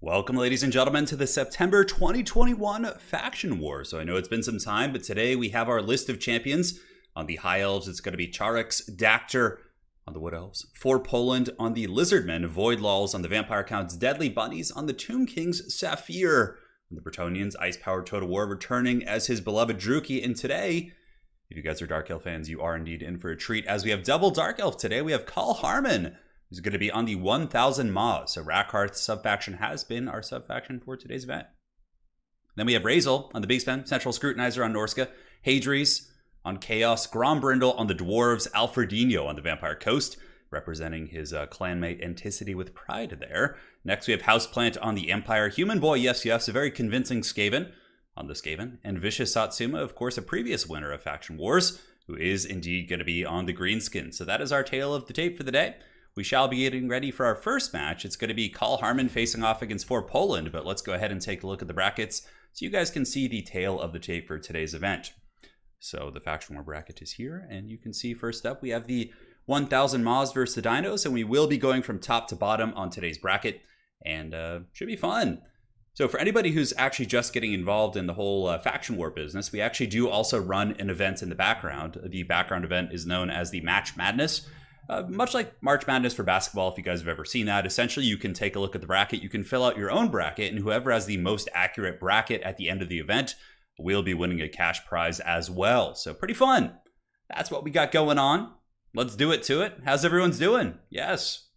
Welcome, ladies and gentlemen, to the September 2021 Faction War. So I know it's been some time, but today we have our list of champions. On the High Elves, it's going to be Charix, Dactyr on the Wood Elves, For Poland on the Lizardmen, Void Lulls on the Vampire Counts, Deadly Bunnies on the Tomb Kings, Saphir on the Bretonnians, Ice Powered Total War returning as his beloved Druchii. And today, if you guys are Dark Elf fans, you are indeed in for a treat, as we have double Dark Elf today. We have Carl Harmon, who's going to be on the 1000 Maws. So Rakarth's subfaction has been our subfaction for today's event. Then we have Razel on the Beastmen, Central Scrutinizer on Norsca, Hadries on Chaos, Grombrindle on the Dwarves, Alfredinho on the Vampire Coast, representing his clanmate Anticity with pride there. Next we have Houseplant on the Empire, Human Boy, yes, a very convincing Skaven on the Skaven, and Vicious Satsuma, of course, a previous winner of Faction Wars, who is indeed going to be on the Greenskins. So that is our tale of the tape for the day. We shall be getting ready for our first match. It's going to be Carl Harmon facing off against For Poland, but let's go ahead and take a look at the brackets so you guys can see the tale of the tape for today's event. So the Faction War bracket is here, and you can see first up we have the 1000 Maws versus the Dinos, and we will be going from top to bottom on today's bracket, and should be fun. So for anybody who's actually just getting involved in the whole Faction War business, we actually do also run an event in the background. The background event is known as the Match Madness. Much like March Madness for basketball, if you guys have ever seen that, essentially you can take a look at the bracket, you can fill out your own bracket, and whoever has the most accurate bracket at the end of the event will be winning a cash prize as well. So pretty fun. That's what we got going on. Let's do it to it. How's everyone's doing? Yes.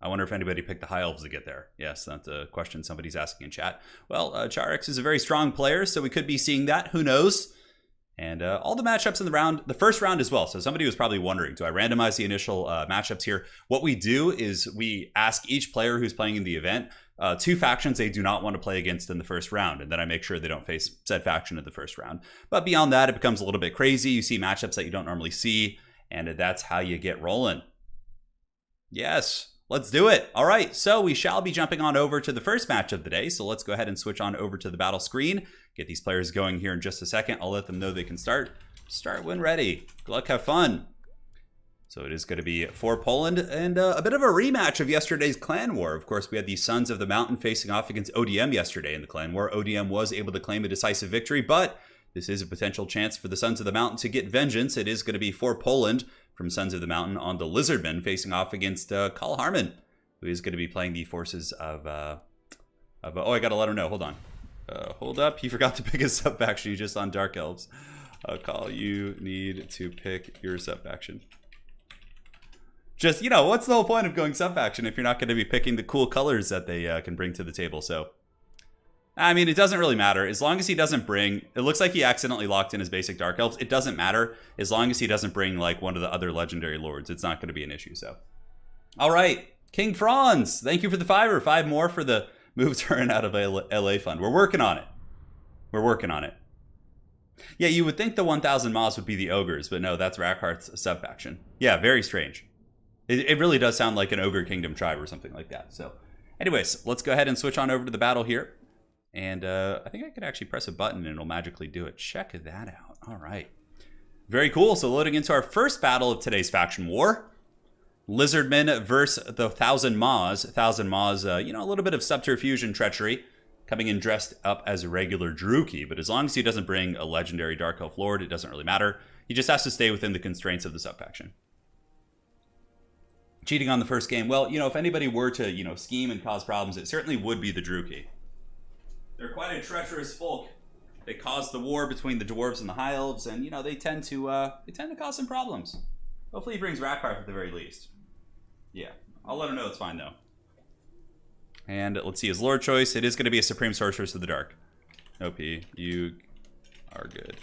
I wonder if anybody picked the High Elves to get there. Yes, that's a question somebody's asking in chat. Well, Charix is a very strong player, so we could be seeing that. Who knows? And all the matchups in the round, the first round as well. So somebody was probably wondering, do I randomize the initial matchups here? What we do is we ask each player who's playing in the event two factions they do not want to play against in the first round. And then I make sure they don't face said faction in the first round. But beyond that, it becomes a little bit crazy. You see matchups that you don't normally see. And that's how you get rolling. Yes, let's do it. All right, so we shall be jumping on over to the first match of the day. So let's go ahead and switch on over to the battle screen. Get these players going here in just a second. I'll let them know they can start when ready. Good luck, have fun. So it is going to be For Poland, and a bit of a rematch of yesterday's clan war. Of course, we had the Sons of the Mountain facing off against ODM yesterday in the clan war. ODM was able to claim a decisive victory, but this is a potential chance for the Sons of the Mountain to get vengeance. It is going to be For Poland from Sons of the Mountain on the Lizardmen facing off against Carl Harmon, who is going to be playing the forces of oh, I got to let him know. Hold on. Hold up, he forgot to pick his sub-faction. He's just on Dark Elves. Carl, you need to pick your sub-faction. Just, you know, what's the whole point of going sub-faction if you're not going to be picking the cool colors that they can bring to the table? So, I mean, it doesn't really matter. As long as he doesn't bring... It looks like he accidentally locked in his basic Dark Elves. It doesn't matter. As long as he doesn't bring, like, one of the other legendary lords, it's not going to be an issue, so. All right, King Franz, thank you for the 5 more for the... Move Turin out of LA fund. We're working on it. We're working on it. Yeah, you would think the 1000 Maws would be the Ogres, but no, that's Rakarth's subfaction. Yeah, very strange. It really does sound like an Ogre Kingdom tribe or something like that. So, anyways, let's go ahead and switch on over to the battle here. And I think I could actually press a button and it'll magically do it. Check that out. All right. Very cool. So loading into our first battle of today's Faction War. Lizardmen versus the 1000 Maws. 1000 Maws, you know, a little bit of subterfuge and treachery, coming in dressed up as a regular Druchii, but as long as he doesn't bring a legendary Dark Elf Lord, it doesn't really matter. He just has to stay within the constraints of the subfaction. Cheating on the first game. Well, you know, if anybody were to, you know, scheme and cause problems, it certainly would be the Druchii. They're quite a treacherous folk. They caused the war between the Dwarves and the High Elves, and, you know, they tend to cause some problems. Hopefully he brings Rakarth at the very least. Yeah, I'll let him know it's fine though. And let's see his lord choice. It is going to be a Supreme Sorceress of the Dark. OP, you are good.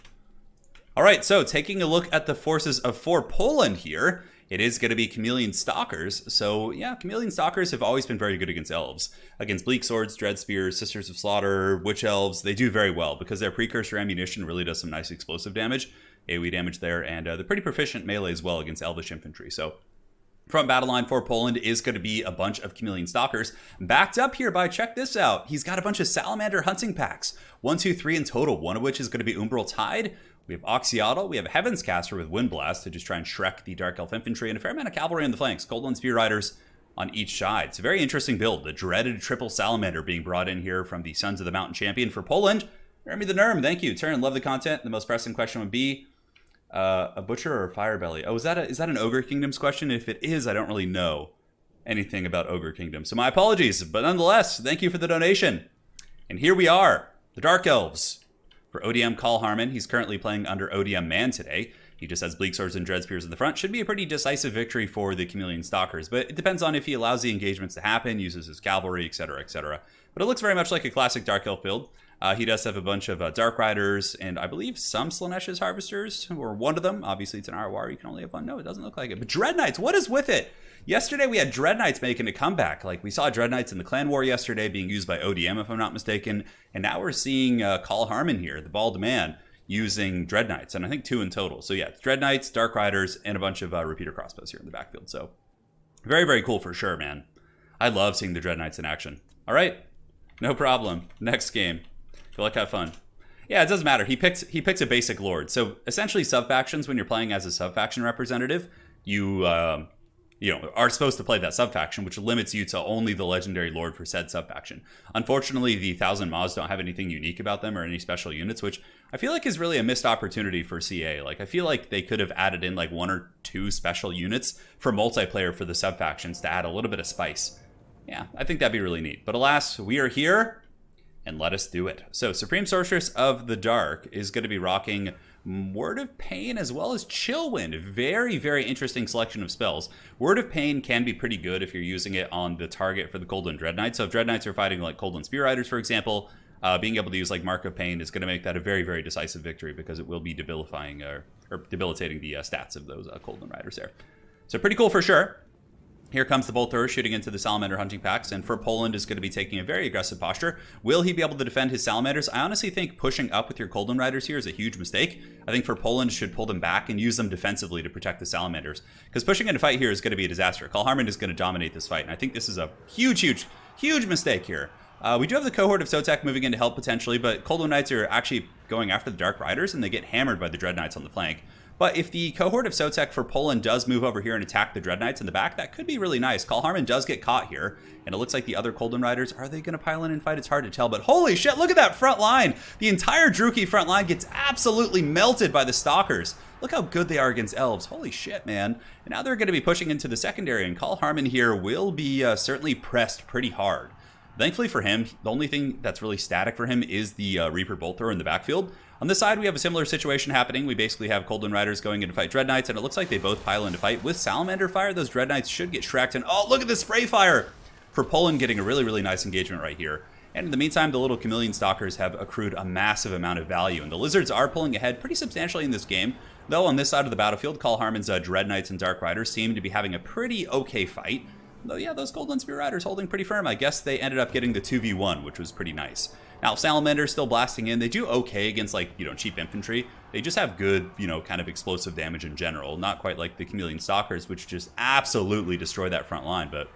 All right, so taking a look at the forces of For Poland here, it is going to be Chameleon Stalkers. So yeah, Chameleon Stalkers have always been very good against elves. Against Bleak Swords, Dread Spears, Sisters of Slaughter, Witch Elves, they do very well because their precursor ammunition really does some nice explosive damage. AoE damage there, and they're pretty proficient melee as well against Elvish infantry. So front battle line for Poland is going to be a bunch of Chameleon Stalkers, backed up here by, check this out, he's got a bunch of Salamander hunting packs, 1, 2, 3 in total, one of which is going to be Umbral Tide. We have Oxyotl, we have Heaven's Caster with Wind Blast to just try and Shrek the Dark Elf infantry, and a fair amount of cavalry on the flanks, Cold One Spear Riders, on each side. It's a very interesting build. The dreaded triple salamander being brought in here from the Sons of the Mountain champion for Poland. Jeremy the Nerm, thank you. Turin, love the content. The most pressing question would be a butcher or a firebelly? Oh, is that an Ogre Kingdoms question? If it is, I don't really know anything about Ogre Kingdom. So my apologies, but nonetheless, thank you for the donation. And here we are, the Dark Elves. For ODM Call Harmon, he's currently playing under ODM Man today. He just has Bleak Swords and Dread Spears in the front. Should be a pretty decisive victory for the Chameleon Stalkers, but it depends on if he allows the engagements to happen, uses his cavalry, etc., etc. But it looks very much like a classic Dark Elf build. He does have a bunch of Dark Riders, and I believe some Slaanesha's Harvesters, or one of them. Obviously, it's an Arwar. You can only have one. No, it doesn't look like it. But Dread Knights, what is with it? Yesterday, we had Dread Knights making a comeback. Like, we saw Dread Knights in the Clan War yesterday being used by ODM, if I'm not mistaken. And now we're seeing Call Harmon here, the Bald Man, using Dread Knights, and I think 2 in total. So yeah, it's Dread Knights, Dark Riders, and a bunch of repeater crossbows here in the backfield. So very, very cool for sure, man. I love seeing the Dread Knights in action. All right, no problem. Next game. Feel like have fun. Yeah, it doesn't matter. He picks a basic lord. So essentially, sub-factions, when you're playing as a sub-faction representative, you are supposed to play that sub-faction, which limits you to only the legendary lord for said sub-faction. Unfortunately, the 1000 Maws don't have anything unique about them or any special units, which I feel like is really a missed opportunity for CA. Like, I feel like they could have added in like 1 or 2 special units for multiplayer for the sub-factions to add a little bit of spice. Yeah, I think that'd be really neat. But alas, we are here, and let us do it. So, Supreme Sorceress of the Dark is going to be rocking Word of Pain as well as Chillwind. Very, very interesting selection of spells. Word of Pain can be pretty good if you're using it on the target for the Coldland Dread Knights. So if Dread Knights are fighting like Coldland Spear Riders, for example, being able to use like Mark of Pain is going to make that a very, very decisive victory because it will be debilitating the stats of those Coldland Riders there. So pretty cool for sure. Here comes the Bolt Thrower shooting into the Salamander hunting packs, and for Poland is going to be taking a very aggressive posture. Will he be able to defend his Salamanders? I honestly think pushing up with your Coldland Riders here is a huge mistake. I think for Poland should pull them back and use them defensively to protect the Salamanders, because pushing into fight here is going to be a disaster. Call Harmon is going to dominate this fight, and I think this is a huge, huge, huge mistake here. We do have the cohort of Sotek moving in to help potentially, but Coldland Knights are actually going after the Dark Riders, and they get hammered by the Dread Knights on the flank. But if the cohort of Sotek for Poland does move over here and attack the Dread Knights in the back, that could be really nice. Call Harmon does get caught here, and it looks like the other Coldland Riders, are they going to pile in and fight? It's hard to tell, but holy shit, look at that front line. The entire Druchii front line gets absolutely melted by the Stalkers. Look how good they are against Elves. Holy shit, man. And now they're going to be pushing into the secondary, and Call Harmon here will be certainly pressed pretty hard. Thankfully for him, the only thing that's really static for him is the Reaper Bolt Thrower in the backfield. On this side, we have a similar situation happening. We basically have Coldland Riders going in to fight Dread Knights, and it looks like they both pile in to fight. With Salamander Fire, those Dread Knights should get shreked. And oh, look at the Spray Fire! For Poland getting a really, really nice engagement right here. And in the meantime, the little Chameleon Stalkers have accrued a massive amount of value. And the Lizards are pulling ahead pretty substantially in this game. Though on this side of the battlefield, Call Harmon's Dread Knights and Dark Riders seem to be having a pretty okay fight. Though, yeah, those Coldland Spear Riders holding pretty firm. I guess they ended up getting the 2v1, which was pretty nice. Now, Salamander's still blasting in. They do okay against, like, cheap infantry. They just have good, kind of explosive damage in general. Not quite like the Chameleon Stalkers, which just absolutely destroy that front line. But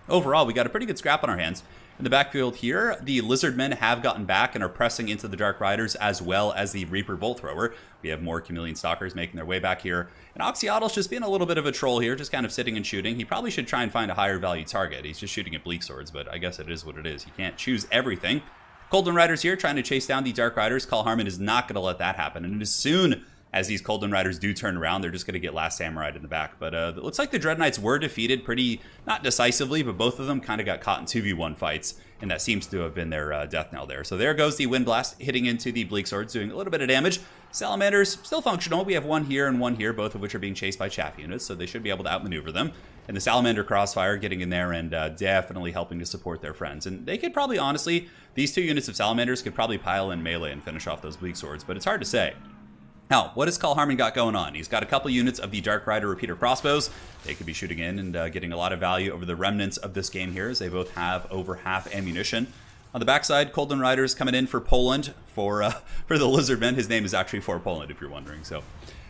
overall, we got a pretty good scrap on our hands. In the backfield here, the Lizardmen have gotten back and are pressing into the Dark Riders as well as the Reaper Bolt Thrower. We have more Chameleon Stalkers making their way back here. And Oxyottl's just being a little bit of a troll here, just kind of sitting and shooting. He probably should try and find a higher value target. He's just shooting at Bleak Swords, but I guess it is what it is. He can't choose everything. Coldland Riders here trying to chase down the Dark Riders. Call Harmon is not going to let that happen. And as soon as these Coldland Riders do turn around, they're just going to get Last Samurai in the back. But it looks like the Dread Knights were defeated pretty, not decisively, but both of them kind of got caught in 2v1 fights. And that seems to have been their death knell there. So there goes the Wind Blast hitting into the Bleak Swords, doing a little bit of damage. Salamanders still functional. We have one here and one here, both of which are being chased by chaff units, so they should be able to outmaneuver them. And the Salamander Crossfire getting in there and definitely helping to support their friends. And they could probably, honestly, these two units of Salamanders could probably pile in melee and finish off those Bleak Swords, but it's hard to say. Now, what has Call Harmon got going on? He's got a couple units of the Dark Rider Repeater Crossbows. They could be shooting in and getting a lot of value over the remnants of this game here, as they both have over half ammunition. On the backside, Coldland Riders coming in for Poland for the Lizardmen. His name is actually for Poland, if you're wondering. So,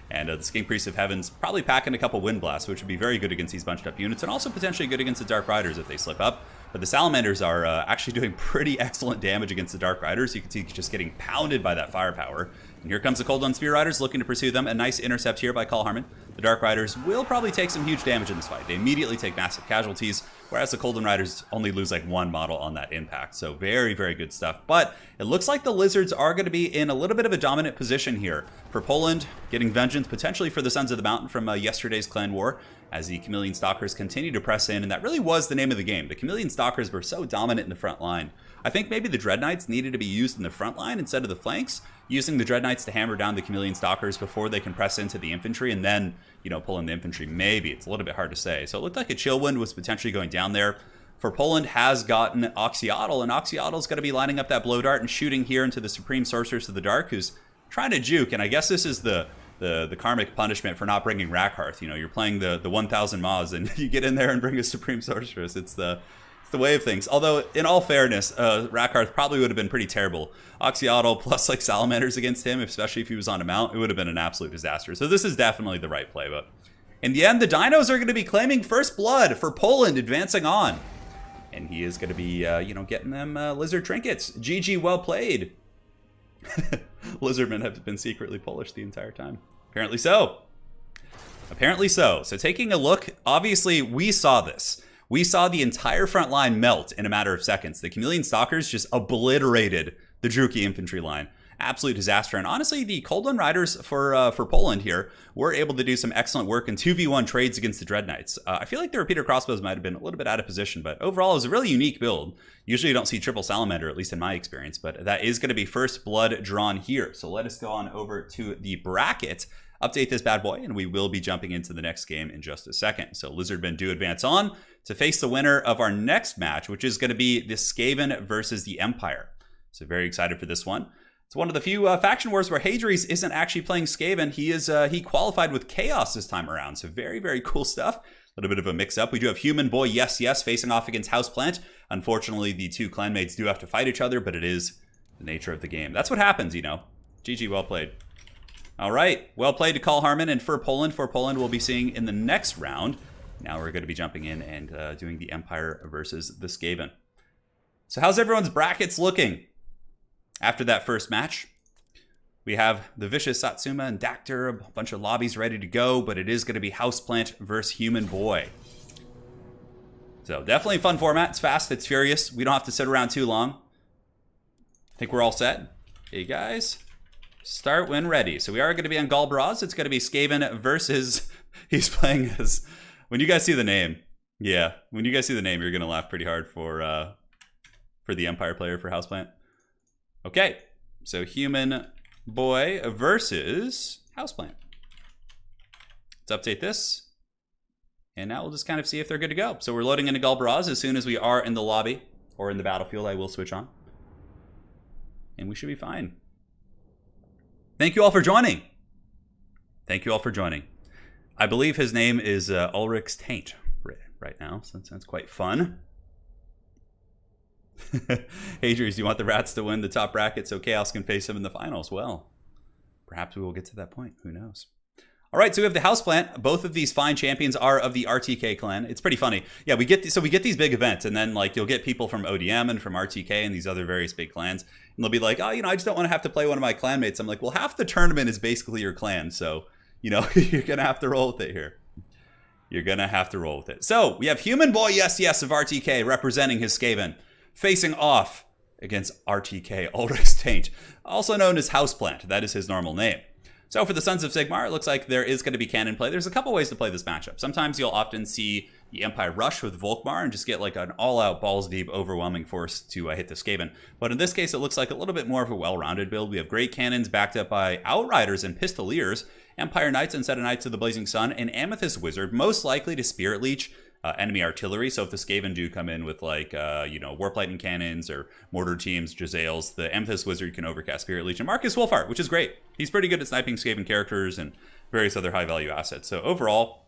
and the Skink Priest of Heaven's probably packing a couple Wind Blasts, which would be very good against these bunched up units, and also potentially good against the Dark Riders if they slip up. But the Salamanders are actually doing pretty excellent damage against the Dark Riders. You can see just getting pounded by that firepower. And here comes the Cold One Spear Riders looking to pursue them. A nice intercept here by Call Harmon. The Dark Riders will probably take some huge damage in this fight. They immediately take massive casualties, whereas the Cold One Riders only lose like one model on that impact. So very, very good stuff. But it looks like the Lizards are going to be in a little bit of a dominant position here. For Poland, getting vengeance potentially for the Sons of the Mountain from yesterday's clan war, as the Chameleon Stalkers continue to press in, and that really was the name of the game. The Chameleon Stalkers were so dominant in the front line. I think maybe the Dread Knights needed to be used in the front line instead of the flanks, using the Dread Knights to hammer down the Chameleon Stalkers before they can press into the infantry, and then, pull in the infantry. Maybe. It's a little bit hard to say. So it looked like a Chillwind was potentially going down there. For Poland has gotten Oxyotl, and Oxyotl's going to be lining up that Blow Dart and shooting here into the Supreme Sorceress of the Dark, who's trying to juke, and I guess this is the karmic punishment for not bringing Rackhearth. You're playing the 1000 Maws, and you get in there and bring a Supreme Sorceress. It's the way of things. Although, in all fairness, Rackhearth probably would have been pretty terrible. Oxyotl plus like Salamanders against him, especially if he was on a mount, it would have been an absolute disaster. So this is definitely the right play. But in the end, the Dinos are going to be claiming first blood for Poland, advancing on. And he is going to be, getting them lizard trinkets. GG, well played. Lizardmen have been secretly Polish the entire time. Apparently so. Apparently so. So taking a look, obviously we saw this. We saw the entire front line melt in a matter of seconds. The Chameleon Stalkers just obliterated the Druki infantry line. Absolute disaster. And honestly, the Cold One Riders for Poland here were able to do some excellent work in 2v1 trades against the Dread Knights. I feel like the Repeater Crossbows might have been a little bit out of position, but overall it was a really unique build. Usually you don't see triple Salamander, at least in my experience, but that is going to be first blood drawn here. So let us go on over to the bracket, update this bad boy, and we will be jumping into the next game in just a second. So Lizardmen do advance on to face the winner of our next match, which is going to be the Skaven versus the Empire. So very excited for this one. It's one of the few faction wars where Hadries isn't actually playing Skaven. He qualified with Chaos this time around. So very, very cool stuff. A little bit of a mix-up. We do have Human Boy, yes, facing off against Houseplant. Unfortunately, the two clanmates do have to fight each other, but it is the nature of the game. That's what happens, GG, well played. All right, well played to Call Harmon. And for Poland, we'll be seeing in the next round. Now we're going to be jumping in and doing the Empire versus the Skaven. So how's everyone's brackets looking? After that first match, we have the Vicious Satsuma and Dactyr, a bunch of lobbies ready to go, but it is going to be Houseplant versus Human Boy. So definitely a fun format. It's fast, it's furious. We don't have to sit around too long. I think we're all set. Hey guys, start when ready. So we are going to be on Galbraz. It's going to be Skaven versus, he's playing as, when you guys see the name, you're going to laugh pretty hard for the Empire player for Houseplant. Okay, so Human Boy versus Houseplant. Let's update this. And now we'll just kind of see if they're good to go. So we're loading into Galbraz. As soon as we are in the lobby or in the battlefield, I will switch on. And we should be fine. Thank you all for joining. I believe his name is Ulrich's Taint right now, so that's quite fun. Hadries, you want the Rats to win the top bracket so Chaos can face him in the finals? Well, perhaps we will get to that point. Who knows? All right, so we have the Houseplant. Both of these fine champions are of the RTK clan. It's pretty funny. Yeah, we get these big events, and then like you'll get people from ODM and from RTK and these other various big clans, and they'll be like, oh, I just don't want to have to play one of my clanmates. I'm like, well, half the tournament is basically your clan, so you're gonna have to roll with it here. So we have Human Boy, yes, of RTK representing his Skaven, facing off against RTK, Ulrich's Taint, also known as Houseplant. That is his normal name. So for the Sons of Sigmar, it looks like there is going to be cannon play. There's a couple ways to play this matchup. Sometimes you'll often see the Empire rush with Volkmar and just get like an all-out, balls-deep, overwhelming force to hit the Skaven. But in this case, it looks like a little bit more of a well-rounded build. We have great cannons backed up by Outriders and Pistoliers, Empire Knights instead of Knights of the Blazing Sun, and Amethyst Wizard, most likely to Spirit Leech enemy artillery. So if the Skaven do come in with like, Warp Lightning Cannons or Mortar Teams, Jezzails, the Amethyst Wizard can overcast Spirit Leech and Marcus Wolfheart, which is great. He's pretty good at sniping Skaven characters and various other high-value assets. So overall,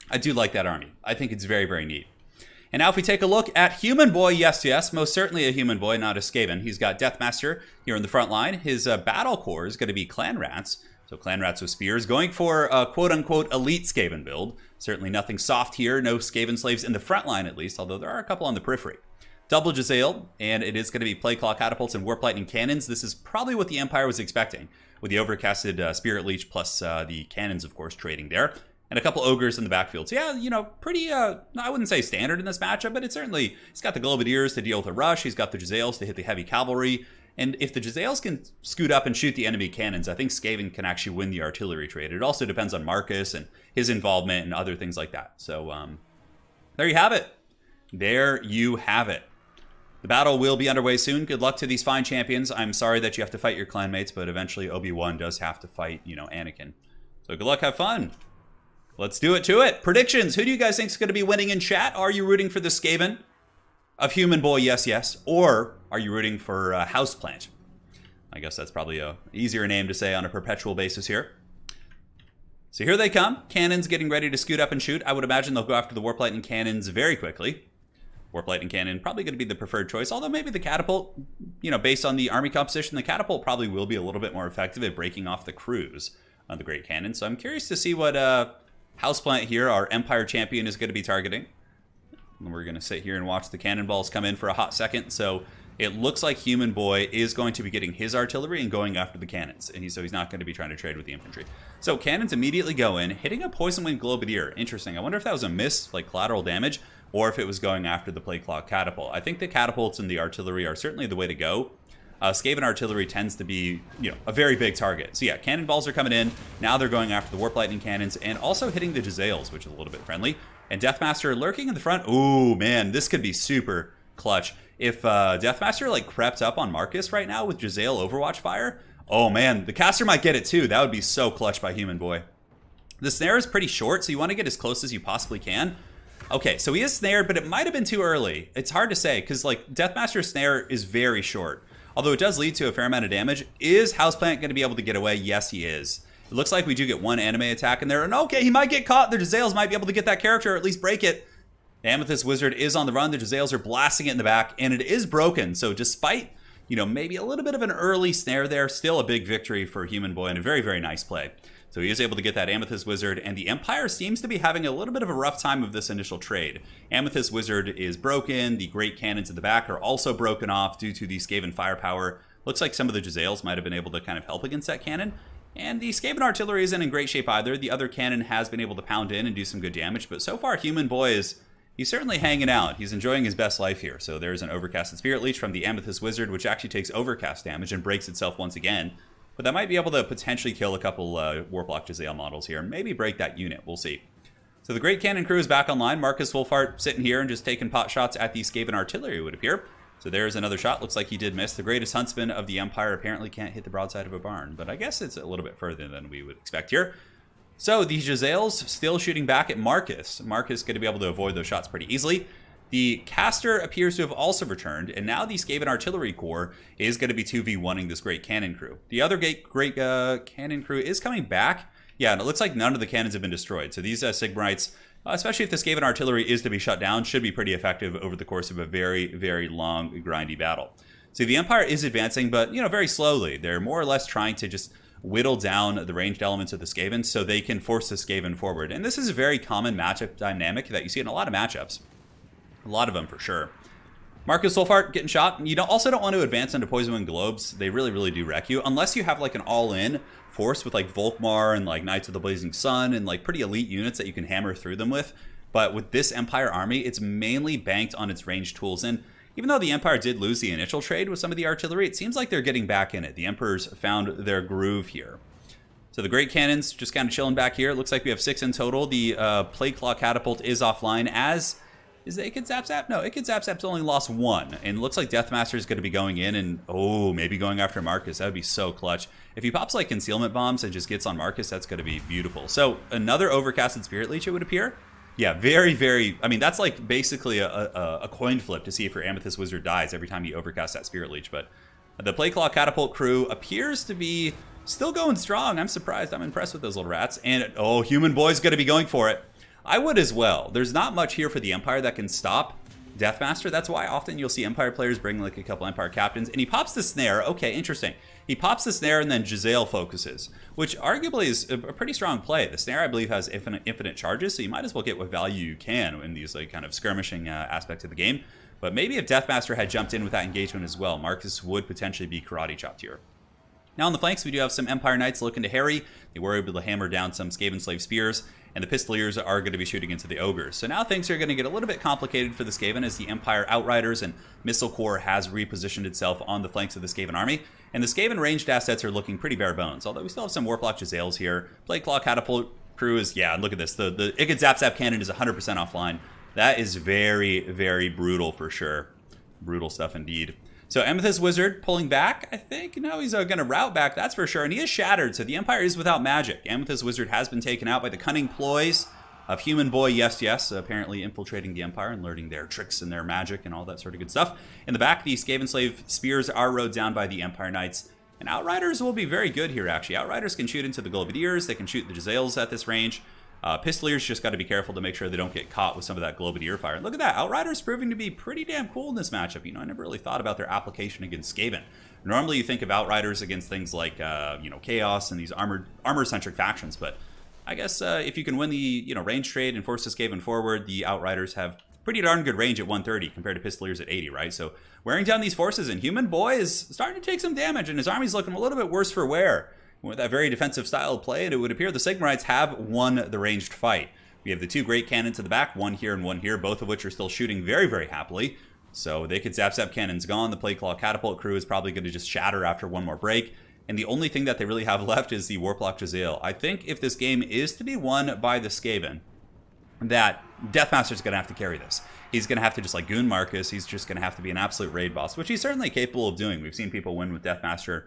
I do like that army. I think it's very, very neat. And now if we take a look at Human Boy, yes, most certainly a Human Boy, not a Skaven. He's got Deathmaster here in the front line. His battle core is going to be Clan Rats. So Clan Rats with Spears, going for a quote-unquote elite Skaven build. Certainly nothing soft here, no Skaven slaves in the front line at least, although there are a couple on the periphery. double Jezzail, and it is going to be Plague Claw Catapults and Warp Lightning Cannons. This is probably what the Empire was expecting, with the Overcasted Spirit Leech plus the Cannons, of course, trading there. And a couple Ogres in the backfield. So yeah, you know, pretty, I wouldn't say standard in this matchup, but it's certainly, he's got the Globadiers to deal with a rush, he's got the Jezzails to hit the heavy cavalry, and if the Jezzails can scoot up and shoot the enemy cannons, I think Skaven can actually win the artillery trade. It also depends on Marcus and his involvement and other things like that. So, there you have it. There you have it. The battle will be underway soon. Good luck to these fine champions. I'm sorry that you have to fight your clanmates, but eventually Obi-Wan does have to fight, you know, Anakin. So good luck, have fun. Let's do it to it. Predictions. Who do you guys think is going to be winning in chat? Are you rooting for the Skaven of Human Boy? Yes, yes. Or are you rooting for Houseplant? I guess that's probably a easier name to say on a perpetual basis here. So here they come. Cannons getting ready to scoot up and shoot. I would imagine they'll go after the Warp Lightning Cannons very quickly. Warp Lightning Cannon probably going to be the preferred choice, although maybe the Catapult, you know, based on the army composition, the Catapult probably will be a little bit more effective at breaking off the crews on the Great Cannon. So I'm curious to see what Houseplant here, our Empire champion, is going to be targeting. And we're going to sit here and watch the cannonballs come in for a hot second. So it looks like Human Boy is going to be getting his artillery and going after the cannons. And so he's not going to be trying to trade with the infantry. So cannons immediately go in, hitting a Poison Wind Globadier. Interesting. I wonder if that was a miss, like collateral damage, or if it was going after the Plague Claw Catapult. I think the catapults and the artillery are certainly the way to go. Skaven artillery tends to be, you know, a very big target. So yeah, cannonballs are coming in. Now they're going after the Warp Lightning Cannons and also hitting the Jezzails, which is a little bit friendly. And Deathmaster lurking in the front. Ooh, man, this could be super clutch. If Deathmaster, like, crept up on Marcus right now with Jezzail Overwatch Fire, oh, man, the caster might get it, too. That would be so clutch by Human Boy. The snare is pretty short, so you want to get as close as you possibly can. Okay, so he is snared, but it might have been too early. It's hard to say, because, like, Deathmaster's snare is very short. Although it does lead to a fair amount of damage. Is Houseplant going to be able to get away? Yes, he is. It looks like we do get one anime attack in there. And okay, he might get caught. The Jezzails might be able to get that character, or at least break it. The Amethyst Wizard is on the run. The Jezzails are blasting it in the back, and it is broken. So despite, you know, maybe a little bit of an early snare there, still a big victory for Human Boy and a very, very nice play. So he is able to get that Amethyst Wizard, and the Empire seems to be having a little bit of a rough time of this initial trade. Amethyst Wizard is broken. The Great Cannons in the back are also broken off due to the Skaven firepower. Looks like some of the Jezzails might have been able to kind of help against that cannon. And the Skaven artillery isn't in great shape either. The other cannon has been able to pound in and do some good damage, but so far Human Boy he's certainly hanging out. He's enjoying his best life here. So there's an Overcasted Spirit Leech from the Amethyst Wizard, which actually takes Overcast damage and breaks itself once again. But that might be able to potentially kill a couple Warplock Jezzail models here and maybe break that unit. We'll see. So the Great Cannon crew is back online. Marcus Wolfhart sitting here and just taking pot shots at the Skaven artillery, it would appear. So there's another shot. Looks like he did miss. The greatest huntsman of the Empire apparently can't hit the broadside of a barn, but I guess it's a little bit further than we would expect here. So the Jezzails still shooting back at Marcus. Marcus going to be able to avoid those shots pretty easily. The caster appears to have also returned, and now the Skaven Artillery Corps is going to be 2v1ing this Great Cannon crew. The other Great Cannon crew is coming back. Yeah, and it looks like none of the cannons have been destroyed. So these Sigmarites, especially if the Skaven Artillery is to be shut down, should be pretty effective over the course of a very, very long, grindy battle. So the Empire is advancing, but, you know, very slowly. They're more or less trying to just whittle down the ranged elements of the Skaven so they can force the Skaven forward. And this is a very common matchup dynamic that you see in a lot of matchups. A lot of them, for sure. Marcus Wolfhart getting shot. You also don't want to advance into Poison Wind Globes. They really, really do wreck you. Unless you have, like, an all-in force with, like, Volkmar and, like, Knights of the Blazing Sun and, like, pretty elite units that you can hammer through them with. But with this Empire army, it's mainly banked on its ranged tools. And even though the Empire did lose the initial trade with some of the artillery, it seems like they're getting back in it. The Emperors found their groove here. So the Great Cannons just kind of chilling back here. It looks like we have 6 in total. The Plague Claw Catapult is offline, as is the Ikid Zap Zap? No, Ikid Zap Zap's only lost 1. And it looks like Deathmaster is going to be going in and, oh, maybe going after Marcus. That would be so clutch. If he pops, like, Concealment Bombs and just gets on Marcus, that's going to be beautiful. So another Overcasted Spirit Leech, it would appear. Yeah, very, very, I mean, that's like basically a coin flip to see if your Amethyst Wizard dies every time you overcast that Spirit Leech. But the Plague Claw Catapult crew appears to be still going strong. I'm surprised. I'm impressed with those little rats. And, oh, Human Boy's going to be going for it. I would as well. There's not much here for the Empire that can stop Deathmaster. That's why often you'll see Empire players bring like a couple Empire captains. And he pops the snare. Okay, interesting. He pops the snare and then Jezzail focuses, which arguably is a pretty strong play. The snare, I believe, has infinite charges, so you might as well get what value you can in these like kind of skirmishing aspects of the game. But maybe if Deathmaster had jumped in with that engagement as well, Marcus would potentially be karate chopped here. Now on the flanks, we do have some Empire Knights looking to harry. They were able to hammer down some Skaven Slave Spears, and the Pistoliers are going to be shooting into the Ogres. So now things are going to get a little bit complicated for the Skaven as the Empire Outriders and Missile Corps has repositioned itself on the flanks of the Skaven army. And the Skaven ranged assets are looking pretty bare bones, although we still have some Warplock Jezzails here. Plague Claw Catapult Crew is, yeah, look at this. The Ikid Zap Zap Cannon is 100% offline. That is very, very brutal for sure. Brutal stuff indeed. So Amethyst Wizard pulling back, I think. No, he's going to route back, that's for sure. And he is shattered, so the Empire is without magic. Amethyst Wizard has been taken out by the cunning ploys of Human Boy Yes, apparently infiltrating the Empire and learning their tricks and their magic and all that sort of good stuff. In the back, the Skaven Slave Spears are rode down by the Empire Knights. And Outriders will be very good here, actually. Outriders can shoot into the Globadiers. They can shoot the Jezzails at this range. Pistoliers just got to be careful to make sure they don't get caught with some of that Globadier fire. And look at that. Outriders proving to be pretty damn cool in this matchup. You know, I never really thought about their application against Skaven. Normally, you think of Outriders against things like, Chaos and these armor-centric factions. But I guess if you can win the, range trade and force the Skaven forward, the Outriders have pretty darn good range at 130 compared to Pistoliers at 80, right? So wearing down these forces, and Human Boy is starting to take some damage, and his army's looking a little bit worse for wear. With that very defensive style of play, it would appear the Sigmarites have won the ranged fight. We have the two great cannons to the back, one here and one here, both of which are still shooting very, very happily. So they could Zap Zap Cannon's gone. The Plague Claw Catapult Crew is probably going to just shatter after one more break. And the only thing that they really have left is the Warplock Jezzail. I think if this game is to be won by the Skaven, that Deathmaster's going to have to carry this. He's going to have to just goon Marcus. He's just going to have to be an absolute raid boss, which he's certainly capable of doing. We've seen people win with Deathmaster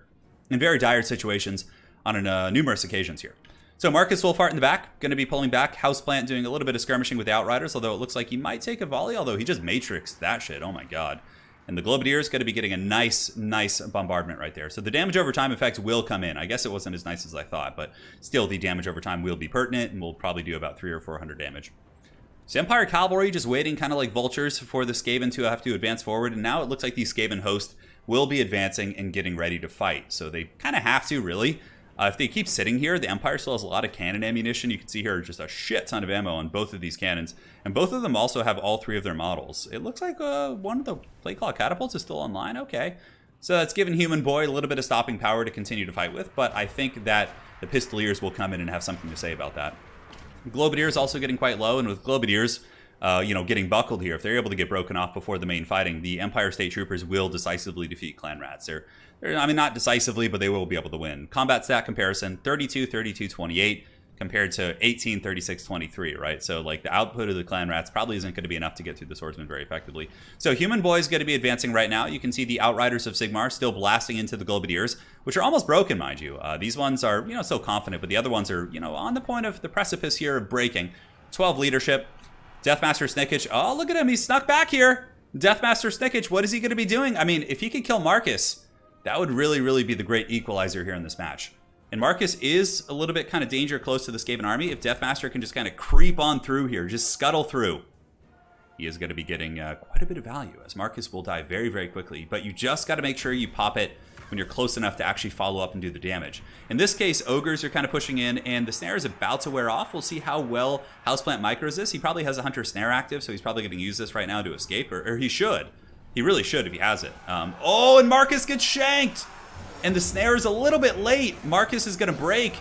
in very dire situations on numerous occasions here. So Marcus Wolfheart in the back, going to be pulling back. Houseplant doing a little bit of skirmishing with the Outriders, although it looks like he might take a volley, although he just matrixed that shit. Oh my god. And the Globadier is going to be getting a nice bombardment right there. So the damage over time effect will come in. I guess it wasn't as nice as I thought, but still the damage over time will be pertinent, and we'll probably do about 300 or 400 damage. So Empire Cavalry just waiting kind of like vultures for the Skaven to have to advance forward, and now it looks like the Skaven host will be advancing and getting ready to fight. So they kind of have to, really. If they keep sitting here, the Empire still has a lot of cannon ammunition. You can see here just a shit ton of ammo on both of these cannons. And both of them also have all three of their models. It looks like one of the Plague Claw Catapults is still online. Okay. So that's given Human Boy a little bit of stopping power to continue to fight with. But I think that the Pistoliers will come in and have something to say about that. Globadier is also getting quite low. And with Globadiers, getting buckled here, if they're able to get broken off before the main fighting, the Empire State Troopers will decisively defeat Clan Rats. They're not decisively, but they will be able to win. Combat stat comparison, 32, 32, 28 compared to 18, 36, 23, right? So the output of the Clan Rats probably isn't going to be enough to get through the Swordsman very effectively. So Human Boy is going to be advancing right now. You can see the Outriders of Sigmar still blasting into the Globadiers, which are almost broken, mind you. These ones are, still confident, but the other ones are, on the point of the precipice here of breaking. 12 leadership. Deathmaster Snickage. Oh, look at him. He snuck back here. Deathmaster Snickage, what is he going to be doing? I mean, if he could kill Marcus, that would really, really be the great equalizer here in this match. And Marcus is a little bit kind of danger close to the Skaven army. If Deathmaster can just kind of creep on through here, just scuttle through, he is going to be getting quite a bit of value, as Marcus will die very, very quickly. But you just got to make sure you pop it when you're close enough to actually follow up and do the damage. In this case, Ogres are kind of pushing in, and the snare is about to wear off. We'll see how well Houseplant micros this. He probably has a Hunter snare active, so he's probably going to use this right now to escape, or he should. He really should if he has it. Oh, and Marcus gets shanked! And the snare is a little bit late. Marcus is going to break,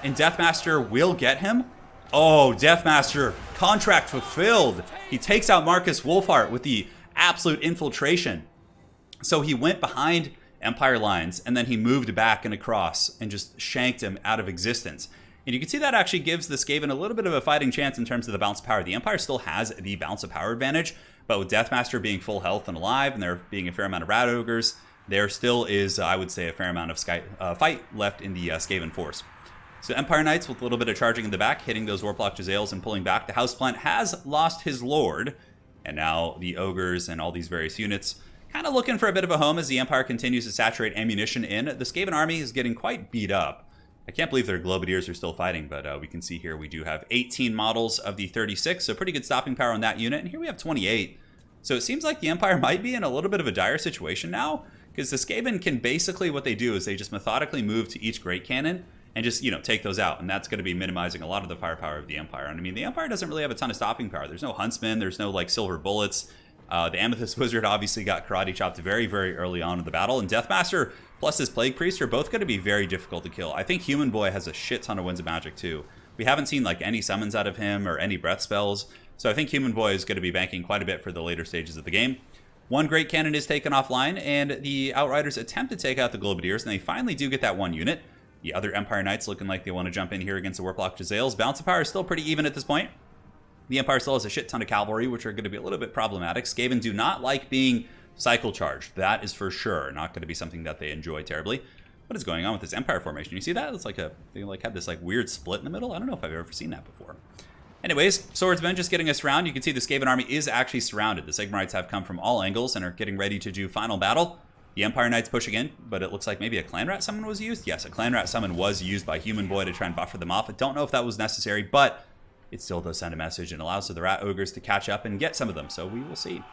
and Deathmaster will get him. Oh, Deathmaster, contract fulfilled. He takes out Marcus Wolfheart with the absolute infiltration. So he went behind Empire lines, and then he moved back and across and just shanked him out of existence. And you can see that actually gives the Skaven a little bit of a fighting chance in terms of the balance of power. The Empire still has the balance of power advantage, but with Deathmaster being full health and alive, and there being a fair amount of Rat Ogres, there still is, I would say, a fair amount of fight left in the Skaven force. So Empire Knights with a little bit of charging in the back, hitting those Warplock Jezzails and pulling back. The Houseplant has lost his Lord, and now the Ogres and all these various units kind of looking for a bit of a home as the Empire continues to saturate ammunition in. The Skaven army is getting quite beat up. I can't believe their Globadiers are still fighting, but we can see here we do have 18 models of the 36, so pretty good stopping power on that unit. And here we have 28. So it seems like the Empire might be in a little bit of a dire situation now, because the Skaven can basically, what they do is they just methodically move to each Great Cannon and just, take those out. And that's going to be minimizing a lot of the firepower of the Empire. And I mean, the Empire doesn't really have a ton of stopping power. There's no Huntsmen, there's no, silver bullets. The Amethyst Wizard obviously got karate chopped very, very early on in the battle, and Deathmaster plus his Plague Priest are both going to be very difficult to kill. I think Human Boy has a shit ton of Winds of Magic too. We haven't seen like any summons out of him or any breath spells, so I think Human Boy is going to be banking quite a bit for the later stages of the game. One Great Cannon is taken offline, and the Outriders attempt to take out the Globadiers, and they finally do get that one unit. The other Empire Knights looking like they want to jump in here against the Warplock Jezzails. Balance of power is still pretty even at this point. The Empire still has a shit ton of cavalry, which are going to be a little bit problematic. Skaven do not like being cycle charged. That is for sure not going to be something that they enjoy terribly. What is going on with this Empire formation? You see that? It's like they had this like weird split in the middle. I don't know if I've ever seen that before. Anyways, Swordsmen just getting us around. You can see the Skaven army is actually surrounded. The Sigmarites have come from all angles and are getting ready to do final battle. The Empire Knights pushing in, but it looks like maybe a Clan Rat summon was used. Yes, a Clan Rat summon was used by Human Boy to try and buffer them off. I don't know if that was necessary, but it still does send a message and allows for the Rat Ogres to catch up and get some of them, so we will see.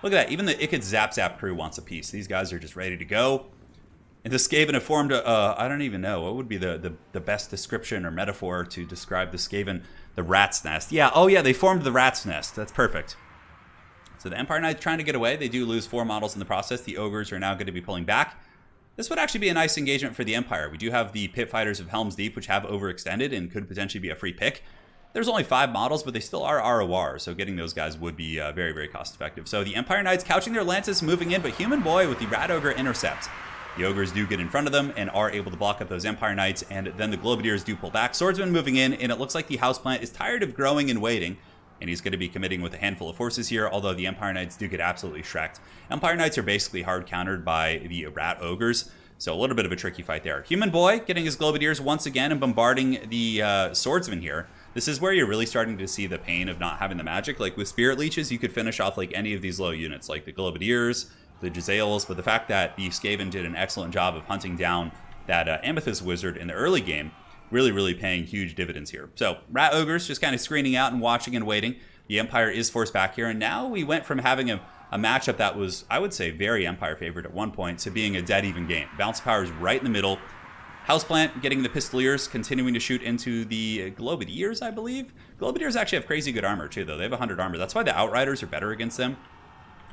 Look at that, even the Ikid Zap Zap crew wants a piece. These guys are just ready to go. And the Skaven have formed I don't even know, what would be the best description or metaphor to describe the Skaven? The Rat's Nest. Yeah, oh yeah, they formed the Rat's Nest. That's perfect. So the Empire Knights trying to get away. They do lose 4 models in the process. The Ogres are now going to be pulling back. This would actually be a nice engagement for the Empire. We do have the Pit Fighters of Helm's Deep, which have overextended and could potentially be a free pick. There's only 5 models, but they still are ROR, so getting those guys would be very, very cost effective. So the Empire Knights couching their lances, moving in, but Human Boy with the Rat Ogre intercepts. The Ogres do get in front of them and are able to block up those Empire Knights, and then the Globadiers do pull back. Swordsman moving in, and it looks like the Houseplant is tired of growing and waiting, and he's going to be committing with a handful of forces here, although the Empire Knights do get absolutely shreked. Empire Knights are basically hard countered by the Rat Ogres, so a little bit of a tricky fight there. Human Boy getting his Globadiers once again and bombarding the Swordsman here. This is where you're really starting to see the pain of not having the magic. Like with Spirit Leeches, you could finish off like any of these low units, like the Globadiers, the Jezzails, but the fact that the Skaven did an excellent job of hunting down that Amethyst Wizard in the early game, really paying huge dividends here. So Rat Ogres just kind of screening out and watching and waiting. The Empire is forced back here, and now we went from having a matchup that was, I would say, very Empire favored at one point to being a dead even game. Balance of power is right in the middle. Houseplant getting the Pistoliers, continuing to shoot into the Globadiers, I believe. Globadiers actually have crazy good armor too, though. They have 100 armor. That's why the Outriders are better against them.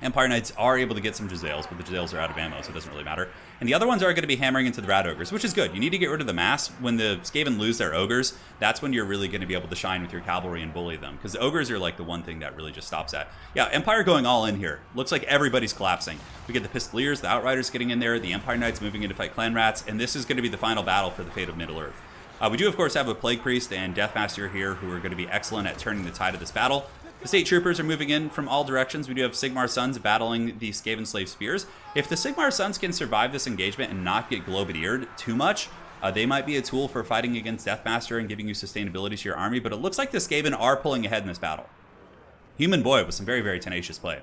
Empire Knights are able to get some Jezzails, but the Jezzails are out of ammo, so it doesn't really matter. And the other ones are going to be hammering into the Rat Ogres, which is good. You need to get rid of the mass. When the Skaven lose their Ogres, that's when you're really going to be able to shine with your cavalry and bully them, because the Ogres are like the one thing that really just stops that. Yeah, Empire going all in here. Looks like everybody's collapsing. We get the Pistoliers, the Outriders getting in there, the Empire Knights moving in to fight Clan Rats, and this is going to be the final battle for the fate of Middle-earth. We do, of course, have a Plague Priest and Deathmaster here who are going to be excellent at turning the tide of this battle. The State Troopers are moving in from all directions. We do have Sigmar Sons battling the Skaven Slave Spears. If the Sigmar Sons can survive this engagement and not get Globadiered too much, they might be a tool for fighting against Deathmaster and giving you sustainability to your army, but it looks like the Skaven are pulling ahead in this battle. Human Boy with some very, very tenacious play.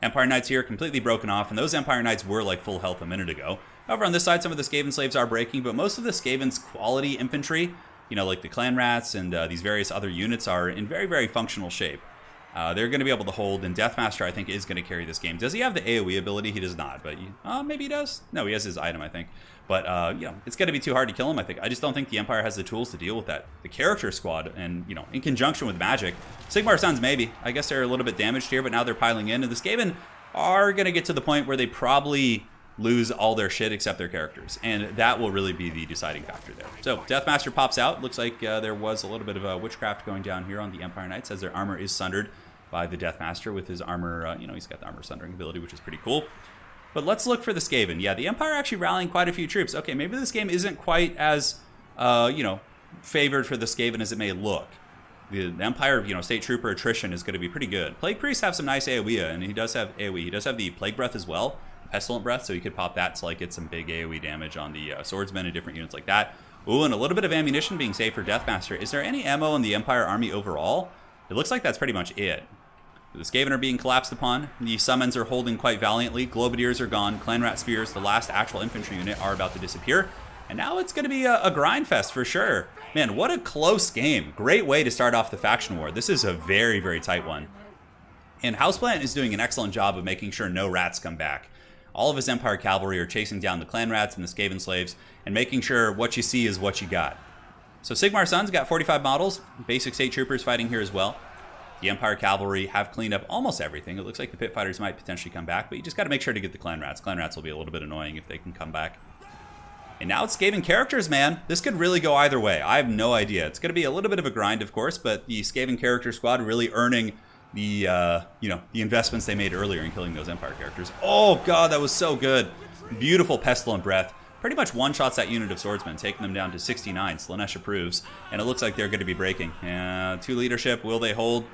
Empire Knights here completely broken off, and those Empire Knights were like full health a minute ago. However, on this side, some of the Skaven Slaves are breaking, but most of the Skaven's quality infantry, you know, like the Clan Rats and these various other units, are in very, very functional shape. They're going to be able to hold, and Deathmaster, I think, is going to carry this game. Does he have the AoE ability? He does not, but maybe he does. No, he has his item, I think. But, you know, it's going to be too hard to kill him, I think. I just don't think the Empire has the tools to deal with that. The character squad, and, you know, in conjunction with magic. Sigmar Sons, maybe. I guess they're a little bit damaged here, but now they're piling in. And the Skaven are going to get to the point where they probably lose all their shit except their characters, and that will really be the deciding factor there. So Deathmaster pops out. Looks like there was a little bit of a witchcraft going down here on the Empire Knights, as their armor is sundered by the Deathmaster with his armor. You know, he's got the armor sundering ability, which is pretty cool. But let's look for the Skaven. Yeah, the Empire actually rallying quite a few troops. Okay, maybe this game isn't quite as you know, favored for the Skaven as it may look. The Empire, you know, State Trooper attrition is going to be pretty good. Plague Priests have some nice AoE, and he does have AoE. He does have the Plague Breath as well, Pestilent Breath, so you could pop that to like get some big AoE damage on the Swordsmen and different units like that. Ooh, and a little bit of ammunition being saved for Deathmaster. Is there any ammo in the Empire army overall? It looks like that's pretty much it. The Skaven are being collapsed upon. The summons are holding quite valiantly. Globadiers are gone. Clan Rat Spears, the last actual infantry unit, are about to disappear. And now it's going to be a grind fest for sure. Man, what a close game. Great way to start off the faction war. This is a very, very tight one. And Houseplant is doing an excellent job of making sure no rats come back. All of his Empire cavalry are chasing down the Clan Rats and the Skaven slaves and making sure what you see is what you got. So Sigmar Sons got 45 models. Basic State Troopers fighting here as well. The Empire Cavalry have cleaned up almost everything. It looks like the Pit Fighters might potentially come back, but you just got to make sure to get the Clan Rats. Clan Rats will be a little bit annoying if they can come back. And now it's Skaven characters, man. This could really go either way. I have no idea. It's going to be a little bit of a grind, of course, but the Skaven character squad really earning the, the investments they made earlier in killing those Empire characters. Oh, God, that was so good. Beautiful Pestilent Breath. Pretty much one-shots that unit of swordsmen, taking them down to 69. Slanesh approves, and it looks like they're going to be breaking. 2 leadership, will they hold?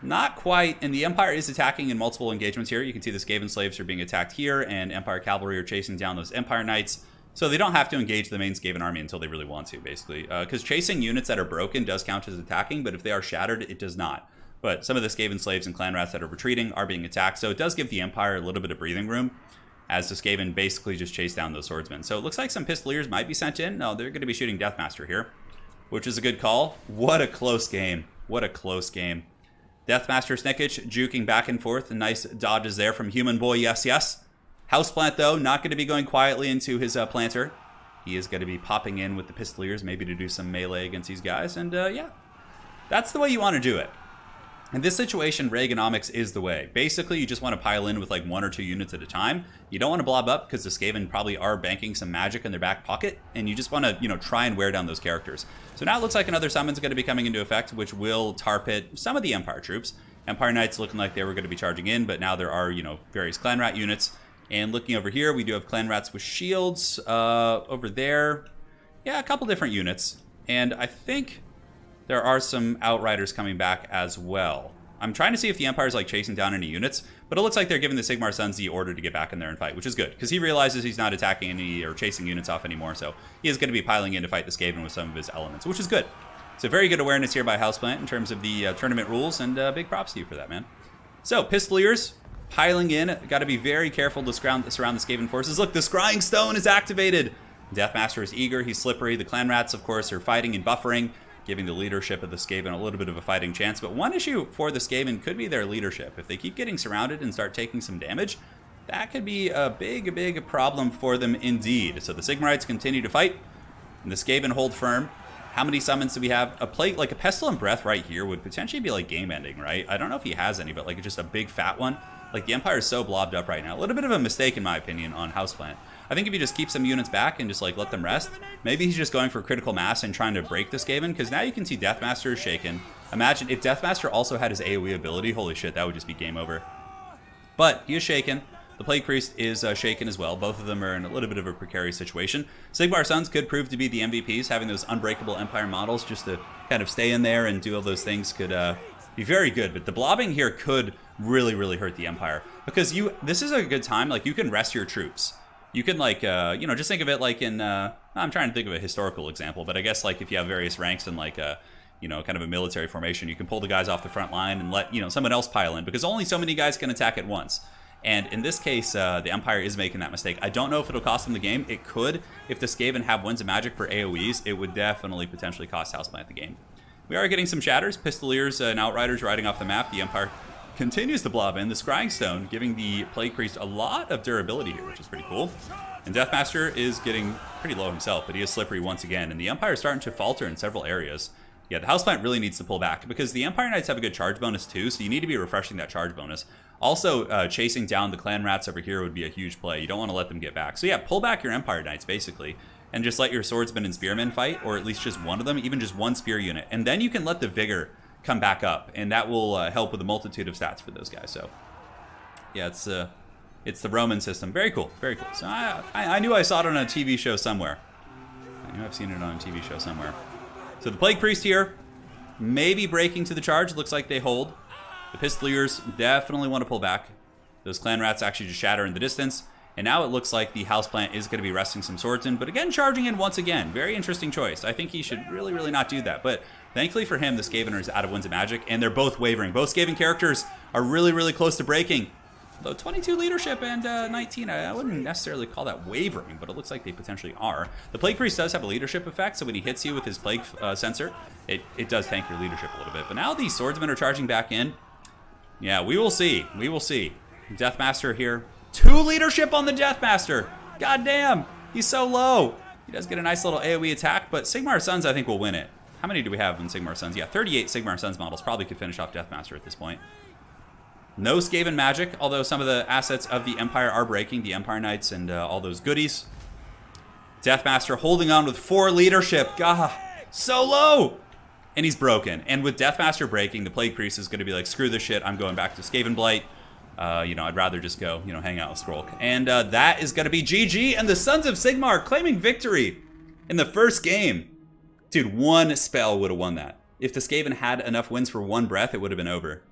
Not quite, and the Empire is attacking in multiple engagements here. You can see the Skaven slaves are being attacked here, and Empire Cavalry are chasing down those Empire Knights. So they don't have to engage the main Skaven army until they really want to, basically. Because chasing units that are broken does count as attacking, but if they are shattered, it does not. But some of the Skaven slaves and Clan Rats that are retreating are being attacked, so it does give the Empire a little bit of breathing room, as the Skaven basically just chase down those swordsmen. So it looks like some Pistoliers might be sent in. No, they're going to be shooting Deathmaster here, which is a good call. What a close game. What a close game. Deathmaster Snickage juking back and forth. Nice dodges there from Human Boy, yes, yes. Houseplant, though, not going to be going quietly into his planter. He is going to be popping in with the Pistoliers, maybe to do some melee against these guys. And, yeah, that's the way you want to do it. In this situation, Reaganomics is the way. Basically, you just want to pile in with like 1 or 2 units at a time. You don't want to blob up because the Skaven probably are banking some magic in their back pocket, and you just want to, try and wear down those characters. So now it looks like another summon's going to be coming into effect, which will tar pit some of the Empire troops. Empire Knights looking like they were going to be charging in, but now there are, various Clan Rat units. And looking over here, we do have Clan Rats with shields. Over there, yeah, a couple different units. And I think there are some Outriders coming back as well. I'm trying to see if the Empire's like chasing down any units, but it looks like they're giving the Sigmar Sons the order to get back in there and fight, which is good, because he realizes he's not attacking any or chasing units off anymore, so he is going to be piling in to fight the Skaven with some of his elements, which is good. So very good awareness here by Houseplant in terms of the tournament rules, and big props to you for that, man. So, Pistoliers piling in. Got to be very careful to surround the Skaven forces. Look, the Scrying Stone is activated. Deathmaster is eager. He's slippery. The Clan Rats, of course, are fighting and buffering, giving the leadership of the Skaven a little bit of a fighting chance. But one issue for the Skaven could be their leadership. If they keep getting surrounded and start taking some damage, that could be a big problem for them indeed. So the Sigmarites continue to fight, and the Skaven hold firm. How many summons do we have? A plate, like a Pestilent Breath right here would potentially be like game ending, right? I don't know if he has any, but like just a big fat one. Like the Empire is so blobbed up right now. A little bit of a mistake in my opinion on Houseplant. I think if you just keep some units back and just like let them rest, maybe he's just going for critical mass and trying to break the Skaven, because now you can see Deathmaster is shaken. Imagine if Deathmaster also had his AoE ability, holy shit, that would just be game over. But he is shaken. The Plague Priest is shaken as well. Both of them are in a little bit of a precarious situation. Sigmar Sons could prove to be the MVPs. Having those unbreakable Empire models just to kind of stay in there and do all those things could be very good. But the blobbing here could really hurt the Empire, because this is a good time. Like, you can rest your troops. You can, like, just think of it like in, I'm trying to think of a historical example, but I guess, like, if you have various ranks in, like, kind of a military formation, you can pull the guys off the front line and let, someone else pile in, because only so many guys can attack at once. And in this case, the Empire is making that mistake. I don't know if it'll cost them the game. It could. If the Skaven have Winds of Magic for AoEs, it would definitely potentially cost Houseplant the game. We are getting some shatters. Pistoliers and Outriders riding off the map. The Empire continues to blob in. The Scrying Stone giving the Plague Priest a lot of durability here, which is pretty cool. And Deathmaster is getting pretty low himself, but he is slippery once again. And the Empire is starting to falter in several areas. Yeah, the Houseplant really needs to pull back, because the Empire Knights have a good charge bonus too, so you need to be refreshing that charge bonus. Also, chasing down the Clan Rats over here would be a huge play. You don't want to let them get back. So yeah, pull back your Empire Knights, basically, and just let your Swordsmen and Spearmen fight, or at least just one of them, even just one Spear unit. And then you can let the Vigor come back up, and that will help with a multitude of stats for those guys. So yeah, it's the Roman system. Very cool, very cool. So I knew I saw it on a TV show somewhere. I knew I've seen it on a TV show somewhere. So the Plague Priest here, maybe breaking to the charge. Looks like they hold. The Pistoliers definitely want to pull back. Those Clan Rats actually just shatter in the distance. And now it looks like the Houseplant is going to be resting some swordsmen, but again, charging in once again. Very interesting choice. I think he should really not do that. But thankfully for him, the Skaven is out of Winds of Magic, and they're both wavering. Both Skaven characters are really close to breaking. Though 22 leadership and 19, I wouldn't necessarily call that wavering, but it looks like they potentially are. The Plague Priest does have a leadership effect, so when he hits you with his Plague sensor, it does tank your leadership a little bit. But now these swordsmen are charging back in. Yeah, we will see. We will see. Deathmaster here. 2 leadership on the Deathmaster. God damn, he's so low. He does get a nice little AoE attack, but Sigmar Sons, I think, will win it. How many do we have in Sigmar Sons? Yeah, 38 Sigmar Sons models. Probably could finish off Deathmaster at this point. No Skaven magic, although some of the assets of the Empire are breaking. The Empire Knights and all those goodies. Deathmaster holding on with 4 leadership. God, so low! And he's broken. And with Deathmaster breaking, the Plague Priest is going to be like, screw this shit, I'm going back to Skaven Blight. You know, I'd rather just go, you know, hang out with Skrulk. And that is going to be GG. And the Sons of Sigmar claiming victory in the first game. Dude, one spell would have won that. If the Skaven had enough wins for one breath, it would have been over.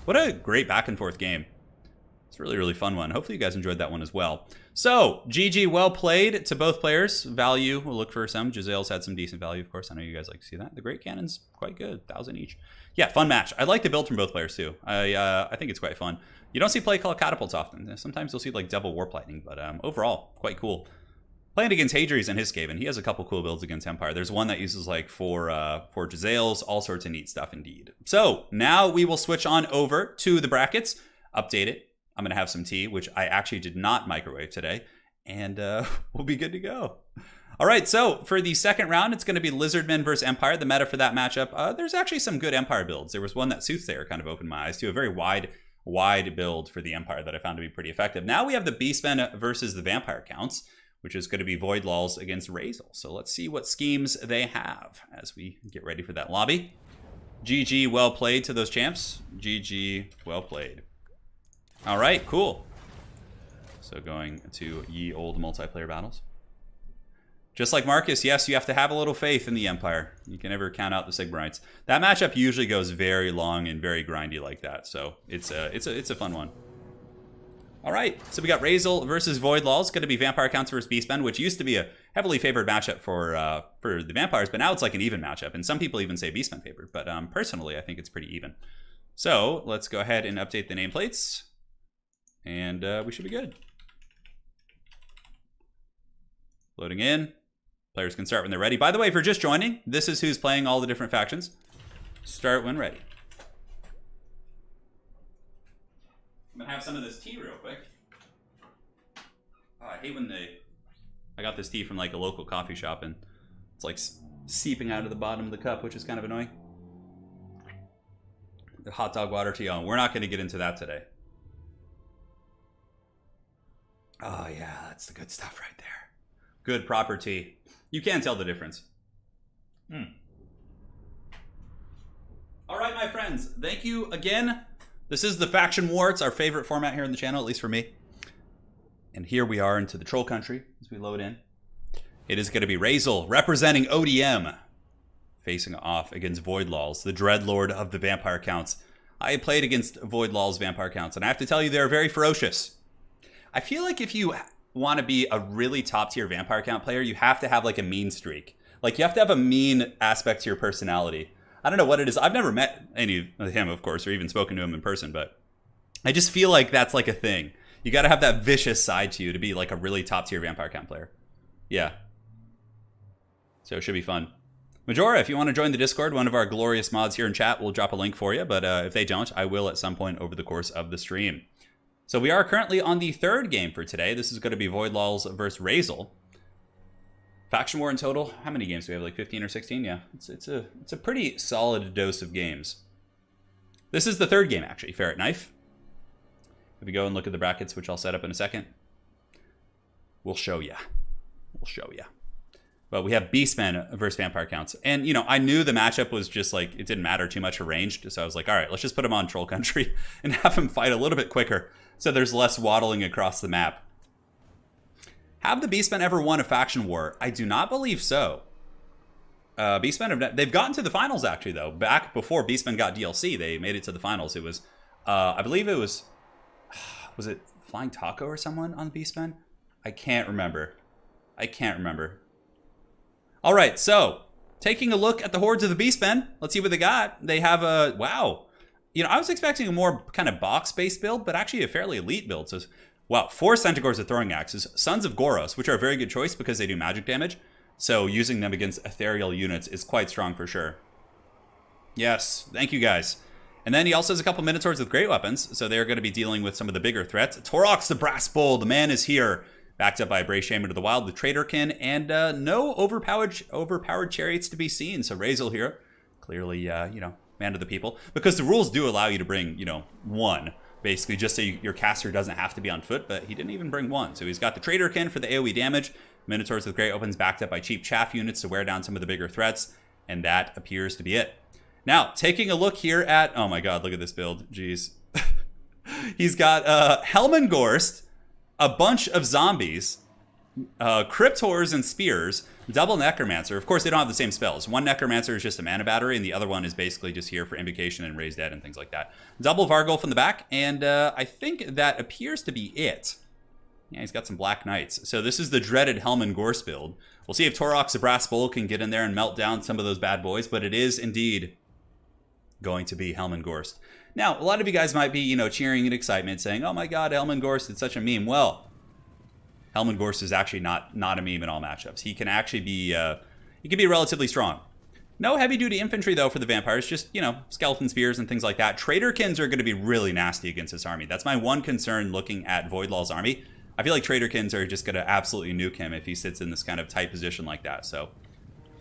What a great back and forth game. It's a really, really fun one. Hopefully you guys enjoyed that one as well. So, GG, well played to both players. Value, we'll look for some. Gisele's had some decent value, of course. I know you guys like to see that. The Great Cannon's quite good, 1,000 each. Yeah, fun match. I like the build from both players, too. I think it's quite fun. You don't see play called catapults often. Sometimes you'll see, like, double Warp Lightning, but overall, quite cool. Playing against Hadri's and his Skaven, he has a couple cool builds against Empire. There's one that uses like for Gisele's, all sorts of neat stuff indeed. So now we will switch on over to the brackets, update it. I'm going to have some tea, which I actually did not microwave today, and we'll be good to go. All right, so for the second round, it's going to be Lizardmen versus Empire. The meta for that matchup, there's actually some good Empire builds. There was one that Soothsayer kind of opened my eyes to, a very wide build for the Empire that I found to be pretty effective. Now we have the Beastmen versus the Vampire Counts, which is going to be Void Lulls against Razel. So let's see what schemes they have as we get ready for that lobby. GG, well played to those champs. GG, well played. All right, cool. So going to ye old multiplayer battles. Just like Marcus, yes, you have to have a little faith in the Empire. You can never count out the Sigmarites. That matchup usually goes very long and very grindy like that. So it's a fun one. All right, so we got Razel versus Void Lulls. Going to be Vampire Counts versus Beastmen, which used to be a heavily favored matchup for the Vampires, but now it's like an even matchup. And some people even say Beastmen favored, but personally, I think it's pretty even. So let's go ahead and update the nameplates, and we should be good. Loading in. Players can start when they're ready. By the way, if you're just joining, this is who's playing all the different factions. Start when ready. I'm gonna have some of this tea real quick. Oh, I hate when I got this tea from like a local coffee shop and it's like seeping out of the bottom of the cup, which is kind of annoying. The hot dog water tea. Oh, we're not gonna get into that today. Oh yeah, that's the good stuff right there. Good proper tea. You can't tell the difference. All right, my friends, thank you again. This is the Faction War. It's our favorite format here on the channel, at least for me. And here we are into the Troll Country as we load in. It is going to be Razel representing ODM, facing off against Void Lulls, the Dreadlord of the Vampire Counts. I played against Void Lulls Vampire Counts, and I have to tell you, they're very ferocious. I feel like if you want to be a really top-tier Vampire Count player, you have to have like a mean streak. Like, you have to have a mean aspect to your personality. I don't know what it is. I've never met any of him, of course, or even spoken to him in person, but I just feel like that's like a thing. You got to have that vicious side to you to be like a really top-tier Vampire Count player. Yeah. So it should be fun. Majora, if you want to join the Discord, one of our glorious mods here in chat will drop a link for you, but if they don't, I will at some point over the course of the stream. So we are currently on the third game for today. This is going to be Void Lulls versus Razel. Faction War in total, how many games do we have? Like 15 or 16? Yeah, it's a pretty solid dose of games. This is the third game, actually, Ferret Knife. If we go and look at the brackets, which I'll set up in a second, we'll show ya. We'll show ya. But we have Beastmen versus Vampire Counts. And, you know, I knew the matchup was just like, it didn't matter too much for ranged. So I was like, all right, let's just put him on Troll Country and have him fight a little bit quicker so there's less waddling across the map. Have the Beastmen ever won a faction war? I do not believe so. Beastmen, they've gotten to the finals, actually, though. Back before Beastmen got DLC, they made it to the finals. It was, I believe it was it Flying Taco or someone on Beastmen? I can't remember. All right, so taking a look at the hordes of the Beastmen. Let's see what they got. They have a, wow. You know, I was expecting a more kind of box-based build, but actually a fairly elite build. So, wow, 4 Centaurs with throwing axes, Sons of Goros, which are a very good choice because they do magic damage. So using them against ethereal units is quite strong for sure. Yes, thank you guys. And then he also has a couple Minotaurs with great weapons, so they're going to be dealing with some of the bigger threats. Torox the Brass Bull, the man is here. backed up by a Brave Shaman of the Wild with Traderkin, and no overpowered chariots to be seen. So Razel here, clearly, man of the people, because the rules do allow you to bring, one, basically, just so your caster doesn't have to be on foot, but he didn't even bring one. So he's got the Traderkin for the AoE damage, Minotaurs with Great Opens backed up by cheap chaff units to wear down some of the bigger threats, and that appears to be it. Now, taking a look here at, oh my god, look at this build, jeez. He's got Helmengorst, a bunch of zombies, Cryptors and Spears, double Necromancer. Of course, they don't have the same spells. One Necromancer is just a mana battery, and the other one is basically just here for Invocation and Raise Dead and things like that. Double Vargulf in the back, and I think that appears to be it. Yeah, he's got some Black Knights. So this is the dreaded Helmengorst build. We'll see if Torok, the Brass Bull, can get in there and melt down some of those bad boys, but it is indeed going to be Helmengorst. Now, a lot of you guys might be, cheering in excitement, saying, oh my god, Helmengorst, it's such a meme. Well, Helmengorst is actually not a meme in all matchups. He can actually be, he can be relatively strong. No heavy-duty infantry, though, for the vampires. Just, skeleton spears and things like that. Traderkins are going to be really nasty against this army. That's my one concern looking at Voidlaw's army. I feel like Traderkins are just going to absolutely nuke him if he sits in this kind of tight position like that. So,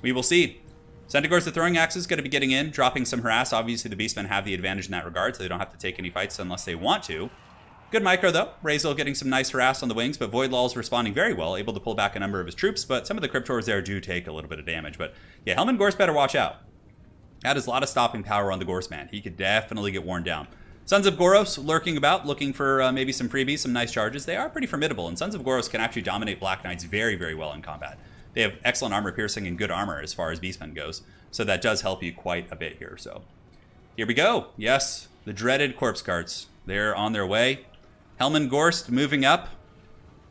we will see. Centaurs, the Throwing Axe, is going to be getting in, dropping some harass. Obviously, the Beastmen have the advantage in that regard, so they don't have to take any fights unless they want to. Good micro, though. Razel getting some nice harass on the wings, but Voidlaw's responding very well, able to pull back a number of his troops, but some of the Cryptors there do take a little bit of damage. But yeah, Helmengorst better watch out. That is a lot of stopping power on the Gorse man. He could definitely get worn down. Sons of Goros lurking about, looking for maybe some freebies, some nice charges. They are pretty formidable, and Sons of Goros can actually dominate Black Knights very, very well in combat. They have excellent armor piercing and good armor as far as Beastmen goes, so that does help you quite a bit here. So here we go. Yes, the dreaded Corpse Carts. They're on their way. Helmengorst moving up,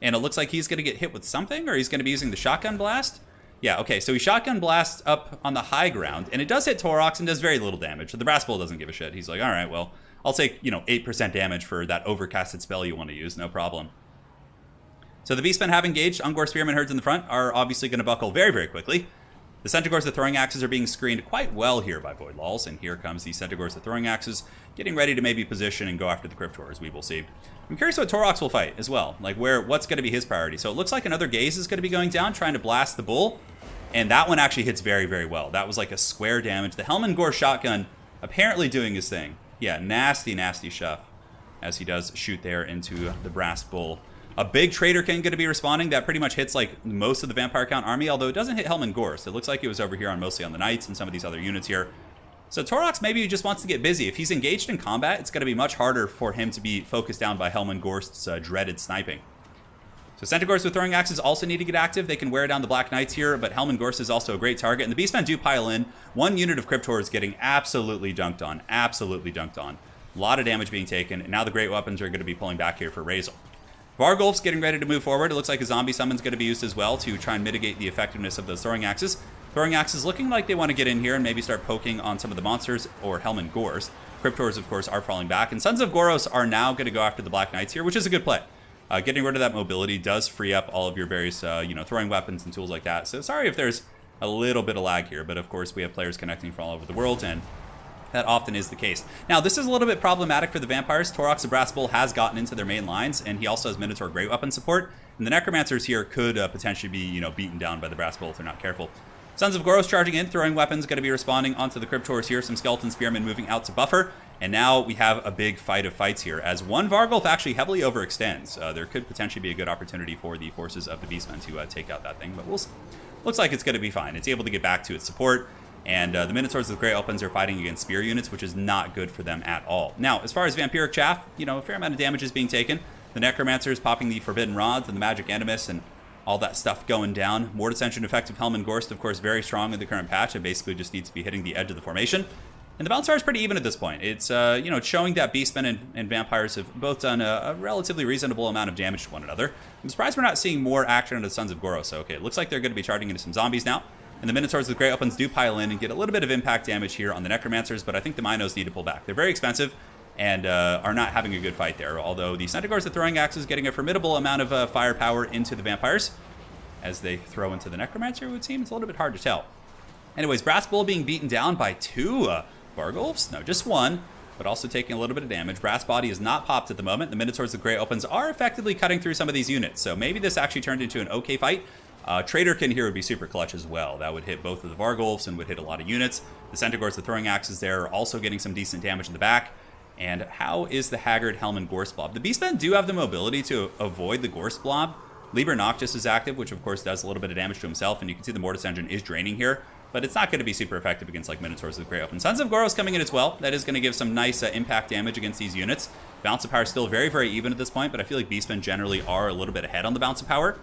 and it looks like he's going to get hit with something, or he's going to be using the Shotgun Blast. Yeah, okay, so he Shotgun Blasts up on the high ground, and it does hit Torox and does very little damage. So the Brass Bull doesn't give a shit. He's like, all right, well, I'll take, 8% damage for that overcasted spell you want to use, no problem. So the Beastmen have engaged. Ungor Spearmen herds in the front are obviously going to buckle very, very quickly. The Centaurs, the Throwing Axes, are being screened quite well here by Voidlaws, and here comes the Centaurs, the Throwing Axes, getting ready to maybe position and go after the Cryptors. We will see. I'm curious what Torox will fight as well, like what's going to be his priority. So it looks like another Gaze is going to be going down, trying to blast the Bull, and that one actually hits very, very well. That was like a square damage. The Helmengorst shotgun apparently doing his thing. Yeah, nasty, nasty stuff as he does shoot there into the Brass Bull. A big Traderkin going to be responding. That pretty much hits like most of the Vampire Count army, although it doesn't hit Helmengorst. It looks like it was over here on mostly on the Knights and some of these other units here. So Torox maybe just wants to get busy. If he's engaged in combat, it's going to be much harder for him to be focused down by Helmengorst's dreaded sniping. So Centaurs with Throwing Axes also need to get active. They can wear down the Black Knights here, but Helmengorst is also a great target. And the Beastmen do pile in. One unit of Cryptors getting absolutely dunked on. Absolutely dunked on. A lot of damage being taken. And now the Great Weapons are going to be pulling back here for Razel. Vargulf's getting ready to move forward. It looks like a Zombie Summon's going to be used as well to try and mitigate the effectiveness of those Throwing Axes. Throwing Axes looking like they want to get in here and maybe start poking on some of the monsters or Helmengorst. Cryptors, of course, are falling back. And Sons of Goros are now going to go after the Black Knights here, which is a good play. Getting rid of that mobility does free up all of your various, throwing weapons and tools like that. So sorry if there's a little bit of lag here, but of course we have players connecting from all over the world, and that often is the case. Now, this is a little bit problematic for the Vampires. Torox the Brass Bull has gotten into their main lines, and he also has Minotaur Great Weapon support. And the Necromancers here could potentially be, beaten down by the Brass Bull if they're not careful. Sons of Goros charging in, throwing weapons, going to be responding onto the Cryptors here. Some Skeleton Spearmen moving out to buffer. And now we have a big fight of fights here, as one Vargulf actually heavily overextends. There could potentially be a good opportunity for the forces of the Beastmen to take out that thing, but we'll see. Looks like it's going to be fine. It's able to get back to its support. And the Minotaurs with Great Opens are fighting against Spear units, which is not good for them at all. Now, as far as Vampiric Chaff, a fair amount of damage is being taken. The Necromancers popping the Forbidden Rods and the Magic Animus and all that stuff going down. Mortis Engine effective Helmengorst, of course, very strong in the current patch. It basically just needs to be hitting the edge of the formation. And the balance is pretty even at this point. It's, it's showing that Beastmen and Vampires have both done a relatively reasonable amount of damage to one another. I'm surprised we're not seeing more action into the Sons of Goros. So, okay, it looks like they're going to be charging into some zombies now. And the Minotaurs with Great Opens do pile in and get a little bit of impact damage here on the Necromancers, but I think the Minos need to pull back. They're very expensive and are not having a good fight there, although the Centaurs with Throwing Axes getting a formidable amount of firepower into the Vampires as they throw into the Necromancer, it would seem. It's a little bit hard to tell. Anyways, Brass Bull being beaten down by two Vargulfs? No, just one. but also taking a little bit of damage. Brass Body is not popped at the moment. The Minotaurs of Grey Opens are effectively cutting through some of these units, so maybe this actually turned into an okay fight. Traderkin here would be super clutch as well. That would hit both of the Vargolfs and would hit a lot of units. The Centaurs, the throwing axes there, are also getting some decent damage in the back. And how is the Haggard Helm and Gorse Blob? The Beastmen do have the mobility to avoid the Gorse Blob. Liber Noctis is active, which of course does a little bit of damage to himself, and you can see the Mortis Engine is draining here, but it's not going to be super effective against like Minotaurs with Grey Open. Sons of Goros coming in as well. That is going to give some nice impact damage against these units. Balance of power is still very, very even at this point, but I feel like Beastmen generally are a little bit ahead on the balance of power.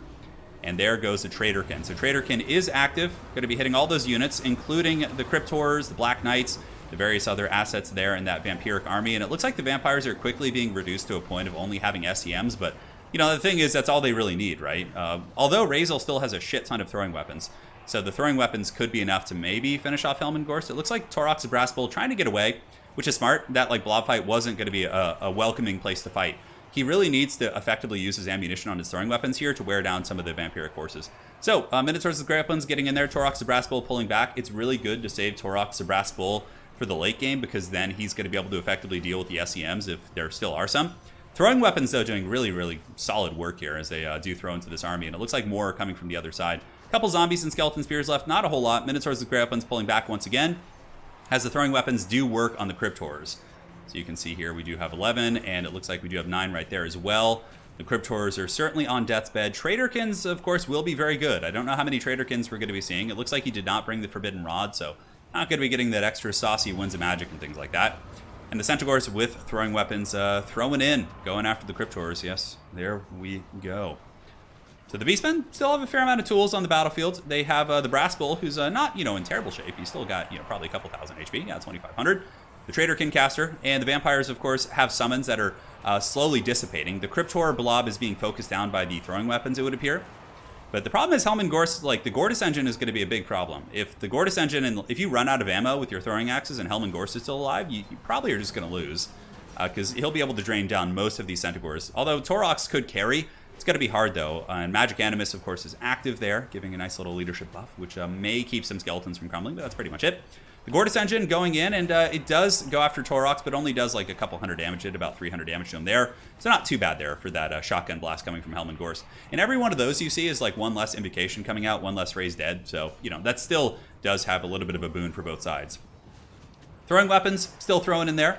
And there goes the Traderkin. So Traderkin is active, going to be hitting all those units, including the Cryptors, the Black Knights, the various other assets there in that vampiric army. And it looks like the vampires are quickly being reduced to a point of only having SEMs, but you know, the thing is, that's all they really need, right? Although Razel still has a shit ton of throwing weapons. So the throwing weapons could be enough to maybe finish off Helm and Gorse. It looks like Torox the Brass Bull trying to get away, which is smart. That like blob fight wasn't going to be a welcoming place to fight. He really needs to effectively use his ammunition on his throwing weapons here to wear down some of the vampiric forces. So Minotaurs the Grey Weapons getting in there. Torox the Brass Bull pulling back. It's really good to save Torox the Brass Bull for the late game, because then he's going to be able to effectively deal with the SEMs if there still are some. Throwing weapons, though, doing really, really solid work here as they do throw into this army. And it looks like more are coming from the other side. A couple zombies and skeleton spears left. Not a whole lot. Minotaurs with Grey Weapons pulling back once again, as the throwing weapons do work on the Cryptors. So you can see here we do have 11, and it looks like we do have 9 right there as well. The Cryptors are certainly on death's bed. Traderkins, of course, will be very good. I don't know how many Traderkins we're going to be seeing. It looks like he did not bring the Forbidden Rod, so not going to be getting that extra saucy Winds of Magic and things like that. And the Centaurs with throwing weapons throwing in, going after the Cryptors. Yes, there we go. So the Beastmen still have a fair amount of tools on the battlefield. They have the Brass Bull, who's not, in terrible shape. He's still got, probably a couple thousand HP. Yeah, 2,500. The Traderkin caster, and the Vampires, of course, have summons that are slowly dissipating. The Cryptor Blob is being focused down by the throwing weapons, it would appear. But the problem is Helm and Gorse, like the Gortys engine is going to be a big problem. If the Gortys engine, and if you run out of ammo with your throwing axes and Helm and Gorse is still alive, you probably are just going to lose. Because he'll be able to drain down most of these Centaurs. Although Torox could carry, it's going to be hard though. And Magic Animus, of course, is active there, giving a nice little leadership buff, which may keep some skeletons from crumbling, but that's pretty much it. The Gortys engine going in, and it does go after Torox, but only does like a couple hundred damage. It did about 300 damage to him there. So not too bad there for that shotgun blast coming from Helm and Gorse. And every one of those you see is like one less invocation coming out, one less raised dead. So, that still does have a little bit of a boon for both sides. Throwing weapons, still throwing in there.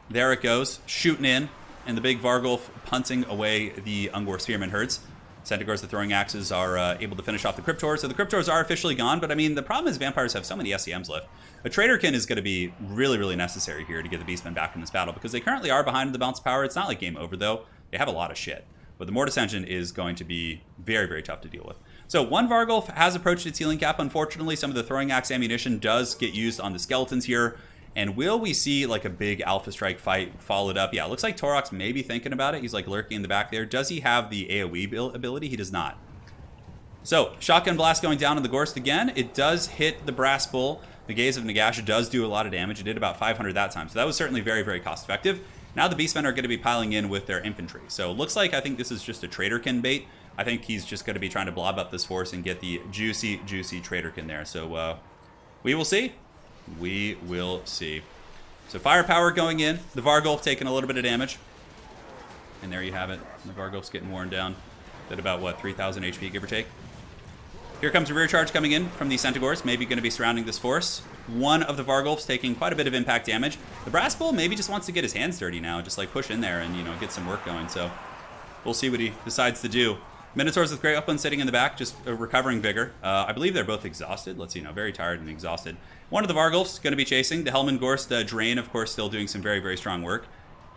There it goes, shooting in. And the big Vargolf punting away the Ungor Spearman herds. Centaurs, the throwing axes, are able to finish off the Cryptors. So the Cryptors are officially gone, but I mean, the problem is vampires have so many SEMs left. A Traderkin is going to be really, really necessary here to get the Beastmen back in this battle, because they currently are behind in the bounce power. It's not like game over, though. They have a lot of shit. But the Mortis engine is going to be very, very tough to deal with. So one Vargolf has approached its healing cap. Unfortunately, some of the throwing axe ammunition does get used on the skeletons here. And will we see like a big Alpha Strike fight followed up? Yeah, it looks like Torox may be thinking about it. He's like lurking in the back there. Does he have the AoE ability? He does not. So, Shotgun Blast going down on the Gorst again. It does hit the Brass Bull. The Gaze of Nagash does do a lot of damage. It did about 500 that time. So that was certainly very, very cost effective. Now the Beastmen are going to be piling in with their infantry. So it looks like I think this is just a Traderkin bait. I think he's just going to be trying to blob up this force and get the juicy, juicy Traderkin there. So we will see. We will see. So firepower going in. The Vargolf taking a little bit of damage. And there you have it. The Vargolf's getting worn down. At about, what, 3,000 HP, give or take. Here comes a rear charge coming in from the Centaurs, maybe going to be surrounding this force. One of the Vargolfs taking quite a bit of impact damage. The Brass Bull maybe just wants to get his hands dirty now, just like push in there and, get some work going. So we'll see what he decides to do. Minotaurs with Grey Upland sitting in the back, just recovering vigor. I believe they're both exhausted. Let's see, very tired and exhausted. One of the Vargolfs going to be chasing. The Helm and Gorse, the Drain, of course, still doing some very, very strong work.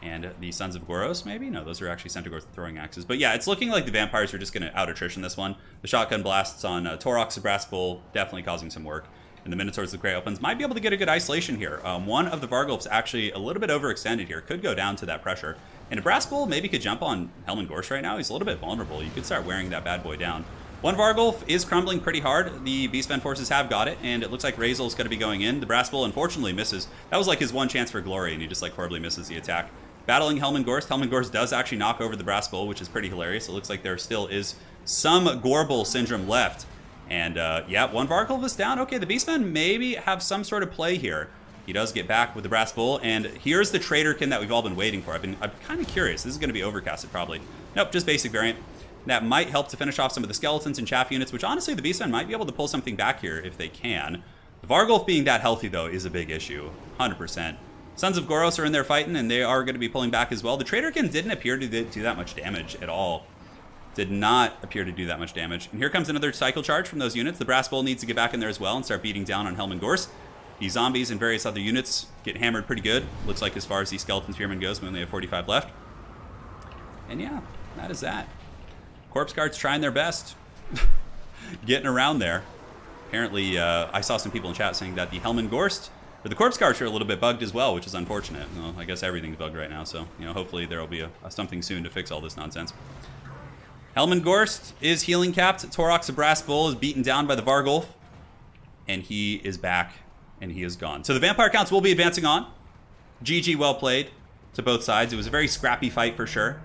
And the Sons of Goros, maybe? No, those are actually Centaurs with throwing axes. But yeah, it's looking like the vampires are just going to out-attrition this one. The shotgun blasts on Torox, the Brass Bull, definitely causing some work. And the Minotaurs with Grey Opens might be able to get a good isolation here. One of the Vargolfs actually a little bit overextended here. Could go down to that pressure. And a Brass Bull maybe could jump on Helm and Gorse right now. He's a little bit vulnerable. You could start wearing that bad boy down. One Vargolf is crumbling pretty hard. The Beastmen forces have got it, and it looks like Razel's going to be going in. The Brass Bull unfortunately misses. That was like his one chance for glory, and he just like horribly misses the attack. Battling Helm and Gorse. Helm and Gorse does actually knock over the Brass Bull, which is pretty hilarious. It looks like there still is some Gorbull syndrome left. And yeah, one Vargolf is down. Okay, the Beastmen maybe have some sort of play here. He does get back with the Brass Bull, and here's the Traderkin that we've all been waiting for. I'm kind of curious. This is going to be overcasted, probably. Nope, just basic variant. That might help to finish off some of the skeletons and chaff units, which honestly the Beastmen might be able to pull something back here if they can. The Vargulf being that healthy, though, is a big issue. 100%. Sons of Goros are in there fighting, and they are going to be pulling back as well. The Traderkin didn't appear to do that much damage at all. Did not appear to do that much damage. And here comes another cycle charge from those units. The Brass Bull needs to get back in there as well and start beating down on Helm and Gorse. These zombies and various other units get hammered pretty good. Looks like as far as the Skeleton Spearmen goes, we only have 45 left. And yeah, that is that. Corpse Guards trying their best. Getting around there. Apparently, I saw some people in chat saying that the Helm and Gorse, or the Corpse Guards, are a little bit bugged as well, which is unfortunate. Well, I guess everything's bugged right now, so hopefully there will be something soon to fix all this nonsense. Helm and Gorse is healing capped. Torok's Brass Bull is beaten down by the Vargulf. And he is back, and he is gone. So the Vampire Counts will be advancing on. GG, well played to both sides. It was a very scrappy fight for sure.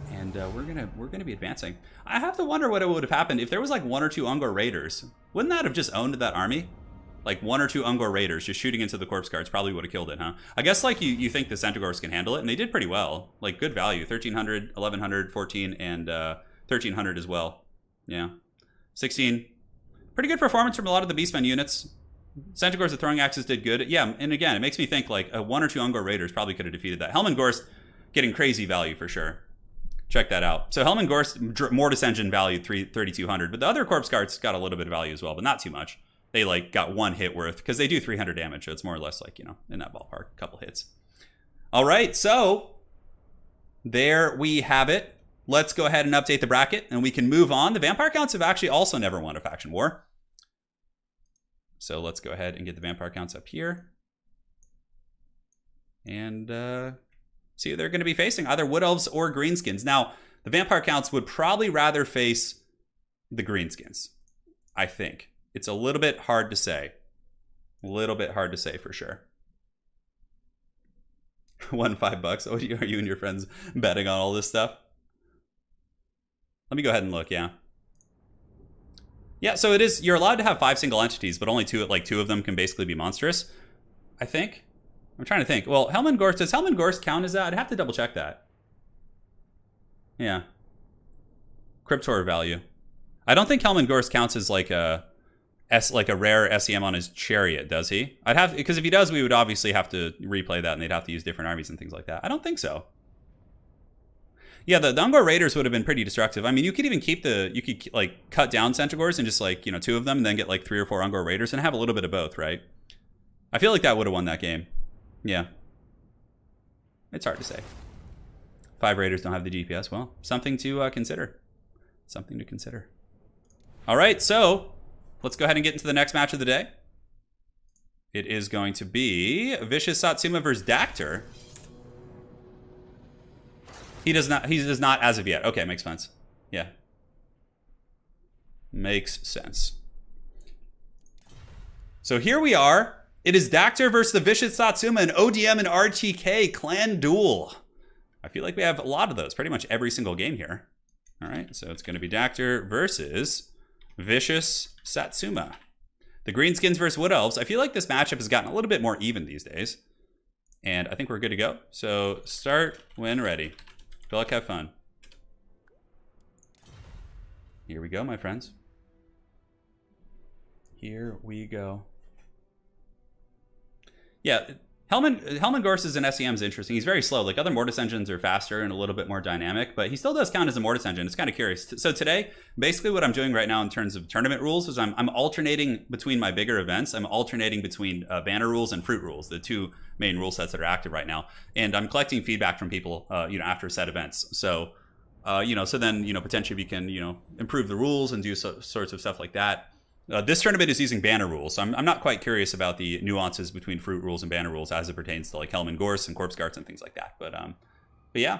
And we're gonna be advancing. I have to wonder what would have happened if there was like 1 or 2 Ungor Raiders. Wouldn't that have just owned that army? Like 1 or 2 Ungor Raiders just shooting into the Corpse Guards probably would have killed it, huh? I guess like you think the Centaurs can handle it, and they did pretty well. Like good value, 1300, 1100, 14, and 1300 as well. Yeah, 16. Pretty good performance from a lot of the Beastmen units. Centaurs with throwing axes did good. Yeah, and again, it makes me think like 1 or 2 Ungor Raiders probably could have defeated that. Helm and Gorse getting crazy value for sure. Check that out. So Helm and Gorse, Mortis Engine valued 3,200, but the other Corpse Guards got a little bit of value as well, but not too much. They like got 1 hit worth because they do 300 damage, so it's more or less like, in that ballpark, a couple hits. All right, so there we have it. Let's go ahead and update the bracket, and we can move on. The Vampire Counts have actually also never won a faction war. So let's go ahead and get the Vampire Counts up here. And see who they're going to be facing, either Wood Elves or Greenskins. Now, the Vampire Counts would probably rather face the Greenskins, I think. It's a little bit hard to say. A little bit hard to say for sure. Won $5. Oh, are you and your friends betting on all this stuff? Let me go ahead and look, yeah. Yeah, so it is, you're allowed to have 5 single entities, but only 2 of them can basically be monstrous, I think. I'm trying to think. Well, Helm and Gorse, does Helm and Gorse count as that? I'd have to double check that. Yeah. Cryptor value. I don't think Helm and Gorse counts as like a rare SEM on his chariot, does he? I'd have, because if he does, we would obviously have to replay that, and they'd have to use different armies and things like that. I don't think so. Yeah, the Ungor Raiders would have been pretty destructive. I mean, you could even keep you could like cut down Centaurs and just like 2 of them, and then get like 3 or 4 Ungor Raiders and have a little bit of both, right? I feel like that would have won that game. Yeah. It's hard to say. 5 Raiders don't have the GPS. Well, something to consider. Something to consider. All right, so let's go ahead and get into the next match of the day. It is going to be Vicious Satsuma versus Dactyr. He does not as of yet. Okay, makes sense. Yeah. Makes sense. So here we are. It is Dactyr versus the Vicious Satsuma, an ODM and RTK clan duel. I feel like we have a lot of those, pretty much every single game here. All right, so it's going to be Dactyr versus Vicious Satsuma. The Greenskins versus Wood Elves. I feel like this matchup has gotten a little bit more even these days. And I think we're good to go. So start when ready. Good luck, have fun. Here we go, my friends. Here we go. Yeah, Helm and Gorse as an SEM is interesting. He's very slow. Like other Mortis engines are faster and a little bit more dynamic, but he still does count as a Mortis engine. It's kind of curious. So today, basically what I'm doing right now in terms of tournament rules is I'm alternating between my bigger events. I'm alternating between banner rules and fruit rules, the 2 main rule sets that are active right now. And I'm collecting feedback from people, after set events. So, so then, potentially we can, improve the rules and do sorts of stuff like that. This tournament is using banner rules, so I'm not quite curious about the nuances between fruit rules and banner rules as it pertains to like Helm and Gorse and Corpse Guards and things like that. But yeah,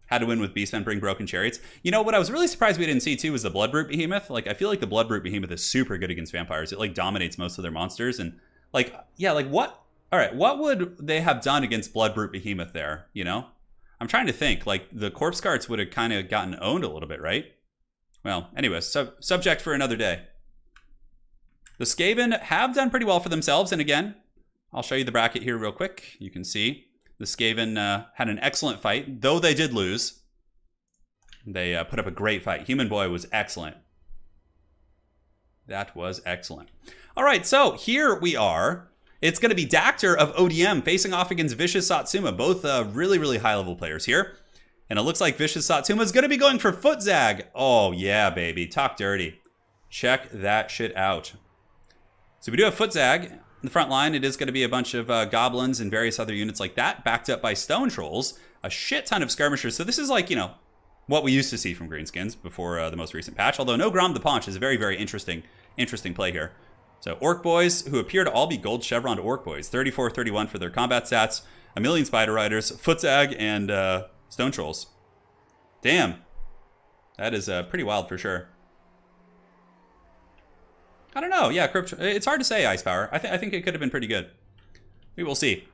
had to win with Beastmen, bring broken chariots. What I was really surprised we didn't see too was the Bloodbrute Behemoth. Like I feel like the Bloodbrute Behemoth is super good against vampires. It like dominates most of their monsters, and like what? All right, what would they have done against Bloodbrute Behemoth there? I'm trying to think. Like the Corpse Guards would have kind of gotten owned a little bit, right? Well, anyways, subject for another day. The Skaven have done pretty well for themselves, and again, I'll show you the bracket here real quick. You can see the Skaven had an excellent fight, though they did lose. They put up a great fight. Human Boy was excellent. That was excellent. All right, so here we are. It's going to be Dactyr of ODM facing off against Vicious Satsuma, both really, really high-level players here. And it looks like Vicious Satsuma is going to be going for Foot Zag. Oh, yeah, baby. Talk dirty. Check that shit out. So we do have Foot Zag. In the front line, it is going to be a bunch of goblins and various other units like that, backed up by stone trolls, a shit ton of skirmishers. So this is like, you know, what we used to see from Greenskins before the most recent patch. Although no Grom the Paunch is a very, very interesting play here. So Orc Boys, who appear to all be gold chevron Orc Boys, 34-31 for their combat stats, a million Spider Riders, Foot Zag, and Stone Trolls. Damn. That is pretty wild for sure. I don't know. Yeah, it's hard to say, Ice Power. I think it could have been pretty good. We will see.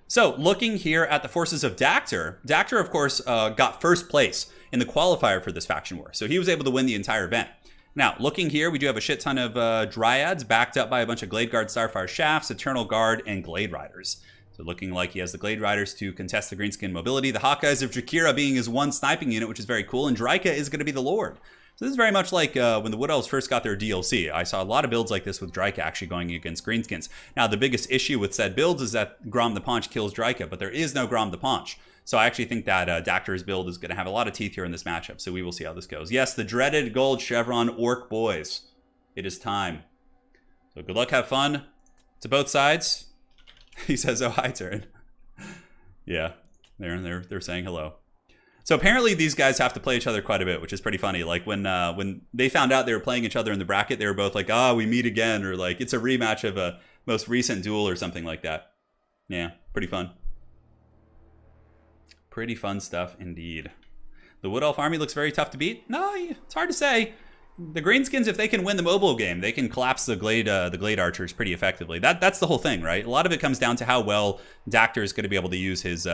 So, looking here at the forces of Dactyr. Dactyr, of course, got first place in the qualifier for this faction war. So he was able to win the entire event. Now, looking here, we do have a shit ton of Dryads backed up by a bunch of Glade Guard, Starfire Shafts, Eternal Guard, and Glade Riders. So looking like he has the Glade Riders to contest the Greenskin mobility. The Hawkeyes of Drakira being his one sniping unit, which is very cool. And Dryka is going to be the Lord. So this is very much like when the Wood Elves first got their DLC. I saw a lot of builds like this with Dryka actually going against Greenskins. Now, the biggest issue with said builds is that Grom the Paunch kills Dryka, but there is no Grom the Paunch. So I actually think that Dactyr's build is going to have a lot of teeth here in this matchup. So we will see how this goes. Yes, the dreaded gold chevron Orc Boys. It is time. So good luck, have fun to both sides. He says, oh, hi, Turin. Yeah, they're saying hello. So apparently these guys have to play each other quite a bit, which is pretty funny. Like when they found out they were playing each other in the bracket, they were both like, we meet again, or like it's a rematch of a most recent duel or something like that. Yeah, pretty fun. Pretty fun stuff indeed. The Wood Elf army looks very tough to beat. No, it's hard to say. The Greenskins, if they can win the mobile game, they can collapse the Glade Archers pretty effectively. That's the whole thing, right? A lot of it comes down to how well Dactyr is going to be able to use his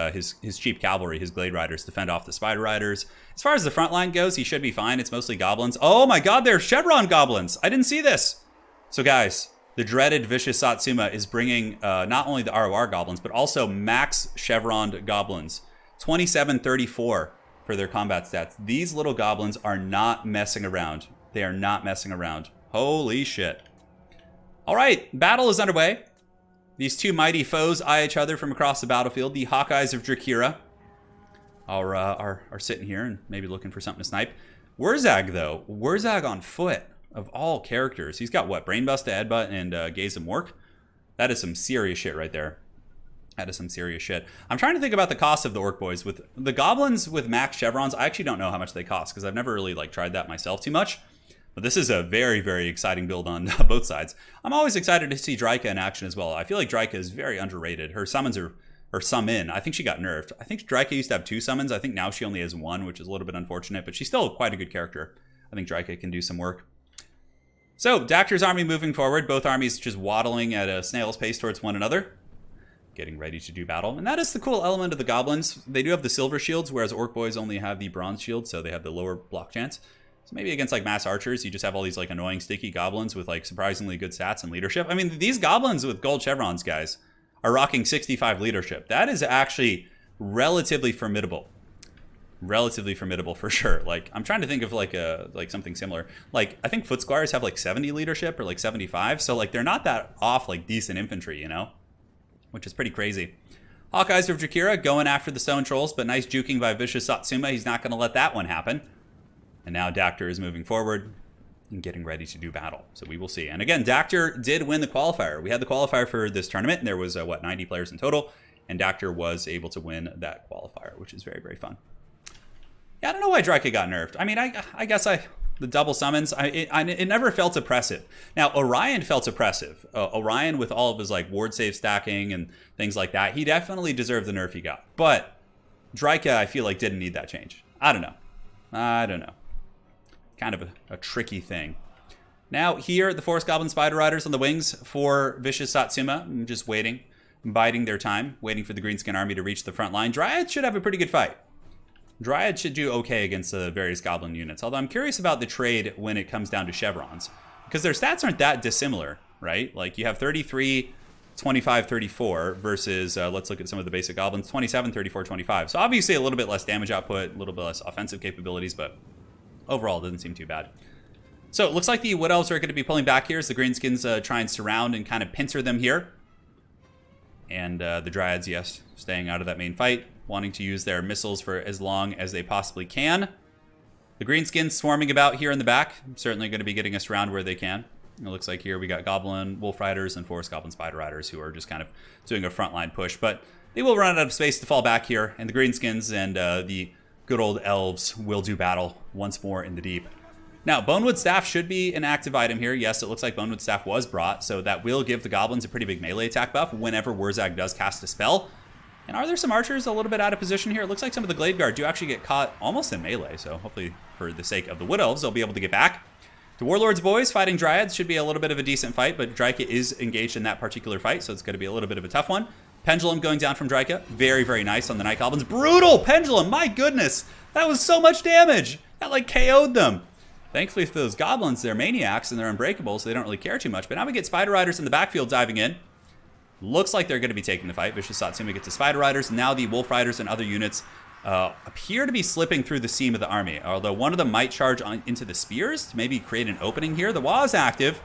cheap cavalry, his Glade Riders, to fend off the Spider Riders. As far as the front line goes, he should be fine. It's mostly goblins. Oh my god, they're chevron goblins! I didn't see this! So guys, the dreaded Vicious Satsuma is bringing not only the ROR goblins, but also max chevroned goblins. 27-34 for their combat stats. These little goblins are not messing around. They are not messing around. Holy shit. All right, battle is underway. These two mighty foes eye each other from across the battlefield. The Hawkeyes of Drakira are sitting here and maybe looking for something to snipe. Wurzag, though. Wurzag on foot, of all characters. He's got, what, Brainbust to Headbutt and Gaze and Work? That is some serious shit right there. That is some serious shit. I'm trying to think about the cost of the Orc Boys. With the Goblins with max chevrons, I actually don't know how much they cost because I've never really tried that myself too much. But this is a very, very exciting build on both sides. I'm always excited to see Dryka in action as well. I feel like Dryka is very underrated. Her summons are, or summon, I think she got nerfed. I think Dryka used to have 2 summons. I think now she only has 1, which is a little bit unfortunate, but she's still quite a good character. I think Dryka can do some work. So, Dactyr's army moving forward. Both armies just waddling at a snail's pace towards one another, getting ready to do battle. And that is the cool element of the Goblins. They do have the silver shields, whereas Orc Boys only have the bronze shield, so they have the lower block chance. So maybe against mass archers, you just have all these annoying sticky goblins with surprisingly good stats and leadership. I mean, these goblins with gold chevrons, guys, are rocking 65 leadership. That is actually relatively formidable. Relatively formidable for sure. I'm trying to think of something similar. I think Foot Squires have 70 leadership or 75. So they're not that off decent infantry, you know? Which is pretty crazy. Hawkeyes of Drakira going after the Stone Trolls, but nice juking by Vicious Satsuma. He's not going to let that one happen. And now Dactyr is moving forward and getting ready to do battle. So we will see. And again, Dactyr did win the qualifier. We had the qualifier for this tournament, and there was, 90 players in total. And Dactyr was able to win that qualifier, which is very, very fun. Yeah, I don't know why Dryka got nerfed. I mean, I guess the double summons, it never felt oppressive. Now, Orion felt oppressive. Orion, with all of his ward save stacking and things like that, he definitely deserved the nerf he got. But Dryka, I feel didn't need that change. I don't know. Kind of a tricky thing. Now here, the Forest Goblin Spider Riders on the wings for Vicious Satsuma, just waiting, biding their time, waiting for the Greenskin army to reach the front line. Dryad should have a pretty good fight. Dryad should do okay against the various Goblin units, although I'm curious about the trade when it comes down to chevrons, because their stats aren't that dissimilar, right? You have 33 25-34 versus, let's look at some of the basic goblins, 27-34-25. So obviously a little bit less damage output, a little bit less offensive capabilities, but overall it doesn't seem too bad. So it looks like the Wood Elves are going to be pulling back here as the Greenskins try and surround and kind of pincer them here. And the Dryads, yes, staying out of that main fight, wanting to use their missiles for as long as they possibly can. The Greenskins swarming about here in the back, certainly going to be getting us around where they can. It looks like here we got Goblin Wolf Riders and Forest Goblin Spider Riders who are just kind of doing a frontline push. But they will run out of space to fall back here, and the Greenskins and the good old Elves will do battle once more in the deep. Now, Bonewood Staff should be an active item here. Yes, it looks like Bonewood Staff was brought, so that will give the Goblins a pretty big melee attack buff whenever Wurzag does cast a spell. And are there some archers a little bit out of position here? It looks like some of the Glade Guard do actually get caught almost in melee, so hopefully for the sake of the Wood Elves, they'll be able to get back. The Warlords boys fighting Dryads should be a little bit of a decent fight, but Dryka is engaged in that particular fight, so it's going to be a little bit of a tough one. Pendulum going down from Dryka. Very, very nice on the Night Goblins. Brutal Pendulum! My goodness! That was so much damage! That, like, KO'd them. Thankfully for those Goblins, they're Maniacs and they're unbreakable, so they don't really care too much. But now we get Spider Riders in the backfield diving in. Looks like they're going to be taking the fight. Vicious Satsuma gets the Spider Riders. Now the Wolf Riders and other units appear to be slipping through the seam of the army. Although one of them might charge into the spears to maybe create an opening here. The Wa is active.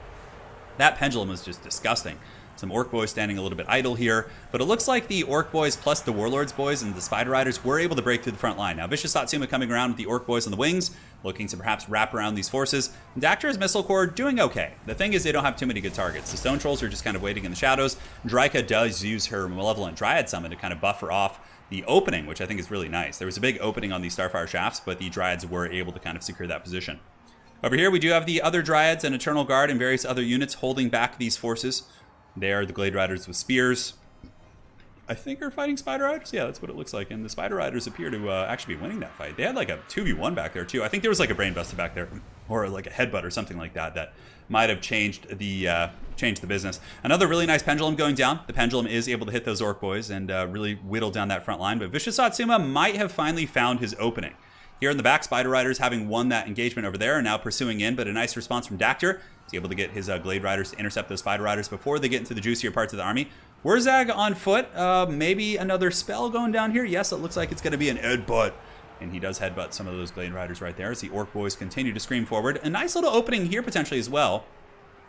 That Pendulum is just disgusting. Some Orc Boys standing a little bit idle here. But it looks like the Orc Boys plus the Warlords Boys and the Spider Riders were able to break through the front line. Now Vicious Satsuma coming around with the Orc Boys on the wings, looking to perhaps wrap around these forces. Dactor's Missile Corps doing okay. The thing is they don't have too many good targets. The Stone Trolls are just kind of waiting in the shadows. Dryka does use her Malevolent Dryad Summon to kind of buffer off the opening, which I think is really nice. There was a big opening on these Starfire Shafts, but the Dryads were able to kind of secure that position. Over here we do have the other Dryads and Eternal Guard and various other units holding back these forces. They are the Glade Riders with spears. I think are fighting Spider Riders. Yeah, that's what it looks like. And the Spider Riders appear to actually be winning that fight. They had like a 2v1 back there too. I think there was like a Brain Buster back there, or like a Headbutt or something like that that might have changed the business. Another really nice Pendulum going down. The Pendulum is able to hit those Orc Boys and really whittle down that front line. But Vicious Satsuma might have finally found his opening. Here in the back, Spider Riders having won that engagement over there and now pursuing in, but a nice response from Dactor. He's able to get his Glade Riders to intercept those Spider Riders before they get into the juicier parts of the army. Wurzag on foot. Maybe another spell going down here. Yes, it looks like it's going to be an Headbutt. And he does headbutt some of those Glade Riders right there as the Orc Boys continue to scream forward. A nice little opening here potentially as well.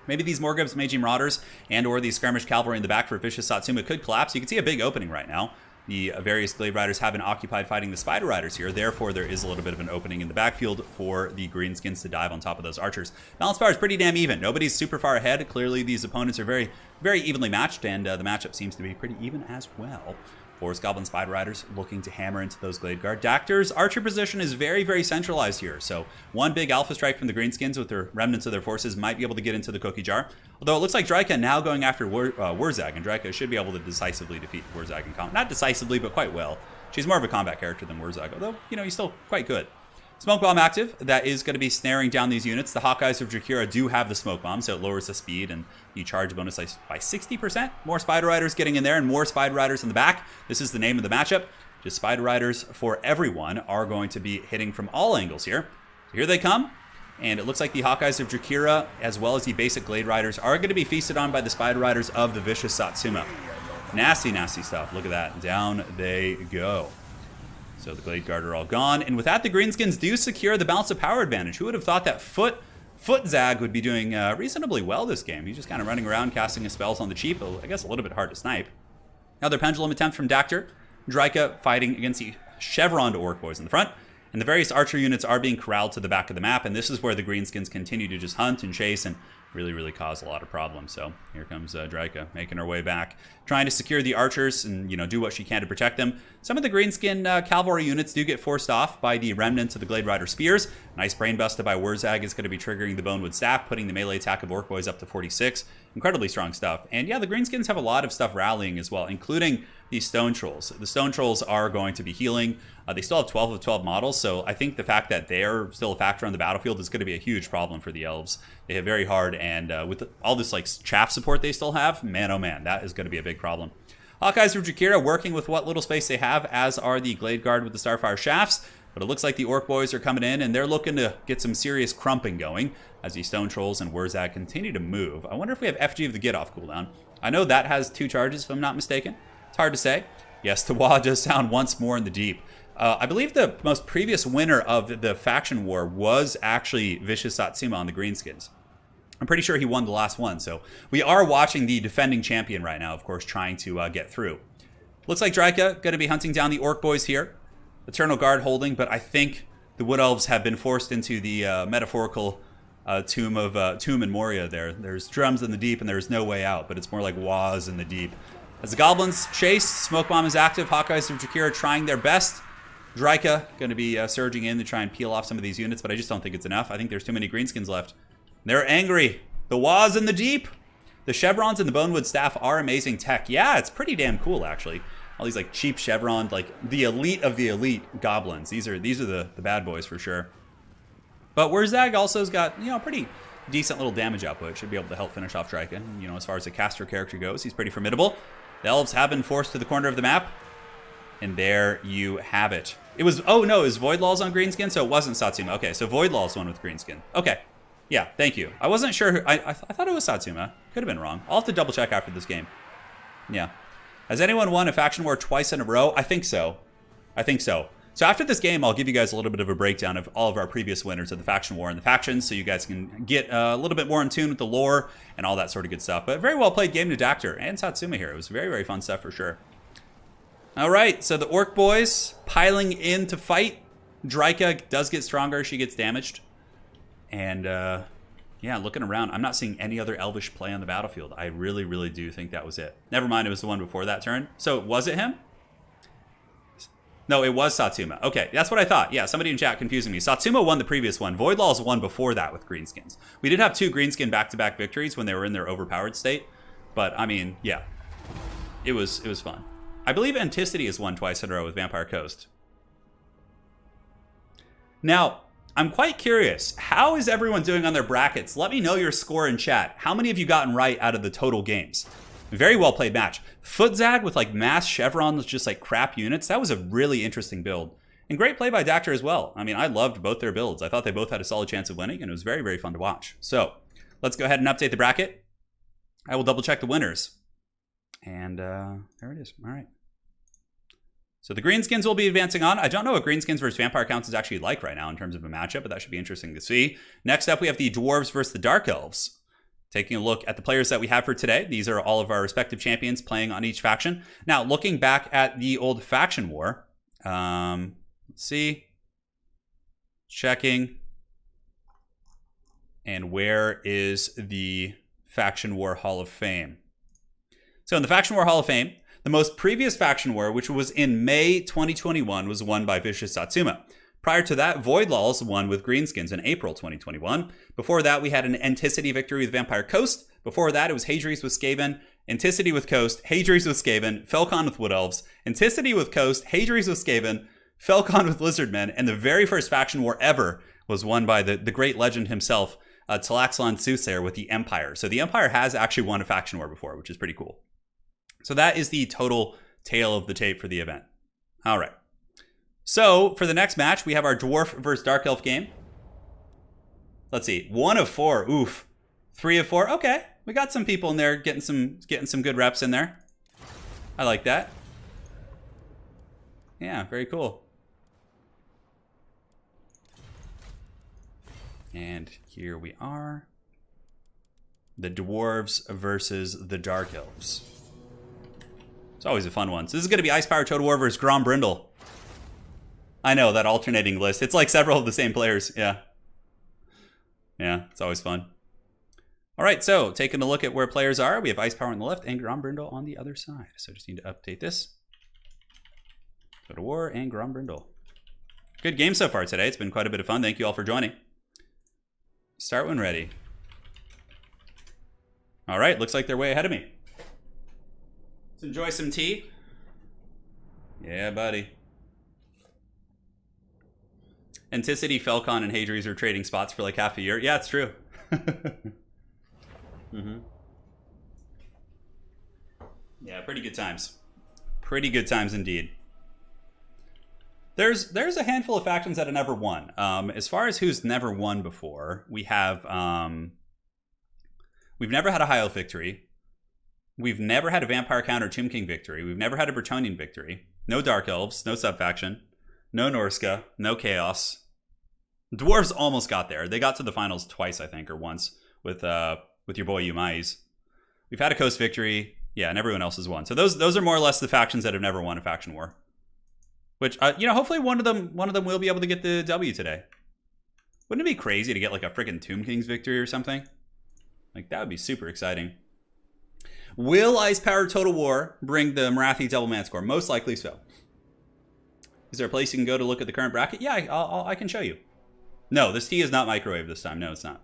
Maybe these Morgubs, Magi Marauders, and or the Skirmish Cavalry in the back for Vicious Satsuma could collapse. You can see a big opening right now. The various Glade Riders have been occupied fighting the Spider Riders here. Therefore, there is a little bit of an opening in the backfield for the Greenskins to dive on top of those archers. Balance power is pretty damn even. Nobody's super far ahead. Clearly, these opponents are very, very evenly matched, and the matchup seems to be pretty even as well. Forest Goblin Spider Riders looking to hammer into those Glade Guard. Dactor's archer position is very, very centralized here. So one big alpha strike from the Greenskins with their remnants of their forces might be able to get into the cookie jar. Although it looks like Dryka now going after Wurzag, and Dryka should be able to decisively defeat Wurzag in combat. Not decisively, but quite well. She's more of a combat character than Wurzag, although, you know, he's still quite good. Smoke Bomb active. That is going to be snaring down these units. The Hawkeyes of Drakira do have the Smoke Bomb, so it lowers the speed and you charge bonus by 60%. More Spider Riders getting in there and more Spider Riders in the back. This is the name of the matchup. Just Spider Riders for everyone are going to be hitting from all angles here. So here they come. And it looks like the Hawkeyes of Drakira, as well as the basic Glade Riders, are going to be feasted on by the Spider Riders of the Vicious Satsuma. Nasty, nasty stuff. Look at that. Down they go. So the Glade Guard are all gone. And with that, the Greenskins do secure the balance of power advantage. Who would have thought that Foot Zag would be doing reasonably well this game? He's just kind of running around casting his spells on the cheap. I guess a little bit hard to snipe. Another Pendulum attempt from Dactor. Dryka fighting against the Chevron Orc Boys in the front. And the various archer units are being corralled to the back of the map. And this is where the Greenskins continue to just hunt and chase and really, really cause a lot of problems. So here comes Dryka making her way back, trying to secure the archers and, you know, do what she can to protect them. Some of the Greenskin cavalry units do get forced off by the remnants of the Glade Rider spears. Nice brain buster by Wurzag is going to be triggering the Bonewood Staff, putting the melee attack of Orc Boys up to 46. Incredibly strong stuff. And yeah, the Greenskins have a lot of stuff rallying as well, including these Stone Trolls. The Stone Trolls are going to be healing. They still have 12 of 12 models, so I think the fact that they're still a factor on the battlefield is going to be a huge problem for the Elves. They hit very hard, and with all this like chaff support they still have, man oh man, that is going to be a big problem. Hawkeyes of Drakira working with what little space they have, as are the Glade Guard with the Starfire Shafts. But it looks like the Orc Boys are coming in, and they're looking to get some serious crumping going as the Stone Trolls and Wurzag continue to move. I wonder if we have FG of the Get Off cooldown. I know that has 2 charges, if I'm not mistaken. It's hard to say. Yes, the wah does sound once more in the deep. I believe the most previous winner of the faction war was actually Vicious Satsuma on the Greenskins. I'm pretty sure he won the last one. So we are watching the defending champion right now, of course, trying to get through. Looks like Draika going to be hunting down the Orc boys here. Eternal Guard holding, but I think the Wood Elves have been forced into the metaphorical tomb in Moria there. There's drums in the deep and there's no way out, but it's more like wahs in the deep. As the goblins chase, Smoke Bomb is active. Hawkeyes of Jakira trying their best. Draika going to be surging in to try and peel off some of these units, but I just don't think it's enough. I think there's too many Greenskins left. They're angry. The wahs in the deep. The chevrons and the bonewood staff are amazing tech. Yeah, it's pretty damn cool, actually. All these like cheap chevrons, like the elite of the elite goblins. These are the bad boys for sure. But Wurzag also's got, you know, pretty decent little damage output. Should be able to help finish off Draken. You know, as far as the caster character goes, he's pretty formidable. The elves have been forced to the corner of the map. And there you have it. It was, oh no, it was Voidlaw's on Greenskin, so it wasn't Satsuma. Okay, so Voidlaw's one with Greenskin. Okay, yeah, thank you. I wasn't sure, I thought it was Satsuma. Could have been wrong. I'll have to double check after this game. Yeah. Has anyone won a faction war twice in a row? I think so. I think so. So after this game, I'll give you guys a little bit of a breakdown of all of our previous winners of the faction war and the factions, so you guys can get a little bit more in tune with the lore and all that sort of good stuff. But very well played game to Dactyr and Satsuma here. It was very, very fun stuff for sure. All right, so the Orc boys piling in to fight. Draika does get stronger. She gets damaged. And, yeah, looking around, I'm not seeing any other Elvish play on the battlefield. I really, really do think that was it. Never mind, it was the one before that turn. So, was it him? No, it was Satsuma. Okay, that's what I thought. Yeah, somebody in chat confusing me. Satsuma won the previous one. Voidlaw's won before that with Greenskins. We did have 2 Greenskin back-to-back victories when they were in their overpowered state. But, I mean, yeah. It was fun. I believe Anticity has won twice in a row with Vampire Coast. Now, I'm quite curious. How is everyone doing on their brackets? Let me know your score in chat. How many have you gotten right out of the total games? Very well played match. Footzag with like mass chevrons, just like crap units. That was a really interesting build. And great play by Dactyr as well. I mean, I loved both their builds. I thought they both had a solid chance of winning, and it was very, very fun to watch. So, let's go ahead and update the bracket. I will double check the winners. And there it is. All right. So the Greenskins will be advancing on. I don't know what Greenskins versus Vampire Counts is actually like right now in terms of a matchup, but that should be interesting to see. Next up, we have the Dwarves versus the Dark Elves. Taking a look at the players that we have for today. These are all of our respective champions playing on each faction. Now, looking back at the old faction war. Let's see. Checking. And where is the Faction War Hall of Fame? So in the Faction War Hall of Fame, the most previous faction war, which was in May 2021, was won by Vicious Satsuma. Prior to that, Voidlaws won with Greenskins in April 2021. Before that, we had an Anticity victory with Vampire Coast. Before that, it was Hadries with Skaven, Anticity with Coast, Hadries with Skaven, Felcon with Wood Elves, Anticity with Coast, Hadries with Skaven, Felcon with Lizardmen, and the very first faction war ever was won by the great legend himself, Talaxlon Soothsayer with the Empire. So the Empire has actually won a faction war before, which is pretty cool. So that is the total tale of the tape for the event. All right. So for the next match, we have our Dwarf versus Dark Elf game. Let's see. 1 of 4. Oof. 3 of 4. Okay. We got some people in there getting some good reps in there. I like that. Yeah, very cool. And here we are. The Dwarves versus the Dark Elves. It's always a fun one. So this is going to be Ice Power Total War versus Grom Brindle. I know, that alternating list. It's like several of the same players. Yeah. Yeah, it's always fun. All right, so taking a look at where players are. We have Ice Power on the left and Grom Brindle on the other side. So just need to update this. Total War and Grom Brindle. Good game so far today. It's been quite a bit of fun. Thank you all for joining. Start when ready. All right, looks like they're way ahead of me. Let's enjoy some tea. Yeah, buddy. Anticity, Felcon, and Hadries are trading spots for like half a year. Yeah, it's true. Yeah, pretty good times. Pretty good times indeed. There's a handful of factions that have never won. As far as who's never won before, we have we've never had a high elf victory. We've never had a Vampire Count or Tomb King victory. We've never had a Bretonnian victory. No Dark Elves, no Subfaction, no Norsca, no Chaos. Dwarves almost got there. They got to the finals twice, I think, or once with your boy Umais. We've had a Coast victory, yeah, and everyone else has won. So those are more or less the factions that have never won a faction war. Which hopefully one of them will be able to get the W today. Wouldn't it be crazy to get like a freaking Tomb King's victory or something? Like that would be super exciting. Will Ice Power Total War bring the Marathi Double Man score? Most likely so. Is there a place you can go to look at the current bracket? Yeah, I can show you. No, this tea is not microwave this time. No, it's not.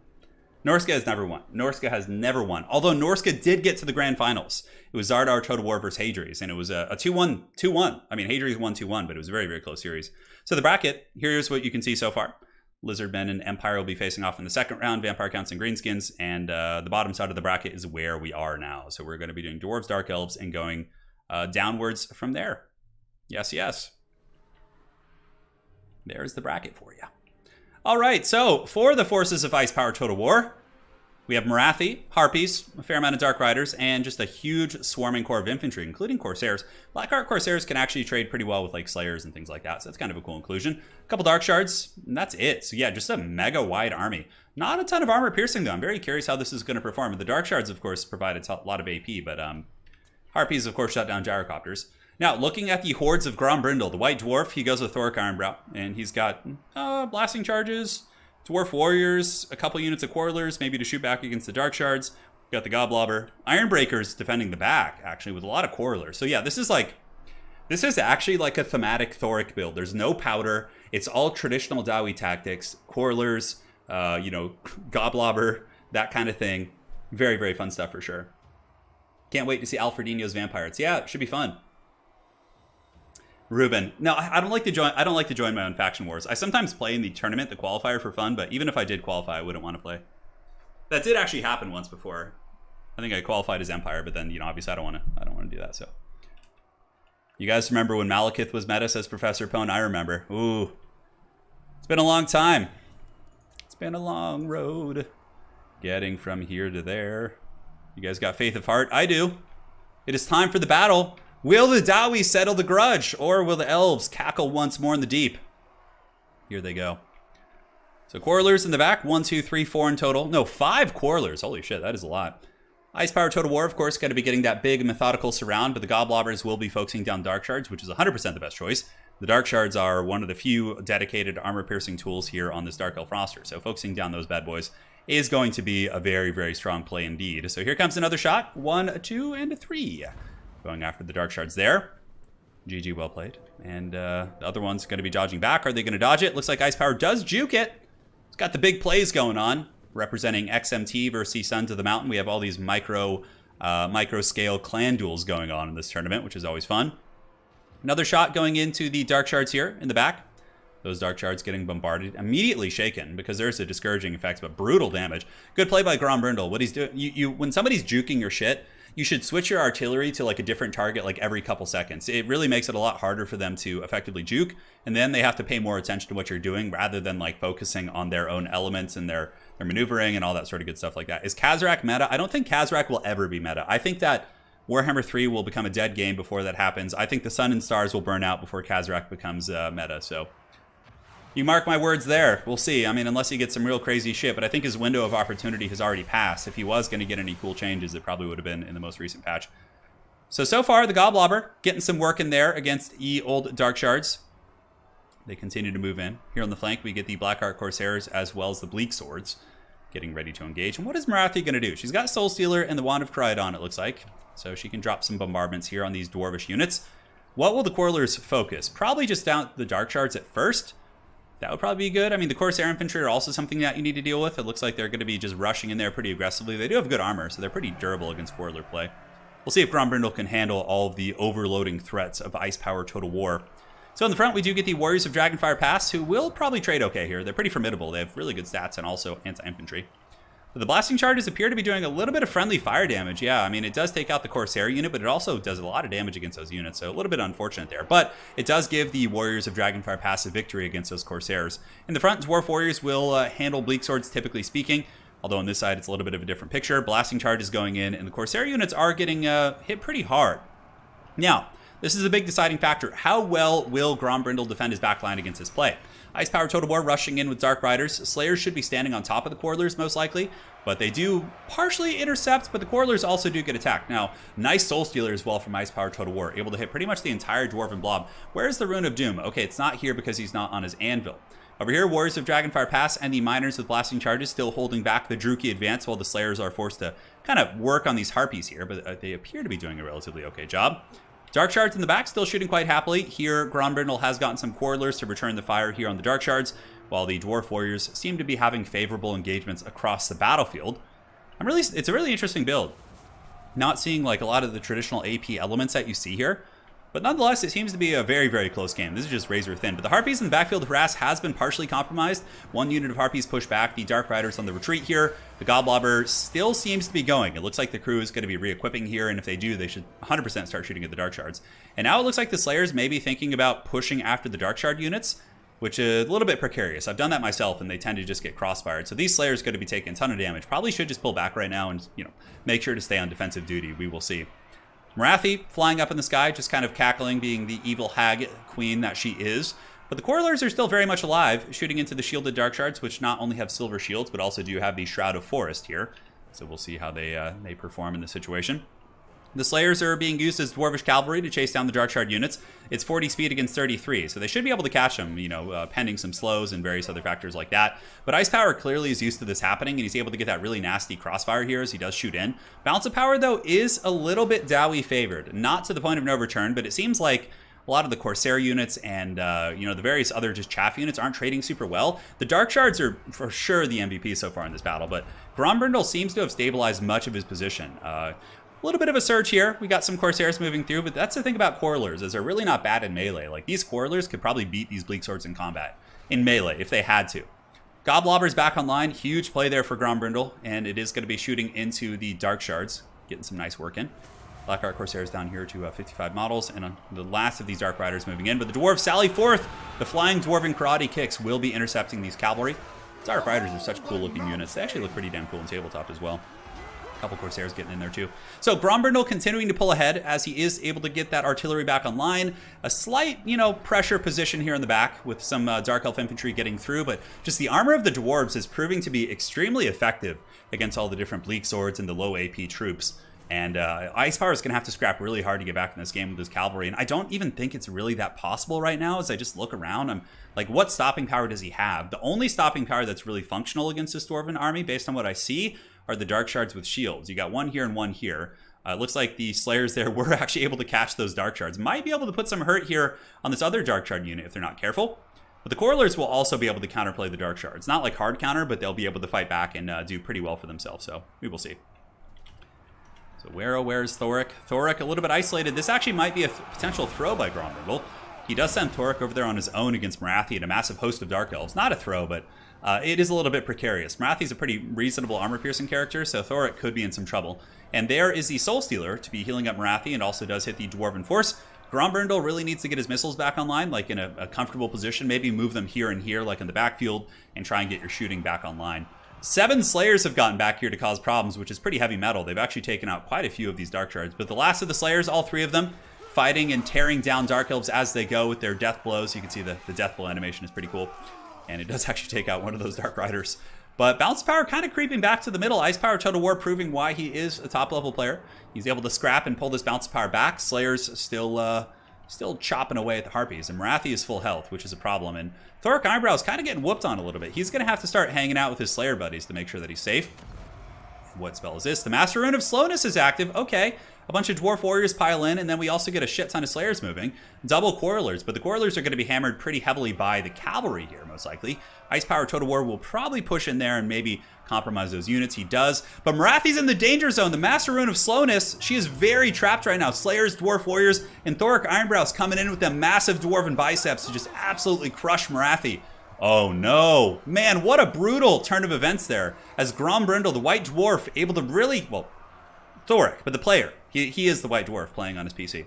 Norsca has never won. Norsca has never won. Although Norsca did get to the grand finals. It was Zardar Total War versus Hadri's, and it was a 2-1. I mean, Hadri's won 2-1, but it was a very, very close series. So the bracket, here's what you can see so far. Lizardmen and Empire will be facing off in the second round, Vampire Counts and Greenskins, and the bottom side of the bracket is where we are now. So we're going to be doing Dwarves, Dark Elves, and going downwards from there. Yes, yes. There's the bracket for you. All right, so for the forces of Ice Power Total War, we have Marathi, Harpies, a fair amount of Dark Riders, and just a huge swarming core of infantry, including Corsairs. Blackheart Corsairs can actually trade pretty well with like Slayers and things like that, so that's kind of a cool inclusion. A couple Dark Shards, and that's it. So yeah, just a mega wide army. Not a ton of armor piercing though. I'm very curious how this is going to perform. The Dark Shards, of course, provide a lot of AP, but Harpies, of course, shut down Gyrocopters. Now, looking at the hordes of Grombrindle, the White Dwarf, he goes with Thoric Ironbrow, and he's got blasting charges, Dwarf Warriors, a couple units of Quarrelers, maybe to shoot back against the Dark Shards. We've got the Goblobber. Ironbreakers defending the back, actually, with a lot of Quarrelers. So yeah, this is actually like a thematic Thoric build. There's no powder. It's all traditional Dawi tactics, Quarrelers, Goblobber, that kind of thing. Very, very fun stuff for sure. Can't wait to see Alfredino's Vampires. Yeah, it should be fun. Ruben, no, I don't like to join. I don't like to join my own faction wars. I sometimes play in the tournament, the qualifier, for fun. But even if I did qualify, I wouldn't want to play. That did actually happen once before. I think I qualified as Empire, but then obviously I don't want to do that. So, you guys remember when Malekith was meta? Says Professor Pone. I remember. Ooh, it's been a long time. It's been a long road, getting from here to there. You guys got faith of heart? I do. It is time for the battle. Will the Dawi settle the grudge, or will the Elves cackle once more in the deep? Here they go. So Quarrelers in the back, 1, 2, 3, 4 in total. No, 5 Quarrelers. Holy shit, that is a lot. Ice Power Total War, of course, going to be getting that big methodical surround, but the Goblobbers will be focusing down Dark Shards, which is 100% the best choice. The Dark Shards are one of the few dedicated armor-piercing tools here on this Dark Elf roster, so focusing down those bad boys is going to be a very, very strong play indeed. So here comes another shot. 1, 2, and 3. Going after the Dark Shards there. GG, well played. And the other one's going to be dodging back. Are they going to dodge it? Looks like Ice Power does juke it. It's got the big plays going on, representing XMT versus Sons of the Mountain. We have all these micro scale clan duels going on in this tournament, which is always fun. Another shot going into the Dark Shards here in the back. Those Dark Shards getting bombarded, immediately shaken because there's a discouraging effect, but brutal damage. Good play by Grombrindle. What he's doing, when somebody's juking your shit, you should switch your artillery to like a different target like every couple seconds. It really makes it a lot harder for them to effectively juke, and then they have to pay more attention to what you're doing rather than like focusing on their own elements and their maneuvering and all that sort of good stuff like that. Is Khazrak meta? I don't think Khazrak will ever be meta. I think that Warhammer 3 will become a dead game before that happens. I think the Sun and Stars will burn out before Khazrak becomes meta, so you mark my words there. We'll see. I mean, unless he gets some real crazy shit, but I think his window of opportunity has already passed. If he was going to get any cool changes, it probably would have been in the most recent patch. So far, the Goblobber getting some work in there against old Dark Shards. They continue to move in. Here on the flank, we get the Blackheart Corsairs as well as the Bleak Swords getting ready to engage. And what is Marathi going to do? She's got Soul Stealer and the Wand of Crydon, it looks like. So she can drop some bombardments here on these Dwarvish units. What will the Quarrelers focus? Probably just down the Dark Shards at first. That would probably be good. I mean, the Corsair Infantry are also something that you need to deal with. It looks like they're going to be just rushing in there pretty aggressively. They do have good armor, so they're pretty durable against Quarreler play. We'll see if Grombrindle can handle all of the overloading threats of Ice Power Total War. So in the front, we do get the Warriors of Dragonfire Pass, who will probably trade okay here. They're pretty formidable. They have really good stats and also anti-infantry. But the blasting charges appear to be doing a little bit of friendly fire damage. Yeah, I mean, it does take out the Corsair unit, but it also does a lot of damage against those units. So a little bit unfortunate there. But it does give the Warriors of Dragonfire Pass a victory against those Corsairs. In the front, Dwarf Warriors will handle Bleak Swords, typically speaking. Although on this side, it's a little bit of a different picture. Blasting charge is going in, and the Corsair units are getting hit pretty hard. Now, this is a big deciding factor. How well will Grombrindle defend his backline against this play? Ice Power Total War rushing in with Dark Riders. Slayers should be standing on top of the Quarrelers most likely, but they do partially intercept, but the Quarrelers also do get attacked. Now, nice Soul Stealer as well from Ice Power Total War, able to hit pretty much the entire Dwarven blob. Where's the Rune of Doom? Okay, it's not here because he's not on his anvil. Over here, Warriors of Dragonfire Pass and the Miners with Blasting Charges still holding back the Druchii advance while the Slayers are forced to kind of work on these Harpies here, but they appear to be doing a relatively okay job. Dark Shards in the back still shooting quite happily. Here, Grombrindle has gotten some Quarrelers to return the fire here on the Dark Shards, while the Dwarf Warriors seem to be having favorable engagements across the battlefield. It's a really interesting build. Not seeing like a lot of the traditional AP elements that you see here, but nonetheless, it seems to be a very, very close game. This is just razor thin. But the Harpies in the backfield harass has been partially compromised. One unit of Harpies pushed back. The Dark Riders on the retreat here. The Goblobber still seems to be going. It looks like the crew is going to be re-equipping here, and if they do, they should 100% start shooting at the Dark Shards. And now it looks like the Slayers may be thinking about pushing after the Dark Shard units, which is a little bit precarious. I've done that myself, and they tend to just get crossfired. So these Slayers are going to be taking a ton of damage. Probably should just pull back right now and, make sure to stay on defensive duty. We will see. Morathi flying up in the sky, just kind of cackling, being the evil hag queen that she is. But the Quarrelers are still very much alive, shooting into the shielded Dark Shards, which not only have silver shields, but also do have the Shroud of Forest here. So we'll see how they perform in this situation. The Slayers are being used as Dwarvish Cavalry to chase down the Dark Shard units. It's 40 speed against 33, so they should be able to catch them, pending some slows and various other factors like that. But Ice Power clearly is used to this happening, and he's able to get that really nasty crossfire here as he does shoot in. Balance of Power, though, is a little bit Dowie favored. Not to the point of no return, but it seems like a lot of the Corsair units and, the various other just chaff units aren't trading super well. The Dark Shards are for sure the MVP so far in this battle, but Grombrindle seems to have stabilized much of his position. A little bit of a surge here. We got some Corsairs moving through, but that's the thing about Quarrelers, is they're really not bad in melee. Like, these Quarrelers could probably beat these Bleak Swords in combat, in melee, if they had to. Goblobber's back online. Huge play there for Grombrindle, and it is going to be shooting into the Dark Shards. Getting some nice work in. Black Art Corsairs down here to 55 models, and the last of these Dark Riders moving in. But the Dwarves sally forth. The Flying Dwarven Karate Kicks will be intercepting these Cavalry. Dark Riders are such cool-looking units. They actually look pretty damn cool in tabletop as well. A couple Corsairs getting in there too. So Grombrindle continuing to pull ahead as he is able to get that artillery back online. A slight, pressure position here in the back with some Dark Elf infantry getting through, but just the armor of the Dwarves is proving to be extremely effective against all the different Bleak Swords and the low AP troops. And Ice Power is going to have to scrap really hard to get back in this game with his cavalry. And I don't even think it's really that possible right now as I just look around. I'm like, what stopping power does he have? The only stopping power that's really functional against this Dwarven army, based on what I see, are the Dark Shards with shields. You got one here and one here. It looks like the Slayers there were actually able to catch those Dark Shards. Might be able to put some hurt here on this other Dark Shard unit if they're not careful. But the Quarrelers will also be able to counterplay the Dark Shards. Not like hard counter, but they'll be able to fight back and do pretty well for themselves. So we will see. So where's Thoric? Thoric a little bit isolated. This actually might be a potential throw by Grombrindle. He does send Thoric over there on his own against Morathi and a massive host of Dark Elves. Not a throw, but it is a little bit precarious. Morathi's a pretty reasonable armor-piercing character, so Thoric could be in some trouble. And there is the Soul Stealer to be healing up Morathi, and also does hit the Dwarven Force. Grombrindle really needs to get his missiles back online, like in a comfortable position. Maybe move them here and here, like in the backfield, and try and get your shooting back online. 7 Slayers have gotten back here to cause problems, which is pretty heavy metal. They've actually taken out quite a few of these Dark Shards. But the last of the Slayers, all 3 of them, fighting and tearing down Dark Elves as they go with their death blows. You can see the death blow animation is pretty cool. And it does actually take out one of those Dark Riders. But Balance Power kind of creeping back to the middle. Ice Power Total War proving why he is a top-level player. He's able to scrap and pull this Balance Power back. Slayers still chopping away at the Harpies. And Morathi is full health, which is a problem. And Thoric Eyebrow is kind of getting whooped on a little bit. He's going to have to start hanging out with his Slayer buddies to make sure that he's safe. What spell is this? The Master Rune of Slowness is active. Okay. A bunch of Dwarf Warriors pile in, and then we also get a shit ton of Slayers moving. Double Quarrelers, but the Quarrelers are going to be hammered pretty heavily by the Cavalry here, most likely. Ice Power Total War will probably push in there and maybe compromise those units. He does. But Morathi's in the danger zone. The Master Rune of Slowness, she is very trapped right now. Slayers, Dwarf Warriors, and Thoric Ironbrow's coming in with them massive Dwarven biceps to just absolutely crush Morathi. Oh no. Man, what a brutal turn of events there. As Grombrindle, the White Dwarf, able to really, well, Thoric, but the player. He is the White Dwarf playing on his PC.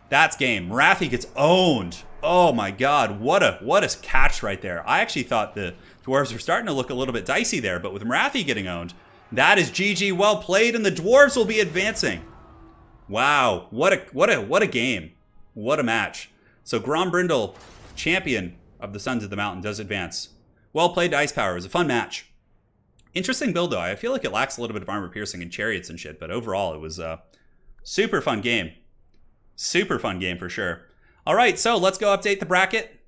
That's game. Morathi gets owned. Oh my god, what a catch right there. I actually thought the Dwarves are starting to look a little bit dicey there, but with Marathi getting owned, that is GG, well played, and the Dwarves will be advancing. Wow, what a game. What a match. So Grombrindle, champion of the Sons of the Mountain, does advance. Well played to Ice Power. It was a fun match. Interesting build, though. I feel like it lacks a little bit of armor piercing and chariots and shit, but overall, it was a super fun game. Super fun game for sure. All right, so let's go update the bracket.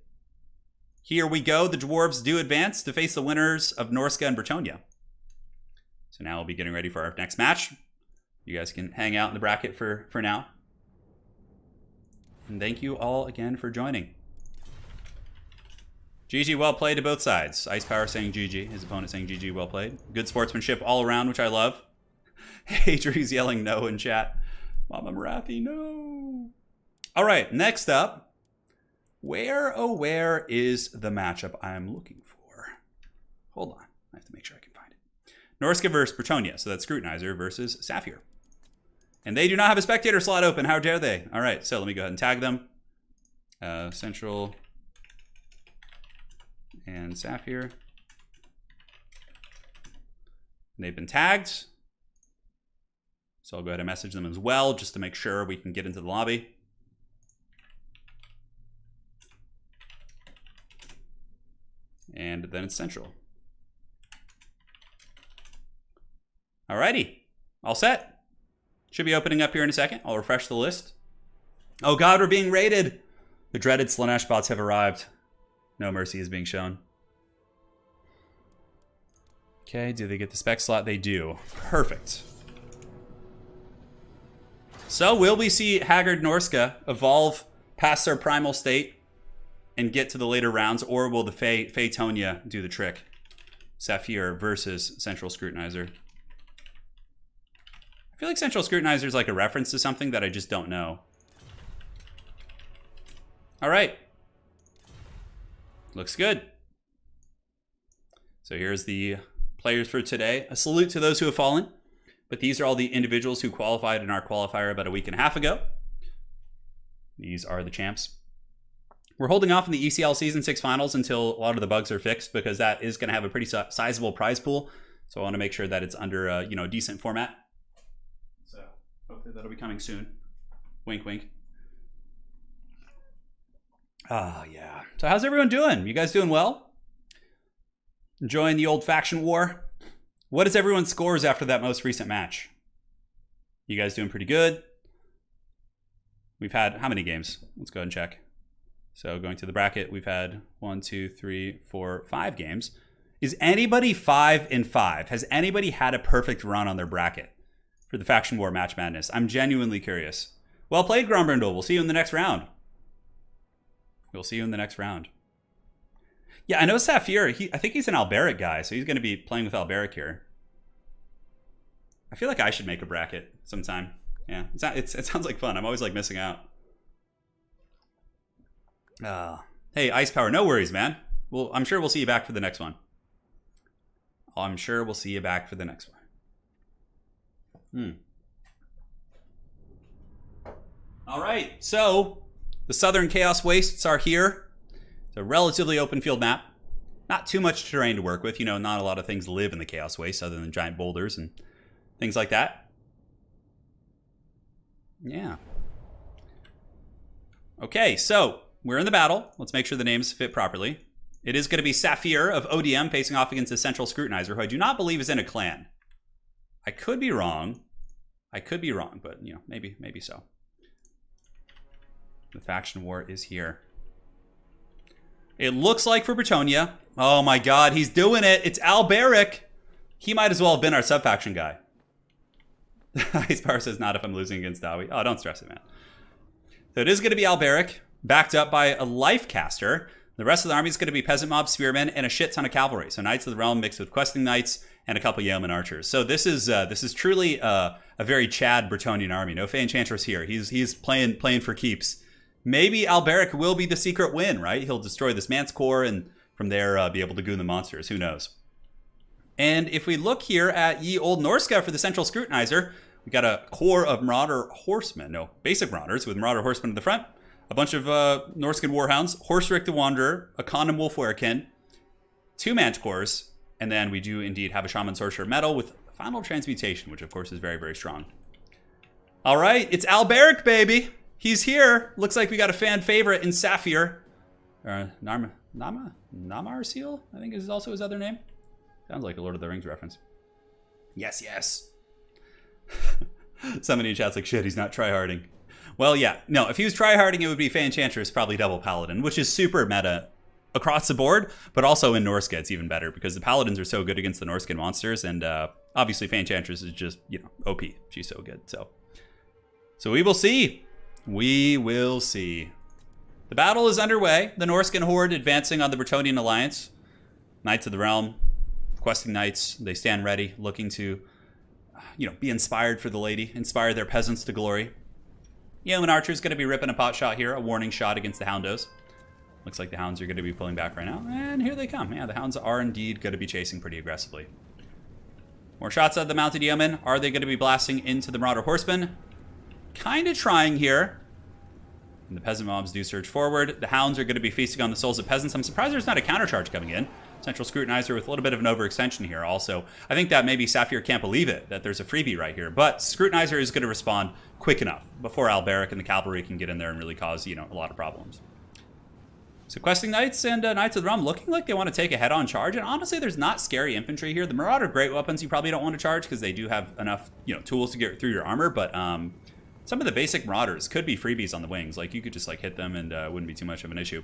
Here we go. The Dwarves do advance to face the winners of Norsca and Bretonnia. So now we'll be getting ready for our next match. You guys can hang out in the bracket for now. And thank you all again for joining. GG, well played to both sides. Ice Power saying GG. His opponent saying GG, well played. Good sportsmanship all around, which I love. Hey, Drew's yelling no in chat. Mama Marathi, no. All right, next up. Where, oh, where is the matchup I'm looking for? Hold on. I have to make sure I can find it. Norsca versus Bretonnia. So that's Scrutinizer versus Sapphire. And they do not have a spectator slot open. How dare they? All right, so let me go ahead and tag them. Central and Sapphire. And they've been tagged. So I'll go ahead and message them as well, just to make sure we can get into the lobby. And then it's Central. Alrighty, all set. Should be opening up here in a second. I'll refresh the list. Oh God, we're being raided. The dreaded Slanesh bots have arrived. No mercy is being shown. Okay, do they get the spec slot? They do. Perfect. So will we see Haggard Norsca evolve past their primal state and get to the later rounds, or will the Bretonnia do the trick? Sapphire versus Central Scrutinizer. I feel like Central Scrutinizer is like a reference to something that I just don't know. All right. Looks good. So here's the players for today. A salute to those who have fallen. But these are all the individuals who qualified in our qualifier about a week and a half ago. These are the champs. We're holding off in the ECL Season 6 finals until a lot of the bugs are fixed, because that is going to have a pretty sizable prize pool. So I want to make sure that it's under a decent format. So hopefully that'll be coming soon. Wink, wink. Ah, yeah. So how's everyone doing? You guys doing well? Enjoying the old faction war? What is everyone's scores after that most recent match? You guys doing pretty good? We've had how many games? Let's go ahead and check. So going to the bracket, we've had 1, 2, 3, 4, 5 games. Is anybody 5-5? Has anybody had a perfect run on their bracket for the Faction War Match Madness? I'm genuinely curious. Well played, Grombrindle. We'll see you in the next round. We'll see you in the next round. Yeah, I know Sapphire. I think he's an Alberic guy, so he's going to be playing with Alberic here. I feel like I should make a bracket sometime. Yeah, it sounds like fun. I'm always like missing out. Hey, Ice Power, no worries, man. Well, I'm sure we'll see you back for the next one. I'm sure we'll see you back for the next one. All right, so the Southern Chaos Wastes are here. It's a relatively open field map. Not too much terrain to work with. Not a lot of things live in the Chaos Wastes other than giant boulders and things like that. Yeah. Okay, so we're in the battle. Let's make sure the names fit properly. It is going to be Sapphire of ODM facing off against the Central Scrutinizer, who I do not believe is in a clan. I could be wrong. But maybe so. The faction war is here. It looks like for Bretonnia. Oh my God, he's doing it. It's Alberic. He might as well have been our sub-faction guy. Ice Power says not if I'm losing against Dawi. Oh, don't stress it, man. So it is going to be Alberic, backed up by a life caster. The rest of the army is going to be peasant mob, spearmen, and a shit ton of cavalry. So Knights of the Realm mixed with questing knights and a couple yeoman archers. So this is truly a very Chad Bretonian army. No Fey Enchantress here. He's playing for keeps. Maybe Alberic will be the secret win, right? He'll destroy this Man's Core and from there be able to goon the monsters. Who knows? And if we look here at Ye Old Norsca for the Central Scrutinizer, we got a core of Marauder Horsemen. No, basic Marauders with Marauder Horsemen at the front. A bunch of Norscan Warhounds, Horseric the Wanderer, a Condom Wolf Werekin, 2 Manticores, and then we do indeed have a Shaman Sorcerer Metal with Final Transmutation, which of course is very, very strong. All right, it's Alberic, baby. He's here. Looks like we got a fan favorite in Saphir. Namar Seal, I think is also his other name. Sounds like a Lord of the Rings reference. Yes, yes. Somebody in chat's like, shit, he's not tryharding. Well, yeah. No, if he was tryharding, it would be Fanchantress, probably double Paladin, which is super meta across the board, but also in Norsca it's even better because the Paladins are so good against the Norscan monsters, and obviously Fanchantress is just, you know, OP. She's so good. So we will see. We will see. The battle is underway. The Norscan horde advancing on the Bretonnian alliance. Knights of the Realm, questing knights, they stand ready, looking to, you know, be inspired for the lady, inspire their peasants to glory. Yeoman Archer's going to be ripping a pot shot here, a warning shot against the Houndos. Looks like the Hounds are going to be pulling back right now, and here they come. Yeah, the Hounds are indeed going to be chasing pretty aggressively. More shots at the Mounted Yeomen. Are they going to be blasting into the Marauder Horsemen? Kind of trying here. And the peasant mobs do surge forward. The Hounds are going to be feasting on the souls of peasants. I'm surprised there's not a countercharge coming in. Central Scrutinizer with a little bit of an overextension here also. I think that maybe Saphir can't believe it, that there's a freebie right here. But Scrutinizer is going to respond quick enough before Alberic and the cavalry can get in there and really cause, you know, a lot of problems. So questing knights and Knights of the Realm looking like they want to take a head-on charge. And honestly, there's not scary infantry here. The Marauder great weapons you probably don't want to charge because they do have enough, you know, tools to get through your armor. But some of the basic Marauders could be freebies on the wings. Like, you could just, like, hit them and wouldn't be too much of an issue.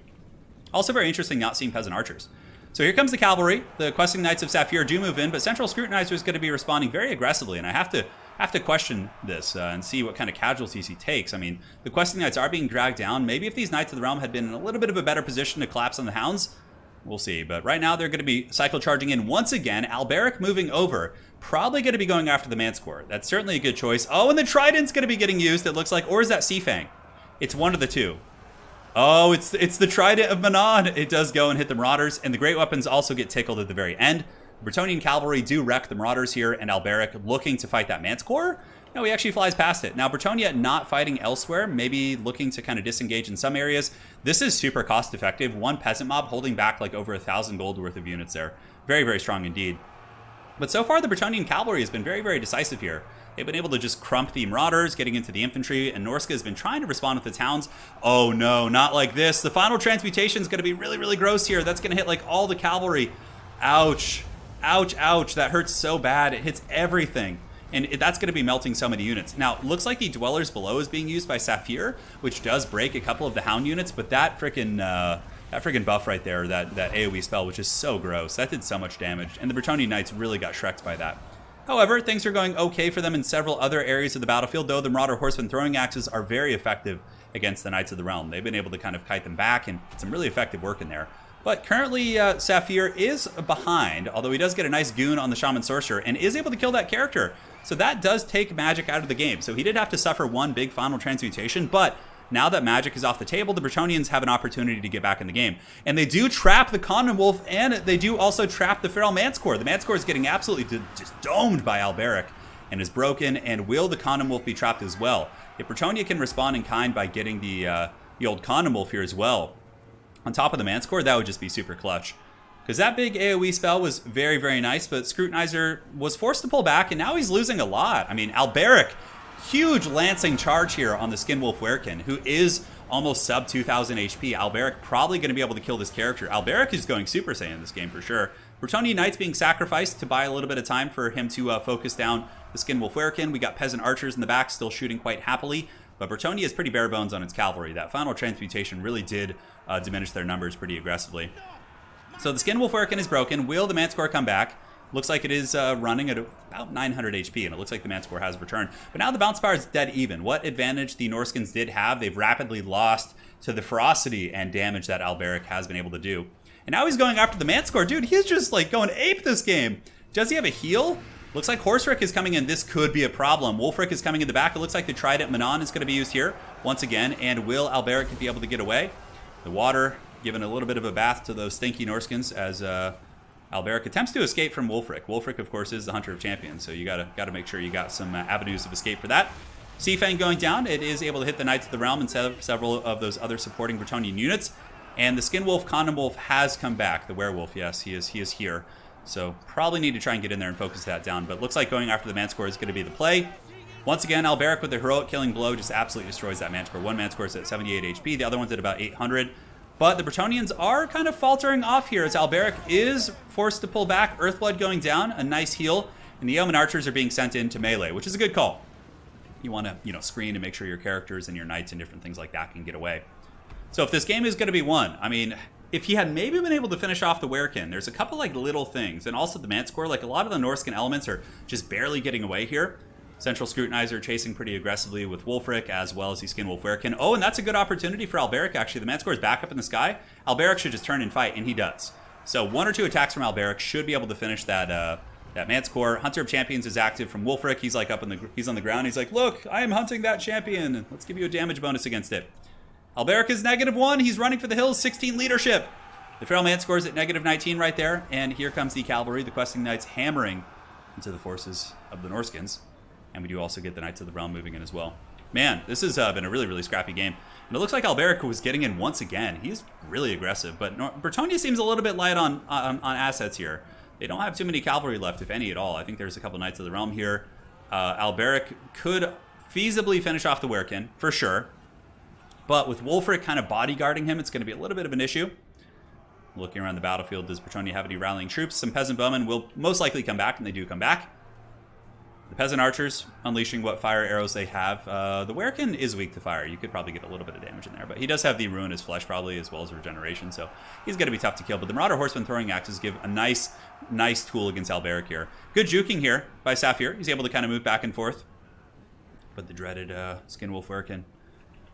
Also very interesting not seeing Peasant Archers. So here comes the cavalry. The questing Knights of Saphir do move in, but Central Scrutinizer is going to be responding very aggressively. And I have to question this and see what kind of casualties he takes. I mean, the questing Knights are being dragged down. Maybe if these Knights of the Realm had been in a little bit of a better position to collapse on the Hounds, we'll see. But right now, they're going to be cycle charging in once again. Alberic moving over. Probably going to be going after the Manticore. That's certainly a good choice. Oh, and the Trident's going to be getting used, it looks like. Or is that Seafang? It's one of the two. Oh, it's the Trident of Manon. It does go and hit the Marauders. And the great weapons also get tickled at the very end. The Bretonnian cavalry do wreck the Marauders here. And Alberic looking to fight that Manticore. No, he actually flies past it. Now, Bretonnia not fighting elsewhere. Maybe looking to kind of disengage in some areas. This is super cost effective. One peasant mob holding back like over 1,000 gold worth of units there. Very, very strong indeed. But so far, the Bretonnian cavalry has been very, very decisive here. They've been able to just crump the Marauders, getting into the infantry, and Norsca has been trying to respond with its Hounds. Oh no, not like this. The final transmutation is going to be really, really gross here. That's going to hit like all the cavalry. Ouch. Ouch, ouch. That hurts so bad. It hits everything. And that's going to be melting so many units. Now, it looks like the Dwellers Below is being used by Saphir, which does break a couple of the Hound units, but that freaking buff right there, that AoE spell, which is so gross, that did so much damage. And the Bretonnian Knights really got shreked by that. However, things are going okay for them in several other areas of the battlefield, though the Marauder Horsemen throwing axes are very effective against the Knights of the Realm. They've been able to kind of kite them back, and some really effective work in there. But currently, Saphir is behind, although he does get a nice goon on the Shaman Sorcerer, and is able to kill that character. So that does take magic out of the game. So he did have to suffer one big final transmutation, but now that magic is off the table, the Bretonnians have an opportunity to get back in the game. And they do trap the Common Wolf, and they do also trap the Feral Manticore. The Manticore is getting absolutely just domed by Alberic and is broken, and will the Common Wolf be trapped as well? If Bretonnia can respond in kind by getting the old Common Wolf here as well, on top of the Manticore, that would just be super clutch. Because that big AoE spell was very, very nice, but Scrutinizer was forced to pull back, and now he's losing a lot. I mean, Alberic, huge lancing charge here on the Skinwolf Werekin, who is almost sub 2,000 HP. Alberic probably going to be able to kill this character. Alberic is going Super Saiyan in this game for sure. Bretonnian Knights being sacrificed to buy a little bit of time for him to focus down the Skinwolf Werekin. We got Peasant Archers in the back still shooting quite happily, but Bretonnia is pretty bare bones on its cavalry. That final transmutation really did diminish their numbers pretty aggressively. So the Skinwolf Werekin is broken. Will the Manticore come back? Looks like it is running at about 900 HP, and it looks like the Manticore has returned. But now the Bounce Bar is dead even. What advantage the Norskins did have, they've rapidly lost to the ferocity and damage that Alberic has been able to do. And now he's going after the Manticore. Dude, he's just like going ape this game. Does he have a heal? Looks like Horserick is coming in. This could be a problem. Wolfric is coming in the back. It looks like the Trident Manon is going to be used here once again. And will Alberic be able to get away? The water giving a little bit of a bath to those stinky Norskins as Alberic attempts to escape from Wolfric. Wolfric, of course, is the Hunter of Champions, so you gotta make sure you got some avenues of escape for that. Seafang going down. It is able to hit the Knights of the Realm and several of those other supporting Bretonnian units. And the Skin Wolf, Condom Wolf has come back. The Werewolf, yes, he is here. So probably need to try and get in there and focus that down. But looks like going after the Manticore is going to be the play. Once again, Alberic with the heroic killing blow just absolutely destroys that Manticore. One Manticore is at 78 HP. The other one's at about 800. But the Bretonnians are kind of faltering off here as Alberic is forced to pull back. Earthblood going down, a nice heal. And the Yeoman Archers are being sent into melee, which is a good call. You want to, screen and make sure your characters and your knights and different things like that can get away. So if this game is going to be won, I mean, if he had maybe been able to finish off the Werekin, there's a couple like little things. And also the Manticore, like a lot of the Norscan elements are just barely getting away here. Central Scrutinizer chasing pretty aggressively with Wulfric as well as the Skin Wolf Werekin. Oh, and that's a good opportunity for Alberic, actually. The Manticore is back up in the sky. Alberic should just turn and fight, and he does. So 1 or 2 attacks from Alberic should be able to finish that Manticore. Hunter of Champions is active from Wulfric. He's like he's on the ground. He's like, look, I am hunting that champion. Let's give you a damage bonus against it. Alberic is -1. He's running for the hills. 16 leadership. The Feral Manticore is at -19 right there. And here comes the cavalry, the questing knights, hammering into the forces of the Norskins. And we do also get the Knights of the Realm moving in as well. Man, this has been a really, really scrappy game. And it looks like Alberic was getting in once again. He's really aggressive. But Bretonnia seems a little bit light on assets here. They don't have too many cavalry left, if any at all. I think there's a couple Knights of the Realm here. Alberic could feasibly finish off the Werekin, for sure. But with Wulfric kind of bodyguarding him, it's going to be a little bit of an issue. Looking around the battlefield, does Bretonnia have any rallying troops? Some Peasant Bowmen will most likely come back, and they do come back. The Peasant Archers unleashing what fire arrows they have. The Werekin is weak to fire. You could probably get a little bit of damage in there. But he does have the Ruinous Flesh probably as well as Regeneration. So he's going to be tough to kill. But the Marauder Horseman throwing axes give a nice tool against Alberic here. Good juking here by Saphir. He's able to kind of move back and forth. But the dreaded Skin Wolf Werekin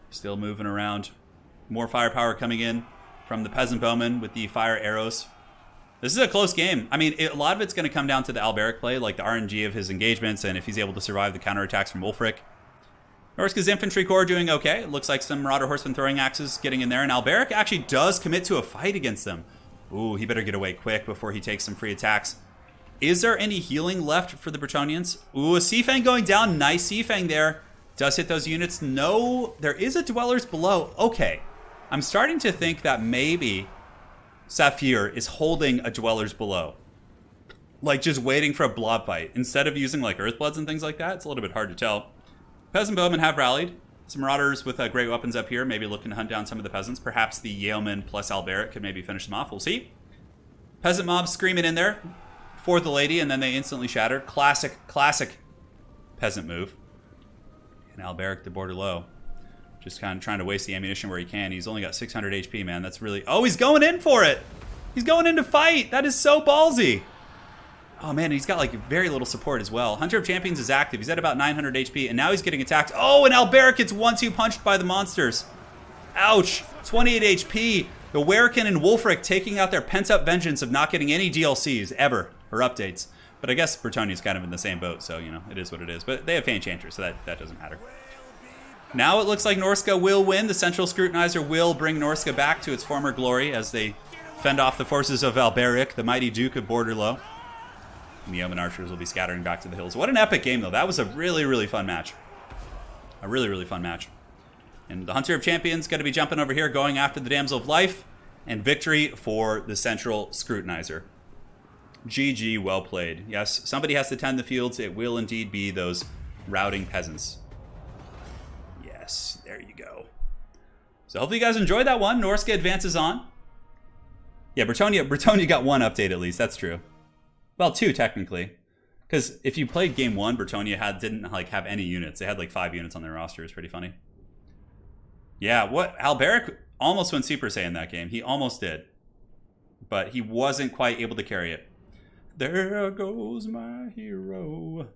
still moving around. More firepower coming in from the Peasant Bowmen with the fire arrows. This is a close game. I mean, a lot of it's going to come down to the Alberic play, like the RNG of his engagements, and if he's able to survive the counterattacks from Wulfric. Norsca's Infantry Corps doing okay. It looks like some Marauder Horseman throwing axes getting in there, and Alberic actually does commit to a fight against them. Ooh, he better get away quick before he takes some free attacks. Is there any healing left for the Bretonnians? Ooh, a Sea Fang going down. Nice Sea Fang there. Does hit those units. No, there is a Dwellers below. Okay, I'm starting to think that maybe Saphir is holding a Dwellers below. Like just waiting for a blob fight. Instead of using like Earthbloods and things like that, it's a little bit hard to tell. Peasant Bowmen have rallied. Some Marauders with great weapons up here, maybe looking to hunt down some of the Peasants. Perhaps the Yeoman plus Alberic could maybe finish them off. We'll see. Peasant mobs screaming in there for the lady, and then they instantly shattered. Classic Peasant move. And Alberic to border low. Just kind of trying to waste the ammunition where he can. He's only got 600 HP, man. That's really... Oh, he's going in for it! He's going in to fight! That is so ballsy! Oh, man, he's got, like, very little support as well. Hunter of Champions is active. He's at about 900 HP, and now he's getting attacked. Oh, and Alberic gets 1-2 punched by the monsters. Ouch! 28 HP. The Werekin and Wulfric taking out their pent-up vengeance of not getting any DLCs ever, or updates. But I guess Bretonnia's kind of in the same boat, so, you know, it is what it is. But they have Fey Enchantress, so that doesn't matter. Now it looks like Norsca will win. The Central Scrutinizer will bring Norsca back to its former glory as they fend off the forces of Alberic, the mighty Duke of Borderlow. And the Yeoman Archers will be scattering back to the hills. What an epic game, though. That was a really, really fun match. A really, really fun match. And the Hunter of Champions going to be jumping over here, going after the Damsel of Life. And victory for the Central Scrutinizer. GG, well played. Yes, somebody has to tend the fields. It will indeed be those routing peasants. Yes, there you go. So hopefully you guys enjoyed that one. Norsca advances on. Yeah, Bretonnia got 1 update at least. That's true. Well, 2 technically. Because if you played game 1, Bretonnia didn't like have any units. They had like 5 units on their roster. It's pretty funny. Yeah, Alberic almost went Super Saiyan that game. He almost did. But he wasn't quite able to carry it. There goes my hero.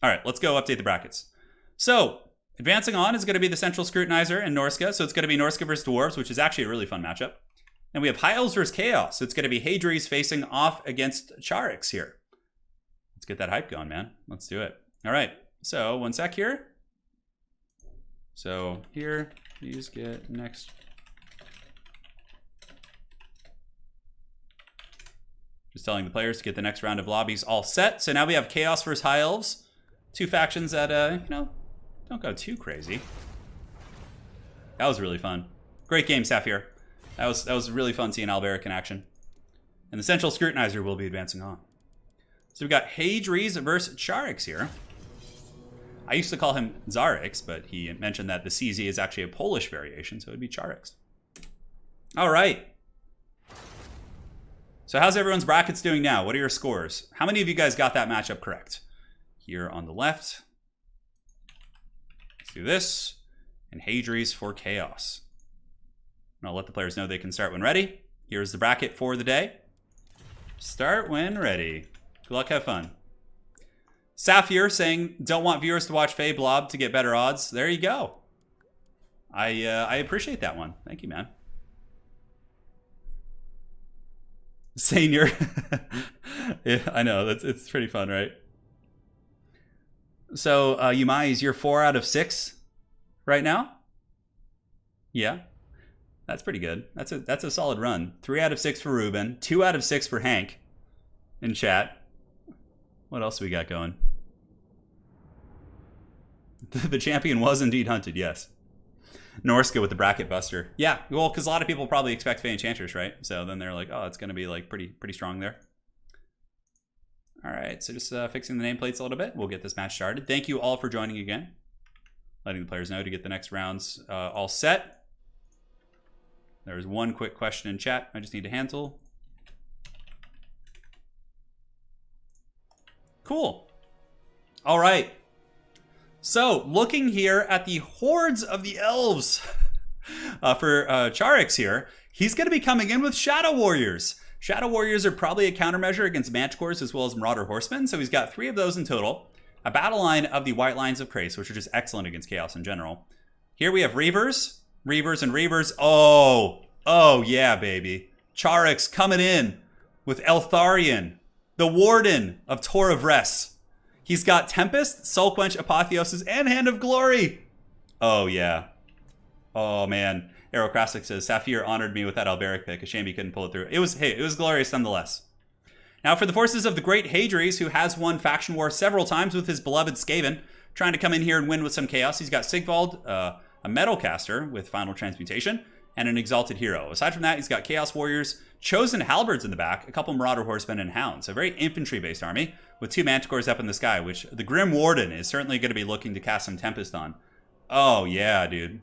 All right, let's go update the brackets. So, advancing on is going to be the Central Scrutinizer and Norsca. So it's going to be Norsca versus Dwarves, which is actually a really fun matchup. And we have High Elves versus Chaos. So it's going to be Hadries facing off against Charix here. Let's get that hype going, man. Let's do it. All right. So, 1 sec here. So, here, please get next. Just telling the players to get the next round of lobbies all set. So now we have Chaos versus High Elves. 2 factions that, don't go too crazy. That was really fun. Great game, Saphir. That was really fun seeing Alberic in action. And the Central Scrutinizer will be advancing on. So we've got Hadries versus Charix here. I used to call him Zarix, but he mentioned that the CZ is actually a Polish variation, so it would be Charix. All right. So how's everyone's brackets doing now? What are your scores? How many of you guys got that matchup correct? Here on the left. Let's do this. And Hadries for Chaos. And I'll let the players know they can start when ready. Here's the bracket for the day. Start when ready. Good luck, have fun. Saphir saying, don't want viewers to watch Fae Blob to get better odds. There you go. I appreciate that one. Thank you, man. Senior. Yeah, I know. It's pretty fun, right? So, Yumais, you're 4 out of 6 right now? Yeah. That's pretty good. That's a solid run. 3 out of 6 for Ruben. 2 out of 6 for Hank in chat. What else we got going? The champion was indeed hunted, yes. Norsca with the bracket buster. Yeah, well, because a lot of people probably expect Fae Enchanters, right? So then they're like, oh, it's going to be like pretty strong there. All right, so just fixing the nameplates a little bit. We'll get this match started. Thank you all for joining again. Letting the players know to get the next rounds all set. There's one quick question in chat I just need to handle. Cool. All right. So, looking here at the hordes of the elves for Charix here, he's going to be coming in with Shadow Warriors. Shadow Warriors are probably a countermeasure against Manticores as well as Marauder Horsemen, so he's got 3 of those in total. A battle line of the White Lines of Krace, which are just excellent against Chaos in general. Here we have Reavers, and Reavers. Oh yeah, baby. Charix coming in with Eltharion, the Warden of Tor of Res. He's got Tempest, Soulquench, Apotheosis, and Hand of Glory. Oh, yeah. Oh, man. Aerocrastic says, Saphir honored me with that Alberic pick. A shame he couldn't pull it through. It was glorious nonetheless. Now, for the forces of the great Hadries, who has won Faction War several times with his beloved Skaven, trying to come in here and win with some chaos, he's got Sigvald, a Metalcaster with Final Transmutation, and an Exalted Hero. Aside from that, he's got Chaos Warriors, Chosen Halberds in the back, a couple Marauder Horsemen, and Hounds. A very infantry-based army with 2 Manticores up in the sky, which the Grim Warden is certainly going to be looking to cast some Tempest on. Oh, yeah, dude.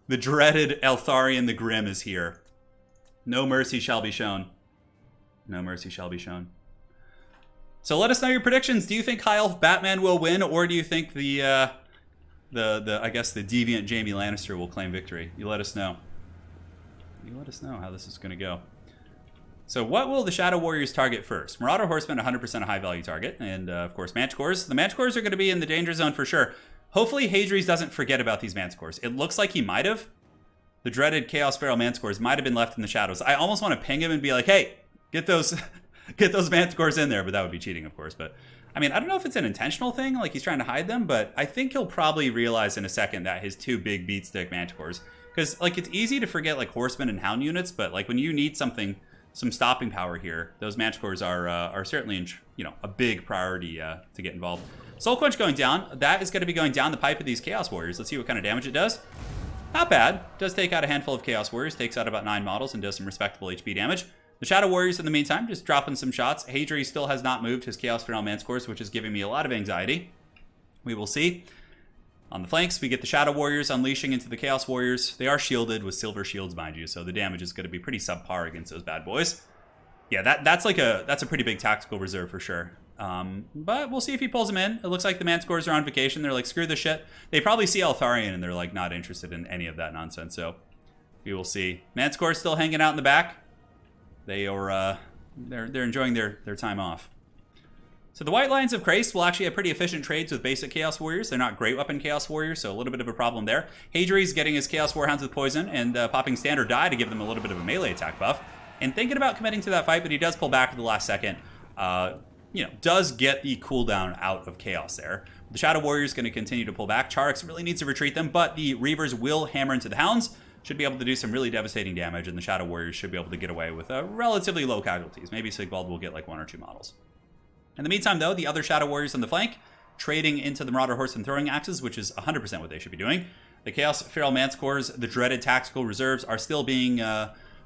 The dreaded Eltharion the Grim is here. No mercy shall be shown. No mercy shall be shown. So let us know your predictions. Do you think High Elf Batman will win, or do you think the I guess the deviant Jaime Lannister will claim victory? You let us know. You let us know how this is going to go. So what will the Shadow Warriors target first? Marauder Horsemen, 100% a high-value target. And, of course, Manticores. The Manticores are going to be in the danger zone for sure. Hopefully, Hadries doesn't forget about these Manticores. It looks like he might have. The dreaded Chaos Feral Manticores might have been left in the shadows. I almost want to ping him and be like, hey, get those Manticores in there. But that would be cheating, of course. But, I mean, I don't know if it's an intentional thing, like he's trying to hide them. But I think he'll probably realize in a second that his 2 big beatstick Manticores. Because, like, it's easy to forget, like, Horsemen and Hound units. But, like, when you need something... some stopping power here, those Manticores are certainly, a big priority to get involved. Soulquench going down. That is going to be going down the pipe of these Chaos Warriors. Let's see what kind of damage it does. Not bad. Does take out a handful of Chaos Warriors. Takes out about 9 models and does some respectable HP damage. The Shadow Warriors, in the meantime, just dropping some shots. Hadri still has not moved his Chaos Feral Manticores, which is giving me a lot of anxiety. We will see. On the flanks, we get the Shadow Warriors unleashing into the Chaos Warriors. They are shielded with silver shields, mind you, so the damage is going to be pretty subpar against those bad boys. Yeah, that's a pretty big tactical reserve for sure. But we'll see if he pulls them in. It looks like the Manticores are on vacation. They're like, screw this shit. They probably see Eltharion and they're like not interested in any of that nonsense. So we will see. Manticore's still hanging out in the back. They are they're enjoying their time off. So the White Lions of Krace will actually have pretty efficient trades with basic Chaos Warriors. They're not great weapon Chaos Warriors, so a little bit of a problem there. Hadri's getting his Chaos Warhounds with poison and popping Standard Die to give them a little bit of a melee attack buff. And thinking about committing to that fight, but he does pull back at the last second. Does get the cooldown out of Chaos there. The Shadow Warrior is going to continue to pull back. Charix really needs to retreat them, but the Reavers will hammer into the Hounds. Should be able to do some really devastating damage, and the Shadow Warriors should be able to get away with relatively low casualties. Maybe Sigvald will get like 1 or 2 models. In the meantime, though, the other Shadow Warriors on the flank, trading into the Marauder Horse and Throwing Axes, which is 100% what they should be doing. The Chaos Feral Manticores, the dreaded tactical reserves, are still being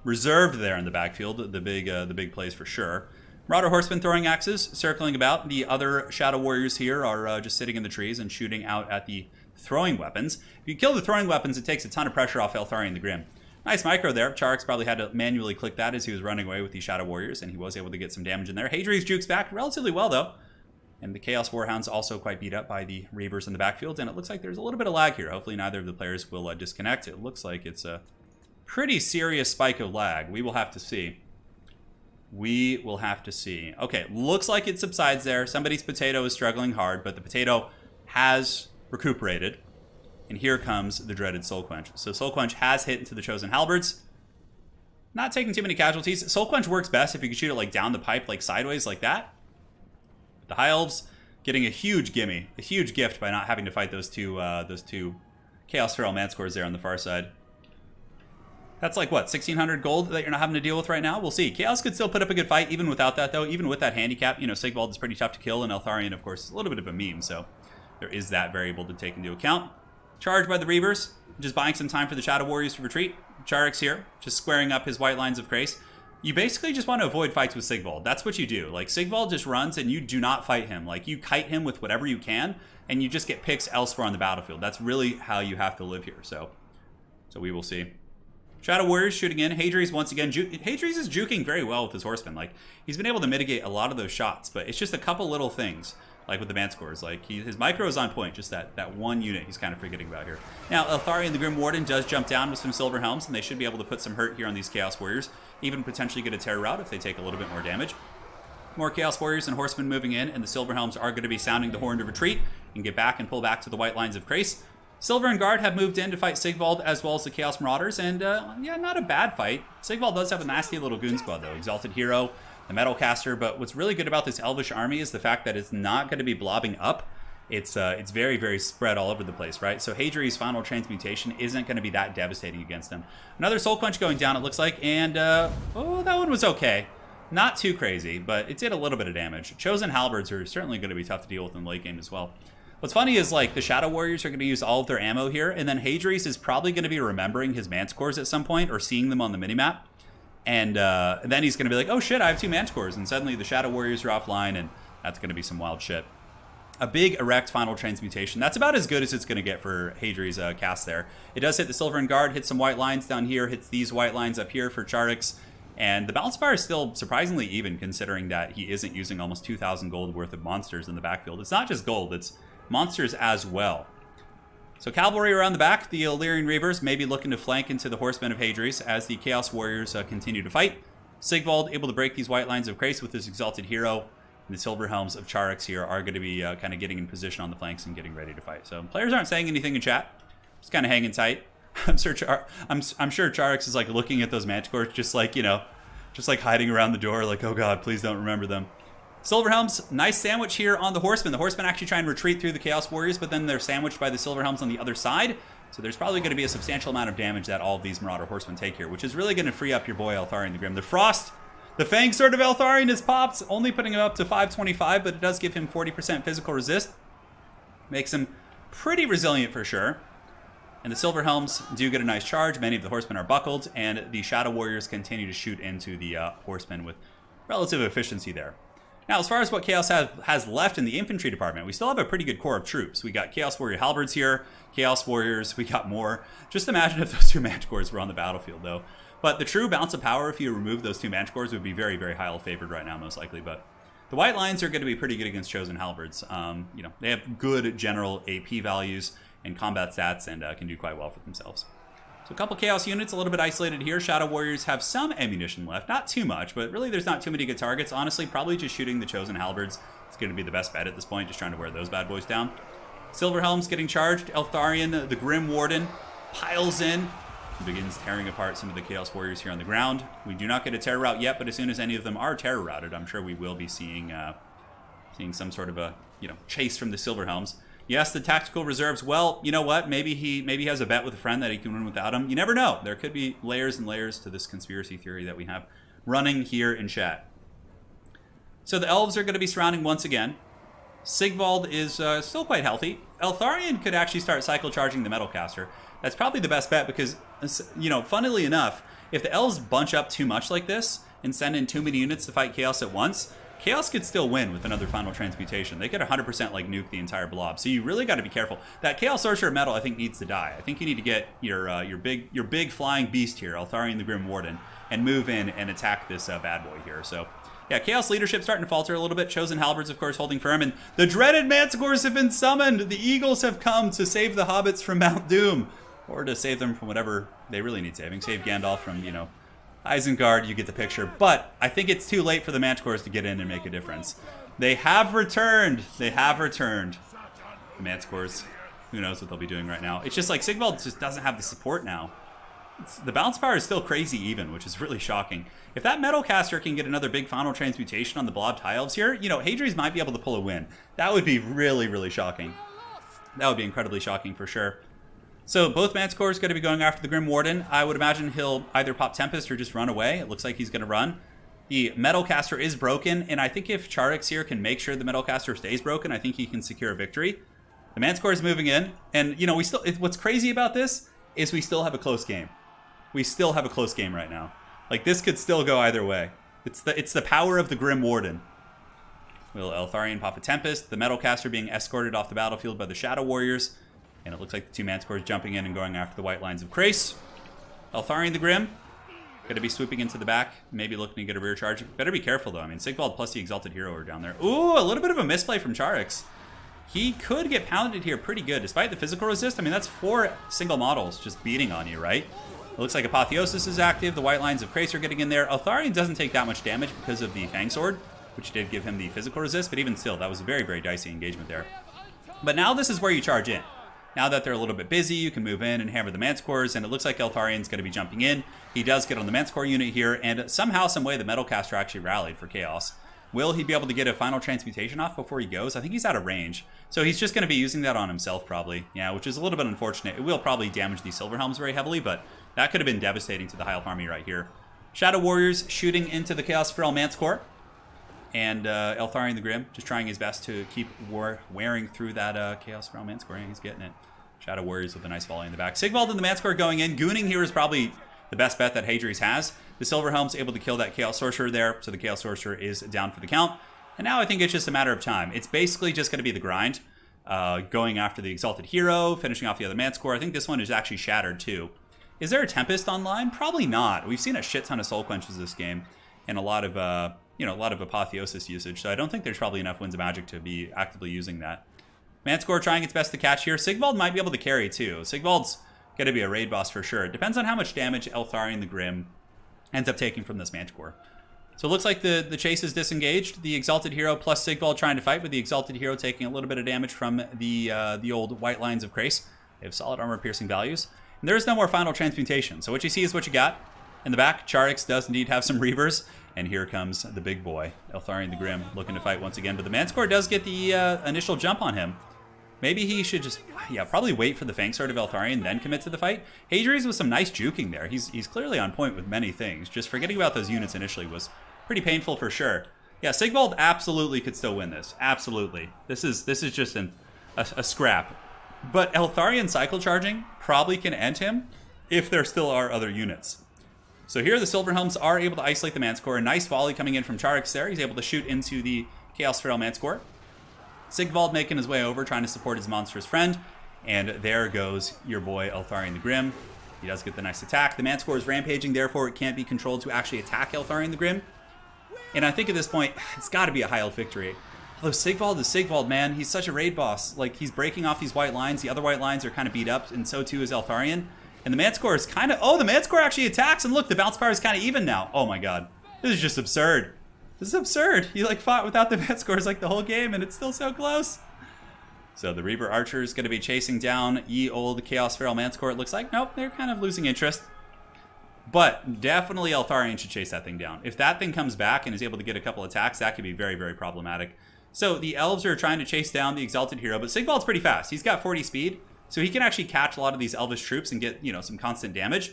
reserved there in the backfield. The big plays for sure. Marauder Horsemen throwing axes, circling about. The other Shadow Warriors here are just sitting in the trees and shooting out at the throwing weapons. If you kill the throwing weapons, it takes a ton of pressure off Eltharion the Grim. Nice micro there. Charix probably had to manually click that as he was running away with the Shadow Warriors, and he was able to get some damage in there. Hadri's jukes back relatively well, though. And the Chaos Warhounds also quite beat up by the Reavers in the backfield, and it looks like there's a little bit of lag here. Hopefully neither of the players will disconnect. It looks like it's a pretty serious spike of lag. We will have to see. We will have to see. Okay, looks like it subsides there. Somebody's potato is struggling hard, but the potato has recuperated. And here comes the dreaded Soul Quench. So Soul Quench has hit into the Chosen Halberds. Not taking too many casualties. Soul Quench works best if you can shoot it like down the pipe, like sideways like that. The High Elves getting a huge gimme, a huge gift by not having to fight those two Chaos Feral Manscores there on the far side. That's like, what, 1,600 gold that you're not having to deal with right now? We'll see. Chaos could still put up a good fight even without that, though. Even with that handicap, you know, Sigvald is pretty tough to kill, and Eltharion, of course, is a little bit of a meme, so there is that variable to take into account. Charged by the Reavers, just buying some time for the Shadow Warriors to retreat. Charix here, just squaring up his white lines of Grace. You basically just want to avoid fights with Sigvald. That's what you do. Like, Sigvald just runs, and you do not fight him. Like, you kite him with whatever you can, and you just get picks elsewhere on the battlefield. That's really how you have to live here, so we will see. Shadow Warriors shooting in. Hadri's once again. Hadri's is juking very well with his horsemen. Like, he's been able to mitigate a lot of those shots, but it's just a couple little things, like with the Manscores. Like, his micro is on point, just that one unit he's kind of forgetting about here. Now, Eltharion the Grim Warden does jump down with some Silver Helms, and they should be able to put some hurt here on these Chaos Warriors, even potentially get a Terror Rout if they take a little bit more damage. More Chaos Warriors and Horsemen moving in, and the Silver Helms are going to be sounding the horn to retreat and get back and pull back to the white lines of Grace. Silver and Guard have moved in to fight Sigvald as well as the Chaos Marauders, and yeah, not a bad fight. Sigvald does have a nasty little goon squad, though. Exalted Hero, the Metal Caster, but what's really good about this Elvish army is the fact that it's not going to be blobbing up. It's very, very spread all over the place, right? So Hadri's Final Transmutation isn't going to be that devastating against them. Another Soul Quench going down, it looks like, and oh, that one was okay. Not too crazy, but it did a little bit of damage. Chosen Halberds are certainly going to be tough to deal with in the late game as well. What's funny is, like, the Shadow Warriors are going to use all of their ammo here, and then Hadri's is probably going to be remembering his Manscores at some point, or seeing them on the minimap. And then he's going to be like, oh shit, I have 2 Manscores, and suddenly the Shadow Warriors are offline, and that's going to be some wild shit. A big Erect Final Transmutation. That's about as good as it's going to get for Hadri's cast there. It does hit the Silver and Guard, hits some white lines down here, hits these white lines up here for Charix, and the Balance Bar is still surprisingly even, considering that he isn't using almost 2,000 gold worth of monsters in the backfield. It's not just gold, it's monsters as well. So Cavalry around the back, the Illyrian Reavers may be looking to flank into the Horsemen of Hadri's as the Chaos Warriors continue to fight. Sigvald able to break these white lines of Grace with his Exalted Hero, and the Silver Helms of Charix here are going to be kind of getting in position on the flanks and getting ready to fight. So players aren't saying anything in chat, just kind of hanging tight. I'm sure Charix is like looking at those Manticores, just like, you know, just like hiding around the door, like, oh god, please don't remember them. Silver Helms, nice sandwich here on the Horsemen. The Horsemen actually try and retreat through the Chaos Warriors, but then they're sandwiched by the Silver Helms on the other side. So there's probably going to be a substantial amount of damage that all of these Marauder Horsemen take here, which is really going to free up your boy Eltharion the Grim. The Frost, the Fang Sword of Eltharion is popped, only putting him up to 525, but it does give him 40% physical resist. Makes him pretty resilient for sure. And the Silver Helms do get a nice charge. Many of the Horsemen are buckled, and the Shadow Warriors continue to shoot into the Horsemen with relative efficiency there. Now, as far as what Chaos has left in the infantry department, we still have a pretty good core of troops. We got Chaos Warrior Halberds here, Chaos Warriors, we got more. Just imagine if those 2 Manticores were on the battlefield, though. But the true bounce of power, if you remove those 2 Manticores, would be very, very highly favored right now, most likely. But the white lines are going to be pretty good against Chosen Halberds. You know, they have good general AP values and combat stats, and can do quite well for themselves. So a couple Chaos units, a little bit isolated here. Shadow Warriors have some ammunition left. Not too much, but really there's not too many good targets. Honestly, probably just shooting the Chosen Halberds is going to be the best bet at this point, just trying to wear those bad boys down. Silver Helms getting charged. Eltharion, the Grim Warden, piles in and begins tearing apart some of the Chaos Warriors here on the ground. We do not get a Terror Rout yet, but as soon as any of them are Terror Routed, I'm sure we will be seeing some sort of a, you know, chase from the Silver Helms. Yes, the tactical reserves. Well, you know what? Maybe he has a bet with a friend that he can win without him. You never know. There could be layers and layers to this conspiracy theory that we have running here in chat. So the Elves are going to be surrounding once again. Sigvald is still quite healthy. Eltharion could actually start cycle charging the Metal Caster. That's probably the best bet because, you know, funnily enough, if the elves bunch up too much like this and send in too many units to fight Chaos at once, Chaos could still win with another final transmutation. They could 100% like nuke the entire blob. So you really got to be careful. That Chaos Sorcerer metal, I think, needs to die. I think you need to get your big flying beast here, Eltharion the Grim Warden, and move in and attack this bad boy here. So yeah, Chaos leadership starting to falter a little bit. Chosen Halberds, of course, holding firm. And the dreaded Manticores have been summoned. The Eagles have come to save the hobbits from Mount Doom. Or to save them from whatever they really need saving. Save Gandalf from, you know, Isengard. You get the picture. But I think it's too late for the Manticores to get in and make a difference. They have returned. They have returned. The Manticores, who knows what they'll be doing right now. It's just like Sigvald just doesn't have the support now. The balance power is still crazy even, which is really shocking. If that Metalcaster can get another big final transmutation on the Blob High Elves here, you know, Hadri's might be able to pull a win. That would be really, really shocking. That would be incredibly shocking for sure. So both Manticores going to be going after the Grim Warden. I would imagine he'll either pop Tempest or just run away. It looks like he's going to run. The Metalcaster is broken, and I think if Charix here can make sure the Metalcaster stays broken, I think he can secure a victory. The Manticore is moving in, and you know, what's crazy about this is we still have a close game. We still have a close game right now. Like, this could still go either way. It's the power of the Grim Warden. Will Eltharion pop a Tempest? The Metalcaster being escorted off the battlefield by the Shadow Warriors. And it looks like the two Manticores jumping in and going after the White Lines of Krace. Eltharion the Grim going to be swooping into the back. Maybe looking to get a rear charge. Better be careful, though. I mean, Sigvald plus the Exalted Hero are down there. Ooh, a little bit of a misplay from Charix. He could get pounded here pretty good. Despite the physical resist, I mean, that's 4 single models just beating on you, right? It looks like Apotheosis is active. The White Lines of Krace are getting in there. Eltharion doesn't take that much damage because of the Fang Sword, which did give him the physical resist, but even still, that was a very, very dicey engagement there. But now this is where you charge in. Now that they're a little bit busy, you can move in and hammer the Manticores, and it looks like Eltharion's going to be jumping in. He does get on the Manticore unit here, and somehow, some way, the Metalcaster actually rallied for Chaos. Will he be able to get a final transmutation off before he goes? I think he's out of range. So he's just going to be using that on himself, probably. Yeah, which is a little bit unfortunate. It will probably damage these Silver Helms very heavily, but that could have been devastating to the High Elf army right here. Shadow Warriors shooting into the Chaos Feral Manticore. And Eltharion the Grim just trying his best to keep wearing through that Chaos Feral Manticore. And he's getting it. Shadow Warriors with a nice volley in the back. Sigvald and the Manticore going in. Gooning here is probably the best bet that Hadri's has. The Silver Helm's able to kill that Chaos Sorcerer there, so the Chaos Sorcerer is down for the count. And now I think it's just a matter of time. It's basically just going to be the grind. Going after the Exalted Hero, finishing off the other Manticore. I think this one is actually shattered too. Is there a Tempest online? Probably not. We've seen a shit ton of Soul Quenches this game, and a lot of Apotheosis usage, so I don't think there's probably enough Winds of Magic to be actively using that. Manticore trying its best to catch here. Sigvald might be able to carry too. Sigvald's going to be a raid boss for sure. It depends on how much damage Eltharion the Grim ends up taking from this Manticore. So it looks like the chase is disengaged. The Exalted Hero plus Sigvald trying to fight, with the Exalted Hero taking a little bit of damage from the old White Lines of Krace. They have solid armor piercing values. And there is no more final transmutation. So what you see is what you got. In the back, Charix does indeed have some Reavers. And here comes the big boy, Eltharion the Grim, looking to fight once again. But the Manticore does get the initial jump on him. Maybe he should just, probably wait for the Fang Sword of Eltharion, then commit to the fight. Hadri's with some nice juking there. He's clearly on point with many things. Just forgetting about those units initially was pretty painful for sure. Yeah, Sigvald absolutely could still win this. Absolutely. This is just a scrap. But Eltharion cycle charging probably can end him if there still are other units. So here the Silver Helms are able to isolate the Manticore. A nice volley coming in from Charix there. He's able to shoot into the Chaos Feral Manticore. Sigvald making his way over, trying to support his monstrous friend. And there goes your boy Eltharion the Grim. He does get the nice attack. The Manticore is rampaging, therefore it can't be controlled to actually attack Eltharion the Grim. And I think at this point, it's got to be a high elf victory. Although Sigvald is Sigvald, man. He's such a raid boss. Like, he's breaking off these white lines. The other white lines are kind of beat up, and so too is Eltharion. And the Manticore is kind of... Oh, the Manticore actually attacks, and look, the bounce power is kind of even now. Oh my god. This is just absurd. This is absurd. He, like, fought without the Manticores, like, the whole game, and it's still so close. So the Reaver Archer is going to be chasing down ye old Chaos Feral Manticore. It looks like, nope, they're kind of losing interest. But definitely Eltharion should chase that thing down. If that thing comes back and is able to get a couple attacks, that could be very, very problematic. So the Elves are trying to chase down the Exalted Hero, but Sigvald's pretty fast. He's got 40 speed, so he can actually catch a lot of these Elvish troops and get, some constant damage.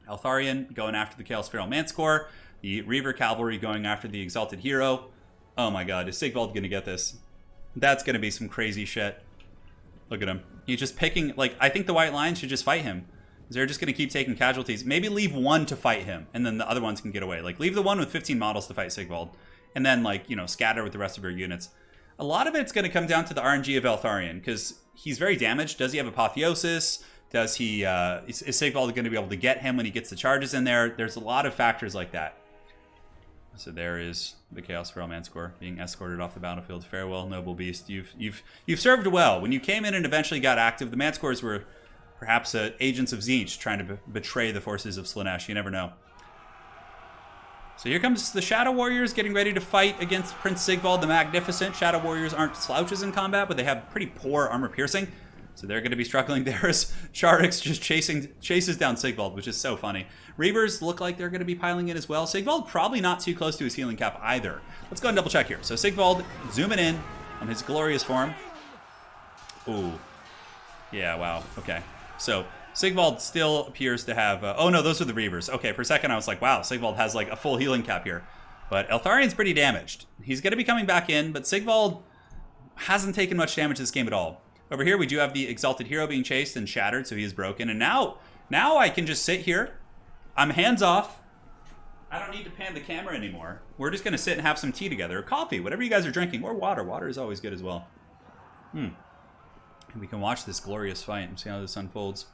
Eltharion going after the Chaos Feral Manticore. The Reaver Cavalry going after the Exalted Hero. Oh my god, is Sigvald going to get this? That's going to be some crazy shit. Look at him. He's just picking, like, I think the white lions should just fight him. They're just going to keep taking casualties. Maybe leave one to fight him, and then the other ones can get away. Like, leave the one with 15 models to fight Sigvald, and then, like, you know, scatter with the rest of your units. A lot of it's going to come down to the RNG of Eltharion, because he's very damaged. Does he have Apotheosis? Does he, is Sigvald going to be able to get him when he gets the charges in there? There's a lot of factors like that. So there is the Chaos Feral Manscore being escorted off the battlefield. Farewell, noble beast. You've served well. When you came in and eventually got active, the Manscores were perhaps agents of Tzeentch trying to betray the forces of Slaanesh. You never know. So here comes the Shadow Warriors getting ready to fight against Prince Sigvald the Magnificent. Shadow Warriors aren't slouches in combat, but they have pretty poor armor piercing. So they're going to be struggling there as Charix just chases down Sigvald, which is so funny. Reavers look like they're going to be piling in as well. Sigvald probably not too close to his healing cap either. Let's go and double check here. So Sigvald zooming in on his glorious form. Ooh. Yeah, wow. Okay. So Sigvald still appears to have... oh no, those are the Reavers. Okay, for a second I was like, wow, Sigvald has like a full healing cap here. But Eltharion's pretty damaged. He's going to be coming back in, but Sigvald hasn't taken much damage this game at all. Over here, we do have the Exalted Hero being chased and shattered, so he is broken. And now I can just sit here. I'm hands off. I don't need to pan the camera anymore. We're just going to sit and have some tea together. Or coffee, whatever you guys are drinking. Or water. Water is always good as well. And we can watch this glorious fight and see how this unfolds.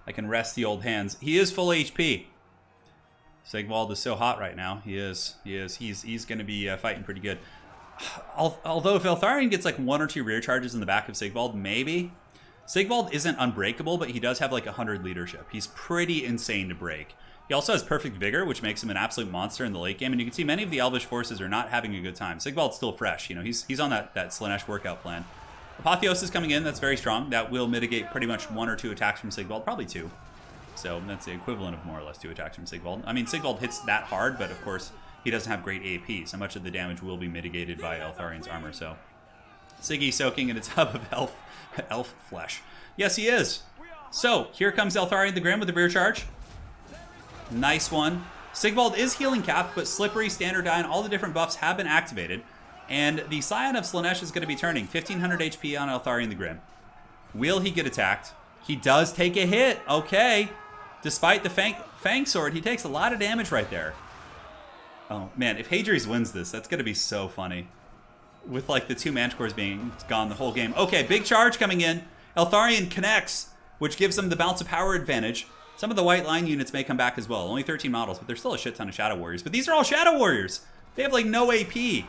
I can rest the old hands. He is full HP. Sigvald is so hot right now. He is. He's going to be fighting pretty good. Although if Eltharion gets like 1 or 2 rear charges in the back of Sigvald, maybe. Sigvald isn't unbreakable, but he does have like 100 leadership. He's pretty insane to break. He also has perfect vigor, which makes him an absolute monster in the late game. And you can see many of the Elvish forces are not having a good time. Sigvald's still fresh. You know, he's on that Slaanesh workout plan. Apotheosis coming in. That's very strong. That will mitigate pretty much 1 or 2 attacks from Sigvald. Probably 2. So that's the equivalent of more or less 2 attacks from Sigvald. I mean, Sigvald hits that hard, but of course... he doesn't have great AP, so much of the damage will be mitigated by Eltharion's armor. So, Siggy soaking in its hub of elf flesh. Yes, he is. So, here comes Eltharion the Grim with the rear charge. Nice one. Sigvald is healing capped, but Slippery, Standard Die, and all the different buffs have been activated. And the Scion of Slaanesh is going to be turning 1500 HP on Eltharion the Grim. Will he get attacked? He does take a hit. Okay. Despite the Fang Sword, he takes a lot of damage right there. Oh, man, if Hadri's wins this, that's going to be so funny. With, like, the 2 Manticores being gone the whole game. Okay, big charge coming in. Eltharion connects, which gives them the bounce of power advantage. Some of the white line units may come back as well. Only 13 models, but there's still a shit ton of Shadow Warriors. But these are all Shadow Warriors. They have, like, no AP.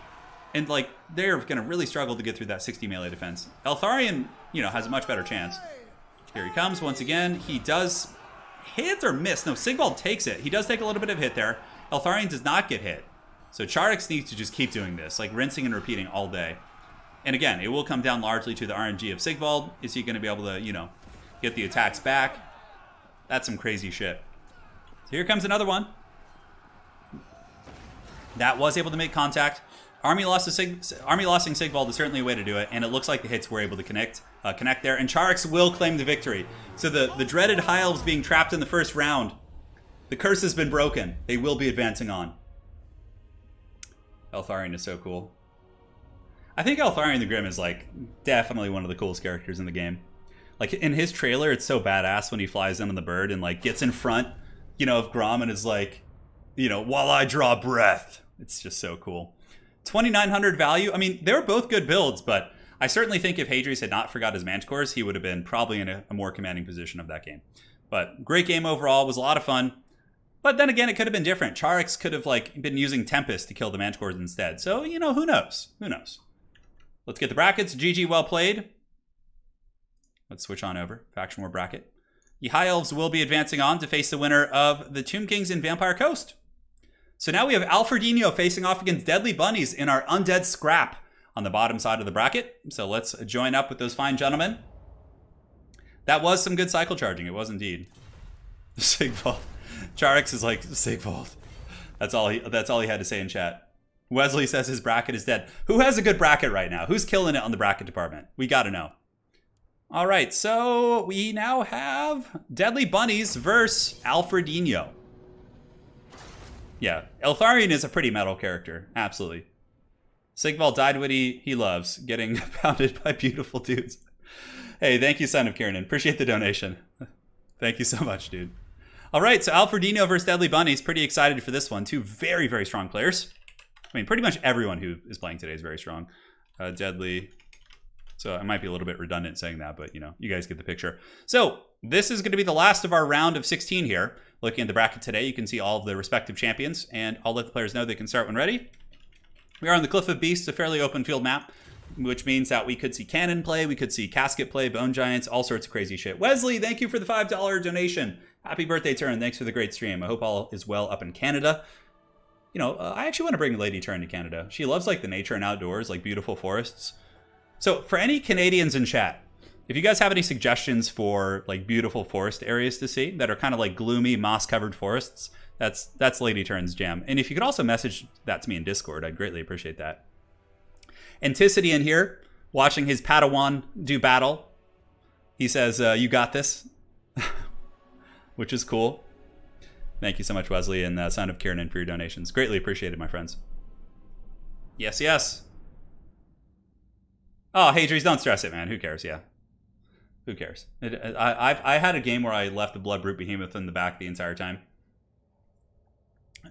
And, like, they're going to really struggle to get through that 60 melee defense. Eltharion, you know, has a much better chance. Here he comes once again. He does hit or miss. No, Sigvald takes it. He does take a little bit of hit there. Eltharion does not get hit. So Charix needs to just keep doing this, like rinsing and repeating all day. And again, it will come down largely to the RNG of Sigvald. Is he going to be able to, you know, get the attacks back? That's some crazy shit. So here comes another one. That was able to make contact. Army lossing Sigvald is certainly a way to do it, and it looks like the hits were able to connect there. And Charix will claim the victory. So the dreaded High Elves being trapped in the first round. The curse has been broken. They will be advancing on. Eltharion is so cool. I think Eltharion the Grim is, like, definitely one of the coolest characters in the game. Like, in his trailer, it's so badass when he flies in on the bird and, like, gets in front, you know, of Grom and is like, you know, while I draw breath. It's just so cool. 2,900 value. I mean, they were both good builds, but I certainly think if Hadri's had not forgot his Manticores, he would have been probably in a more commanding position of that game. But great game overall. Was a lot of fun. But then again, it could have been different. Charix could have, like, been using Tempest to kill the Manticores instead. So, you know, who knows? Who knows? Let's get the brackets. GG, well played. Let's switch on over. Faction War bracket. The High Elves will be advancing on to face the winner of the Tomb Kings and Vampire Coast. So now we have Alfredinho facing off against Deadly Bunnies in our Undead Scrap on the bottom side of the bracket. So let's join up with those fine gentlemen. That was some good cycle charging. It was indeed. Sigvald. Charix is like, Sigvald. That's all he had to say in chat. Wesley says his bracket is dead. Who has a good bracket right now? Who's killing it on the bracket department? We got to know. All right, so we now have Deadly Bunnies versus Alfredinho. Yeah, Eltharion is a pretty metal character. Absolutely. Sigvald died what he loves, getting pounded by beautiful dudes. Hey, thank you, son of Kieran. Appreciate the donation. Thank you so much, dude. All right, so Alfredino versus Deadly Bunnies. Pretty excited for this one. Two very, very strong players. I mean, pretty much everyone who is playing today is very strong. Deadly. So I might be a little bit redundant saying that, but, you know, you guys get the picture. So this is going to be the last of our round of 16 here. Looking at the bracket today, you can see all of the respective champions, and I'll let the players know they can start when ready. We are on the Cliff of Beasts, a fairly open field map, which means that we could see Cannon play, we could see Casket play, Bone Giants, all sorts of crazy shit. Wesley, thank you for the $5 donation. Happy birthday, Turin. Thanks for the great stream. I hope all is well up in Canada. You know, I actually want to bring Lady Turin to Canada. She loves, like, the nature and outdoors, like beautiful forests. So for any Canadians in chat, if you guys have any suggestions for, like, beautiful forest areas to see that are kind of like gloomy, moss-covered forests, that's Lady Turin's jam. And if you could also message that to me in Discord, I'd greatly appreciate that. Anticity in here, watching his Padawan do battle. He says, you got this, which is cool. Thank you so much, Wesley, and son of Kieran, for your donations. Greatly appreciated, my friends. Yes, yes. Oh, hey, Dries, don't stress it, man. Who cares? Yeah. Who cares? I had a game where I left the Blood Brute Behemoth in the back the entire time.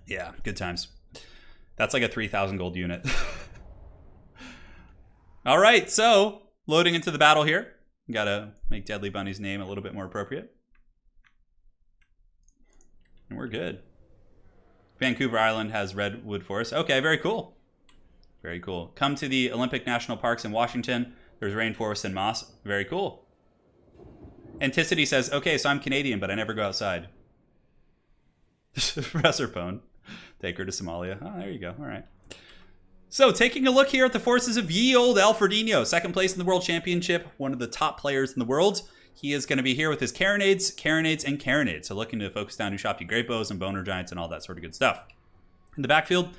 Yeah, good times. That's like a 3,000 gold unit. All right, so loading into the battle here. Gotta make Deadly Bunny's name a little bit more appropriate. And we're good. Vancouver Island has redwood forest. Okay, very cool. Very cool. Come to the Olympic National Parks in Washington. There's rainforest and moss. Very cool. Anticity says, okay, so I'm Canadian, but I never go outside. Professor Pone. Take her to Somalia. Oh, there you go. All right. So, taking a look here at the forces of ye old Alfredino, second place in the World Championship, one of the top players in the world. He is going to be here with his Carronades, and Carronades. So, looking to focus down Ushopti Great Bows and Boner Giants and all that sort of good stuff. In the backfield,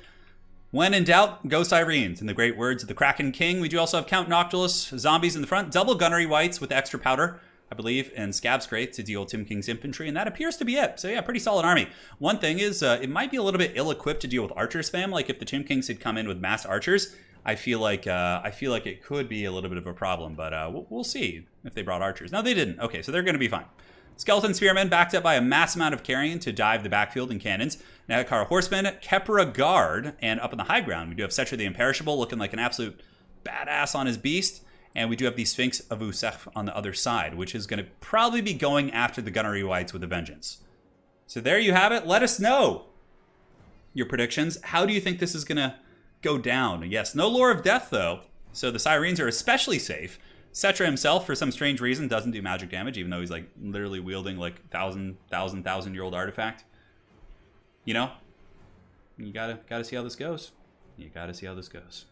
when in doubt, go Sirens. In the great words of the Kraken King, we do also have Count Noctilus, zombies in the front, double gunnery whites with extra powder, I believe, and Scab's Crate to deal Tim King's infantry, and that appears to be it. So yeah, pretty solid army. One thing is, it might be a little bit ill-equipped to deal with archer spam. Like if the Tim Kings had come in with mass archers, I feel like it could be a little bit of a problem. But we'll see if they brought archers. No, they didn't. Okay, so they're going to be fine. Skeleton Spearmen backed up by a mass amount of carrion to dive the backfield and cannons. Nagakara Horsemen, Kepra Guard, and up on the high ground, we do have Setra the Imperishable looking like an absolute badass on his beast. And we do have the Sphinx of Usef on the other side, which is going to probably be going after the Gunnery Whites with a vengeance. So there you have it. Let us know your predictions. How do you think this is going to go down? Yes, no Lore of Death, though. So the Sirens are especially safe. Setra himself, for some strange reason, doesn't do magic damage, even though he's like literally wielding like thousand-year-old artifact. You know? You gotta see how this goes. You gotta see how this goes.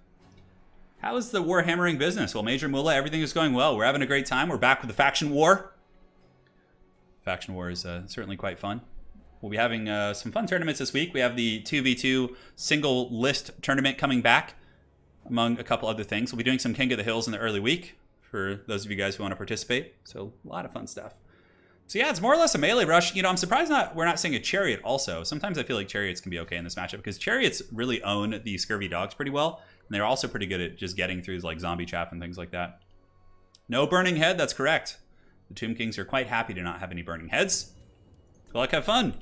How is the Warhammering business? Well, Major Mullah, everything is going well. We're having a great time. We're back with the Faction War. Faction War is certainly quite fun. We'll be having some fun tournaments this week. We have the 2v2 single list tournament coming back, among a couple other things. We'll be doing some King of the Hills in the early week for those of you guys who want to participate. So a lot of fun stuff. So yeah, it's more or less a melee rush. You know, I'm surprised we're not seeing a Chariot also. Sometimes I feel like Chariots can be okay in this matchup because Chariots really own the Scurvy Dogs pretty well. And they're also pretty good at just getting through like zombie chaff and things like that. No burning head, that's correct. The Tomb Kings are quite happy to not have any burning heads. Good luck, have fun.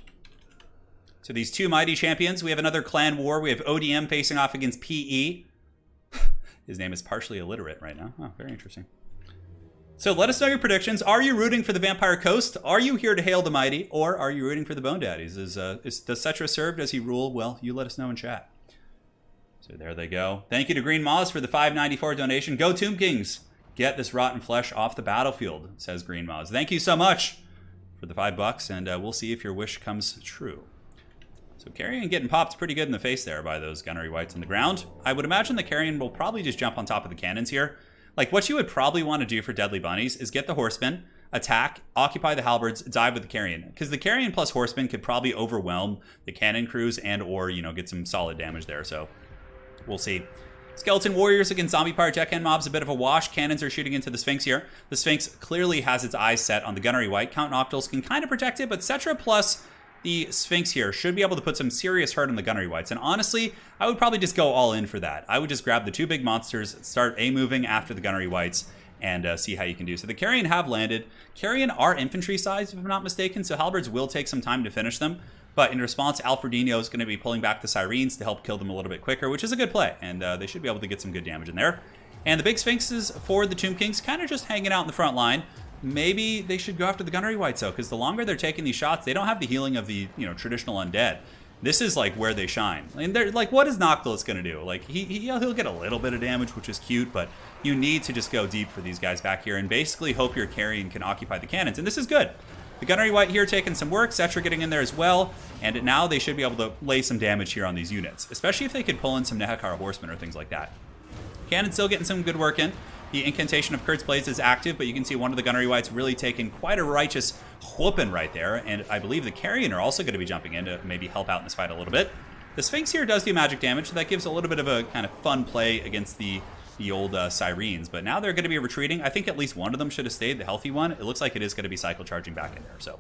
So these two mighty champions, we have another clan war. We have ODM facing off against PE. His name is partially illiterate right now. Oh, very interesting. So let us know your predictions. Are you rooting for the Vampire Coast? Are you here to hail the mighty? Or are you rooting for the Bone Daddies? Does Setra serve? Does he rule? Well, you let us know in chat. So there they go. Thank you to Green Moz for the $5.94 donation. Go Tomb Kings. Get this rotten flesh off the battlefield, says Green Moz. Thank you so much for the $5, and we'll see if your wish comes true. So Carrion getting popped pretty good in the face there by those Gunnery Whites on the ground. I would imagine the Carrion will probably just jump on top of the cannons here. Like, what you would probably want to do for Deadly Bunnies is get the Horsemen, attack, occupy the Halberds, dive with the Carrion. Because the Carrion plus Horsemen could probably overwhelm the cannon crews and or, you know, get some solid damage there. So we'll see. Skeleton Warriors against Zombie Pirate Jetcan Mobs, a bit of a wash. Cannons are shooting into the Sphinx here. The Sphinx clearly has its eyes set on the Gunnery White. Count Noctiles can kind of protect it, but Setra plus the Sphinx here should be able to put some serious hurt on the Gunnery Whites. And honestly, I would probably just go all in for that. I would just grab the two big monsters, start A-moving after the Gunnery Whites, and see how you can do. So the Carrion have landed. Carrion are infantry size, if I'm not mistaken, so halberds will take some time to finish them. But in response, Alfredino is going to be pulling back the Sirens to help kill them a little bit quicker, which is a good play, and they should be able to get some good damage in there. And the big Sphinxes for the Tomb Kings kind of just hanging out in the front line. Maybe they should go after the Gunnery Wights, though, because the longer they're taking these shots, they don't have the healing of the, traditional undead. This is, like, where they shine. And they're like, what is Noctilus going to do? Like, he'll get a little bit of damage, which is cute, but you need to just go deep for these guys back here and basically hope your Carrion can occupy the cannons. And this is good. The Gunnery Wight here taking some work, Cetra getting in there as well, and now they should be able to lay some damage here on these units, especially if they could pull in some Nehekar Horsemen or things like that. Cannon still getting some good work in. The incantation of Kurt's Blaze is active, but you can see one of the Gunnery Wights really taking quite a righteous whooping right there, and I believe the Carrion are also going to be jumping in to maybe help out in this fight a little bit. The Sphinx here does do magic damage, so that gives a little bit of a kind of fun play against the old Sirens, but now they're going to be retreating. I think at least one of them should have stayed, the healthy one. It looks like it is going to be cycle charging back in there, so...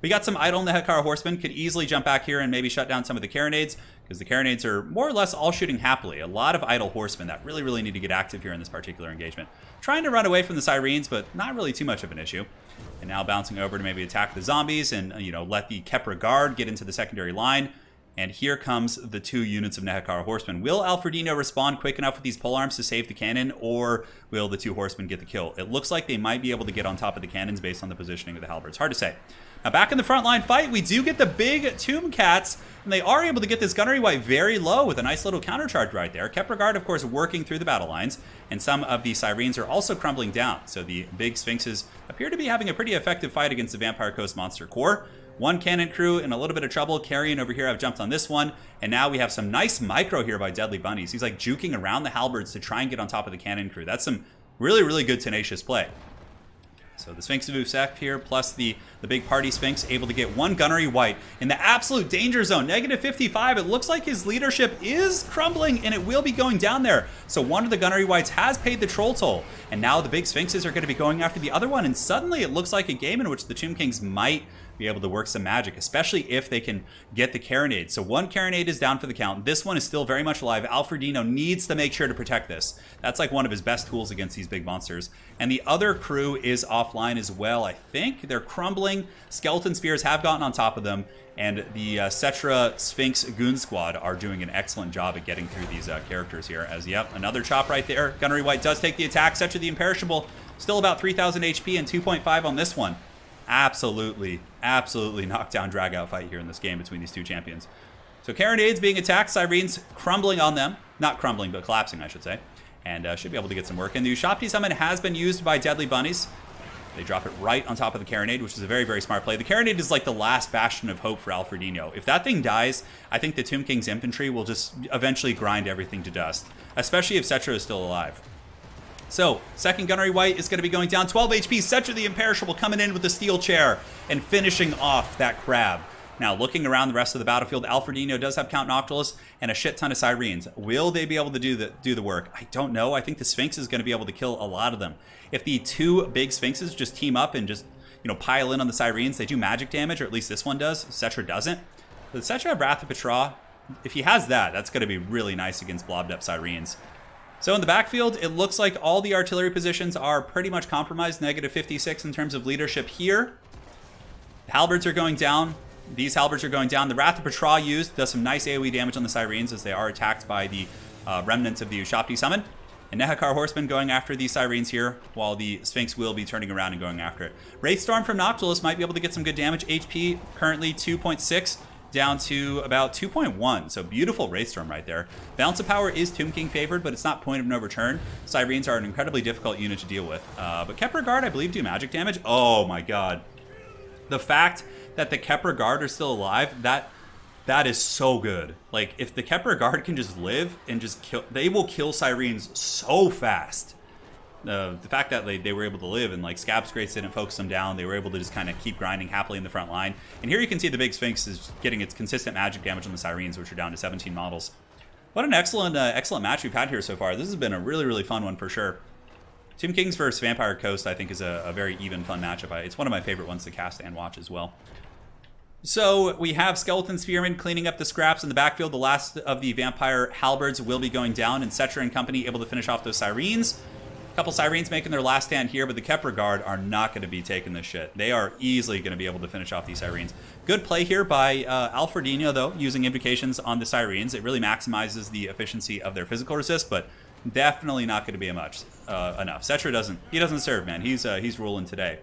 We got some idle Nehekar Horsemen, could easily jump back here and maybe shut down some of the Carronades, because the Carronades are more or less all shooting happily. A lot of idle Horsemen that really need to get active here in this particular engagement. Trying to run away from the Sirens, but not really too much of an issue. And now bouncing over to maybe attack the zombies and, let the Kepra Guard get into the secondary line. And here comes the 2 units of Nehekar Horsemen. Will Alfredino respond quick enough with these polearms to save the cannon, or will the 2 horsemen get the kill? It looks like they might be able to get on top of the cannons based on the positioning of the halberds. Hard to say. Now back in the front line fight, we do get the big Tomb Cats, and they are able to get this Gunnery Wight very low with a nice little countercharge right there. Kepra Guard, of course, working through the battle lines, and some of the Sirens are also crumbling down. So the big Sphinxes appear to be having a pretty effective fight against the Vampire Coast Monster Corps. One cannon crew in a little bit of trouble. Carrion over here, I've jumped on this one. And now we have some nice micro here by Deadly Bunnies. He's like juking around the halberds to try and get on top of the cannon crew. That's some really good tenacious play. So the Sphinx of Usek here, plus the big party Sphinx, able to get one Gunnery Wight in the absolute danger zone. Negative 55. It looks like his leadership is crumbling, and it will be going down there. So one of the Gunnery Wights has paid the troll toll. And now the big Sphinxes are going to be going after the other one. And suddenly it looks like a game in which the Tomb Kings might be able to work some magic, especially if they can get the Carronade. So one Carronade is down for the count. This one is still very much alive. Alfredino needs to make sure to protect this. That's like one of his best tools against these big monsters. And the other crew is offline as well, I think. They're crumbling. Skeleton Spears have gotten on top of them. And the Cetra Sphinx Goon Squad are doing an excellent job at getting through these characters here. As, yep, another chop right there. Gunnery Wight does take the attack. Cetra the Imperishable, still about 3,000 HP and 2.5 on this one. Absolutely knockdown drag-out fight here in this game between these 2 champions. So Carronades being attacked, Sirens crumbling on them. Not crumbling, but collapsing, I should say. And should be able to get some work. And the Ushapti Summon has been used by Deadly Bunnies. They drop it right on top of the Carronade, which is a very smart play. The Carronade is like the last bastion of hope for Alfredino. If that thing dies, I think the Tomb King's infantry will just eventually grind everything to dust. Especially if Cetra is still alive. So, second Gunnery Wight is going to be going down. 12 HP, Cetra the Imperishable coming in with the steel chair and finishing off that crab. Now, looking around the rest of the battlefield, Alfredino does have Count Noctilus and a shit ton of Sirens. Will they be able to do the work? I don't know. I think the Sphinx is going to be able to kill a lot of them. If the 2 big Sphinxes just team up and just, pile in on the Sirens, they do magic damage, or at least this one does. Cetra doesn't. But Cetra Wrath of Petra, if he has that, that's going to be really nice against blobbed up Sirens. So in the backfield, it looks like all the artillery positions are pretty much compromised. Negative 56 in terms of leadership here. The halberds are going down. These halberds are going down. The Wrath of Petra used does some nice AoE damage on the Sirens as they are attacked by the remnants of the Ushapti Summon. And Nehekar Horsemen going after these Sirens here, while the Sphinx will be turning around and going after it. Wraithstorm from Noctilus might be able to get some good damage. HP currently 2.6. Down to about 2.1, so beautiful Wraithstorm right there. Balance of power is Tomb King favored, but it's not point of no return. Sirens are an incredibly difficult unit to deal with. But Kepra Guard, I believe, do magic damage. Oh my god. The fact that the Kepra Guard are still alive, that is so good. Like, if the Kepra Guard can just live and just kill, they will kill Sirens so fast. The fact that they were able to live and like Scab's Grace didn't focus them down, they were able to just kind of keep grinding happily in the front line. And here you can see the big Sphinx is getting its consistent magic damage on the Sirens, which are down to 17 models. What an excellent match we've had here so far. This has been a really fun one for sure. Tomb Kings versus Vampire Coast, I think, is a very even, fun matchup. It's one of my favorite ones to cast and watch as well. So we have Skeleton Spearmen cleaning up the scraps in the backfield. The last of the Vampire Halberds will be going down, and Cetra and company able to finish off those Sirens. Couple Sirens making their last stand here, but the Kepler Guard are not going to be taking this shit. They are easily going to be able to finish off these Sirens. Good play here by Alfredino, though, using Invocations on the Sirens. It really maximizes the efficiency of their physical resist, but definitely not going to be enough. Cetra doesn't serve, man. He's ruling today.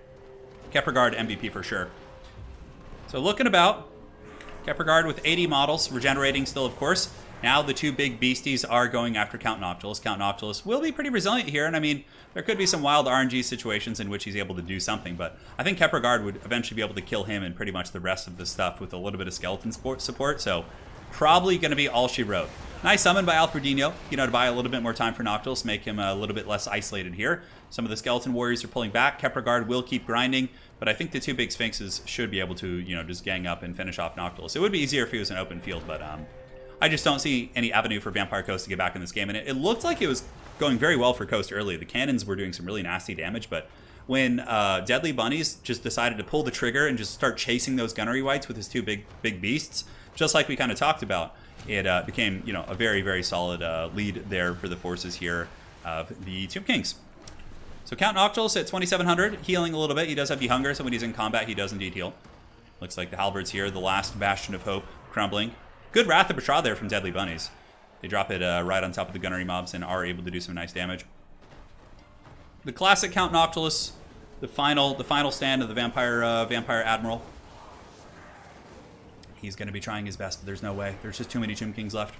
Kepler Guard MVP for sure. So looking about, Kepler Guard with 80 models, regenerating still, of course. Now the two big beasties are going after Count Noctilus. Count Noctilus will be pretty resilient here, and I mean, there could be some wild RNG situations in which he's able to do something, but I think Kepler Guard would eventually be able to kill him and pretty much the rest of the stuff with a little bit of skeleton support, so probably going to be all she wrote. Nice summon by Alfredino, to buy a little bit more time for Noctilus, make him a little bit less isolated here. Some of the skeleton warriors are pulling back. Kepler Guard will keep grinding, but I think the two big Sphinxes should be able to, just gang up and finish off Noctilus. It would be easier if he was an open field, but I just don't see any avenue for Vampire Coast to get back in this game. And it looked like it was going very well for Coast early. The cannons were doing some really nasty damage, but when Deadly Bunnies just decided to pull the trigger and just start chasing those gunnery wights with his two big beasts, just like we kind of talked about, it became a very, very solid lead there for the forces here of the Tomb Kings. So Count Noctilus at 2,700, healing a little bit. He does have the hunger, so when he's in combat, he does indeed heal. Looks like the halberds here, the last bastion of hope, crumbling. Good Wrath of Betrayal there from Deadly Bunnies. They drop it right on top of the gunnery mobs and are able to do some nice damage. The classic Count Noctilus, the final stand of the Vampire Admiral. He's going to be trying his best, but there's no way. There's just too many Tomb Kings left.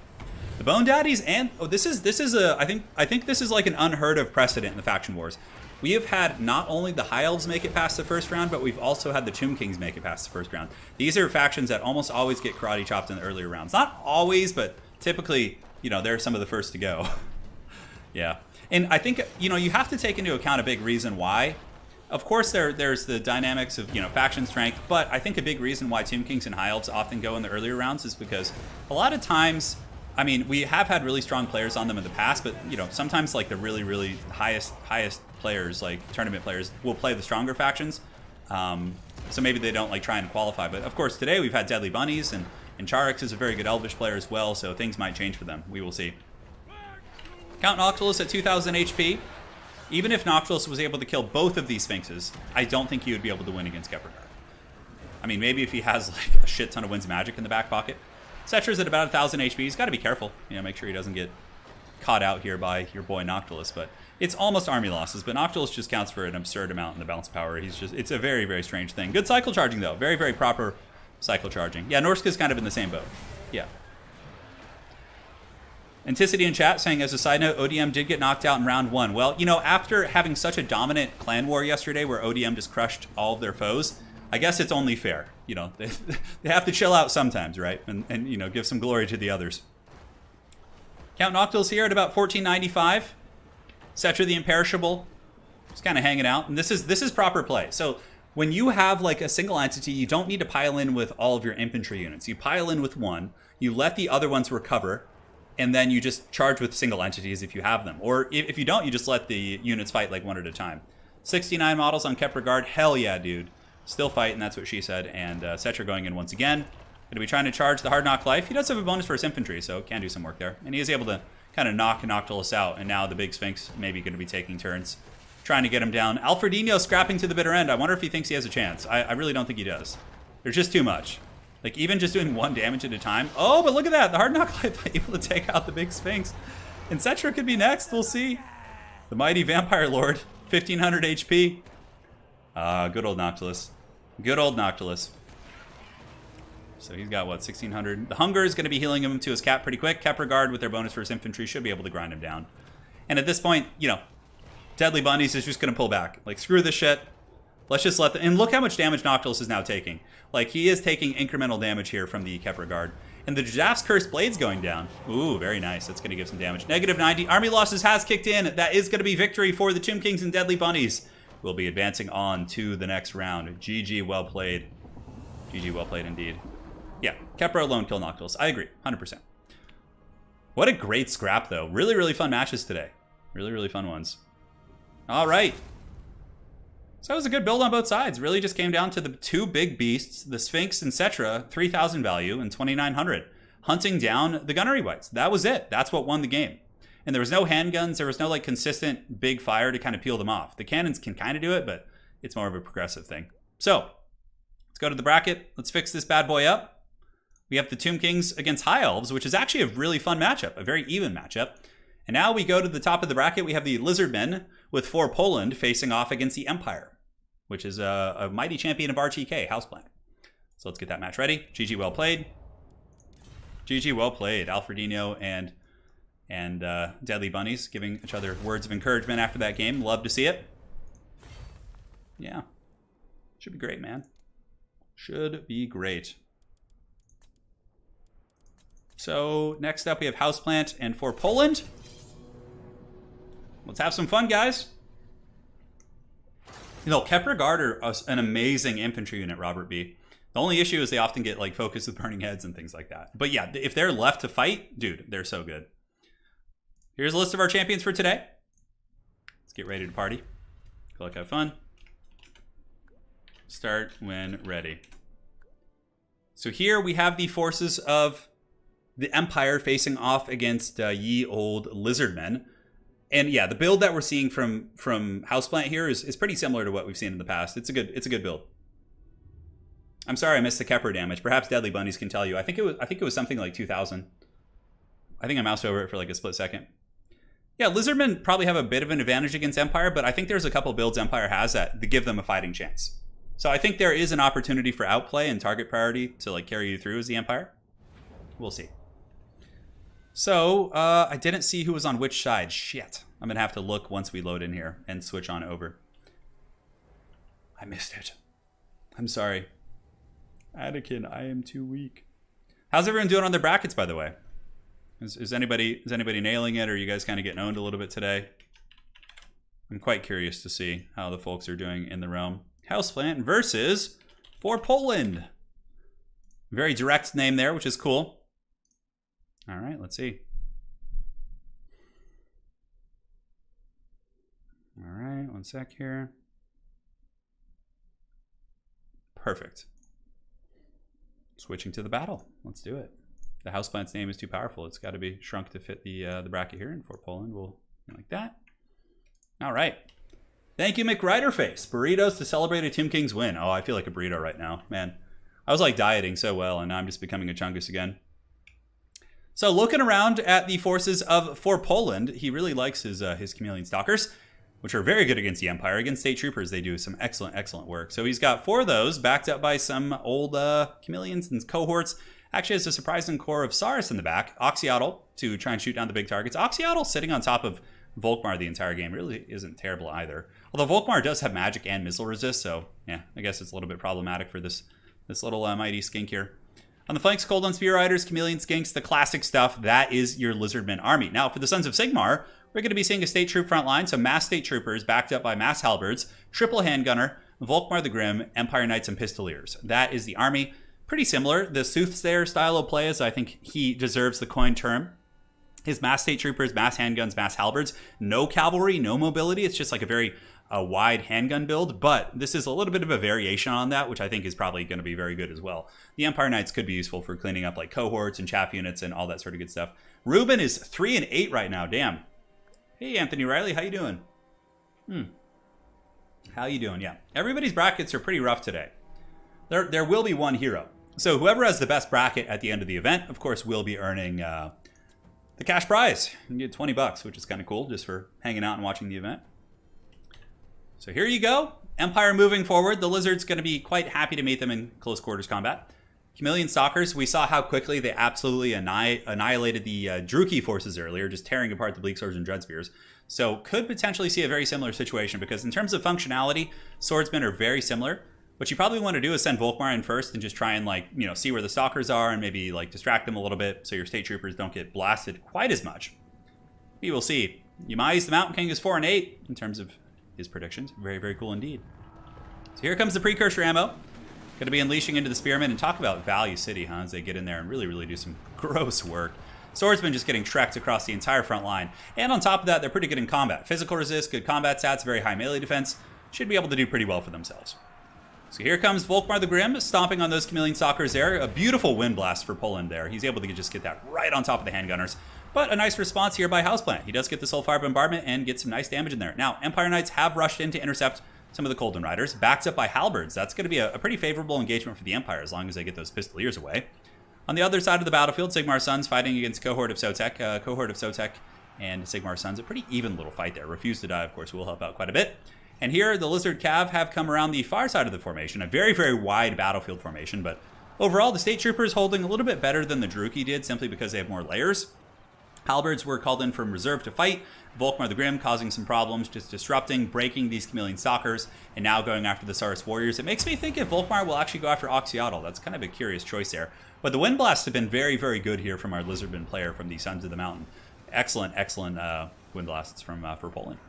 The Bone Daddies and this is a I think this is like an unheard of precedent in the faction wars. We have had not only the High Elves make it past the first round, but we've also had the Tomb Kings make it past the first round. These are factions that almost always get karate chopped in the earlier rounds. Not always, but typically, they're some of the first to go. Yeah. And I think, you have to take into account a big reason why. Of course, there's the dynamics of, faction strength, but I think a big reason why Tomb Kings and High Elves often go in the earlier rounds is because a lot of times, I mean, we have had really strong players on them in the past, but, sometimes like the really, really highest players, like tournament players, will play the stronger factions. So maybe they don't try and qualify. But of course, today we've had Deadly Bunnies, and Charix is a very good Elvish player as well, so things might change for them. We will see. Count Noctilus at 2,000 HP. Even if Noctilus was able to kill both of these Sphinxes, I don't think he would be able to win against Kepler Guard. I mean, maybe if he has a shit ton of Winds of Magic in the back pocket. Cetra's at about 1,000 HP. He's got to be careful. Make sure he doesn't get caught out here by your boy Noctilus. But it's almost army losses. But Noctilus just counts for an absurd amount in the bounce power. It's a very, very strange thing. Good cycle charging, though. Very, very proper cycle charging. Yeah, Norsca's kind of in the same boat. Yeah. Anticity in chat saying, as a side note, ODM did get knocked out in round 1. Well, after having such a dominant clan war yesterday where ODM just crushed all of their foes, I guess it's only fair. They have to chill out sometimes, right? And give some glory to the others. Count Noctilus here at about 1495. Cetra the Imperishable, just kind of hanging out. And this is proper play. So when you have a single entity, you don't need to pile in with all of your infantry units. You pile in with one, you let the other ones recover, and then you just charge with single entities if you have them. Or if you don't, you just let the units fight one at a time. 69 models on Kepler Guard. Hell yeah, dude. Still fighting, that's what she said. And Cetra going in once again. Going to be trying to charge the Hard Knock Life. He does have a bonus for his infantry, so can do some work there. And he is able to kind of knock Noctilus out. And now the big Sphinx maybe going to be taking turns, trying to get him down. Alfredino scrapping to the bitter end. I wonder if he thinks he has a chance. I really don't think he does. There's just too much. Even just doing 1 damage at a time. Oh, but look at that. The Hard Knock Life able to take out the big Sphinx. And Cetra could be next. We'll see. The mighty Vampire Lord. 1,500 HP. Good old Noctilus. Good old Noctilus. So he's got, what, 1,600. The Hunger is going to be healing him to his cap pretty quick. Kepler Guard with their bonus for his infantry should be able to grind him down. And at this point, Deadly Bunnies is just going to pull back. Screw this shit. Let's just let and look how much damage Noctilus is now taking. He is taking incremental damage here from the Kepler Guard. And the Jaf's Cursed Blade's going down. Ooh, very nice. That's going to give some damage. Negative 90. Army losses has kicked in. That is going to be victory for the Tomb Kings and Deadly Bunnies. We'll be advancing on to the next round. GG, well played. GG, well played indeed. Yeah, Kepler alone kill Noctilus. I agree, 100%. What a great scrap, though. Really, really fun matches today. Really, really fun ones. All right. So it was a good build on both sides. Really just came down to the two big beasts, the Sphinx and Cetra, 3,000 value and 2,900. Hunting down the gunnery wights. That was it. That's what won the game. and there was no handguns. There was no like consistent big fire to kind of peel them off. The cannons can kind of do it, but it's more of a progressive thing. So let's go to the bracket. Let's fix this bad boy up. We have the Tomb Kings against High Elves, which is actually a really fun matchup, a very even matchup. And now we go to the top of the bracket. We have the Lizardmen with For Poland facing off against the Empire, which is a mighty champion of RTK, Houseplant. So let's get that match ready. GG, well played. GG, well played. Alfredino and Deadly Bunnies giving each other words of encouragement after that game. Love to see it. Yeah. Should be great, man. Should be great. So next up we have Houseplant and For Poland. Let's have some fun, guys. You know, Kepler Guard are an amazing infantry unit, Robert B. The only issue is they often get like focused with burning heads and things like that. But yeah, if they're left to fight, dude, they're so good. Here's a list of our champions for today. Let's get ready to party. Good luck, have fun. Start when ready. So here we have the forces of the Empire facing off against ye old Lizardmen. And yeah, the build that we're seeing from Houseplant here is pretty similar to what we've seen in the past. It's a good build. I'm sorry I missed the Kepler damage. Perhaps Deadly Bunnies can tell you. I think it was something like 2,000. I think I moused over it for like a split second. Yeah, Lizardmen probably have a bit of an advantage against Empire, but I think there's a couple builds Empire has that give them a fighting chance. So I think there is an opportunity for outplay and target priority to like carry you through as the Empire. We'll see. So I didn't see who was on which side. Shit. I'm gonna have to look once we load in here and switch on over. I missed it. I'm sorry. Anakin, I am too weak. How's everyone doing on their brackets, by the way? Is anybody nailing it, or are you guys kind of getting owned a little bit today? I'm quite curious to see how the folks are doing in the realm. Houseplant versus For Poland. Very direct name there, which is cool. All right, let's see. All right, one sec here. Perfect. Switching to the battle. Let's do it. The Houseplant's name is too powerful. It's got to be shrunk to fit the bracket here. And For Poland, we'll like that. All right. Thank you, McRiderface. Burritos to celebrate a Tomb Kings win. Oh, I feel like a burrito right now, man. I was like dieting so well, and now I'm just becoming a chungus again. So looking around at the forces of For Poland, he really likes his Chameleon Stalkers, which are very good against the Empire. Against State Troopers, they do some excellent work. So he's got 4 of those, backed up by some old Chameleons and cohorts. Actually has a surprising core of Saurus in the back. Oxyotl to try and shoot down the big targets. Oxyotl sitting on top of Volkmar the entire game really isn't terrible either. Although Volkmar does have magic and missile resist, so yeah, I guess it's a little bit problematic for this little mighty skink here. On the flanks, Cold on Spear Riders, Chameleon Skinks, the classic stuff. That is your Lizardmen army. Now, for the Sons of Sigmar, we're going to be seeing a state troop front line, so mass state troopers backed up by mass halberds, triple handgunner, Volkmar the Grim, Empire Knights, and Pistoliers. That is the army. Pretty similar. The Soothsayer style of play is, I think he deserves the coin term. His mass state troopers, mass handguns, mass halberds, no cavalry, no mobility. It's just like a very wide handgun build, but this is a little bit of a variation on that, which I think is probably going to be very good as well. The Empire Knights could be useful for cleaning up like cohorts and chaff units and all that sort of good stuff. Ruben is 3 and 8 right now. Damn. Hey, Anthony Riley, how you doing? How you doing? Yeah, everybody's brackets are pretty rough today. There will be one hero. So whoever has the best bracket at the end of the event, of course, will be earning the cash prize. You can get $20, which is kind of cool, just for hanging out and watching the event. So here you go. Empire moving forward. The Lizard's going to be quite happy to meet them in close quarters combat. Chameleon Stalkers, we saw how quickly they absolutely annihilated the Druki forces earlier, just tearing apart the Bleak Swords and Dread Spears. So could potentially see a very similar situation, because in terms of functionality, Swordsmen are very similar. What you probably want to do is send Volkmar in first and just try and see where the Stalkers are and maybe distract them a little bit so your State Troopers don't get blasted quite as much. We will see. Yamai's the Mountain King is 4 and 8 in terms of his predictions. Very, very cool indeed. So here comes the precursor ammo. Going to be unleashing into the Spearmen, and talk about Value City, huh, as they get in there and really do some gross work. Swordsmen just getting trekked across the entire front line. And on top of that, they're pretty good in combat. Physical resist, good combat stats, very high melee defense. Should be able to do pretty well for themselves. So here comes Volkmar the Grim, stomping on those Chameleon Stalkers there. A beautiful wind blast for Poland there. He's able to just get that right on top of the handgunners. But a nice response here by Houseplant. He does get the Soulfire Bombardment and get some nice damage in there. Now, Empire Knights have rushed in to intercept some of the Colden Riders, backed up by Halberds. That's going to be a pretty favorable engagement for the Empire as long as they get those Pistoliers away. On the other side of the battlefield, Sigmar Sons fighting against Cohort of Sotek. Cohort of Sotek and Sigmar Sons, a pretty even little fight there. Refuse to Die, of course, will help out quite a bit. And here, the Lizard Cav have come around the far side of the formation, a very, very wide battlefield formation, but overall, the State Troopers holding a little bit better than the Druchii did, simply because they have more layers. Halberds were called in from reserve to fight. Volkmar the Grim causing some problems, just disrupting, breaking these Chameleon Stalkers, and now going after the Saurus Warriors. It makes me think if Volkmar will actually go after Oxyotl. That's kind of a curious choice there. But the Wind Blasts have been very, very good here from our Lizardmen player from the Sons of the Mountain. Excellent, excellent Wind Blasts from for Poland.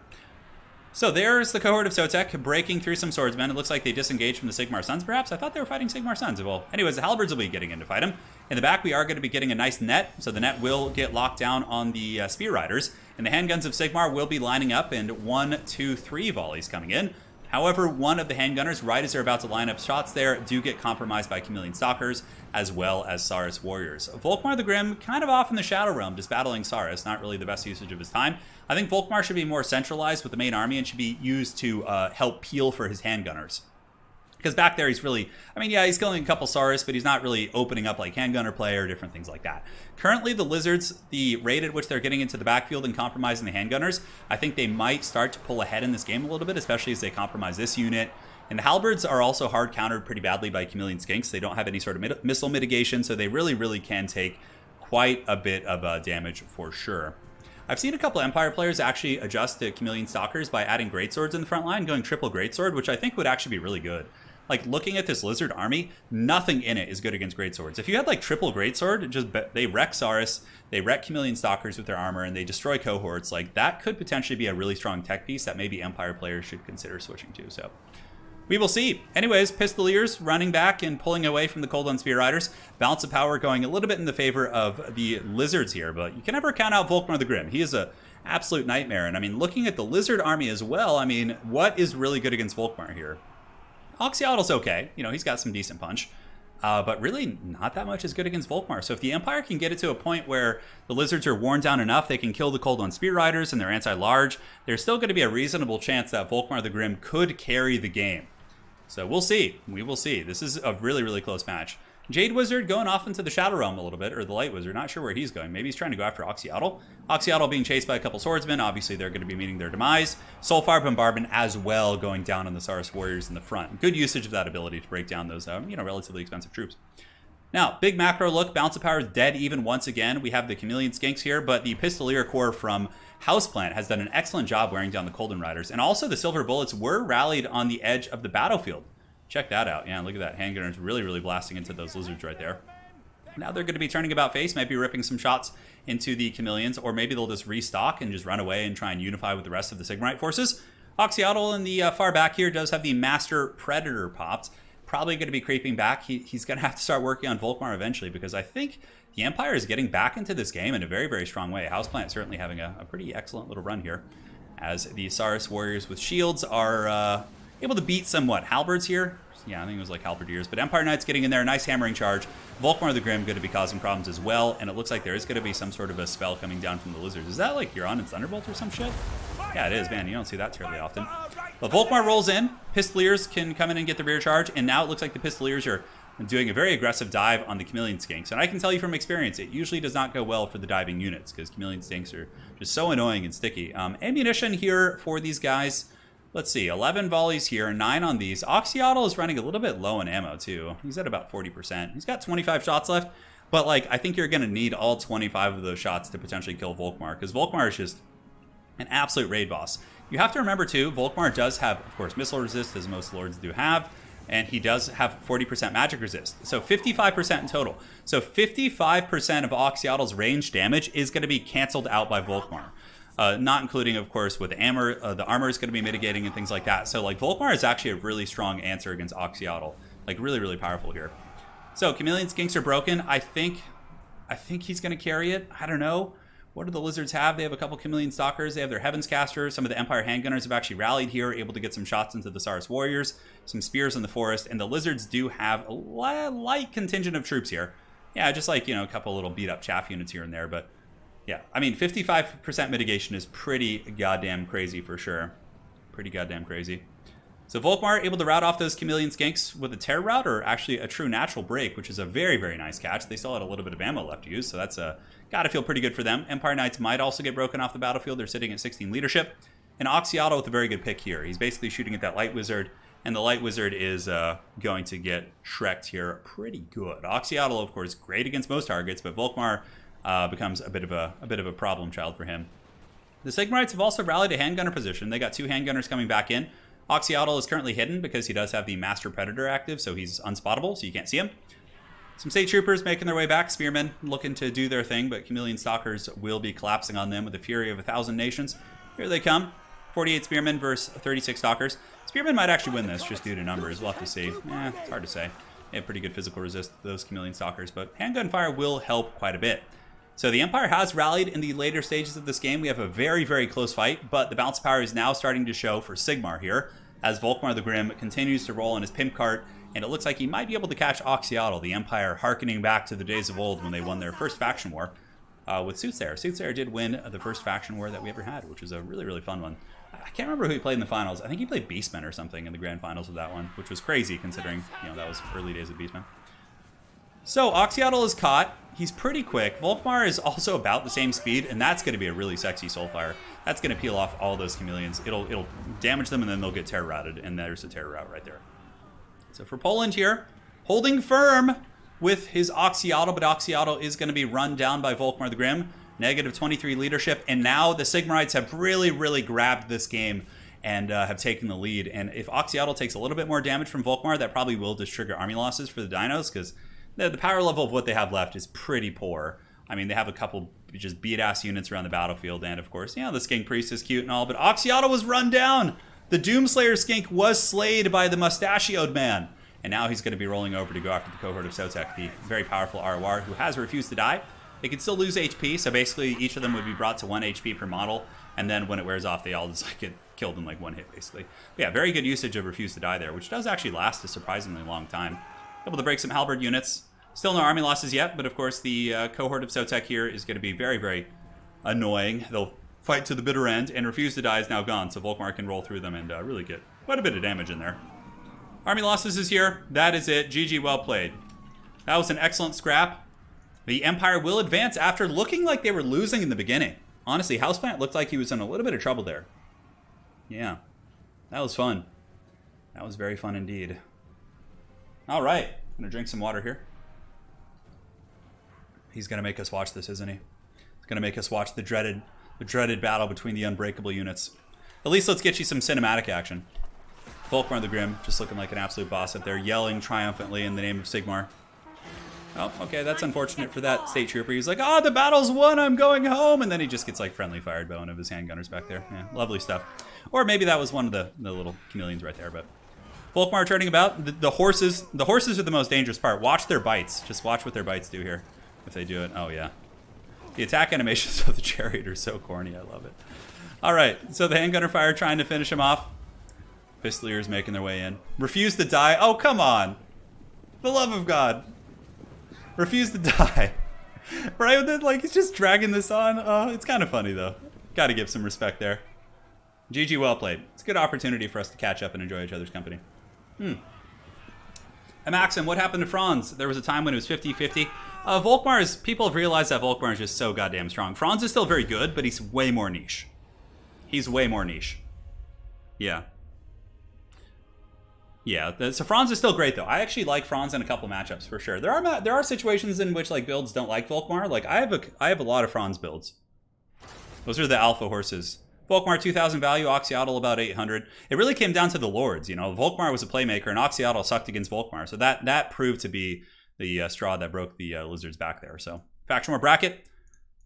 So there's the Cohort of Sotek breaking through some swordsmen. It looks like they disengaged from the Sigmar Sons, perhaps. I thought they were fighting Sigmar Sons. Well, anyways, the Halberds will be getting in to fight them. In the back, we are going to be getting a nice net, so the net will get locked down on the Spear Riders. And the handguns of Sigmar will be lining up, and 1, 2, 3 volleys coming in. However, one of the handgunners, right as they're about to line up shots there, do get compromised by Chameleon Stalkers, as well as Saurus Warriors. Volkmar the Grim, kind of off in the Shadow Realm, just battling Saurus, not really the best usage of his time. I think Volkmar should be more centralized with the main army and should be used to help peel for his handgunners. Because back there, he's really, I mean, yeah, he's killing a couple Saurus, but he's not really opening up like handgunner play or different things like that. Currently, the Lizards, the rate at which they're getting into the backfield and compromising the handgunners, I think they might start to pull ahead in this game a little bit, especially as they compromise this unit. And the Halberds are also hard countered pretty badly by Chameleon Skinks. They don't have any sort of missile mitigation, so they really, really can take quite a bit of damage for sure. I've seen a couple Empire players actually adjust to Chameleon Stalkers by adding Greatswords in the front line, going triple Greatsword, which I think would actually be really good. Like, looking at this Lizard army, nothing in it is good against Greatswords. If you had, like, triple Greatsword, they wreck Saurus, they wreck Chameleon Stalkers with their armor, and they destroy cohorts, like, that could potentially be a really strong tech piece that maybe Empire players should consider switching to, so we will see. Anyways, Pistoliers running back and pulling away from the Cold Spear Riders. Balance of power going a little bit in the favor of the Lizards here, but you can never count out Volkmar the Grim. He is a absolute nightmare, and I mean, looking at the Lizard army as well, I mean, what is really good against Volkmar here? Oxyotl's okay. You know, he's got some decent punch. But really not that much is good against Volkmar. So if the Empire can get it to a point where the Lizards are worn down enough, they can kill the Cold Spear Riders and they're anti-large, there's still going to be a reasonable chance that Volkmar the Grim could carry the game. So we'll see. We will see. This is a really, really close match. Jade Wizard going off into the Shadow Realm a little bit, or the Light Wizard. Not sure where he's going. Maybe he's trying to go after Oxyotl. Oxyotl being chased by a couple swordsmen. Obviously, they're going to be meeting their demise. Soulfire Bombardment as well going down on the Saurus Warriors in the front. Good usage of that ability to break down those, relatively expensive troops. Now, big macro look. Balance of Power is dead even once again. We have the Chameleon Skinks here, but the Pistolier Corps from Houseplant has done an excellent job wearing down the Colden Riders. And also, the Silver Bullets were rallied on the edge of the battlefield. Check that out. Yeah, look at that. Handgunners really, really blasting into those Lizards right there. Now they're going to be turning about face, maybe ripping some shots into the Chameleons, or maybe they'll just restock and just run away and try and unify with the rest of the Sigmarite forces. Oxyotl in the far back here does have the Master Predator popped. Probably going to be creeping back. He's going to have to start working on Volkmar eventually, because I think the Empire is getting back into this game in a very, very strong way. Houseplant certainly having a pretty excellent little run here, as the Saurus Warriors with shields are able to beat somewhat. Halberds here. Yeah, I think it was like Halberdiers. But Empire Knights getting in there. Nice hammering charge. Volkmar the Grim going to be causing problems as well. And it looks like there is going to be some sort of a spell coming down from the Lizards. Is that like Huron and Thunderbolt or some shit? Yeah, it is. Man, you don't see that terribly often. But Volkmar rolls in. Pistoliers can come in and get the rear charge. And now it looks like the Pistoliers are doing a very aggressive dive on the Chameleon Skinks. And I can tell you from experience, it usually does not go well for the diving units, because Chameleon Skinks are just so annoying and sticky. Ammunition here for these guys. Let's see, 11 volleys here, 9 on these. Oxyotl is running a little bit low in ammo, too. He's at about 40%. He's got 25 shots left, but, like, I think you're going to need all 25 of those shots to potentially kill Volkmar, because Volkmar is just an absolute raid boss. You have to remember, too, Volkmar does have, of course, missile resist, as most lords do have, and he does have 40% magic resist, so 55% in total. So 55% of Oxyotl's range damage is going to be canceled out by Volkmar. Not including, of course, with armor. The armor is going to be mitigating and things like that. So, like, Volkmar is actually a really strong answer against Oxyotl. Like, really, really powerful here. So, Chameleon Skinks are broken. I think he's going to carry it. I don't know. What do the Lizards have? They have a couple Chameleon Stalkers. They have their Heavens Casters. Some of the Empire Handgunners have actually rallied here, able to get some shots into the Saurus Warriors. Some Spears in the Forest. And the Lizards do have a light contingent of troops here. Yeah, just like, a couple little beat-up chaff units here and there, but Yeah, I mean, 55% mitigation is pretty goddamn crazy for sure. Pretty goddamn crazy. So Volkmar able to rout off those chameleon skinks with a terror rout, or actually a true natural break, which is a very, very nice catch. They still had a little bit of ammo left to use, so that's gotta feel pretty good for them. Empire Knights might also get broken off the battlefield. They're sitting at 16 leadership. And Oxyotl with a very good pick here. He's basically shooting at that Light Wizard, and the Light Wizard is going to get Shrek'd here pretty good. Oxyotl, of course, great against most targets, but Volkmar becomes a bit of a problem child for him. The Sigmarites have also rallied a handgunner position. They got 2 handgunners coming back in. Oxyotl is currently hidden because he does have the Master Predator active, so he's unspottable, so you can't see him. Some State Troopers making their way back. Spearmen looking to do their thing, but Chameleon Stalkers will be collapsing on them with the fury of 1,000 nations. Here they come. 48 Spearmen versus 36 Stalkers. Spearmen might actually win this just due to numbers. We'll have to see. It's hard to say. They have pretty good physical resist, those Chameleon Stalkers, but handgun fire will help quite a bit. So the Empire has rallied in the later stages of this game. We have a very, very close fight, but the balance of power is now starting to show for Sigmar here, as Volkmar the Grim continues to roll in his pimp cart, and it looks like he might be able to catch Oxyotl, the Empire harkening back to the days of old when they won their first faction war with Soothsayer. Soothsayer did win the first faction war that we ever had, which was a really, really fun one. I can't remember who he played in the finals. I think he played Beastmen or something in the grand finals of that one, which was crazy considering, that was early days of Beastmen. So Oxyotl is caught. He's pretty quick. Volkmar is also about the same speed, and that's going to be a really sexy Soulfire. That's going to peel off all those chameleons. It'll damage them, and then they'll get terror routed, and there's a terror route right there. So for Poland here, holding firm with his Oxyotl, but Oxyotl is going to be run down by Volkmar the Grim. Negative 23 leadership, and now the Sigmarites have really, really grabbed this game and have taken the lead. And if Oxyotl takes a little bit more damage from Volkmar, that probably will just trigger army losses for the Dinos, because the power level of what they have left is pretty poor. I mean, they have a couple just beat-ass units around the battlefield, and of course, the Skink Priest is cute and all, but Oxyotl was run down! The Doomslayer Skink was slayed by the Mustachioed Man, and now he's going to be rolling over to go after the cohort of Sotek, the very powerful Arwar, who has refused to die. They can still lose HP, so basically each of them would be brought to 1 HP per model, and then when it wears off, they all just get killed in like 1 hit, basically. But yeah, very good usage of Refuse to Die there, which does actually last a surprisingly long time. Able to break some halberd units. Still no army losses yet, but of course the cohort of Sotek here is going to be very, very annoying. They'll fight to the bitter end, and Refuse to Die is now gone, so Volkmar can roll through them and really get quite a bit of damage in there. Army losses is here. That is it. GG, well played. That was an excellent scrap. The Empire will advance after looking like they were losing in the beginning. Honestly, Houseplant looked like he was in a little bit of trouble there. Yeah, that was fun. That was very fun indeed. All right, I'm gonna drink some water here. He's gonna make us watch this, isn't he? He's gonna make us watch the dreaded battle between the unbreakable units. At least let's get you some cinematic action. Volkmar the Grim just looking like an absolute boss up there, yelling triumphantly in the name of Sigmar. Oh, okay, that's unfortunate for that State Trooper. He's like, the battle's won, I'm going home! And then he just gets like friendly fired by one of his handgunners back there. Yeah, lovely stuff. Or maybe that was one of the little chameleons right there, but... Volkmar turning about. The horses are the most dangerous part. Watch their bites. Just watch what their bites do here. If they do it. Oh, yeah. The attack animations of the chariot are so corny. I love it. All right, so the handgunner fire trying to finish him off. Pistoliers making their way in. Refuse to die. Oh, come on. For the love of God. Refuse to die. Right? Like, he's just dragging this on. It's kind of funny, though. Got to give some respect there. GG, well played. It's a good opportunity for us to catch up and enjoy each other's company. And Maxim, what happened to Franz? There was a time when it was 50-50. People have realized that Volkmar is just so goddamn strong. Franz is still very good, but he's way more niche. He's way more niche. Yeah. Yeah, so Franz is still great, though. I actually like Franz in a couple matchups, for sure. There are situations in which, like, builds don't like Volkmar. Like, I have a lot of Franz builds. Those are the alpha horses. Volkmar 2,000 value, Oxyotl about 800. It really came down to the lords, Volkmar was a playmaker, and Oxyotl sucked against Volkmar. So that proved to be the straw that broke the lizard's back there. So, faction war bracket.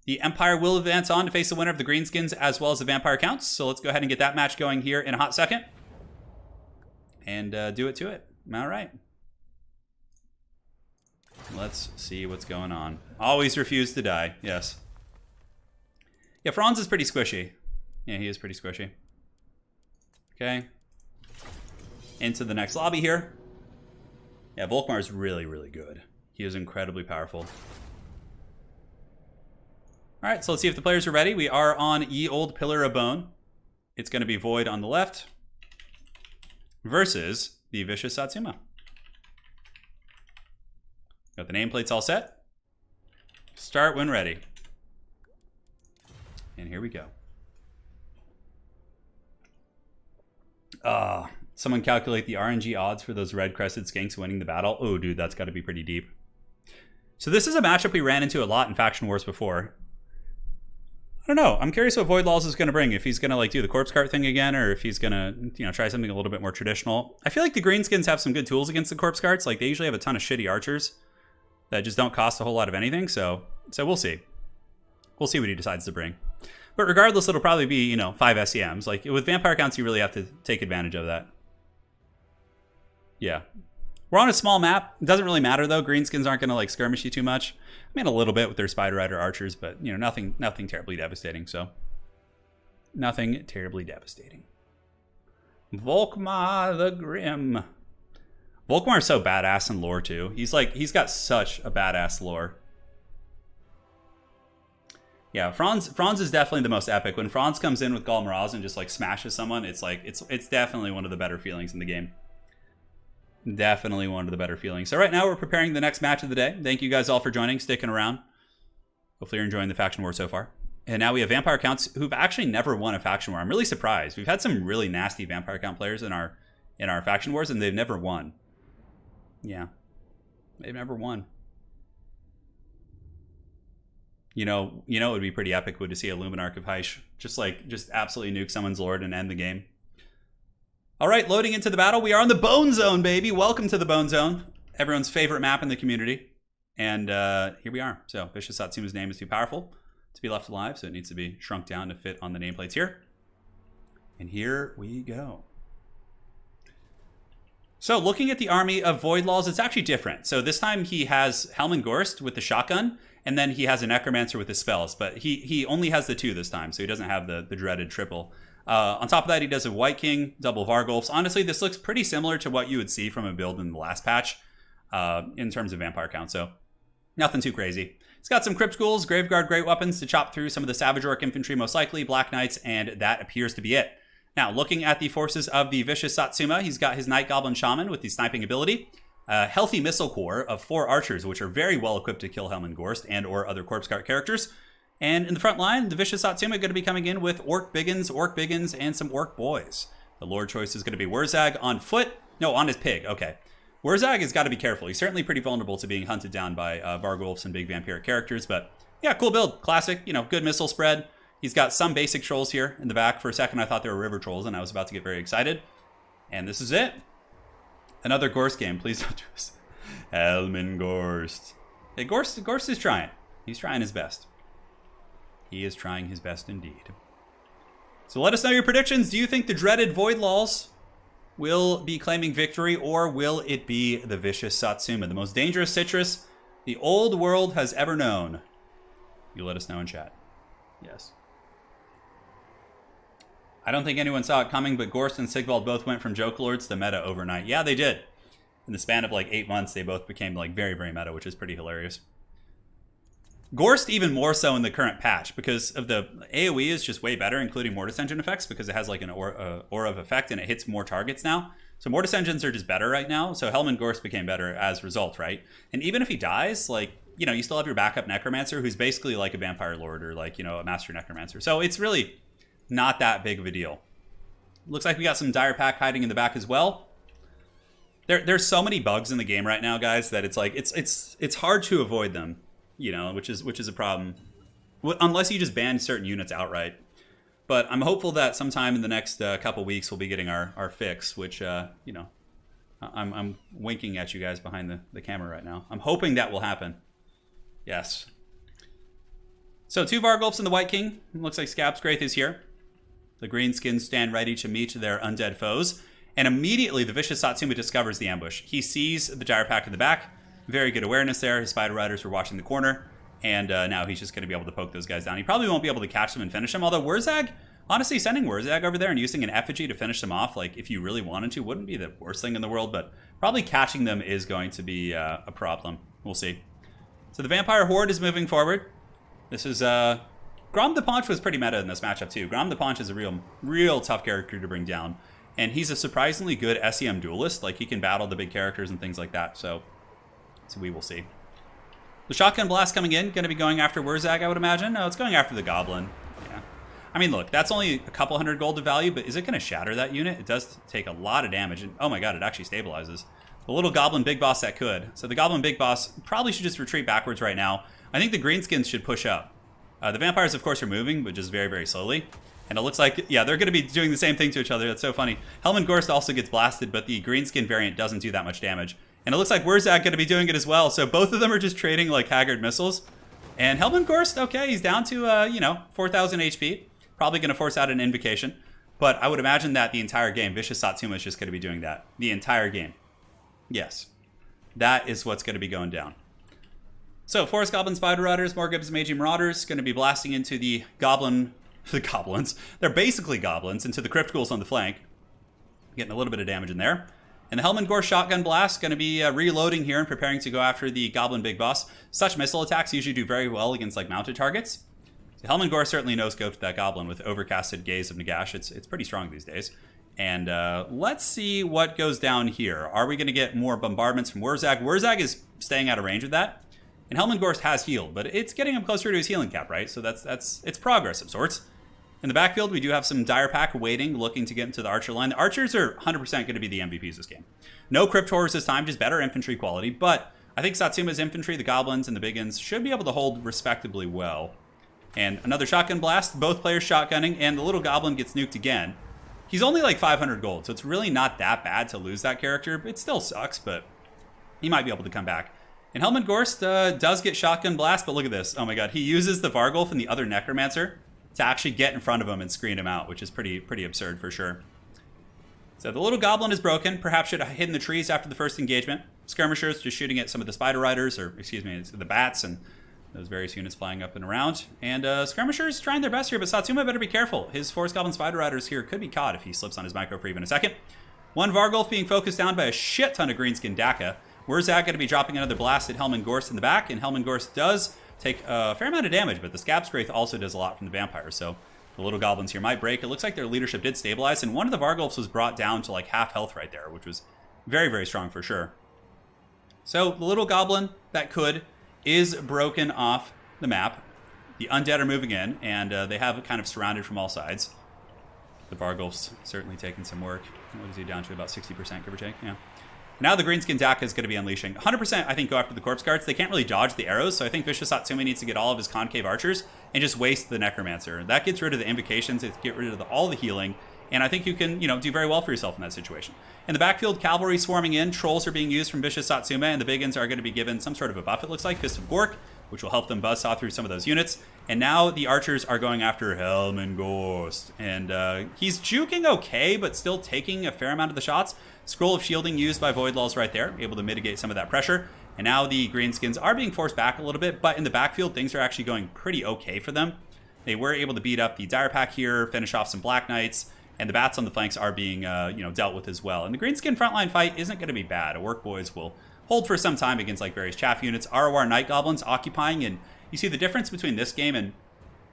The Empire will advance on to face the winner of the Greenskins as well as the Vampire Counts. So let's go ahead and get that match going here in a hot second. And do it to it. All right. Let's see what's going on. Always refuse to die. Yes. Yeah, Franz is pretty squishy. Yeah, he is pretty squishy. Okay. Into the next lobby here. Yeah, Volkmar is really, really good. He is incredibly powerful. All right, so let's see if the players are ready. We are on Ye Old Pillar of Bone. It's going to be Void on the left versus the Vicious Satsuma. Got the nameplates all set. Start when ready. And here we go. Someone calculate the RNG odds for those red-crested skinks winning the battle. Oh, dude, that's got to be pretty deep. So this is a matchup we ran into a lot in Faction Wars before. I don't know. I'm curious what Void Laws is going to bring. If he's going to like do the corpse cart thing again, or if he's going to, try something a little bit more traditional. I feel like the Greenskins have some good tools against the corpse carts. Like they usually have a ton of shitty archers that just don't cost a whole lot of anything. So we'll see. We'll see what he decides to bring. But regardless, it'll probably be, 5 SEMs. Like with vampire counts, you really have to take advantage of that. Yeah. We're on a small map. It doesn't really matter though. Greenskins aren't going to like skirmish you too much. I mean, a little bit with their Spider Rider archers, but nothing terribly devastating. So nothing terribly devastating. Volkmar the Grim. Volkmar is so badass in lore too. He's got such a badass lore. Yeah, Franz is definitely the most epic. When Franz comes in with Galmaraz and just like smashes someone, it's definitely one of the better feelings in the game. Definitely one of the better feelings. So right now we're preparing the next match of the day. Thank you guys all for joining, sticking around. Hopefully you're enjoying the Faction War so far. And now we have Vampire Counts who've actually never won a Faction War. I'm really surprised. We've had some really nasty Vampire Count players in our Faction Wars and they've never won. Yeah. They've never won. It would be pretty epic to see a Luminarch of Heish just absolutely nuke someone's lord and end the game. All right, loading into the battle. We are on the Bone Zone, baby. Welcome to the Bone Zone. Everyone's favorite map in the community. And here we are. So Vicious Satsuma's name is too powerful to be left alive, so it needs to be shrunk down to fit on the nameplates here. And here we go. So looking at the army of Void Laws, it's actually different. So this time he has Helmengorst with the shotgun, and then he has a Necromancer with his spells. But he only has the 2 this time, so he doesn't have the dreaded triple. On top of that, he does a White King, double Vargulfs. Honestly, this looks pretty similar to what you would see from a build in the last patch in terms of vampire count, so nothing too crazy. He's got some Crypt Ghouls, Graveguard Great Weapons to chop through some of the Savage Orc infantry, most likely, Black Knights, and that appears to be it. Now, looking at the forces of the Vicious Satsuma, he's got his Night Goblin Shaman with the sniping ability, a healthy Missile Corps of 4 archers, which are very well equipped to kill Helmengorst and or other Corpse Cart characters. And in the front line, the Vicious Satsuma going to be coming in with Orc Biggins, and some Orc Boys. The Lord choice is going to be Wurzag on foot. No, on his pig. Okay. Wurzag has got to be careful. He's certainly pretty vulnerable to being hunted down by Vargulfs and big vampiric characters. But yeah, cool build. Classic, good missile spread. He's got some basic trolls here in the back. For a second, I thought they were river trolls, and I was about to get very excited. And this is it. Another Gorst game. Please don't do this. Helmengorst. Hey, Gorst is trying. He's trying his best. He is trying his best indeed. So let us know your predictions. Do you think the dreaded Void Laws will be claiming victory, or will it be the Vicious Satsuma, the most dangerous citrus the old world has ever known? You let us know in chat. Yes. I don't think anyone saw it coming, but Gorst and Sigvald both went from Joke Lords to meta overnight. Yeah, they did. In the span of like 8 months, they both became like very, very meta, which is pretty hilarious. Gorst even more so in the current patch because of the AoE is just way better, including Mortis Engine effects, because it has like an aura of effect and it hits more targets now. So Mortis Engines are just better right now. So Helmengorst became better as a result, right? And even if he dies, like, you still have your backup Necromancer who's basically like a Vampire Lord or like, a Master Necromancer. So it's really not that big of a deal. Looks like we got some Dire Pack hiding in the back as well. There's so many bugs in the game right now, guys, that it's like it's hard to avoid them. Which is a problem, unless you just ban certain units outright. But I'm hopeful that sometime in the next couple weeks we'll be getting our fix, which I'm winking at you guys behind the camera right now. I'm hoping that will happen. Yes. So 2 Vargulfs and the White King. Looks like Scabscraith is here. The Greenskins stand ready to meet their undead foes, and immediately the Vicious Satsuma discovers the ambush. He sees the Dire Pack in the back. Very good awareness there. His Spider Riders were watching the corner. And now he's just going to be able to poke those guys down. He probably won't be able to catch them and finish them. Although Wurzag, honestly, sending Wurzag over there and using an effigy to finish them off, like if you really wanted to, wouldn't be the worst thing in the world. But probably catching them is going to be a problem. We'll see. So the Vampire Horde is moving forward. This is, Grom the Paunch was pretty meta in this matchup too. Grom the Paunch is a real tough character to bring down. And he's a surprisingly good SEM duelist. Like, he can battle the big characters and things like that. So we will see. The Shotgun Blast coming in, going to be going after Wurzag, I would imagine. No, it's going after the Goblin. Yeah. I mean, look, that's only a couple hundred gold of value, but is it going to shatter that unit? It does take a lot of damage. And, oh my god, it actually stabilizes. The little Goblin Big Boss that could. So the Goblin Big Boss probably should just retreat backwards right now. I think the Greenskins should push up. The Vampires, of course, are moving, but just very, very slowly. And it looks like, yeah, they're going to be doing the same thing to each other. That's so funny. Helman Gorst also gets blasted, but the Greenskin variant doesn't do that much damage. And it looks like Wurzag going to be doing it as well. So both of them are just trading like Haggard missiles. And Helman Gorst, okay, he's down to, 4,000 HP. Probably going to force out an Invocation. But I would imagine that the entire game, Vicious Satsuma is just going to be doing that. The entire game. Yes. That is what's going to be going down. So, Forest Goblin Spider Riders, Morgub's Magi Marauders, going to be blasting into the Goblins. They're basically Goblins, into the Crypt Ghouls on the flank. Getting a little bit of damage in there. And the Helman Gorst Shotgun Blast going to be reloading here and preparing to go after the Goblin Big Boss. Such missile attacks usually do very well against like mounted targets. So Helman Gorst certainly no-scoped that Goblin with Overcasted Gaze of Nagash. It's pretty strong these days. And let's see what goes down here. Are we going to get more bombardments from Wurzag? Wurzag is staying out of range of that. And Helman Gorst has healed, but it's getting him closer to his healing cap, right? So it's progress of sorts. In the backfield, we do have some Dire Pack waiting, looking to get into the Archer line. The Archers are 100% going to be the MVPs this game. No Crypt Horrors this time, just better infantry quality. But I think Satsuma's infantry, the Goblins, and the Biggins should be able to hold respectably well. And another Shotgun Blast, both players shotgunning, and the little Goblin gets nuked again. He's only like 500 gold, so it's really not that bad to lose that character. It still sucks, but he might be able to come back. And Helman Gorst does get Shotgun Blast, but look at this. Oh my god, he uses the Vargulf and the other Necromancer to actually get in front of him and screen him out, which is pretty absurd for sure. So the little Goblin is broken. Perhaps should have hidden the trees after the first engagement. Skirmishers just shooting at some of the Spider Riders, or excuse me, the Bats, and those various units flying up and around. And Skirmishers trying their best here, but Satsuma better be careful. His Forest Goblin Spider Riders here could be caught if he slips on his micro for even a second. One Vargulf being focused down by a shit ton of Greenskin Daka. Wurzag going to be dropping another blast at Helman Gorst in the back, and Helman Gorst does take a fair amount of damage, but the Scab Scraith also does a lot from the Vampires, so the little Goblins here might break. It looks like their leadership did stabilize, and one of the Vargulfs was brought down to like half health right there, which was very, very strong for sure. So the little Goblin that could is broken off the map. The Undead are moving in, and they have it kind of surrounded from all sides. The Vargulf's certainly taking some work. What is he down to? About 60%, give or take? Yeah. Now the Greenskin Daka is going to be unleashing. 100%, I think, go after the Corpse Guards. They can't really dodge the arrows, so I think Vicious Satsuma needs to get all of his Concave Archers and just waste the Necromancer. That gets rid of the Invocations, it gets rid of all the healing, and I think you can, do very well for yourself in that situation. In the backfield, Cavalry swarming in, Trolls are being used from Vicious Satsuma, and the Biggins are going to be given some sort of a buff, it looks like, Fist of Gork, which will help them buzzsaw through some of those units. And now the Archers are going after Helman Gorst. And he's juking okay, but still taking a fair amount of the shots. Scroll of Shielding used by Void Lulls right there, able to mitigate some of that pressure. And now the Greenskins are being forced back a little bit, but in the backfield, things are actually going pretty okay for them. They were able to beat up the Dire Pack here, finish off some Black Knights, and the Bats on the flanks are being dealt with as well. And the Greenskin frontline fight isn't going to be bad. Orc Boys will hold for some time against like various chaff units. ROR Night Goblins occupying, and you see the difference between this game and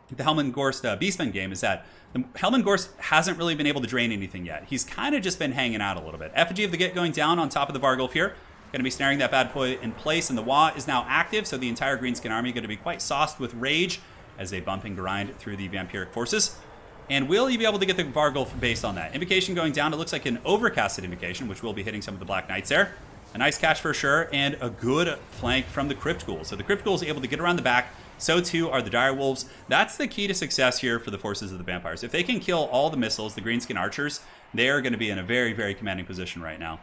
the Helman Gorst Beastmen game is that the Helman Gorst hasn't really been able to drain anything yet. He's kind of just been hanging out a little bit. Effigy of the Git going down on top of the Vargulf here. Going to be snaring that bad boy in place, and the Wa is now active, so the entire Greenskin army going to be quite sauced with rage as they bump and grind through the vampiric forces. And will you be able to get the Vargulf based on that? Invocation going down. It looks like an overcasted Invocation, which will be hitting some of the Black Knights there. A nice catch for sure, and a good flank from the Crypt Ghouls. So the Crypt Ghouls able to get around the back. So too are the Dire Wolves. That's the key to success here for the forces of the Vampires. If they can kill all the missiles, the Greenskin Archers, they are going to be in a very, very commanding position right now.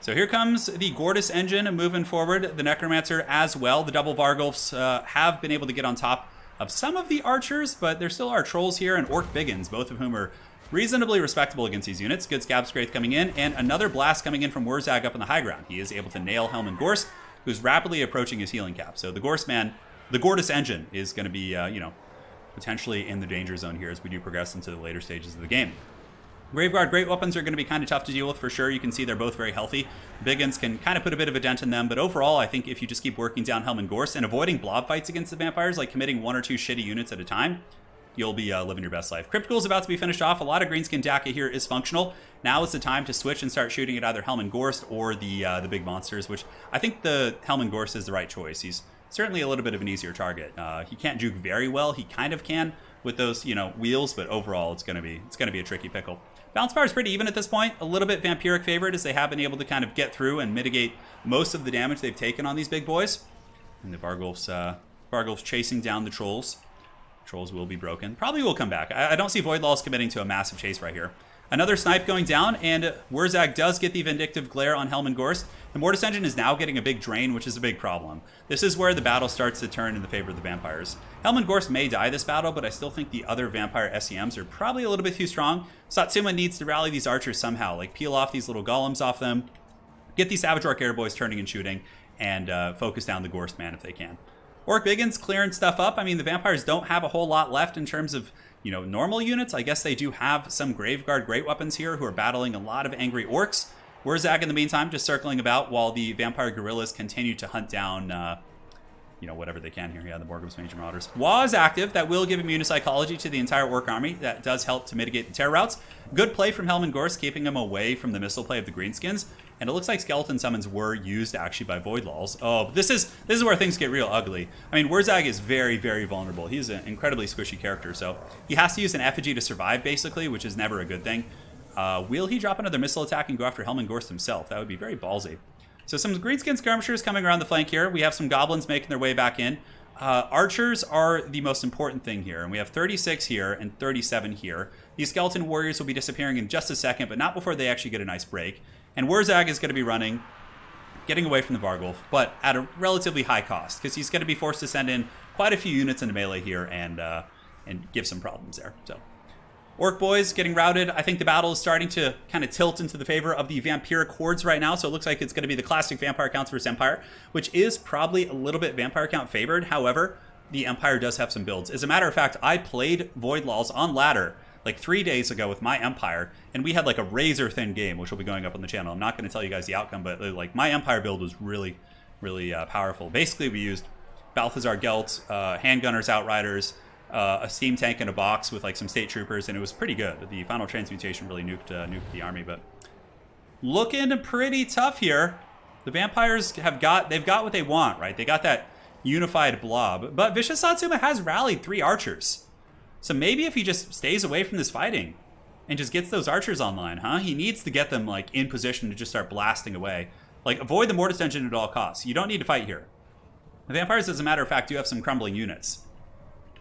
So here comes the Gortys engine moving forward. The Necromancer as well. The double Vargulfs have been able to get on top of some of the Archers, but there still are Trolls here and Orc Biggins, both of whom are reasonably respectable against these units. Good Scab Scraith coming in, and another blast coming in from Wurzag up on the high ground. He is able to nail Helman Gorst, who's rapidly approaching his healing cap. So the Gortys engine is going to be, potentially in the danger zone here as we do progress into the later stages of the game. Graveguard Great Weapons are going to be kind of tough to deal with for sure. You can see they're both very healthy. Biggins can kind of put a bit of a dent in them, but overall, I think if you just keep working down Helm and Gorst and avoiding blob fights against the vampires, like committing 1 or 2 shitty units at a time, you'll be living your best life. Cryptical is about to be finished off. A lot of Greenskin Daka here is functional. Now is the time to switch and start shooting at either Helm and Gorst or the big monsters, which I think the Helm and Gorst is the right choice. He's certainly a little bit of an easier target. He can't juke very well. He kind of can with those, wheels, but overall it's gonna be a tricky pickle. Balance power is pretty even at this point. A little bit vampiric favored as they have been able to kind of get through and mitigate most of the damage they've taken on these big boys. And the Vargulf's chasing down the trolls. Trolls will be broken. Probably will come back. I don't see Voidlaws committing to a massive chase right here. Another snipe going down, and Wurzag does get the Vindictive Glare on Helm and Gorst. The Mortis Engine is now getting a big drain, which is a big problem. This is where the battle starts to turn in the favor of the vampires. Helm and Gorst may die this battle, but I still think the other vampire SEMs are probably a little bit too strong. Satsuma needs to rally these archers somehow, like peel off these little golems off them, get these Savage Orc Airboys turning and shooting, and focus down the Gorst man if they can. Orc Biggins clearing stuff up. I mean, the vampires don't have a whole lot left in terms of, normal units. I guess they do have some Graveguard Great Weapons here who are battling a lot of angry orcs. Wurzag, in the meantime, just circling about while the vampire guerrillas continue to hunt down, whatever they can here. Yeah, the Borgum's Major Marauders. Wa is active. That will give immune psychology to the entire orc army. That does help to mitigate the terror routes. Good play from Helm and Gorst, keeping them away from the missile play of the Greenskins. And it looks like skeleton summons were used actually by Voidlaws. Oh, but this is where things get real ugly. I mean, Wurzag is very, very vulnerable. He's an incredibly squishy character, so he has to use an effigy to survive, basically, which is never a good thing. Will he drop another missile attack and go after Helm and Gorst himself? That would be very ballsy. So some Greenskin skirmishers coming around the flank here. We have some goblins making their way back in. Archers are the most important thing here, and we have 36 here and 37 here. These skeleton warriors will be disappearing in just a second, but not before they actually get a nice break. And Wurzag is going to be running, getting away from the Vargulf, but at a relatively high cost, because he's going to be forced to send in quite a few units into melee here and give some problems there. So, Orc boys getting routed. I think the battle is starting to kind of tilt into the favor of the vampiric hordes right now, so it looks like it's going to be the classic vampire counts versus Empire, which is probably a little bit vampire count favored. However, the Empire does have some builds. As a matter of fact, I played Voidlaws on ladder like 3 days ago with my Empire, and we had like a razor thin game, which will be going up on the channel. I'm not going to tell you guys the outcome, but like my Empire build was really, really powerful. Basically, we used Balthazar Gelt, handgunners, outriders, a steam tank in a box with like some state troopers, and it was pretty good. The final transmutation really nuked the army, but looking pretty tough here. The vampires they've got what they want, right? They got that unified blob, but Vicious Satsuma has rallied 3 archers. So maybe if he just stays away from this fighting and just gets those archers online, huh? He needs to get them like in position to just start blasting away. Like, avoid the Mortis Engine at all costs. You don't need to fight here. The vampires, as a matter of fact, do have some crumbling units.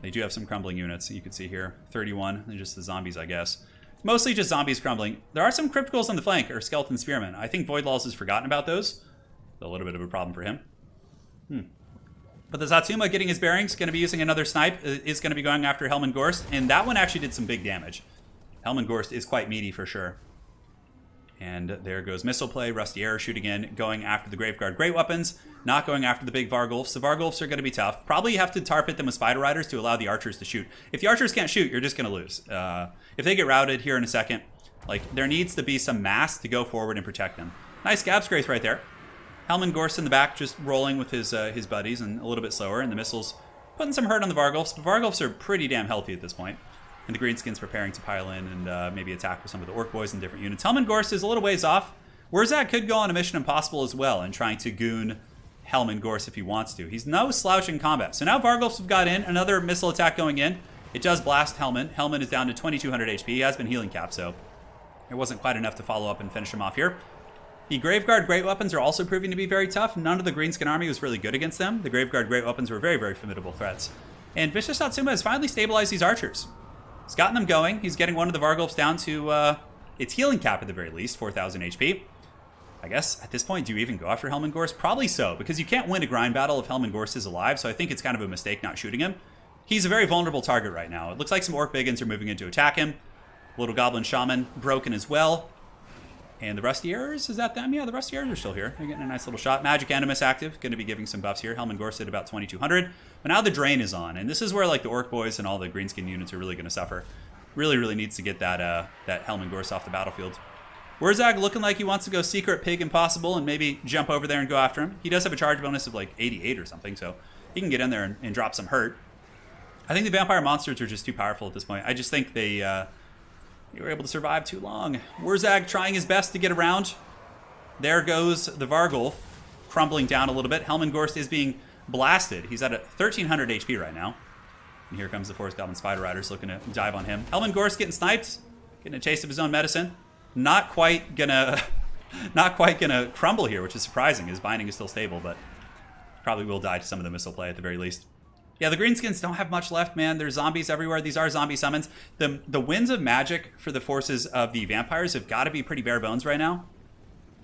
They do have some crumbling units. You can see here, 31. They're just the zombies, I guess. Mostly just zombies crumbling. There are some crypticals on the flank, or skeleton spearmen. I think Voidlaws has forgotten about those. A little bit of a problem for him. But the Satsuma getting his bearings, going to be using another snipe, is going to be going after Helm and Gorst, and that one actually did some big damage. Helm and Gorst is quite meaty for sure. And there goes missile play, Rusty Arrow shooting in, going after the Graveguard Great Weapons, not going after the big Vargulfs. The Vargulfs are going to be tough. Probably you have to tar pit them with Spider Riders to allow the archers to shoot. If the archers can't shoot, you're just going to lose. If they get routed here in a second, like there needs to be some mass to go forward and protect them. Nice Gab's Grace right there. Helm and Gorst in the back, just rolling with his buddies and a little bit slower, and the missiles putting some hurt on the Vargulfs. The Vargulfs are pretty damn healthy at this point. And the Greenskins preparing to pile in and maybe attack with some of the Orc boys in different units. Helm and Gorst is a little ways off. Wurzag could go on a Mission Impossible as well and trying to goon Helm and Gorst if he wants to. He's no slouch in combat. So now Vargulfs have got in. Another missile attack going in. It does blast Helman. Helman is down to 2200 HP. He has been healing capped, so it wasn't quite enough to follow up and finish him off here. The Graveguard Great Weapons are also proving to be very tough. None of the Greenskin army was really good against them. The Graveguard Great Weapons were very, very formidable threats. And Vicious Satsuma has finally stabilized these archers. He's gotten them going. He's getting one of the Vargulfs down to its healing cap at the very least, 4000 HP. I guess at this point, do you even go after Helm and Gorst? Probably so, because you can't win a grind battle if Helm and Gorst is alive, so I think it's kind of a mistake not shooting him. He's a very vulnerable target right now. It looks like some Orc Biggins are moving in to attack him. Little Goblin Shaman broken as well. And the Rusty Arrows, is that them? Yeah, the Rusty Arrows are still here. They're getting a nice little shot. Magic Animus active, going to be giving some buffs here. Helm and Gorst at about 2200. But now the drain is on, and this is where like the Orc boys and all the Greenskin units are really going to suffer. Really, really needs to get that Helmengorst off the battlefield. Wurzag looking like he wants to go Secret Pig Impossible and maybe jump over there and go after him. He does have a charge bonus of like 88 or something, so he can get in there and drop some hurt. I think the vampire monsters are just too powerful at this point. I just think they were able to survive too long. Wurzag trying his best to get around. There goes the Vargulf, crumbling down a little bit. Helmengorst is being blasted. He's at 1,300 HP right now. And here comes the Forest Goblin Spider Riders looking to dive on him. Helmengorst getting sniped, getting a taste of his own medicine. Not quite gonna crumble here, which is surprising. His binding is still stable, but probably will die to some of the missile play at the very least. Yeah, the Greenskins don't have much left, man. There's zombies everywhere. These are zombie summons. The winds of magic for the forces of the vampires have got to be pretty bare bones right now.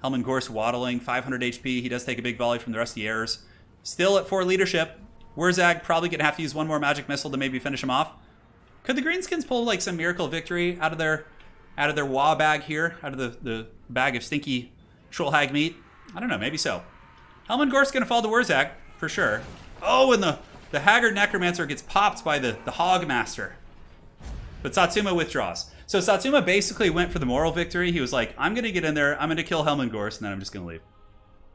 Helmengorst waddling, 500 HP. He does take a big volley from the rest of the heirs. Still at 4 leadership. Wurzag probably going to have to use one more magic missile to maybe finish him off. Could the Greenskins pull like some miracle victory out of their wah bag here? Out of the bag of stinky Trollhag meat? I don't know, maybe so. Helmengorst's going to fall to Wurzag, for sure. Oh, and the Haggard Necromancer gets popped by the Hog Master. But Satsuma withdraws. So Satsuma basically went for the moral victory. He was like, I'm going to get in there, I'm going to kill Helmengorst, and then I'm just going to leave.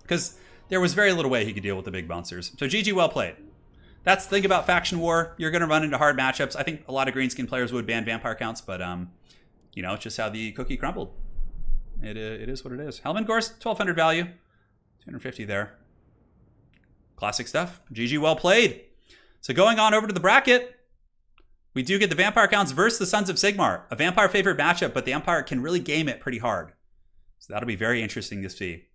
Because there was very little way he could deal with the big monsters. So GG, well played. That's the thing about Faction War. You're going to run into hard matchups. I think a lot of Greenskin players would ban vampire counts, but you know, it's just how the cookie crumbled. It is what it is. Helmengorst, 1,200 value. 250 there. Classic stuff. GG, well played. So going on over to the bracket, we do get the Vampire Counts versus the Sons of Sigmar. A vampire favorite matchup, but the Empire can really game it pretty hard. So that'll be very interesting to see.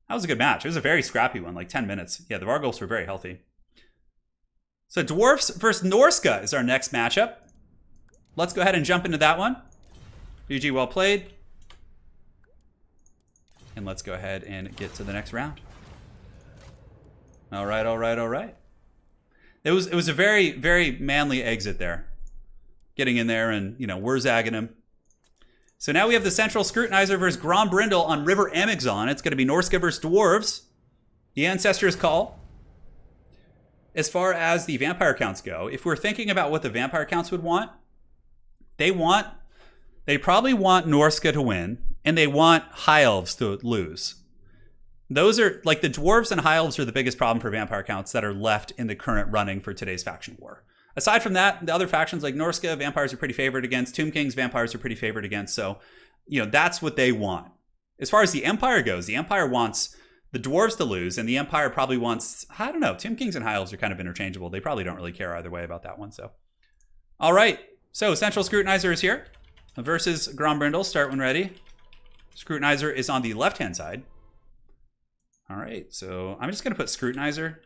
That was a good match. It was a very scrappy one, like 10 minutes. Yeah, the Vargulfs were very healthy. So Dwarves versus Norsca is our next matchup. Let's go ahead and jump into that one. GG, well played. And let's go ahead and get to the next round. All right, all right, all right. It was a very, very manly exit there. Getting in there and, you know, Wurzagging him. So now we have the Central Scrutinizer versus Grombrindle on River Amazon. It's going to be Norsca versus Dwarves. The Ancestors call. As far as the vampire counts go, if we're thinking about what the vampire counts would want, they probably want Norsca to win, and they want High Elves to lose. Those are, like, the Dwarves and High Elves are the biggest problem for vampire counts that are left in the current running for today's faction war. Aside from that, the other factions like Norsca, vampires are pretty favored against. Tomb Kings, vampires are pretty favored against. So, you know, that's what they want. As far as the Empire goes, the Empire wants the Dwarves to lose, and the Empire probably wants, I don't know, Tomb Kings and High Elves are kind of interchangeable. They probably don't really care either way about that one. So, all right. So, Central Scrutinizer is here versus Grombrindle. Start when ready. Scrutinizer is on the left-hand side. All right, so I'm just going to put Scrutinizer.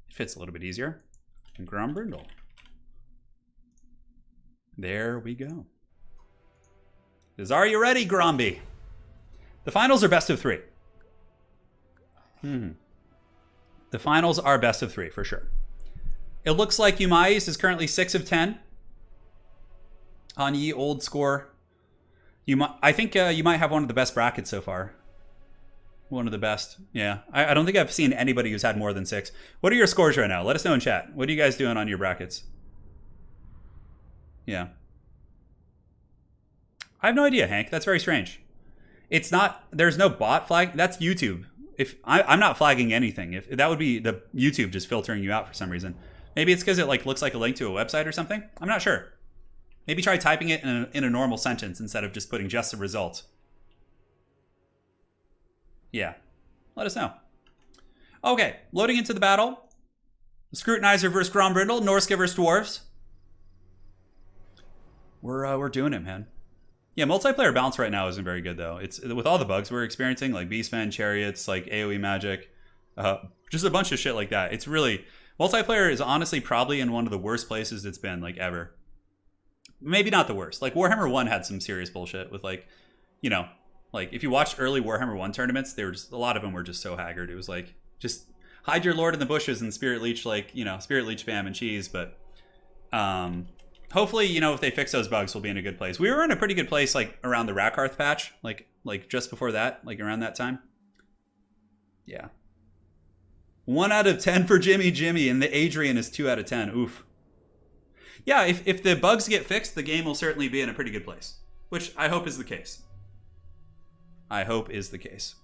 It fits a little bit easier. And Grombrindle. There we go. Are you ready, Gromby? The finals are best of 3. The finals are best of 3, for sure. It looks like Umais is currently 6 of 10 on Ye Old score. I think you might have one of the best brackets so far. One of the best. Yeah. I don't think I've seen anybody who's had more than 6. What are your scores right now? Let us know in chat. What are you guys doing on your brackets? Yeah. I have no idea, Hank. That's very strange. It's not, there's no bot flag. That's YouTube. If I'm not flagging anything. If that would be the YouTube just filtering you out for some reason. Maybe it's because it like looks like a link to a website or something. I'm not sure. Maybe try typing it in a normal sentence instead of just putting just the result. Yeah, let us know. Okay, loading into the battle. Scrutinizer versus Grombrindle, Norsca versus Dwarves. We're doing it, man. Yeah, multiplayer balance right now isn't very good though. It's with all the bugs we're experiencing, like Beastmen, chariots, like AoE magic, just a bunch of shit like that. It's really, multiplayer is honestly probably in one of the worst places it's been like ever. Maybe not the worst. Like Warhammer 1 had some serious bullshit with like, you know, like if you watched early Warhammer 1 tournaments, they were just, a lot of them were just so haggard. It was like, just hide your lord in the bushes and Spirit Leech, like, you know, Spirit Leech spam and cheese. But hopefully, you know, if they fix those bugs, we'll be in a good place. We were in a pretty good place like around the Rakarth patch, like just before that, like around that time. Yeah. 1 out of 10 for Jimmy, and the Adrian is 2 out of 10. Oof. Yeah, if the bugs get fixed, the game will certainly be in a pretty good place, which I hope is the case. I hope is the case.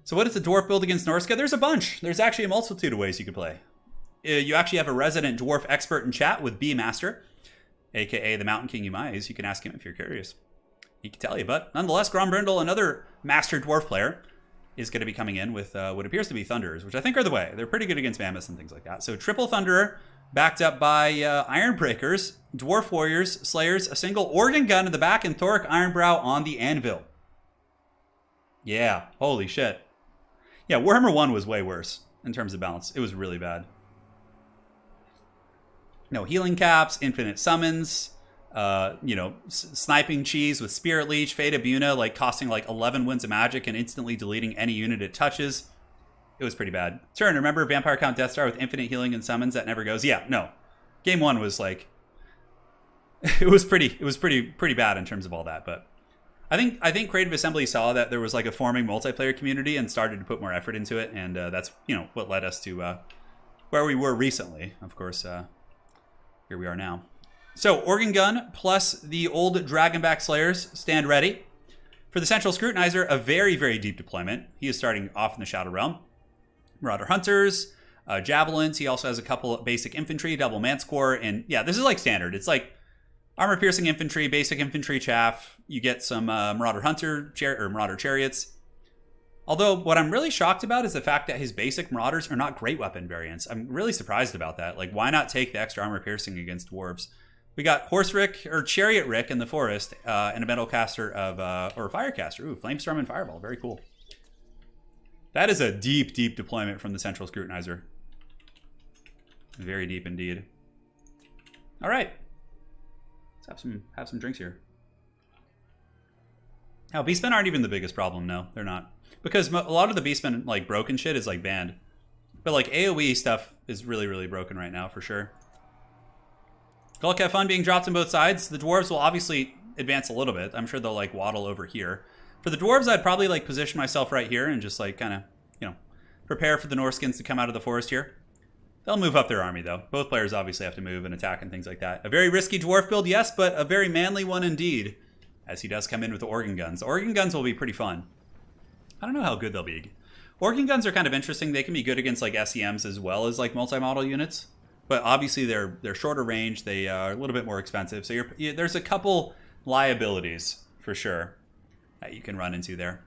So what is the dwarf build against Norsca? There's a bunch. There's actually a multitude of ways you could play. You actually have a resident dwarf expert in chat with B Master, aka the Mountain King Umais. You can ask him if you're curious. He can tell you. But nonetheless, Grombrindle, another master dwarf player, is going to be coming in with what appears to be Thunderers, which I think are the way. They're pretty good against Mammoths and things like that. So triple Thunderer, backed up by Ironbreakers, Dwarf Warriors, Slayers, a single Organ Gun in the back, and Thoric Ironbrow on the Anvil. Yeah, holy shit. Yeah, Warhammer 1 was way worse in terms of balance. It was really bad. No healing caps, infinite summons, sniping cheese with Spirit Leech, Fate Abuna, like costing like 11 wins of magic and instantly deleting any unit it touches. It was pretty bad. Turin, remember Vampire Count Death Star with infinite healing and summons that never goes? Yeah, no. Game 1 was like, it was pretty bad in terms of all that, but I think Creative Assembly saw that there was like a forming multiplayer community and started to put more effort into it, and that's what led us to where we were recently. Of course, here we are now. So Organ Gun plus the old Dragonback Slayers stand ready. For the Central Scrutinizer, a very, very deep deployment. He is starting off in the Shadow Realm. Marauder Hunters, Javelins. He also has a couple of basic infantry, double Manticore, and yeah, this is like standard. It's like armor piercing infantry, basic infantry chaff. You get some Marauder Hunter or Marauder Chariots. Although what I'm really shocked about is the fact that his basic Marauders are not great weapon variants. I'm really surprised about that. Like, why not take the extra armor piercing against dwarves? We got Horse Rick or Chariot Rick in the forest, and a Metal Caster or Firecaster. Ooh, Flamestorm and Fireball, very cool. That is a deep, deep deployment from the Central Scrutinizer. Very deep indeed. All right. Let's have some drinks here. Now, Beastmen aren't even the biggest problem. No, they're not. Because a lot of the Beastmen, like, broken shit is, like, banned. But, like, AoE stuff is really, really broken right now, for sure. Gulk have fun being dropped on both sides. The Dwarves will obviously advance a little bit. I'm sure they'll, like, waddle over here. For the Dwarves, I'd probably, like, position myself right here and just, like, kind of, prepare for the Norskins to come out of the forest here. They'll move up their army, though. Both players obviously have to move and attack and things like that. A very risky Dwarf build, yes, but a very manly one indeed, as he does come in with the Organ Guns. The Organ Guns will be pretty fun. I don't know how good they'll be. Organ Guns are kind of interesting. They can be good against, like, SEMs as well as, like, multi-model units. But obviously they're shorter range. They are a little bit more expensive. So there's a couple liabilities, for sure, that you can run into there.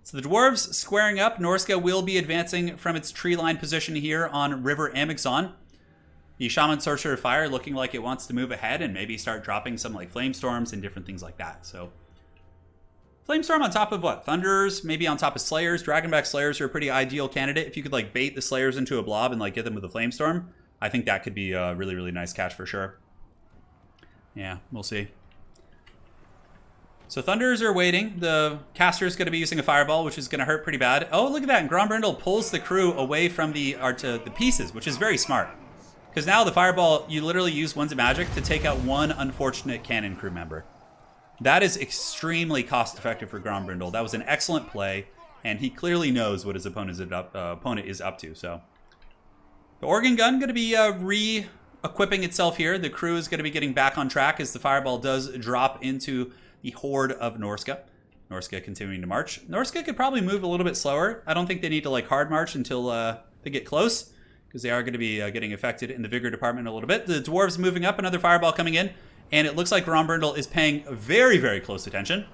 So the Dwarves squaring up. Norsca will be advancing from its tree line position here on River Amixon. The Shaman Sorcerer of Fire looking like it wants to move ahead and maybe start dropping some like Flamestorms and different things like that. So Flamestorm on top of what? Thunderers, maybe on top of Slayers. Dragonback Slayers are a pretty ideal candidate. If you could like bait the Slayers into a blob and like get them with a Flamestorm, I think that could be a really, really nice catch for sure. Yeah, we'll see. So Thunderers are waiting. The caster is going to be using a Fireball, which is going to hurt pretty bad. Oh, look at that. And Grombrindle pulls the crew away from the pieces, which is very smart. Because now the Fireball, you literally use ones of magic to take out one unfortunate cannon crew member. That is extremely cost-effective for Grombrindle. That was an excellent play, and he clearly knows what his opponent is up to. So the Organ Gun going to be re-equipping itself here. The crew is going to be getting back on track as the Fireball does drop into the horde of Norsca. Norsca continuing to march. Norsca could probably move a little bit slower. I don't think they need to like hard march until they get close, because they are going to be getting affected in the vigor department a little bit. The Dwarves moving up, another Fireball coming in, and it looks like Grombrindle is paying very, very close attention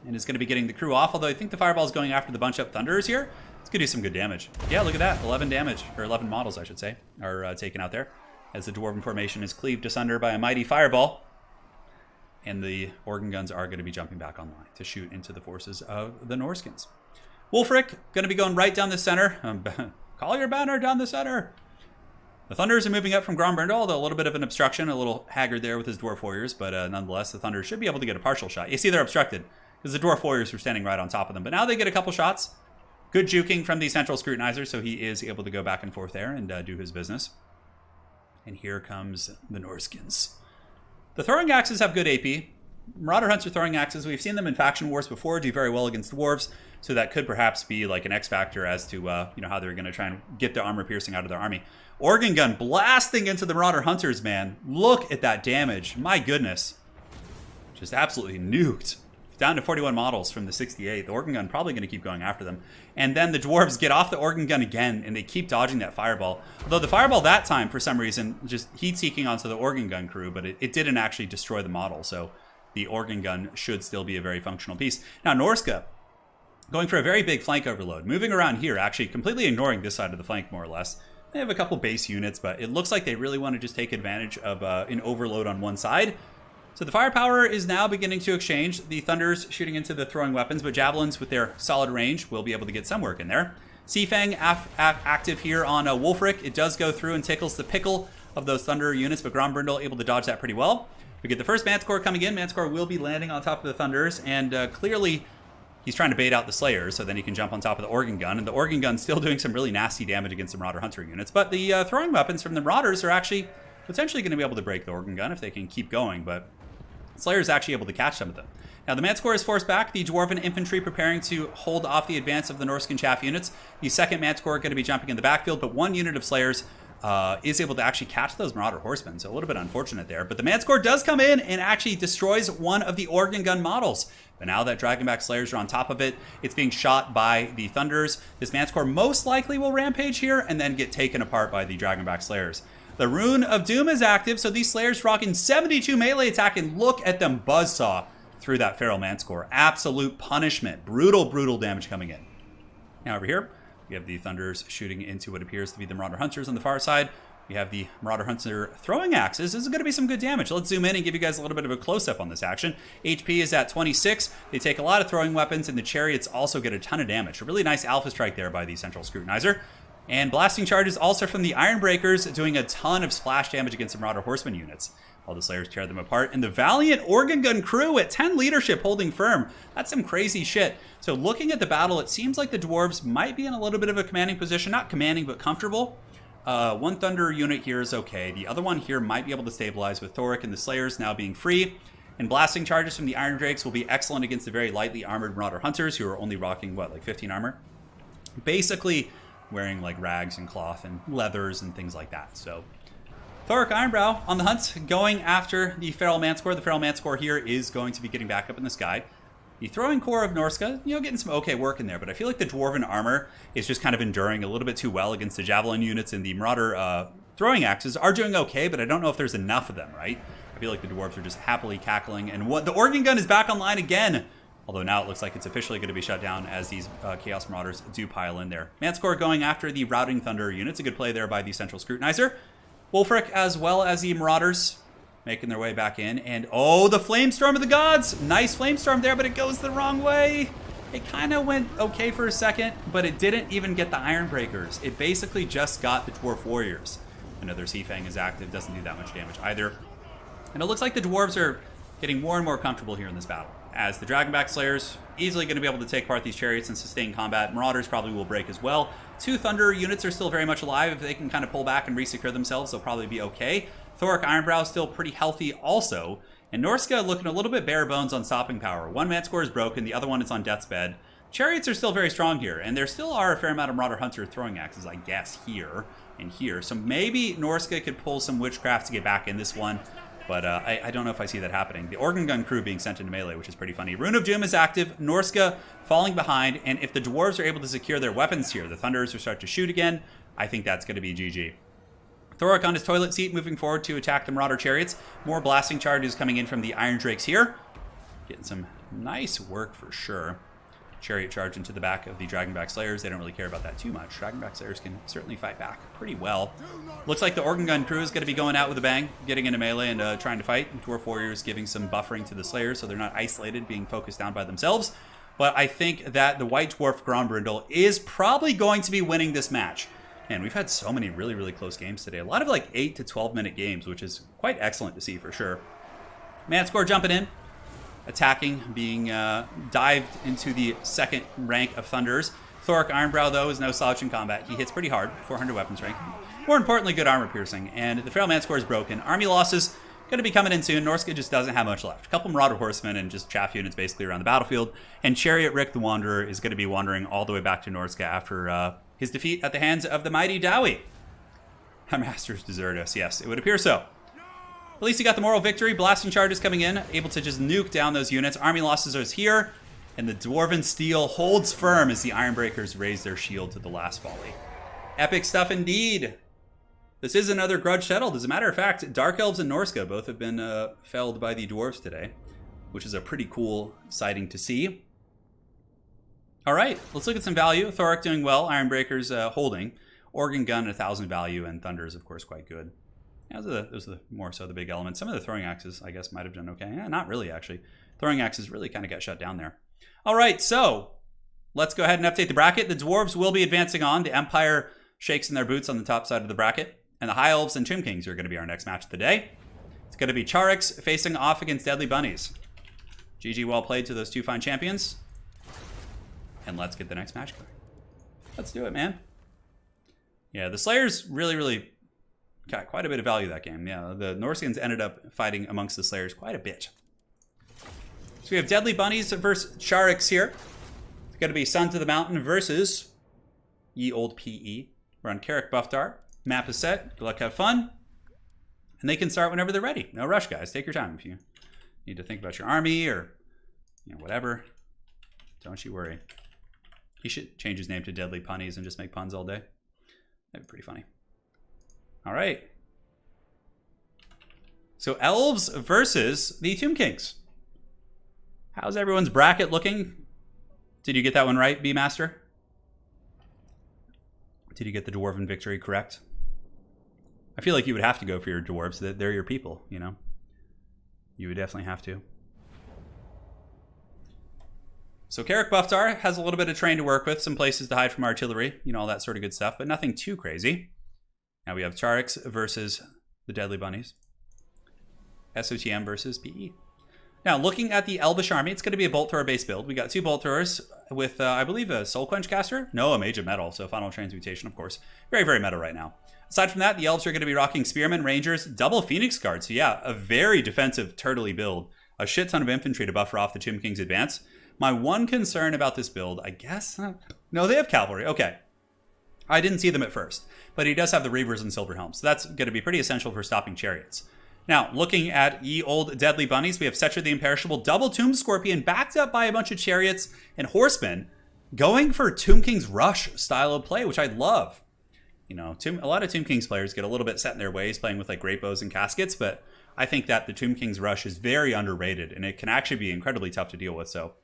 and is going to be getting the crew off, although I think the Fireball is going after the bunch up Thunderers here. It's going to do some good damage. Yeah, look at that. 11 damage, or 11 models, I should say, are taken out there as the Dwarven formation is cleaved asunder by a mighty Fireball. And the Organ Guns are going to be jumping back online to shoot into the forces of the Norskins. Wulfric going to be going right down the center. Call your banner down the center. The Thunderers are moving up from Grombrindle, although a little bit of an obstruction, a little haggard there with his Dwarf Warriors, but nonetheless, the Thunderers should be able to get a partial shot. You see they're obstructed because the Dwarf Warriors were standing right on top of them, but now they get a couple shots. Good juking from the Central Scrutinizer, so he is able to go back and forth there and do his business. And here comes the Norskins. The Throwing Axes have good AP. Marauder Hunter throwing axes, we've seen them in faction wars before do very well against dwarves, so that could perhaps be like an X factor as to how they're going to try and get the armor piercing out of their army. Organ gun blasting into the Marauder Hunters, man. Look at that damage. My goodness. Just absolutely nuked. Down to 41 models from the 68. The organ gun probably going to keep going after them. And then the dwarves get off the organ gun again, and they keep dodging that fireball. Although the fireball that time, for some reason, just heat-seeking onto the organ gun crew, but it didn't actually destroy the model. So the organ gun should still be a very functional piece. Now, Norsca, going for a very big flank overload. Moving around here, actually completely ignoring this side of the flank, more or less. They have a couple base units, but it looks like they really want to just take advantage of an overload on one side. So the firepower is now beginning to exchange. The Thunders shooting into the throwing weapons, but Javelins with their solid range will be able to get some work in there. Seafang active here on Wolfric. It does go through and tickles the pickle of those Thunder units, but Grombrindle able to dodge that pretty well. We get the first Manticore coming in. Manticore will be landing on top of the Thunders, and clearly he's trying to bait out the Slayers so then he can jump on top of the Organ Gun, and the Organ Gun's still doing some really nasty damage against the Marauder Hunter units. But the throwing weapons from the Marauders are actually potentially going to be able to break the Organ Gun if they can keep going, but Slayer is actually able to catch some of them. Now, the Manticore is forced back. The Dwarven Infantry preparing to hold off the advance of the Norscan Chaff units. The second Manticore going to be jumping in the backfield, but one unit of Slayers is able to actually catch those Marauder Horsemen, so a little bit unfortunate there. But the Manticore does come in and actually destroys one of the Organ Gun models. But now that Dragonback Slayers are on top of it, it's being shot by the Thunders. This Manticore most likely will rampage here and then get taken apart by the Dragonback Slayers. The Rune of Doom is active, so these Slayers rocking 72 melee attack, and look at them buzzsaw through that Feral Manticore. Absolute punishment. Brutal, brutal damage coming in. Now over here, we have the Thunders shooting into what appears to be the Marauder Hunters on the far side. We have the Marauder Hunter throwing axes. This is going to be some good damage. Let's zoom in and give you guys a little bit of a close-up on this action. HP is at 26. They take a lot of throwing weapons, and the Chariots also get a ton of damage. A really nice alpha strike there by the Central Scrutinizer. And blasting charges also from the Ironbreakers, doing a ton of splash damage against the Marauder Horseman units, while the Slayers tear them apart. And the Valiant Organ Gun crew at 10 leadership holding firm. That's some crazy shit. So looking at the battle, it seems like the Dwarves might be in a little bit of a commanding position. Not commanding, but comfortable. One Thunder unit here is okay. The other one here might be able to stabilize with Thoric and the Slayers now being free. And blasting charges from the Iron Drakes will be excellent against the very lightly armored Marauder Hunters, who are only rocking, what, like 15 armor? Basically wearing like rags and cloth and leathers and things like that. So Thoric Ironbrow on the hunt, going after the Feral Manticore. The Feral Manticore here is going to be getting back up in the sky. The Throwing Core of Norsca, getting some okay work in there, but I feel like the Dwarven armor is just kind of enduring a little bit too well against the Javelin units, and the Marauder throwing axes are doing okay, but I don't know if there's enough of them, right? I feel like the Dwarves are just happily cackling, and the Organ Gun is back online again. Although now it looks like it's officially going to be shut down as these Chaos Marauders do pile in there. Manticore going after the Routing Thunder units. A good play there by the Central Scrutinizer. Wolfric as well as the Marauders making their way back in. And oh, the Flamestorm of the Gods! Nice Flamestorm there, but it goes the wrong way. It kind of went okay for a second, but it didn't even get the Ironbreakers. It basically just got the Dwarf Warriors. Another Seafang is active, doesn't do that much damage either. And it looks like the Dwarves are getting more and more comfortable here in this battle, as the Dragonback Slayers easily going to be able to take apart these Chariots and sustain combat. Marauders probably will break as well. Two Thunder units are still very much alive. If they can kind of pull back and resecure themselves, they'll probably be okay. Thoric Ironbrow is still pretty healthy also. And Norsca looking a little bit bare bones on stopping power. One Manticore is broken, the other one is on death's bed. Chariots are still very strong here, and there still are a fair amount of Marauder Hunter throwing axes, I guess, here and here. So maybe Norsca could pull some witchcraft to get back in this one. But I don't know if I see that happening. The Organ Gun crew being sent into melee, which is pretty funny. Rune of Doom is active. Norsca falling behind. And if the Dwarves are able to secure their weapons here, the Thunders will start to shoot again. I think that's going to be GG. Thoric on his toilet seat, moving forward to attack the Marauder Chariots. More blasting charges coming in from the Iron Drakes here. Getting some nice work for sure. Chariot charge into the back of the Dragonback Slayers. They don't really care about that too much. Dragonback Slayers can certainly fight back pretty well. Looks like the Organ Gun crew is going to be going out with a bang, getting into melee and trying to fight. Dwarf Warriors giving some buffering to the Slayers so they're not isolated, being focused down by themselves. But I think that the White Dwarf Grombrindle is probably going to be winning this match. And we've had so many really, really close games today. A lot of like 8 to 12 minute games, which is quite excellent to see for sure. Manticore jumping in. Attacking, being dived into the second rank of Thunders. Thoric Ironbrow, though, is no slouch in combat. He hits pretty hard, 400 weapons rank. More importantly, good armor piercing. And the Feral Manticore is broken. Army losses Going to be coming in soon. Norsca just doesn't have much left. A couple Marauder Horsemen and just chaff units basically around the battlefield. And Chariot Rick the Wanderer is going to be wandering all the way back to Norsca after his defeat at the hands of the mighty Dowie. Our masters desert us. Yes, it would appear so. At least he got the moral victory. Blasting charges coming in, able to just nuke down those units. Army losses are here, and the Dwarven Steel holds firm as the Ironbreakers raise their shield to the last volley. Epic stuff indeed. This is another grudge settled. As a matter of fact, Dark Elves and Norsca both have been felled by the Dwarves today, which is a pretty cool sighting to see. All right, let's look at some value. Thoric doing well. Ironbreakers holding. Organ Gun 1,000 value, and Thunder is, of course, quite good. Yeah, those are the more so the big elements. Some of the throwing axes, I guess, might have done okay. Yeah, not really, actually. Throwing axes really kind of got shut down there. All right, so let's go ahead and update the bracket. The Dwarves will be advancing on. The Empire shakes in their boots on the top side of the bracket. And the High Elves and Tomb Kings are going to be our next match of the day. It's going to be Charix facing off against Deadly Bunnies. GG, well played to those two fine champions. And let's get the next match going. Let's do it, man. Yeah, the Slayers really got quite a bit of value that game. Yeah, the Norscans ended up fighting amongst the Slayers quite a bit. So we have Deadly Bunnies versus Charix here. It's going to be Sons of the Mountain versus Ye Old PE. We're on Carrick Buffdar. Map is set. Good luck, have fun. And they can start whenever they're ready. No rush, guys. Take your time if you need to think about your army or whatever. Don't you worry. He should change his name to Deadly Punnies and just make puns all day. That'd be pretty funny. All right. So Elves versus the Tomb Kings. How's everyone's bracket looking? Did you get that one right, B-Master? Did you get the Dwarven victory correct? I feel like you would have to go for your Dwarves. They're your people, you know? You would definitely have to. So Carrick Buffdar has a little bit of terrain to work with, some places to hide from artillery, all that sort of good stuff, but nothing too crazy. Now we have Charix versus the Deadly Bunnies. SOTM versus PE. Now, looking at the Elvish army, it's going to be a Bolt Thrower base build. We got two Bolt Throwers with, I believe, a Soul Quench caster. No, a Mage of Metal, so Final Transmutation, of course. Very meta right now. Aside from that, the Elves are going to be rocking Spearmen, Rangers, double Phoenix Guard. So yeah, a very defensive, turtley build. A shit ton of infantry to buffer off the Tomb King's advance. My one concern about this build, I guess... No, they have cavalry. Okay. I didn't see them at first. But he does have the Reavers and Silver Helms. So that's going to be pretty essential for stopping chariots. Now, looking at Ye Old Deadly Bunnies, we have Setcher the Imperishable, double Tomb Scorpion, backed up by a bunch of chariots and horsemen, going for Tomb King's Rush style of play, which I love. A lot of Tomb King's players get a little bit set in their ways playing with like great bows and caskets, but I think that the Tomb King's Rush is very underrated, and it can actually be incredibly tough to deal with, so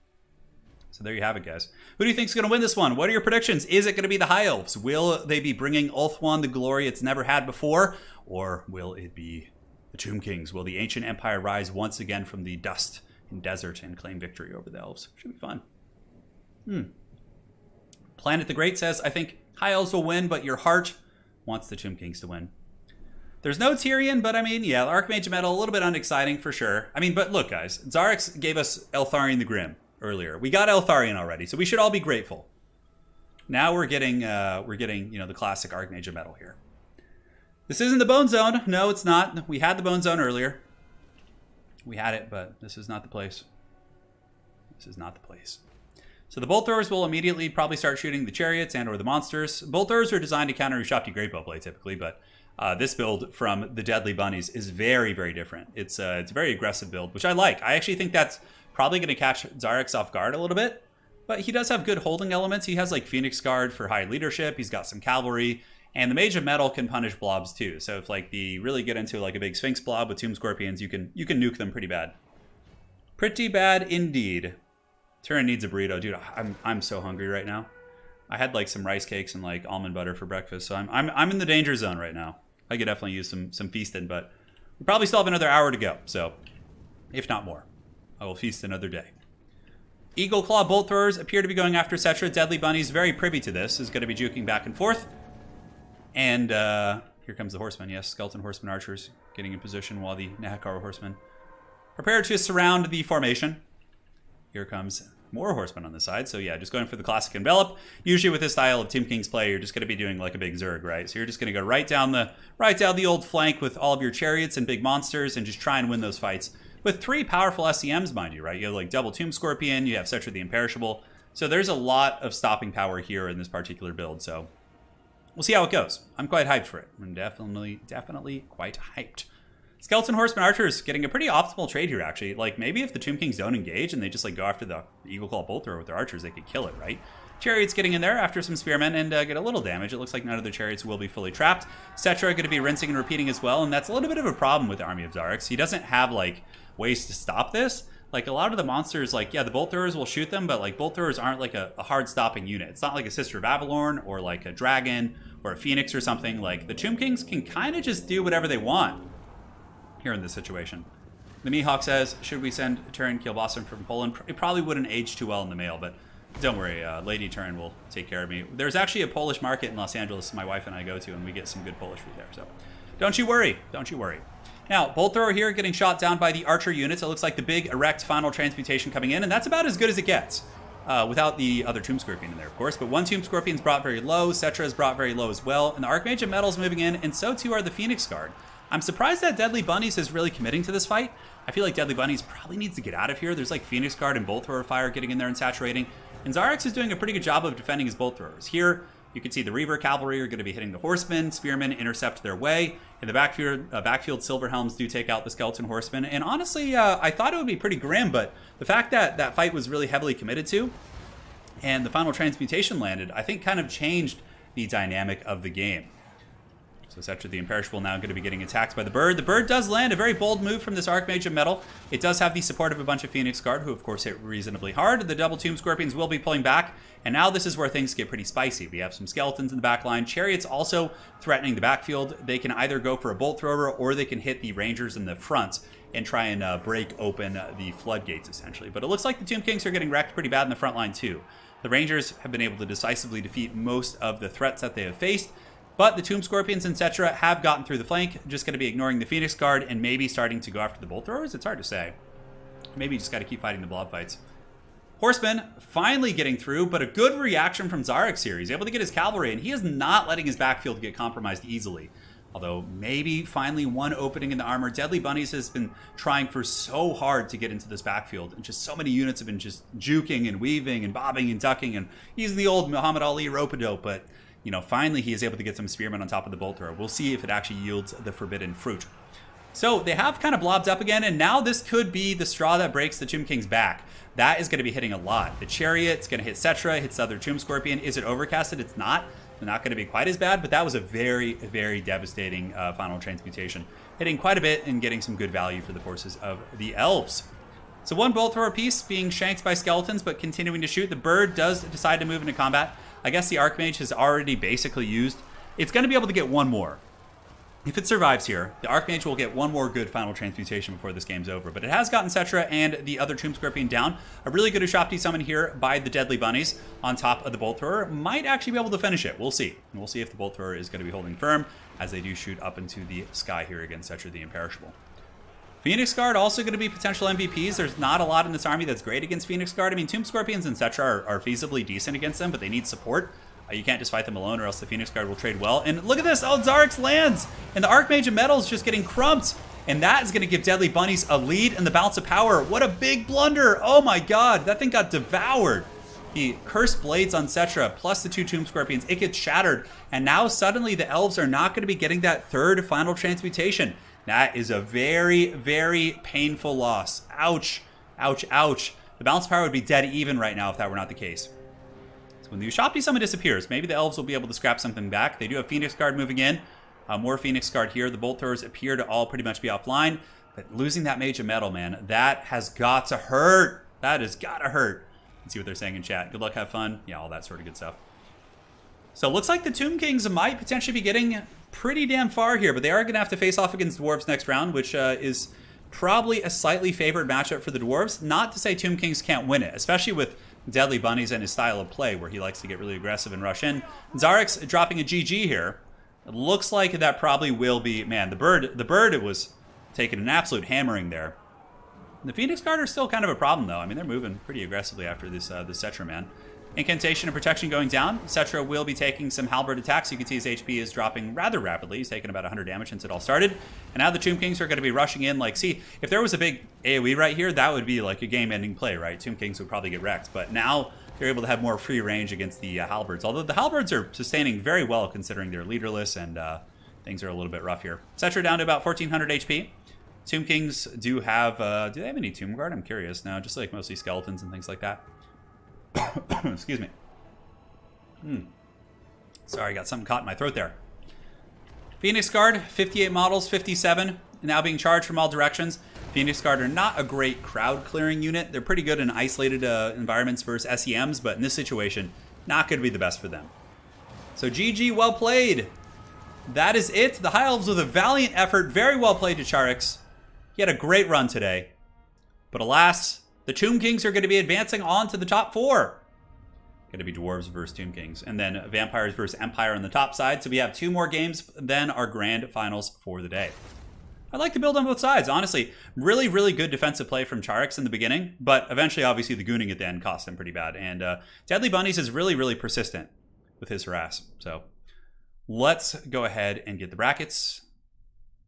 there you have it, guys. Who do you think is going to win this one? What are your predictions? Is it going to be the High Elves? Will they be bringing Ulthuan the glory it's never had before? Or will it be the Tomb Kings? Will the ancient empire rise once again from the dust and desert and claim victory over the elves? Should be fun. Planet the Great says, I think High Elves will win, but your heart wants the Tomb Kings to win. There's no Tyrion, but yeah, the Archmage of Metal, a little bit unexciting for sure. But look, guys, Zarix gave us Eltharion the Grim earlier. We got Eltharion already, so we should all be grateful. Now we're getting the classic Archmage of Metal here. This isn't the Bone Zone. No, it's not. We had the Bone Zone earlier. We had it, but this is not the place. This is not the place. So the Bolt Throwers will immediately probably start shooting the chariots and or the monsters. Bolt Throwers are designed to counter Ushapti Greatbow play typically, but this build from the Deadly Bunnies is very different. It's a very aggressive build, which I like. I actually think that's probably going to catch Zarix off guard a little bit, but he does have good holding elements. He has like Phoenix Guard for high leadership. He's got some cavalry, and the Mage of Metal can punish blobs too. So if like the really get into like a big Sphinx blob with Tomb Scorpions, you can nuke them pretty bad. Pretty bad indeed. Turin needs a burrito, dude. I'm so hungry right now. I had like some rice cakes and like almond butter for breakfast, so I'm in the danger zone right now. I could definitely use some feasting, but we probably still have another hour to go. So if not more, I will feast another day. Eagle Claw Bolt Throwers appear to be going after Settra. Deadly Bunnies, very privy to this, is going to be juking back and forth. And here comes the Horsemen. Yes, Skeleton Horsemen Archers getting in position while the Nahakaru Horsemen prepare to surround the formation. Here comes more horsemen on the side. So yeah, just going for the classic envelop. Usually with this style of Tomb King's play, you're just going to be doing like a big Zerg, right? So you're just going to go right down the old flank with all of your chariots and big monsters and just try and win those fights. With 3 powerful SCMs, mind you, right? You have like double Tomb Scorpion, you have Cetra the Imperishable. So there's a lot of stopping power here in this particular build. So we'll see how it goes. I'm quite hyped for it. I'm definitely quite hyped. Skeleton Horseman Archers getting a pretty optimal trade here, actually. Like, maybe if the Tomb Kings don't engage and they just, like, go after the Eagle Claw Bolt Thrower with their Archers, they could kill it, right? Chariots getting in there after some Spearmen and get a little damage. It looks like none of the Chariots will be fully trapped. Cetra going to be rinsing and repeating as well, and that's a little bit of a problem with the Army of Zarix. He doesn't have, like, ways to stop this. Like, a lot of the monsters, like, yeah, the Bolt Throwers will shoot them, but, like, Bolt Throwers aren't, like, a hard stopping unit. It's not like a Sister of Avalorn or, like, a Dragon or a Phoenix or something. Like, the Tomb Kings can kind of just do whatever they want here in this situation. The Mihawk says, should we send Turin Kielbasa from Poland? It probably wouldn't age too well in the mail, but don't worry, Lady Turin will take care of me. There's actually a Polish market in Los Angeles my wife and I go to, and we get some good Polish food there, so don't you worry, don't you worry. Now, Bolt Thrower here getting shot down by the Archer units. It looks like the big erect final transmutation coming in, and that's about as good as it gets. Without the other Tomb Scorpion in there, of course. But one Tomb Scorpion's brought very low, Cetra is brought very low as well, and the Archmage of Metal's moving in, and so too are the Phoenix Guard. I'm surprised that Deadly Bunnies is really committing to this fight. I feel like Deadly Bunnies probably needs to get out of here. There's like Phoenix Guard and Bolt Thrower Fire getting in there and saturating. And Zarix is doing a pretty good job of defending his Bolt Throwers. Here, you can see the Reaver Cavalry are going to be hitting the Horsemen. Spearmen intercept their way. In the backfield, Silverhelms do take out the Skeleton Horsemen. And honestly, I thought it would be pretty grim, but the fact that that fight was really heavily committed to and the final transmutation landed, I think kind of changed the dynamic of the game. So Cetra the Imperishable now going to be getting attacked by the Bird. The Bird does land a very bold move from this Archmage of Metal. It does have the support of a bunch of Phoenix Guard, who of course hit reasonably hard. The double Tomb Scorpions will be pulling back, and now this is where things get pretty spicy. We have some Skeletons in the back line. Chariots also threatening the backfield. They can either go for a Bolt Thrower, or they can hit the Rangers in the front and try and break open the floodgates, essentially. But it looks like the Tomb Kings are getting wrecked pretty bad in the front line, too. The Rangers have been able to decisively defeat most of the threats that they have faced, but the Tomb Scorpions and Cetra have gotten through the flank, just going to be ignoring the Phoenix Guard and maybe starting to go after the Bolt Throwers. It's hard to say. Maybe you just got to keep fighting the blob fights. Horseman finally getting through, but a good reaction from Zarix here. He's able to get his cavalry, and he is not letting his backfield get compromised easily. Although maybe finally one opening in the armor. Deadly Bunnies has been trying for so hard to get into this backfield, and just so many units have been just juking and weaving and bobbing and ducking, and he's the old Muhammad Ali rope-a-dope, but you know, finally he is able to get some Spearmen on top of the Bolt Thrower. We'll see if it actually yields the forbidden fruit. So they have kind of blobbed up again, and now this could be the straw that breaks the Tomb King's back. That is going to be hitting a lot. The Chariot's going to hit Cetra, hits the other Tomb Scorpion. Is it overcasted? It's not. They're not going to be quite as bad, but that was a very, very devastating final transmutation. Hitting quite a bit and getting some good value for the forces of the Elves. So one Bolt Thrower piece being shanked by Skeletons, but continuing to shoot. The Bird does decide to move into combat. I guess the Archmage has already basically used. It's going to be able to get one more. If it survives here, the Archmage will get one more good final transmutation before this game's over. But it has gotten Cetra and the other Tomb Scorpion down. A really good Ushapti summon here by the Deadly Bunnies on top of the Bolt Thrower. Might actually be able to finish it. We'll see. And we'll see if the Bolt Thrower is going to be holding firm as they do shoot up into the sky here against Cetra the Imperishable. Phoenix Guard also going to be potential MVPs. There's not a lot in this army that's great against Phoenix Guard. I mean, Tomb Scorpions and Cetra are feasibly decent against them, but they need support. You can't just fight them alone or else the Phoenix Guard will trade well. And look at this. Oh, Zarix lands. And the Archmage of Metal is just getting crumped. And that is going to give Deadly Bunnies a lead in the Balance of Power. What a big blunder. Oh my god. That thing got devoured. The Cursed Blades on Cetra plus the two Tomb Scorpions. It gets shattered. And now suddenly the Elves are not going to be getting that third final transmutation. That is a very, very painful loss. Ouch. Ouch, ouch. The Balance of Power would be dead even right now if that were not the case. When the Ushapti summon disappears, maybe the Elves will be able to scrap something back. They do have Phoenix Guard moving in. More Phoenix Guard here. The Bolt Throwers appear to all pretty much be offline. But losing that Mage of Metal, man, that has got to hurt. That has got to hurt. Let's see what they're saying in chat. Good luck, have fun. Yeah, all that sort of good stuff. So it looks like the Tomb Kings might potentially be getting pretty damn far here. But they are going to have to face off against Dwarves next round, which is probably a slightly favored matchup for the Dwarves. Not to say Tomb Kings can't win it, especially with Deadly Bunnies and his style of play where he likes to get really aggressive and rush in. Zarix dropping a GG here. It looks like that probably will be, man, the bird it was taking an absolute hammering there. The Phoenix Guard are still kind of a problem, though. I mean, they're moving pretty aggressively after this Cetra man. Incantation and protection going down. Cetra will be taking some halberd attacks. You can see his HP is dropping rather rapidly. He's taken about 100 damage since it all started. And now the Tomb Kings are going to be rushing in. Like, see, if there was a big AoE right here, that would be like a game-ending play, right? Tomb Kings would probably get wrecked. But now they're able to have more free range against the halberds. Although the halberds are sustaining very well considering they're leaderless and things are a little bit rough here. Cetra down to about 1400 HP. Tomb Kings do have, do they have any Tomb Guard? I'm curious. No, just like mostly skeletons and things like that. Excuse me. Sorry, got something caught in my throat there. Phoenix Guard, 58 models, 57, now being charged from all directions. Phoenix Guard are not a great crowd clearing unit. They're pretty good in isolated environments versus SEMs, but in this situation, not going to be the best for them. So GG, well played. That is it. The High Elves with a valiant effort. Very well played to Charix. He had a great run today. But alas, the Tomb Kings are going to be advancing on to the top 4. Going to be Dwarves versus Tomb Kings. And then Vampires versus Empire on the top side. So we have 2 more games than our grand finals for the day. I like to build on both sides, honestly. Really, really good defensive play from Charix in the beginning. But eventually, obviously, the gooning at the end cost him pretty bad. And Deadly Bunnies is really, really persistent with his harass. So let's go ahead and get the brackets.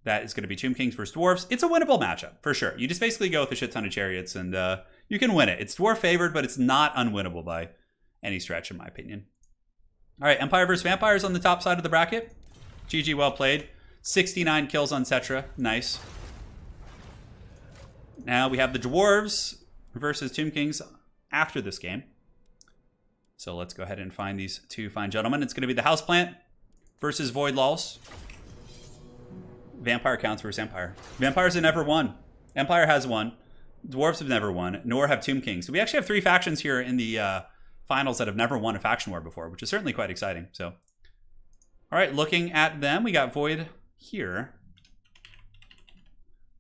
That is going to be Tomb Kings versus Dwarves. It's a winnable matchup, for sure. You just basically go with a shit ton of chariots, and you can win it. It's Dwarf favored, but it's not unwinnable by any stretch, in my opinion. All right, Empire versus Vampires on the top side of the bracket. GG, well played. 69 kills on Cetra. Nice. Now we have the Dwarves versus Tomb Kings after this game. So let's go ahead and find these 2 fine gentlemen. It's going to be the Houseplant versus Void Lulls. Vampire counts versus Empire. Vampires have never won. Empire has won. Dwarves have never won, nor have Tomb Kings. So we actually have 3 factions here in the finals that have never won a faction war before, which is certainly quite exciting. So, all right, looking at them, we got Void here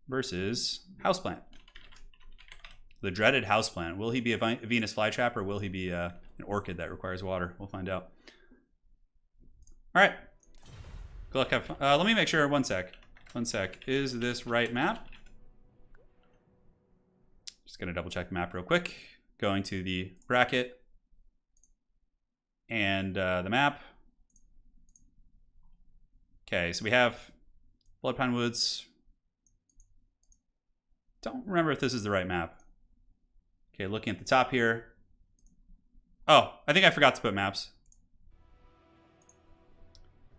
versus Houseplant. The dreaded Houseplant. Will he be a Venus flytrap, or will he be an orchid that requires water? We'll find out. All right. Good luck. Let me make sure. One sec. Is this right map? Just going to double check the map real quick. Going to the bracket and the map. Okay, so we have Bloodpine Woods. Don't remember if this is the right map. Okay, looking at the top here. Oh, I think I forgot to put maps.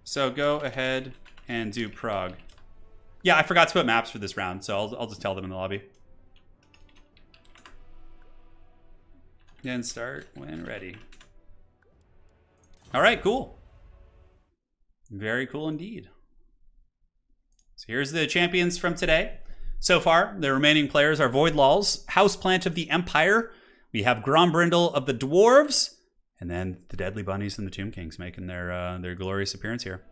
So go ahead and do Prague. Yeah, I forgot to put maps for this round, so I'll just tell them in the lobby. Then start when ready. All right, cool. Very cool indeed. So here's the champions from today. So far, the remaining players are Void Lulls, Houseplant of the Empire. We have Grombrindle of the Dwarves, and then the Deadly Bunnies and the Tomb Kings making their glorious appearance here.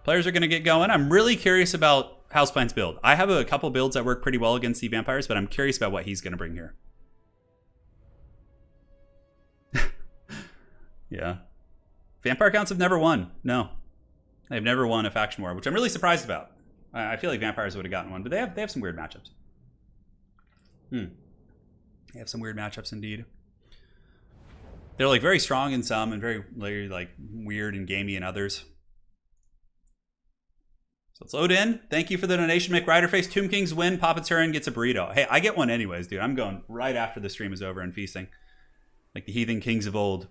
Players are going to get going. I'm really curious about Houseplant's build. I have a couple builds that work pretty well against the Vampires, but I'm curious about what he's going to bring here. Yeah. Vampire counts have never won. No. They've never won a faction war, which I'm really surprised about. I feel like Vampires would have gotten one, but they have some weird matchups. They have some weird matchups indeed. They're like very strong in some and very like weird and gamey in others. So let's load in. Thank you for the donation, McRiderface. Tomb Kings win. Papa Turin gets a burrito. Hey, I get one anyways, dude. I'm going right after the stream is over and feasting. Like the heathen kings of old.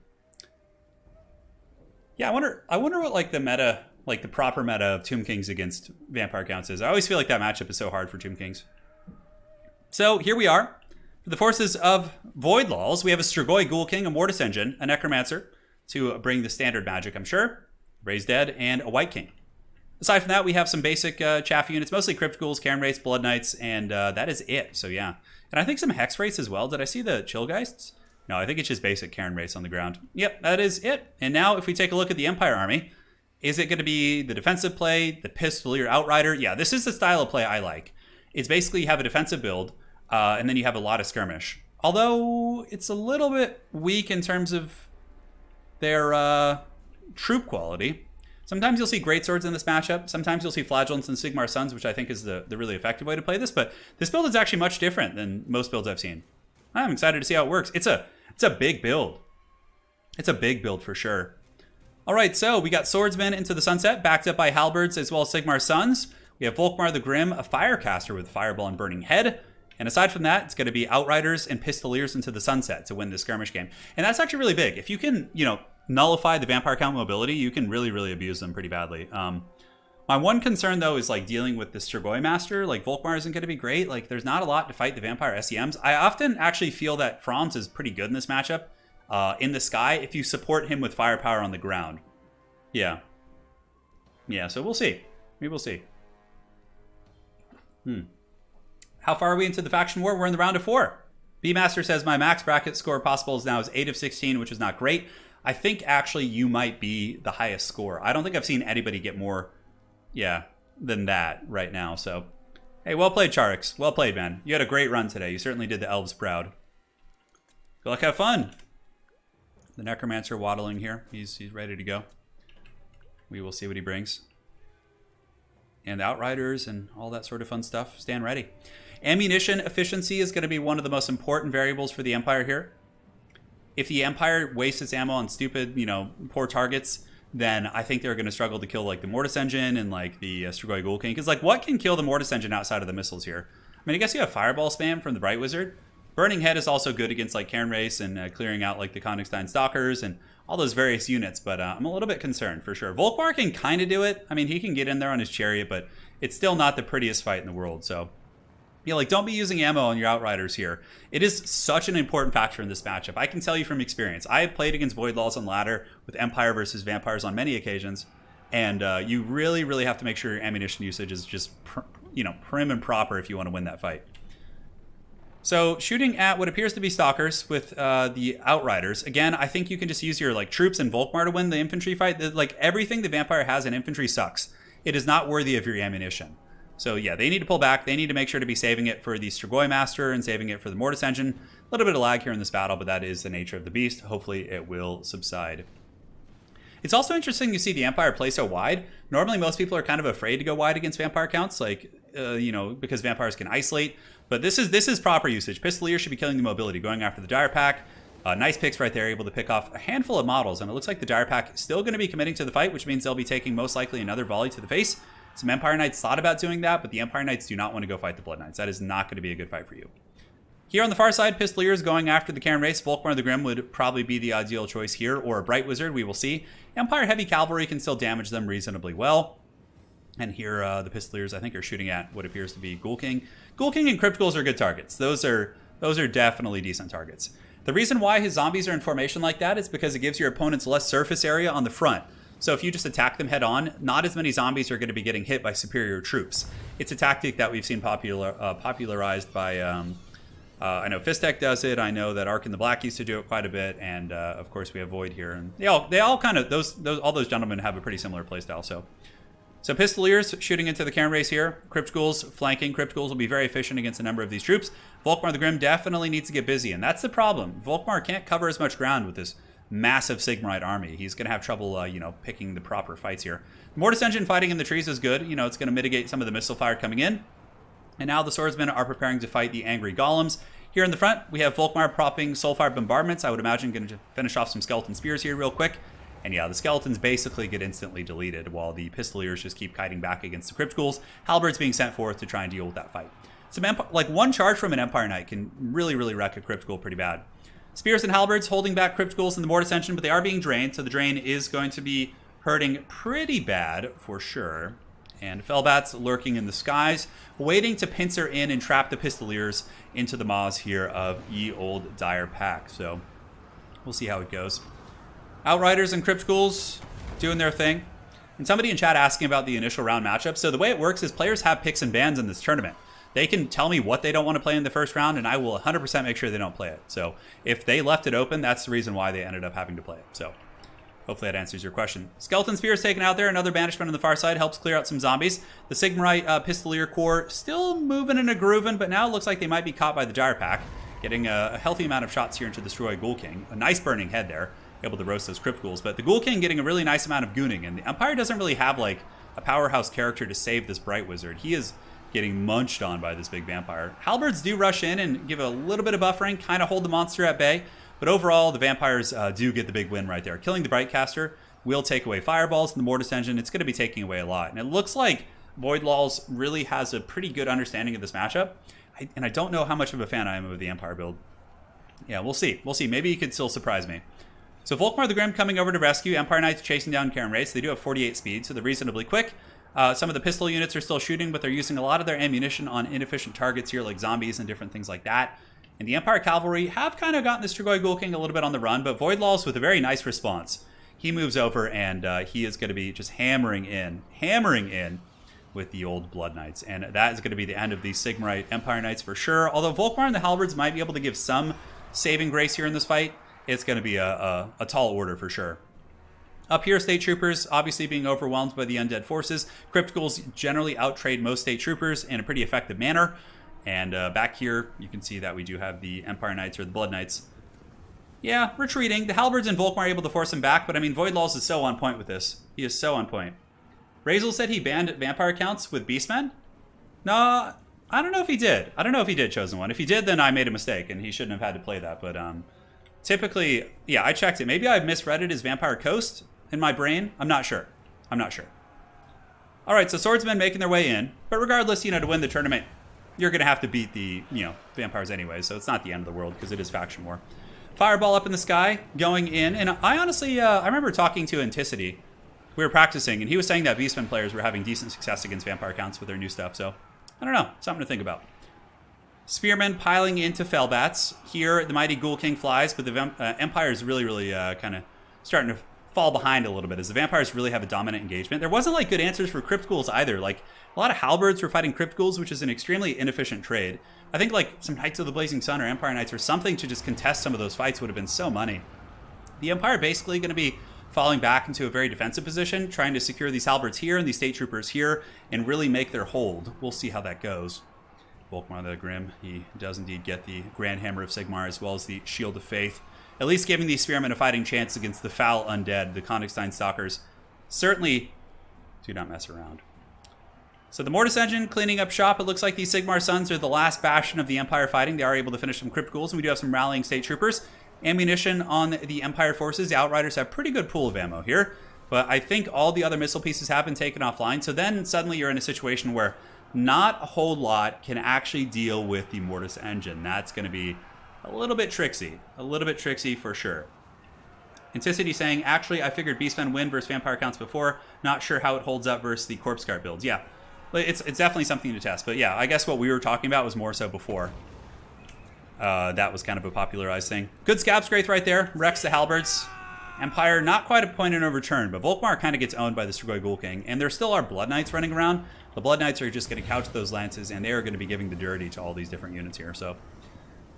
Yeah, I wonder what like the meta, like the proper meta of Tomb Kings against Vampire counts is. I always feel like that matchup is so hard for Tomb Kings. So here we are. For the forces of Void Lulls, we have a Strigoi Ghoul King, a Mortis Engine, a Necromancer to bring the standard magic, I'm sure. Raise Dead, and a White King. Aside from that, we have some basic chaff units, mostly Crypt Ghouls, Cairn Wraiths, Blood Knights, and that is it. So yeah. And I think some Hex Wraiths as well. Did I see the Chillgeists? No, I think it's just basic Cairn Wraiths on the ground. Yep, that is it. And now if we take a look at the Empire army, is it going to be the defensive play, the Pistolier Outrider? Yeah, this is the style of play I like. It's basically you have a defensive build, and then you have a lot of skirmish. Although it's a little bit weak in terms of their troop quality. Sometimes you'll see greatswords in this matchup. Sometimes you'll see flagellants and Sigmar Suns, which I think is the really effective way to play this. But this build is actually much different than most builds I've seen. I'm excited to see how it works. It's a big build. It's a big build for sure. All right, so we got Swordsmen into the Sunset, backed up by Halberds as well as Sigmar Suns. We have Volkmar the Grim, a Firecaster with Fireball and Burning Head. And aside from that, it's going to be Outriders and Pistoliers into the Sunset to win this skirmish game. And that's actually really big. If you can, nullify the Vampire Count mobility, you can really, really abuse them pretty badly. My one concern, though, is like dealing with the Strigoi Master. Like, Volkmar isn't going to be great. Like, there's not a lot to fight the Vampire SEMs. I often actually feel that Franz is pretty good in this matchup in the sky if you support him with firepower on the ground. Yeah. Yeah, so we'll see. We will see. How far are we into the faction war? We're in the round of 4. B-Master says my max bracket score possible is now is 8 of 16, which is not great. I think actually you might be the highest score. I don't think I've seen anybody get more, than that right now. So, hey, well played, Charix. Well played, man. You had a great run today. You certainly did the elves proud. Good luck, have fun. The Necromancer waddling here. He's ready to go. We will see what he brings. And Outriders and all that sort of fun stuff. Stand ready. Ammunition efficiency is going to be one of the most important variables for the Empire here. If the Empire wastes its ammo on stupid, poor targets, then I think they're going to struggle to kill, like, the Mortis Engine and, like, the Strigoi Ghoul King. Because, like, what can kill the Mortis Engine outside of the missiles here? I mean, I guess you have Fireball spam from the Bright Wizard. Burning Head is also good against, like, Cairn Race and clearing out, like, the Königstein Stalkers and all those various units. But I'm a little bit concerned, for sure. Volkmar can kind of do it. I mean, he can get in there on his chariot, but it's still not the prettiest fight in the world, so... don't be using ammo on your Outriders here. It is such an important factor in this matchup. I can tell you from experience. I have played against Void Laws on ladder with Empire versus Vampires on many occasions, and you really, really have to make sure your ammunition usage is just, prim and proper if you want to win that fight. So, shooting at what appears to be Stalkers with the Outriders. Again, I think you can just use your troops and Volkmar to win the infantry fight. Everything the Vampire has in infantry sucks. It is not worthy of your ammunition. So yeah, they need to pull back. They need to make sure to be saving it for the Strigoi Master and saving it for the Mortis Engine. A little bit of lag here in this battle, but that is the nature of the beast. Hopefully it will subside. It's also interesting to see the Empire play so wide. Normally most people are kind of afraid to go wide against Vampire counts, because Vampires can isolate. But this is proper usage. Pistolier should be killing the mobility, going after the Dire Pack. Nice picks right there, able to pick off a handful of models. And it looks like the Dire Pack is still going to be committing to the fight, which means they'll be taking most likely another volley to the face. Some Empire Knights thought about doing that, but the Empire Knights do not want to go fight the Blood Knights. That is not going to be a good fight for you. Here on the far side, Pistoliers going after the Cairn Race. Volkmar the Grim would probably be the ideal choice here, or a Bright Wizard, we will see. Empire Heavy Cavalry can still damage them reasonably well. And here, the Pistoliers, I think, are shooting at what appears to be Ghoul King. Ghoul King and Crypt Ghouls are good targets. Those are definitely decent targets. The reason why his zombies are in formation like that is because it gives your opponents less surface area on the front. So if you just attack them head on, not as many zombies are going to be getting hit by superior troops. It's a tactic that we've seen popularized by, I know Fistek does it. I know that Ark and the Black used to do it quite a bit. And of course we have Void here. And they all kind of, all those gentlemen have a pretty similar playstyle. So Pistoliers shooting into the Cairn Race here. Crypt Ghouls flanking. Crypt Ghouls will be very efficient against a number of these troops. Volkmar the Grim definitely needs to get busy. And that's the problem. Volkmar can't cover as much ground with this massive Sigmarite army. He's going to have trouble, picking the proper fights here. Mortis Engine fighting in the trees is good. It's going to mitigate some of the missile fire coming in. And now the Swordsmen are preparing to fight the Angry Golems. Here in the front, we have Volkmar propping Soulfire Bombardments. I would imagine going to finish off some Skeleton Spears here real quick. And yeah, the Skeletons basically get instantly deleted while the Pistoliers just keep kiting back against the Crypt Ghouls. Halberds being sent forth to try and deal with that fight. One charge from an Empire Knight can really, really wreck a Crypt Ghoul pretty bad. Spears and Halberds holding back Crypt Ghouls in the Mortis Engine, but they are being drained, so the drain is going to be hurting pretty bad for sure. And Fellbats lurking in the skies, waiting to pincer in and trap the Pistoliers into the maws here of Ye Old Dire Pack. So we'll see how it goes. Outriders and Crypt Ghouls doing their thing. And somebody in chat asking about the initial round matchup. So the way it works is players have picks and bans in this tournament. They can tell me what they don't want to play in the first round, and I will 100% make sure they don't play it. So if they left it open, that's the reason why they ended up having to play it. So hopefully that answers your question. Skeleton Spear is taken out there. Another banishment on the far side helps clear out some zombies. The Sigmarite Pistolier Corps still moving and a-grooving, but now it looks like they might be caught by the Dire Pack. Getting a healthy amount of shots here into the Strigoi Ghoul King. A nice burning head there. able to roast those Crypt Ghouls. But the Ghoul King getting a really nice amount of gooning, and the Empire doesn't really have like a powerhouse character to save this Bright Wizard. He is getting munched on by this big vampire. Halberds do rush in and give a little bit of buffering, kind of hold the monster at bay. But overall, the vampires do get the big win right there. Killing the Brightcaster will take away fireballs from the Mortis Engine. It's going to be taking away a lot. And it looks like Void Laws really has a pretty good understanding of this matchup. And I don't know how much of a fan I am of the Empire build. Yeah, we'll see. We'll see. Maybe he could still surprise me. So Volkmar the Grim coming over to rescue. Empire Knights chasing down Karen Wraiths. They do have 48 speed, so they're reasonably quick. Some of the pistol units are still shooting, but they're using a lot of their ammunition on inefficient targets here, like zombies and different things like that. And the Empire Cavalry have kind of gotten the Strigoi Ghoul King a little bit on the run, but Void Laws with a very nice response. He moves over, and he is going to be just hammering in with the old Blood Knights. And that is going to be the end of the Sigmarite Empire Knights for sure. Although Volkmar and the Halberds might be able to give some saving grace here in this fight, it's going to be a tall order for sure. Up here, State Troopers obviously being overwhelmed by the undead forces. Crypt Ghouls generally outtrade most State Troopers in a pretty effective manner. And back here, you can see that we do have the Empire Knights or the Blood Knights. Yeah, retreating. The Halberds and Volkmar are able to force him back, but I mean, Void Laws is so on point with this. He is so on point. Razel said he banned vampire counts with Beastmen? No, I don't know if he did. I don't know if he did, Chosen One. If he did, then I made a mistake, and he shouldn't have had to play that. But typically, yeah, I checked it. Maybe I misread it as Vampire Coast in my brain. I'm not sure. I'm not sure. All right, so Swordsmen making their way in. But regardless, you know, to win the tournament, you're going to have to beat the, you know, vampires anyway. So it's not the end of the world because it is faction war. Fireball up in the sky, going in. And I honestly, I remember talking to Anticity. We were practicing, and he was saying that Beastmen players were having decent success against vampire counts with their new stuff. So, I don't know. Something to think about. Spearmen piling into Fellbats. Here, the Mighty Ghoul King flies, but the Empire is really kind of starting to fall behind a little bit as the vampires really have a dominant engagement. There wasn't like good answers for Crypt Ghouls either. Like a lot of Halberds were fighting Crypt Ghouls, which is an extremely inefficient trade. I think like some Knights of the Blazing Sun or Empire Knights or something to just contest some of those fights would have been so money. The Empire basically going to be falling back into a very defensive position, trying to secure these Halberds here and these State Troopers here and really make their hold. We'll see how that goes. Volkmar the Grim, he does indeed get the Grand Hammer of Sigmar as well as the Shield of Faith. At least giving the Spearmen a fighting chance against the foul undead, the Königstein Stalkers. Certainly do not mess around. So the Mortis Engine cleaning up shop. It looks like these Sigmar Sons are the last bastion of the Empire fighting. They are able to finish some Crypt Ghouls, and we do have some rallying State Troopers. Ammunition on the Empire forces. The Outriders have pretty good pool of ammo here, but I think all the other missile pieces have been taken offline. So then suddenly you're in a situation where not a whole lot can actually deal with the Mortis Engine. That's going to be a little bit tricksy for sure. Anticity saying, actually, I figured Beastmen win versus vampire counts before. Not sure how it holds up versus the Corpse Guard builds. Yeah, it's definitely something to test. But yeah, I guess what we were talking about was more so before. That was kind of a popularized thing. Good Scab Scraith right there. Wrecks the Halberds. Empire, not quite a point of no return, but Volkmar kind of gets owned by the Strigoi Ghoul King. And there still are Blood Knights running around. The Blood Knights are just going to couch those lances, and they are going to be giving the dirty to all these different units here. So,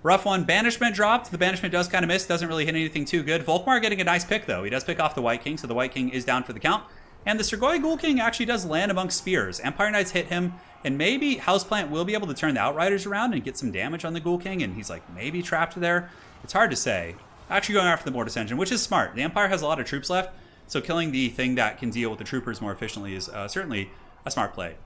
rough one. Banishment dropped. The Banishment does kind of miss. Doesn't really hit anything too good. Volkmar getting a nice pick, though. He does pick off the White King, so the White King is down for the count. And the Strigoi Ghoul King actually does land amongst spears. Empire Knights hit him, and maybe Houseplant will be able to turn the Outriders around and get some damage on the Ghoul King, and he's like maybe trapped there. It's hard to say. Actually going after the Mortis Engine, which is smart. The Empire has a lot of troops left, so killing the thing that can deal with the troopers more efficiently is certainly a smart play.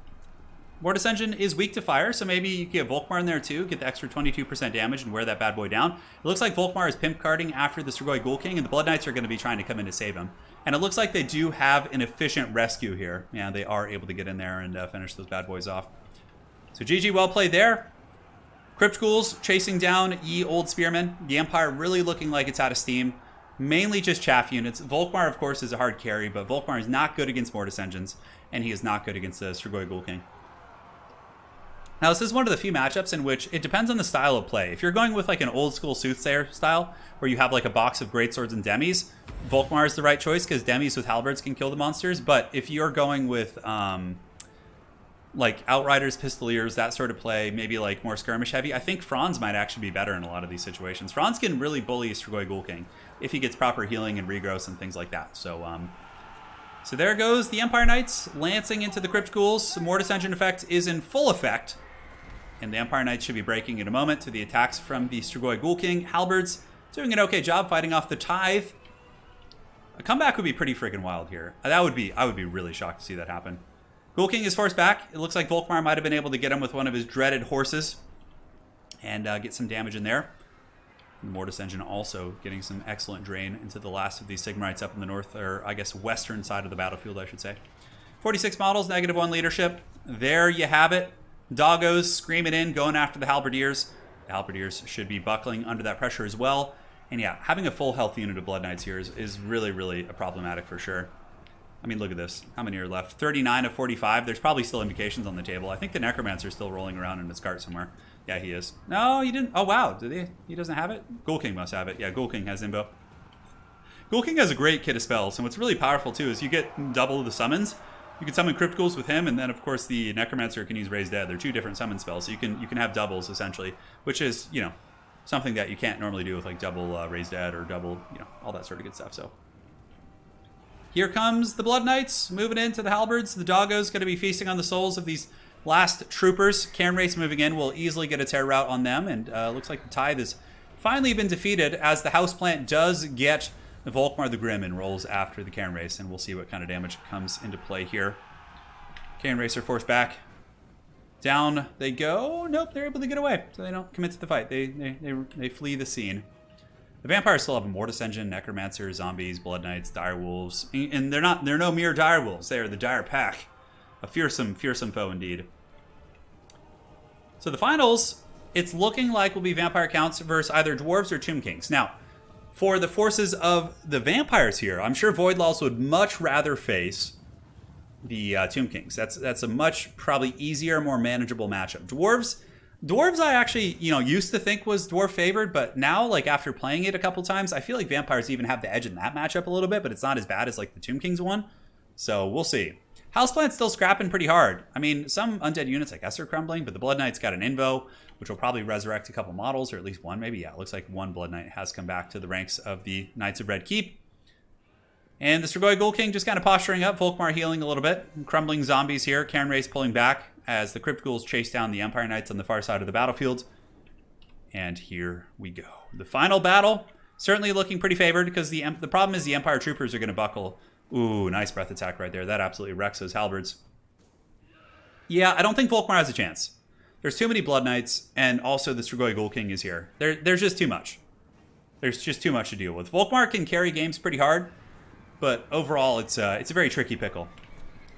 Mortis Engine is weak to fire, so maybe you can get Volkmar in there too, get the extra 22% damage and wear that bad boy down. It looks like Volkmar is pimp carding after the Strigoi Ghoul King, and the Blood Knights are going to be trying to come in to save him. And it looks like they do have an efficient rescue here. Yeah, they are able to get in there and finish those bad boys off. So GG, well played there. Crypt Ghouls chasing down ye old Spearmen. The Empire really looking like it's out of steam. Mainly just chaff units. Volkmar, of course, is a hard carry, but Volkmar is not good against Mortis Engines, and he is not good against the Strigoi Ghoul King. Now, this is one of the few matchups in which it depends on the style of play. If you're going with like an old school Soothsayer style, where you have like a box of greatswords and demis, Volkmar is the right choice because demis with halberds can kill the monsters. But if you're going with like Outriders, Pistoliers, that sort of play, maybe like more skirmish heavy, I think Franz might actually be better in a lot of these situations. Franz can really bully a Strigoi Ghoul King if he gets proper healing and regrowth and things like that. So there goes the Empire Knights lancing into the Crypt Ghouls. The Mortis Engine effect is in full effect. And the Empire Knights should be breaking in a moment to the attacks from the Strigoi Ghoul King. Halberds doing an okay job fighting off the Tithe. A comeback would be pretty freaking wild here. I would be really shocked to see that happen. Ghoul King is forced back. It looks like Volkmar might have been able to get him with one of his dreaded horses and get some damage in there. The Mortis Engine also getting some excellent drain into the last of these Sigmarites up in the north, or I guess western side of the battlefield, I should say. 46 models, -1 leadership. There you have it. Doggos screaming in, going after the Halberdiers. The Halberdiers should be buckling under that pressure as well. And yeah, having a full health unit of Blood Knights here is really, really problematic for sure. I mean, look at this. How many are left? 39 of 45. There's probably still indications on the table. I think the Necromancer's still rolling around in his cart somewhere. Yeah, he is. No, he didn't. Oh, wow. Did he? He doesn't have it? Ghoul King must have it. Yeah, Ghoul King has Imbo. Ghoul King has a great kit of spells. And what's really powerful, too, is you get double the summons. You can summon Crypt Ghouls with him, and then, of course, the Necromancer can use Raise Dead. They're 2 different summon spells, so you can have doubles, essentially, which is, you know, something that you can't normally do with, like, double Raise Dead or double, you know, all that sort of good stuff, so... Here comes the Blood Knights, moving into the Halberds. The Doggo's going to be feasting on the souls of these last troopers. Cairn Race moving in will easily get a tear route on them, and looks like the Tithe has finally been defeated as the Houseplant does get Volkmar the Grim and rolls after the Cairn Race, and we'll see what kind of damage comes into play here. Cairn Race are forced back. Down they go. Nope, they're able to get away, so they don't commit to the fight. They flee the scene. The vampires still have a Mortis Engine, Necromancer, Zombies, Blood Knights, Dire Wolves, and they're no mere Dire Wolves. They are the Dire Pack, a fearsome foe indeed. So the finals, it's looking like will be Vampire Counts versus either Dwarves or Tomb Kings. Now, for the forces of the vampires here, I'm sure Voidlaws would much rather face the Tomb Kings. That's a much probably easier, more manageable matchup. Dwarves I actually, you know, used to think was Dwarf favored, but now, like, after playing it a couple times, I feel like Vampires even have the edge in that matchup a little bit, but it's not as bad as, like, the Tomb Kings one. So, we'll see. Houseplant's still scrapping pretty hard. I mean, some undead units, I guess, are crumbling, but the Blood Knight's got an Invo, which will probably resurrect a couple models, or at least one, maybe. Yeah, it looks like one Blood Knight has come back to the ranks of the Knights of Red Keep. And the Strigoi Ghoul King just kind of posturing up, Volkmar healing a little bit. Crumbling zombies here, Cairn Race pulling back as the Crypt Ghouls chase down the Empire Knights on the far side of the battlefield. And here we go. The final battle, certainly looking pretty favored because the problem is the Empire Troopers are going to buckle. Ooh, nice breath attack right there. That absolutely wrecks those halberds. Yeah, I don't think Volkmar has a chance. There's too many Blood Knights, and also the Strigoi Ghoul King is here. There's just too much. There's just too much to deal with. Volkmar can carry games pretty hard, but overall, it's a very tricky pickle.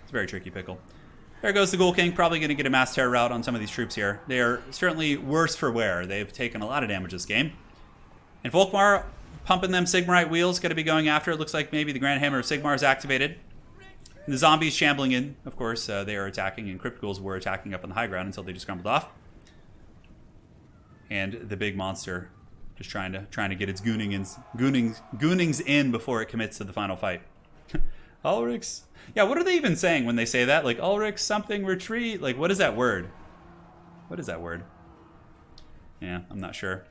It's a very tricky pickle. There goes the Ghoul King, probably going to get a mass terror route on some of these troops here. They are certainly worse for wear. They've taken a lot of damage this game. And Volkmar pumping them Sigmarite wheels, going to be going after. It looks like maybe the Grand Hammer of Sigmar is activated. And the zombies shambling in, of course, they are attacking, and Crypt Ghouls were attacking up on the high ground until they just crumbled off. And the big monster just trying to get its goonings in before it commits to the final fight. Ulrich's. Yeah, what are they even saying when they say that? Like, Ulrich something retreat? Like, what is that word? What is that word? Yeah, I'm not sure.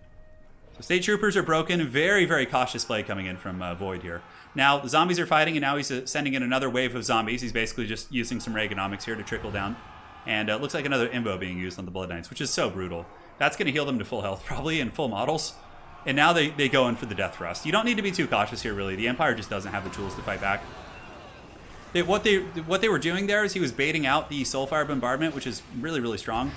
So State Troopers are broken. Very, very cautious play coming in from Void here. Now, the zombies are fighting, and now he's sending in another wave of zombies. He's basically just using some Reaganomics here to trickle down. And it looks like another Imbo being used on the Blood Knights, which is so brutal. That's going to heal them to full health, probably, and full models. And now they go in for the Death Thrust. You don't need to be too cautious here, really. The Empire just doesn't have the tools to fight back. What they were doing there is he was baiting out the Soulfire Bombardment, which is really, really strong.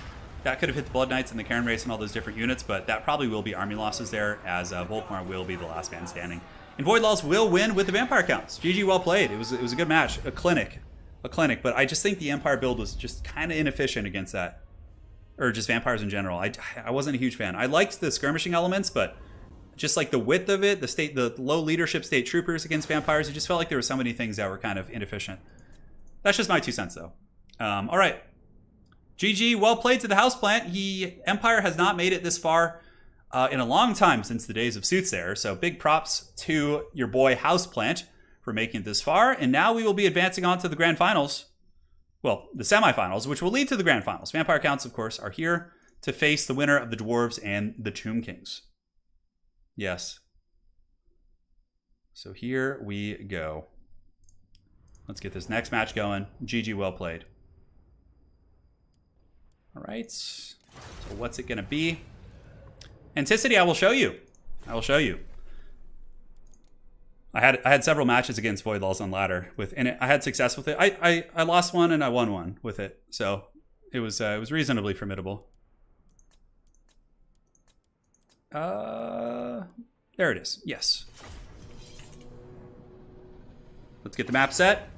That could have hit the Blood Knights and the Cairn Race and all those different units, but that probably will be army losses there, as Volkmar will be the last man standing. And Voidlaws will win with the Vampire Counts. GG, well played. It was a good match. A clinic. But I just think the Empire build was just kind of inefficient against that. Or just vampires in general. I wasn't a huge fan. I liked the skirmishing elements, but just like the width of it, the low leadership State Troopers against vampires, it just felt like there were so many things that were kind of inefficient. That's just my 2 cents, though. All right. GG, well played to the Houseplant. Empire has not made it this far in a long time since the days of Soothsayer, so big props to your boy Houseplant for making it this far. And now we will be advancing on to the Grand Finals. Well, the semifinals, which will lead to the Grand Finals. Vampire Counts, of course, are here to face the winner of the Dwarves and the Tomb Kings. Yes. So here we go. Let's get this next match going. GG, well played. All right. So what's it going to be? Anticity, I will show you. I had several matches against Void Laws on ladder and I had success with it. I lost one and I won one with it, so it was reasonably formidable. There it is. Yes. Let's get the map set.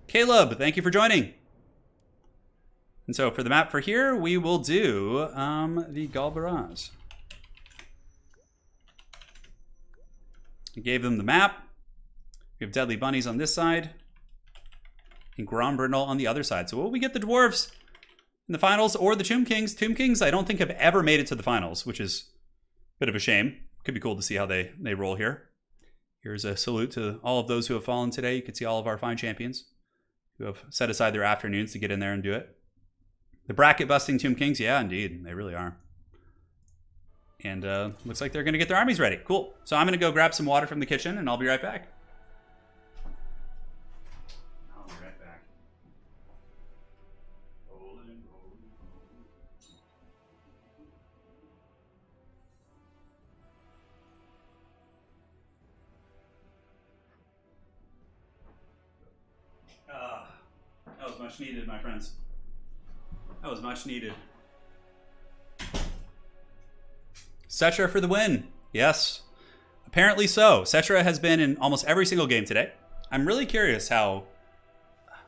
Caleb, thank you for joining. And so for the map for here, we will do the Galbaraz. I gave them the map. We have Deadly Bunnies on this side. And Grombrindle on the other side. So will we get the Dwarves in the finals or the Tomb Kings? Tomb Kings I don't think have ever made it to the finals, which is a bit of a shame. Could be cool to see how they roll here. Here's a salute to all of those who have fallen today. You can see all of our fine champions who have set aside their afternoons to get in there and do it. The bracket busting Tomb Kings, yeah, indeed. They really are. And looks like they're going to get their armies ready. Cool. So I'm going to go grab some water from the kitchen, and I'll be right back. I'll be right back. That was much needed, my friends. That was much needed. Cetra for the win. Yes. Apparently so. Cetra has been in almost every single game today. I'm really curious how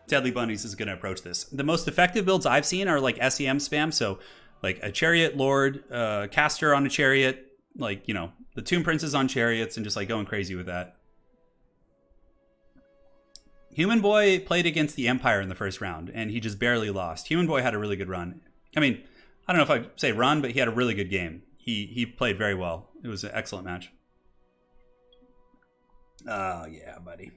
Deadly Bunnies is going to approach this. The most effective builds I've seen are like SEM spam. So like a Chariot Lord, Caster on a Chariot, like, you know, the Tomb Princes on Chariots and just like going crazy with that. Human Boy played against the Empire in the first round, and he just barely lost. Human Boy had a really good run. I mean, I don't know if I'd say run, but he had a really good game. He played very well. It was an excellent match. Oh, yeah, buddy.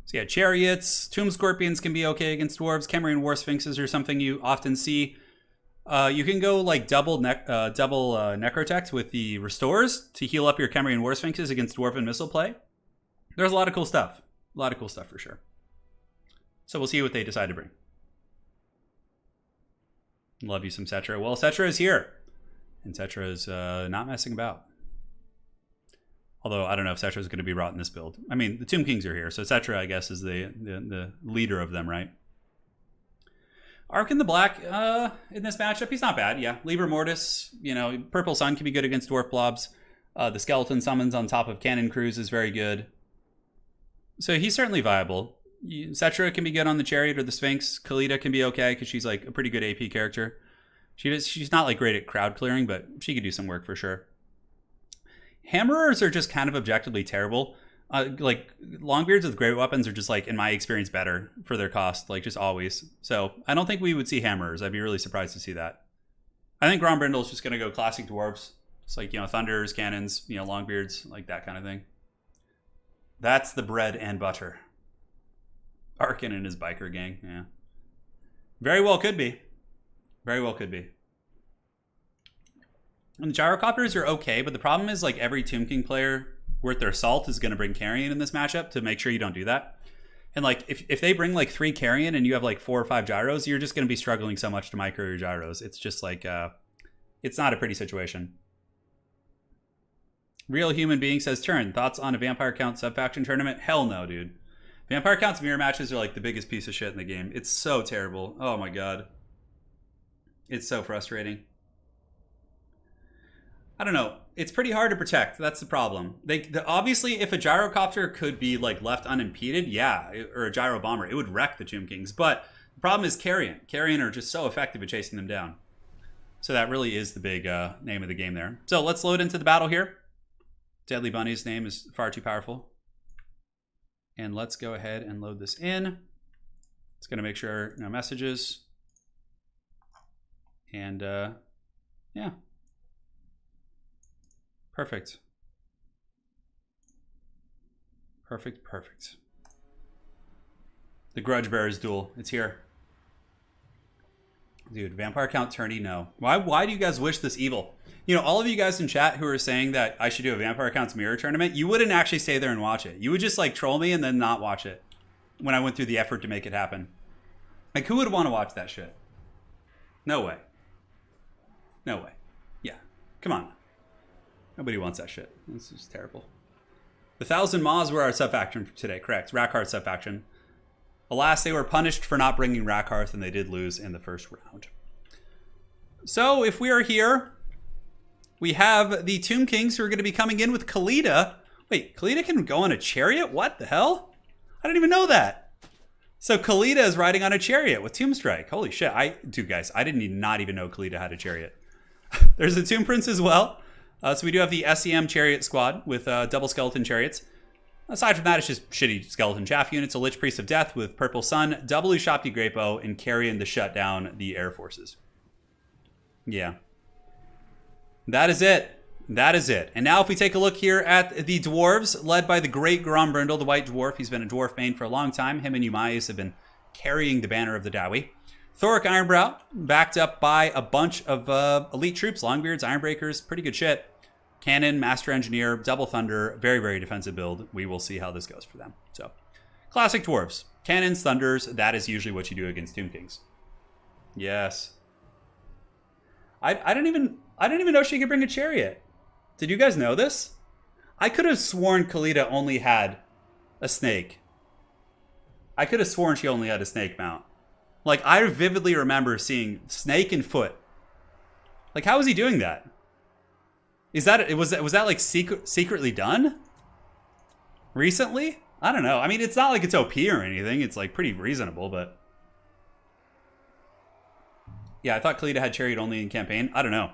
So yeah, Chariots, Tomb Scorpions can be okay against Dwarves. Camarine War Sphinxes are something you often see. You can go like double Necrotect with the Restores to heal up your Camarine War Sphinxes against Dwarven Missile play. There's a lot of cool stuff. A lot of cool stuff for sure. So we'll see what they decide to bring. Love you some Cetra. Well, Cetra is here. And Cetra is not messing about. Although I don't know if Cetra is going to be brought in this build. I mean, the Tomb Kings are here. So Cetra, I guess, is the leader of them, right? Ark in the Black in this matchup, he's not bad. Yeah, Liber Mortis, you know, Purple Sun can be good against Dwarf Blobs. The Skeleton Summons on top of Cannon Crews is very good. So he's certainly viable. Cetra can be good on the Chariot or the Sphinx. Khalida can be okay because she's like a pretty good AP character. She's not like great at crowd clearing, but she could do some work for sure. Hammerers are just kind of objectively terrible. Like Longbeards with great weapons are just like, in my experience, better for their cost, like just always. So I don't think we would see Hammerers. I'd be really surprised to see that. I think Grombrindle is just going to go classic Dwarves. It's like, you know, Thunders, Cannons, you know, Longbeards, like that kind of thing. That's the bread and butter. Arkin and his biker gang, yeah. Very well could be. Very well could be. And the Gyrocopters are okay, but the problem is like every Tomb King player worth their salt is going to bring Carrion in this matchup to make sure you don't do that. And like if they bring like 3 Carrion and you have like 4 or 5 Gyros, you're just going to be struggling so much to micro your Gyros. It's just like, it's not a pretty situation. Real Human Being says, Turin, thoughts on a Vampire Count sub-faction tournament? Hell no, dude. Vampire Count's mirror matches are like the biggest piece of shit in the game. It's so terrible. Oh my god. It's so frustrating. I don't know. It's pretty hard to protect. That's the problem. Obviously, if a Gyrocopter could be like left unimpeded, yeah, or a Gyro Bomber, it would wreck the Tomb Kings. But the problem is Carrion. Carrion are just so effective at chasing them down. So that really is the big name of the game there. So let's load into the battle here. Deadly Bunny's name is far too powerful. And let's go ahead and load this in. It's going to make sure no messages. And yeah. Perfect. Perfect, perfect. The Grudge Bearers duel. It's here. Dude, Vampire Count tourney, no. Why do you guys wish this evil? You know, all of you guys in chat who are saying that I should do a Vampire Counts mirror tournament, you wouldn't actually stay there and watch it. You would just like troll me and then not watch it when I went through the effort to make it happen. Like, who would want to watch that shit? No way. No way. Yeah. Come on. Nobody wants that shit. This is terrible. The 1,000 Maws were our sub-faction for today, correct. Rackhearth sub-faction. Alas, they were punished for not bringing Rackhearth, and they did lose in the first round. So, if we are here, we have the Tomb Kings who are going to be coming in with Khalida. Wait, Khalida can go on a chariot? What the hell? I didn't even know that. So, Khalida is riding on a chariot with Tomb Strike. Holy shit. Dude, guys, I didn't not even know Khalida had a chariot. There's a Tomb Prince as well. So we do have the SEM chariot squad with double skeleton chariots. Aside from that, it's just shitty skeleton chaff units. A Lich Priest of Death with Purple Sun, double Ushapti Great Bow, and Carrion to shut down the air forces. Yeah. That is it. That is it. And now if we take a look here at the Dwarves, led by the great Grombrindle, the White Dwarf. He's been a Dwarf main for a long time. Him and Umais have been carrying the banner of the Dawi. Thoric Ironbrow, backed up by a bunch of elite troops, Longbeards, Ironbreakers, pretty good shit. Cannon, Master Engineer, Double Thunder, very, very defensive build. We will see how this goes for them. So, classic Dwarves. Cannons, Thunders, that is usually what you do against Tomb Kings. Yes. I didn't even know she could bring a chariot. Did you guys know this? I could have sworn Khalida only had a snake. I could have sworn she only had a snake mount. Like, I vividly remember seeing snake and foot. Like, how was he doing that? Was that like secretly done? Recently? I don't know. I mean, it's not like it's OP or anything. It's like pretty reasonable, but yeah, I thought Khalida had chariot only in campaign. I don't know.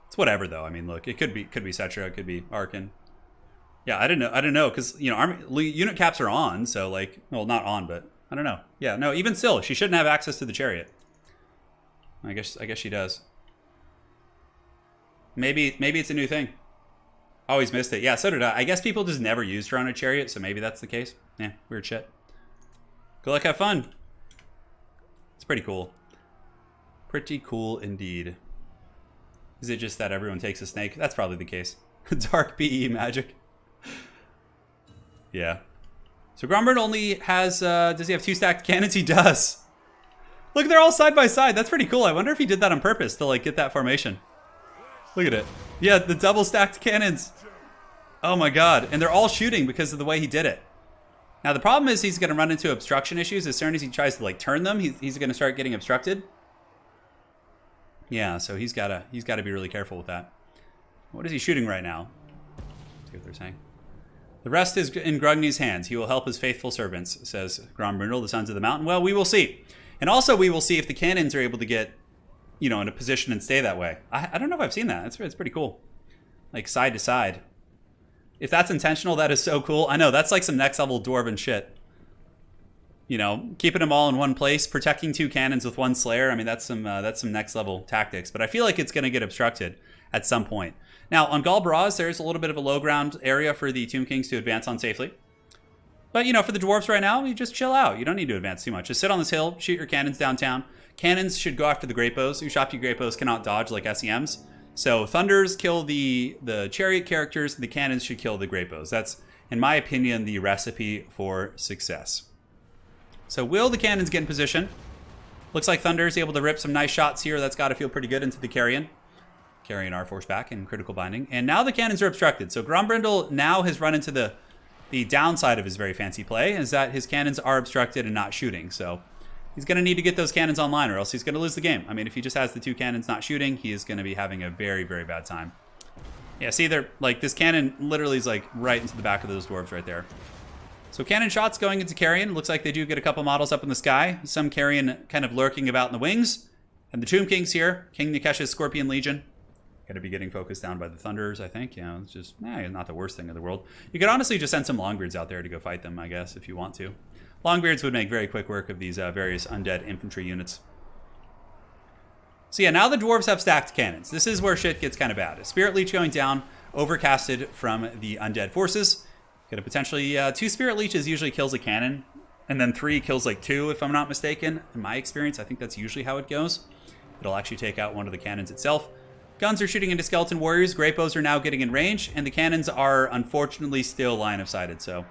It's whatever though. I mean, look, it could be Cetra, it could be Arkan. Yeah, I didn't know because you know unit caps are on, so like, well, not on, but I don't know. Yeah, no, even still, she shouldn't have access to the chariot. I guess she does. Maybe it's a new thing. Always missed it. Yeah, so did I. I guess people just never used her on a chariot, so maybe that's the case. Yeah, weird shit. Good luck, have fun. It's pretty cool. Pretty cool indeed. Is it just that everyone takes a snake? That's probably the case. Dark PE magic. Yeah. So Gromburn only has, does he have 2 stacked cannons? He does. Look, they're all side by side. That's pretty cool. I wonder if he did that on purpose to like get that formation. Look at it. Yeah, the double stacked cannons. Oh my god. And they're all shooting because of the way he did it. Now the problem is he's going to run into obstruction issues. As soon as he tries to like turn them, he's going to start getting obstructed. Yeah, so he's got to be really careful with that. What is he shooting right now? Let's see what they're saying. The rest is in Grugny's hands. He will help his faithful servants, says Grombrindle, the Sons of the Mountain. Well, we will see. And also we will see if the cannons are able to get, you know, in a position and stay that way. I don't know if I've seen that. It's pretty cool. Like side to side. If that's intentional, that is so cool. I know, that's like some next level dwarven shit. You know, keeping them all in one place, protecting 2 cannons with 1 Slayer. I mean, that's some next level tactics. But I feel like it's going to get obstructed at some point. Now, on Galbraz, there's a little bit of a low ground area for the Tomb Kings to advance on safely. But, you know, for the Dwarves right now, you just chill out. You don't need to advance too much. Just sit on this hill, shoot your cannons downtown. Cannons should go after the Great Bows. Ushapti Great Bows cannot dodge like SEMs. So Thunders kill the chariot characters, and the cannons should kill the Great Bows. That's, in my opinion, the recipe for success. So will the cannons get in position? Looks like Thunder is able to rip some nice shots here. That's got to feel pretty good into the Carrion. Carrion R-Force back in critical binding. And now the cannons are obstructed. So Grombrindle now has run into the downside of his very fancy play, is that his cannons are obstructed and not shooting. So he's going to need to get those cannons online or else he's going to lose the game. I mean, if he just has the 2 cannons not shooting, he is going to be having a very, very bad time. Yeah, see, they're like, this cannon literally is like right into the back of those dwarves right there. So cannon shots going into Carrion. Looks like they do get a couple models up in the sky. Some Carrion kind of lurking about in the wings. And the Tomb Kings here. King Nikesh's Scorpion Legion. Got to be getting focused down by the Thunderers, I think. You know, it's just not the worst thing in the world. You could honestly just send some Longbeards out there to go fight them, I guess, if you want to. Longbeards would make very quick work of these various undead infantry units. So yeah, now the Dwarves have stacked cannons. This is where shit gets kind of bad. A Spirit Leech going down, overcasted from the undead forces. Could have potentially 2 Spirit Leeches usually kills a cannon, and then 3 kills like 2, if I'm not mistaken. In my experience, I think that's usually how it goes. It'll actually take out one of the cannons itself. Guns are shooting into skeleton warriors. Great bows are now getting in range, and the cannons are unfortunately still line of sighted. So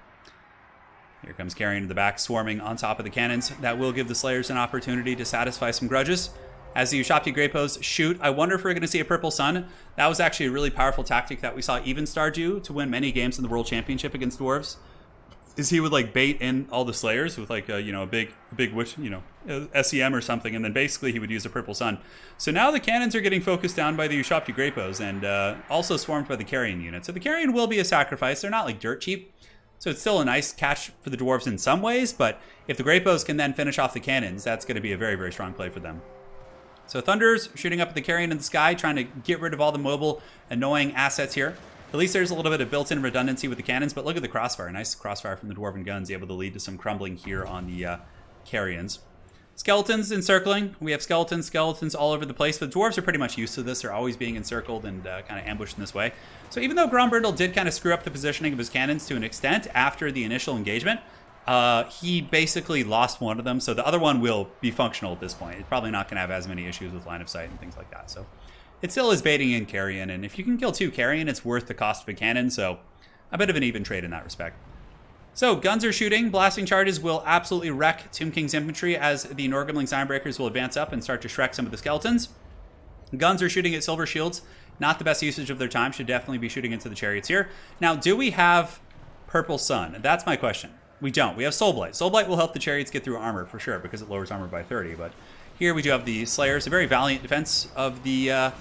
here comes Carrion in the back, swarming on top of the cannons. That will give the Slayers an opportunity to satisfy some grudges. as the Ushabti Greypoes shoot. I wonder if we're going to see a Purple Sun. That was actually a really powerful tactic that we saw Evenstar do to win many games in the World Championship against Dwarves. Is he would like bait in all the Slayers with like a, a big wish, SEM or something, and then basically he would use a Purple Sun. So now the cannons are getting focused down by the Ushabti Greypoes and also swarmed by the Carrion unit. So the Carrion will be a sacrifice. They're not like dirt cheap. So it's still a nice catch for the Dwarves in some ways, but if the Greypoes can then finish off the cannons, that's going to be a very, very strong play for them. So Thunder's shooting up at the Carrion in the sky, trying to get rid of all the mobile, annoying assets here. At least there's a little bit of built-in redundancy with the cannons, but look at the crossfire. Nice crossfire from the Dwarven guns, able to lead to some crumbling here on the Carrions. Skeletons encircling. We have skeletons all over the place, but Dwarves are pretty much used to this. They're always being encircled and kind of ambushed in this way. So even though Grombrindle did kind of screw up the positioning of his cannons to an extent after the initial engagement, he basically lost one of them, so the other one will be functional at this point. It's probably not going to have as many issues with line of sight and things like that. So it still is baiting in Carrion, and if you can kill 2 Carrion, it's worth the cost of a cannon, so a bit of an even trade in that respect. So guns are shooting. Blasting charges will absolutely wreck Tomb King's infantry as the Norgrimling's Ironbreakers will advance up and start to Shrek some of the skeletons. Guns are shooting at Silver Shields. Not the best usage of their time. Should definitely be shooting into the chariots here. Now, do we have Purple Sun? That's my question. We don't. We have Soulblight. Soulblight will help the chariots get through armor for sure because it lowers armor by 30, but here we do have the Slayers, a very valiant defense of the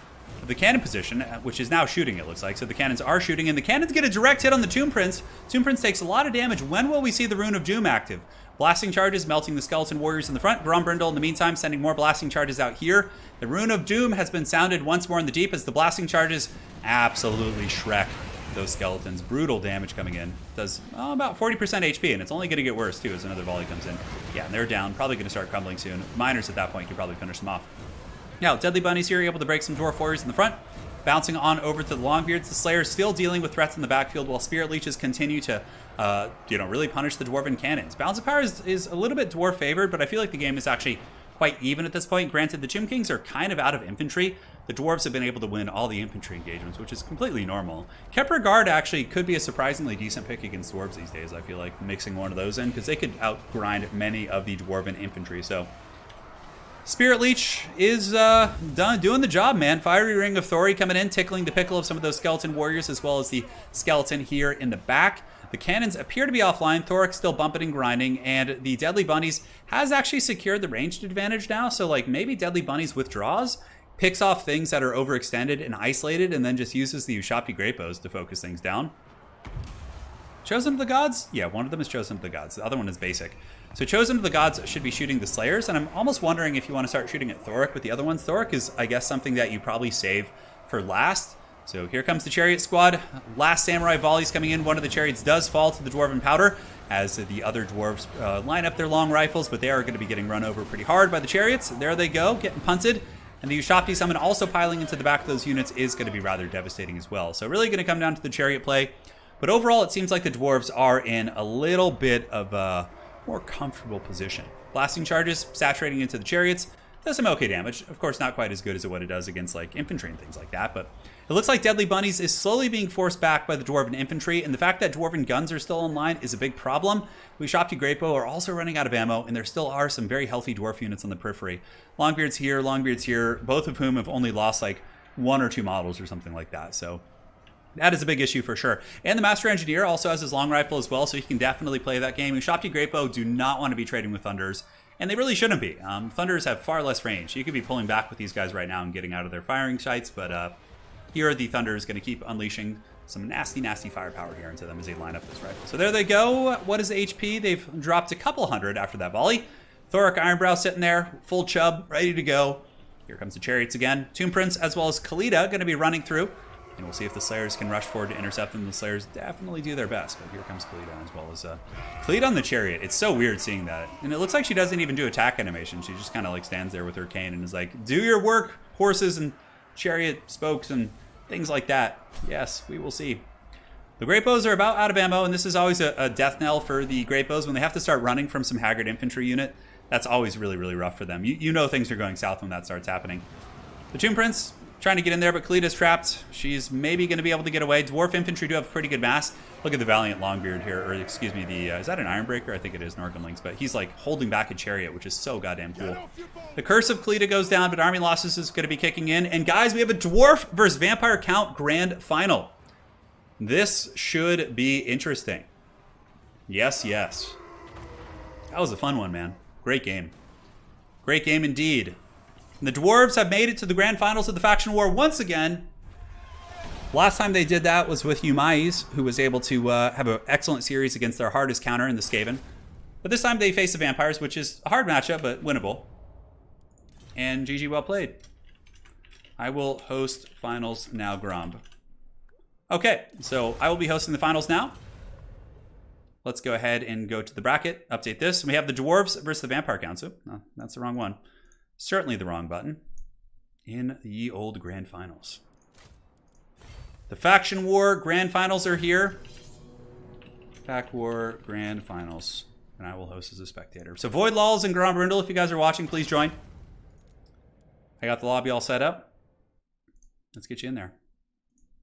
cannon position, which is now shooting, it looks like. So the cannons are shooting, and the cannons get a direct hit on the Tomb Prince. Tomb Prince takes a lot of damage. When will we see the Rune of Doom active? Blasting charges, melting the skeleton warriors in the front. Grombrindle, in the meantime, sending more blasting charges out here. The Rune of Doom has been sounded once more in the deep as the blasting charges absolutely Shrek those skeletons. Brutal damage coming in. Does about 40% HP, and it's only going to get worse, too, as another volley comes in. Yeah, and they're down. Probably going to start crumbling soon. Miners at that point can probably finish them off. Now, Deadly Bunnies here, able to break some Dwarf Warriors in the front. Bouncing on over to the Longbeards. The Slayers still dealing with threats in the backfield, while Spirit Leeches continue to, really punish the Dwarven cannons. Balance of Power is a little bit Dwarf favored, but I feel like the game is actually quite even at this point. Granted, the Tomb Kings are kind of out of infantry. The Dwarves have been able to win all the infantry engagements, which is completely normal. Kepler Guard actually could be a surprisingly decent pick against Dwarves these days, I feel like, mixing one of those in, because they could outgrind many of the Dwarven infantry, so... Spirit Leech is doing the job, man. Fiery Ring of Thori coming in, tickling the pickle of some of those skeleton warriors, as well as the skeleton here in the back. The cannons appear to be offline. Thoric's still bumping and grinding, and the Deadly Bunnies has actually secured the ranged advantage now, so like maybe Deadly Bunnies withdraws, picks off things that are overextended and isolated, and then just uses the Ushabti Greypoes to focus things down. Chosen of the Gods? Yeah, one of them is Chosen of the Gods. The other one is basic. So Chosen of the Gods should be shooting the Slayers, and I'm almost wondering if you want to start shooting at Thoric with the other ones. Thoric is, I guess, something that you probably save for last. So here comes the Chariot Squad. Last Samurai volleys coming in. One of the chariots does fall to the Dwarven Powder as the other Dwarves line up their long rifles, but they are going to be getting run over pretty hard by the chariots. There they go, getting punted. And the Ushabti Summon also piling into the back of those units is going to be rather devastating as well. So really going to come down to the chariot play. But overall, it seems like the Dwarves are in a little bit of a more comfortable position. Blasting charges, saturating into the chariots, does some okay damage. Of course, not quite as good as what it does against like infantry and things like that, but it looks like Deadly Bunnies is slowly being forced back by the Dwarven infantry, and the fact that Dwarven guns are still online is a big problem. We Ushabti Greypoe are also running out of ammo, and there still are some very healthy Dwarf units on the periphery. Longbeards here, both of whom have only lost like 1 or 2 models or something like that, so that is a big issue for sure. And the Master Engineer also has his long rifle as well, so he can definitely play that game. Ushabti Greypoe do not want to be trading with Thunders, and they really shouldn't be. Thunders have far less range. You could be pulling back with these guys right now and getting out of their firing sights, but here the Thunder is going to keep unleashing some nasty, nasty firepower here into them as they line up this rifle. So there they go. What is the HP? They've dropped a couple hundred after that volley. Thoric Ironbrow sitting there, full chub, ready to go. Here comes the chariots again. Tomb Prince as well as Khalida going to be running through. And we'll see if the Slayers can rush forward to intercept them. The Slayers definitely do their best, but here comes Khalida as well as Khalida on the chariot. It's so weird seeing that. And it looks like she doesn't even do attack animation. She just kind of like stands there with her cane and is like, do your work, horses and chariot spokes and things like that. Yes, we will see. The Greypoes are about out of ammo, and this is always a death knell for the Greypoes. When they have to start running from some haggard infantry unit, that's always really, really rough for them. You know things are going south when that starts happening. The Tomb Prince Trying to get in there, but Khalita's trapped. She's maybe going to be able to get away. Dwarf infantry do have a pretty good mass. Look at the Valiant Longbeard here, or excuse me, the is that an Ironbreaker? I think it is, Norganlings, but he's like holding back a chariot, which is so goddamn cool. The Curse of Khalita goes down, but Army Losses is going to be kicking in. And guys, we have a Dwarf versus Vampire Count Grand Final. This should be interesting. Yes, yes. That was a fun one, man. Great game. Great game indeed. And the Dwarves have made it to the grand finals of the faction war once again. Last time they did that was with Umais, who was able to have an excellent series against their hardest counter in the Skaven. But this time they face the Vampires, which is a hard matchup, but winnable. And GG, well played. I will host finals now, Gromb. Okay, so I will be hosting the finals now. Let's go ahead and go to the bracket, update this. We have the Dwarves versus the Vampire Council. Oh, that's the wrong one. Certainly the wrong button. In the old grand finals. The Faction War grand finals are here. Fact War grand finals. And I will host as a spectator. So Void Lulls and Grom Brindle, if you guys are watching, please join. I got the lobby all set up. Let's get you in there.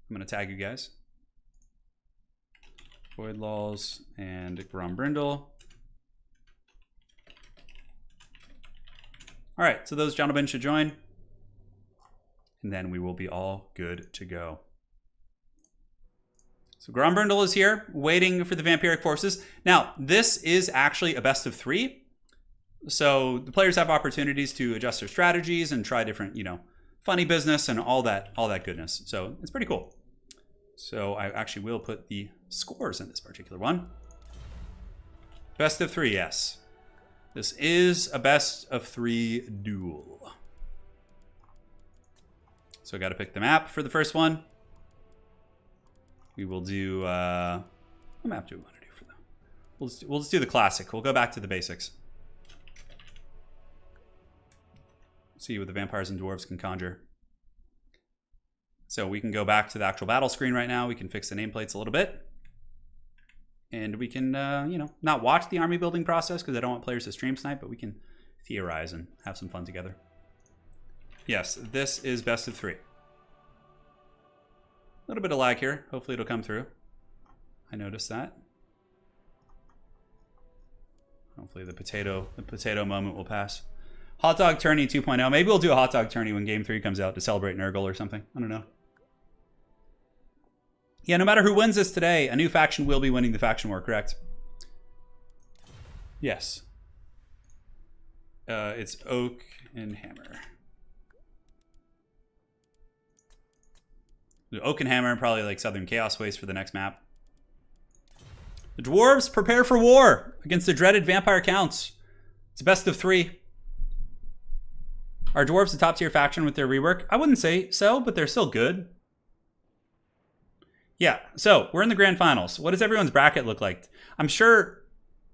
I'm going to tag you guys. Void Lulls and Grom Brindle. All right, so those gentlemen should join. And then we will be all good to go. So Grom Brindle is here, waiting for the Vampiric Forces. Now, this is actually a best of 3. So the players have opportunities to adjust their strategies and try different, funny business and all that goodness. So it's pretty cool. So I actually will put the scores in this particular one. Best of 3, yes. This is a best of 3 duel. So I got to pick the map for the first one. We will do, what map do we want to do for them? We'll just do the classic. We'll go back to the basics. See what the vampires and dwarves can conjure. So we can go back to the actual battle screen right now. We can fix the nameplates a little bit. And we can, not watch the army building process because I don't want players to stream snipe, but we can theorize and have some fun together. Yes, this is best of 3. A little bit of lag here. Hopefully it'll come through. I noticed that. Hopefully the potato moment will pass. Hot Dog Tourney 2.0. Maybe we'll do a Hot Dog Tourney when Game 3 comes out to celebrate Nurgle or something. I don't know. Yeah, no matter who wins this today, a new faction will be winning the faction war, correct? Yes. It's Oak and Hammer. The Oak and Hammer and probably like Southern Chaos Waste for the next map. The Dwarves prepare for war against the dreaded Vampire Counts. It's a best of 3. Are Dwarves a top tier faction with their rework? I wouldn't say so, but they're still good. Yeah, so we're in the grand finals. What does everyone's bracket look like? I'm sure,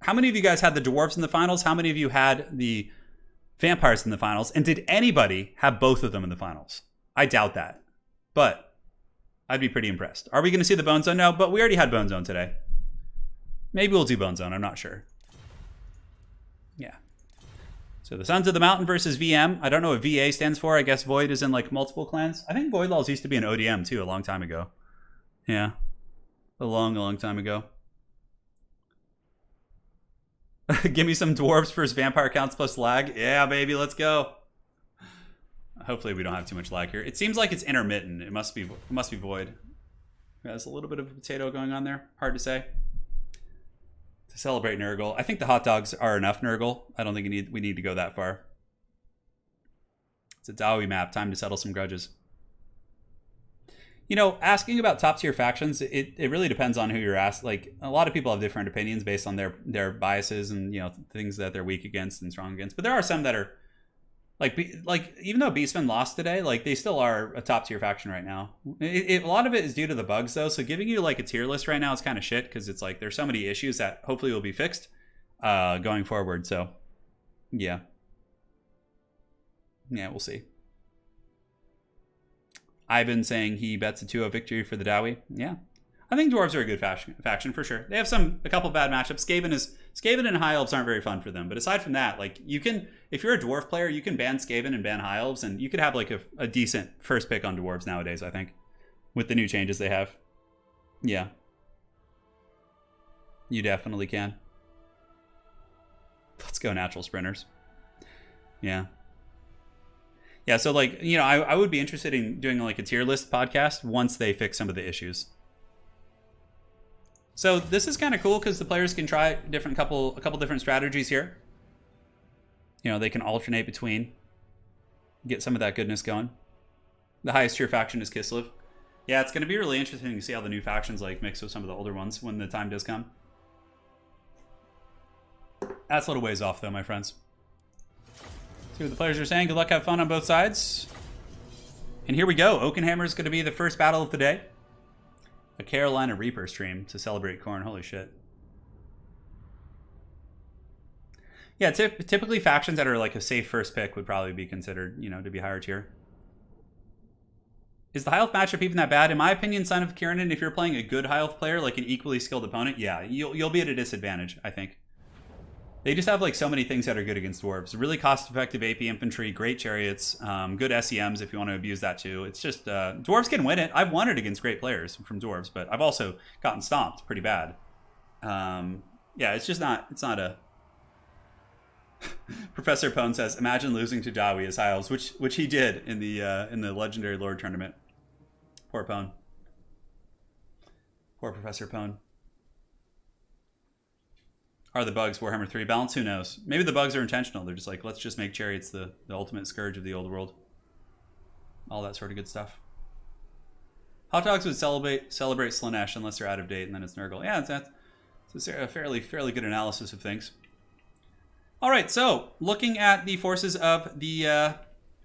how many of you guys had the Dwarves in the finals? How many of you had the Vampires in the finals? And did anybody have both of them in the finals? I doubt that, but I'd be pretty impressed. Are we going to see the Bone Zone? No, but we already had Bone Zone today. Maybe we'll do Bone Zone, I'm not sure. Yeah. So the Sons of the Mountain versus VM. I don't know what VA stands for. I guess Void is in like multiple clans. I think Void Lulls used to be an ODM too a long time ago. Yeah. A long time ago. Give me some Dwarves versus Vampire Counts plus lag. Yeah, baby, let's go. Hopefully we don't have too much lag here. It seems like it's intermittent. It must be Void. There's a little bit of a potato going on there. Hard to say. To celebrate Nurgle. I think the hot dogs are enough Nurgle. I don't think we need to go that far. It's a Dowie map. Time to settle some grudges. Asking about top tier factions, it really depends on who you're asked. Like, a lot of people have different opinions based on their biases and, things that they're weak against and strong against. But there are some that are, like even though Beastmen lost today, like, they still are a top tier faction right now. A lot of it is due to the bugs, though. So giving you, like, a tier list right now is kind of shit because it's, like, there's so many issues that hopefully will be fixed going forward. So, yeah. Yeah, we'll see. Ivan saying he bets a 2-0 victory for the Dowie. Yeah. I think Dwarves are a good faction for sure. They have a couple bad matchups. Skaven and High Elves aren't very fun for them. But aside from that, like you can, if you're a Dwarf player, you can ban Skaven and ban High Elves, and you could have like a decent first pick on Dwarves nowadays, I think, with the new changes they have. Yeah. You definitely can. Let's go natural sprinters. Yeah. Yeah, so like, you know, I would be interested in doing like a tier list podcast once they fix some of the issues. So this is kind of cool because the players can try a couple different strategies here. You know, they can alternate between, get some of that goodness going. The highest tier faction is Kislev. Yeah, it's going to be really interesting to see how the new factions like mix with some of the older ones when the time does come. That's a little ways off though, my friends. See what the players are saying. Good luck, have fun on both sides. And here we go. Oakenhammer is going to be the first battle of the day. A Carolina Reaper stream to celebrate corn. Holy shit. Yeah, typically factions that are like a safe first pick would probably be considered, you know, to be higher tier. Is the high elf matchup even that bad? In my opinion, Son of Kieran, if you're playing a good high elf player, like an equally skilled opponent, yeah, you'll be at a disadvantage, I think. They just have like so many things that are good against dwarves. Really cost-effective AP infantry, great chariots, good SEMs if you want to abuse that too. It's just dwarves can win it. I've won it against great players from dwarves, but I've also gotten stomped pretty bad. Yeah, it's just not. It's not a. Professor Pone says, "Imagine losing to Dawi as high elves," which he did in the Legendary Lord tournament. Poor Pone. Poor Professor Pone. Are the bugs Warhammer 3 balance? Who knows? Maybe the bugs are intentional. They're just like, let's just make chariots the ultimate scourge of the old world. All that sort of good stuff. Hot dogs would celebrate Slanesh unless they're out of date, and then it's Nurgle. Yeah, it's a fairly good analysis of things. All right, so looking at the forces of the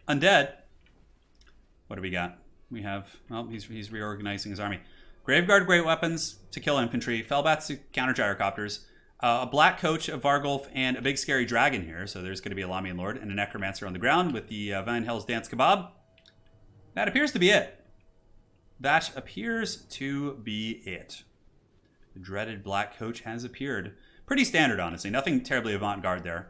undead, what do we got? We have, well, he's reorganizing his army. Graveguard great weapons to kill infantry, Fellbats to counter gyrocopters, a black coach of Vargulf, and a big scary dragon here. So there's going to be a Lamian Lord and a Necromancer on the ground with the Vine Hell's Dance Kebab. That appears to be it. That appears to be it. The dreaded black coach has appeared. Pretty standard, honestly. Nothing terribly avant-garde there.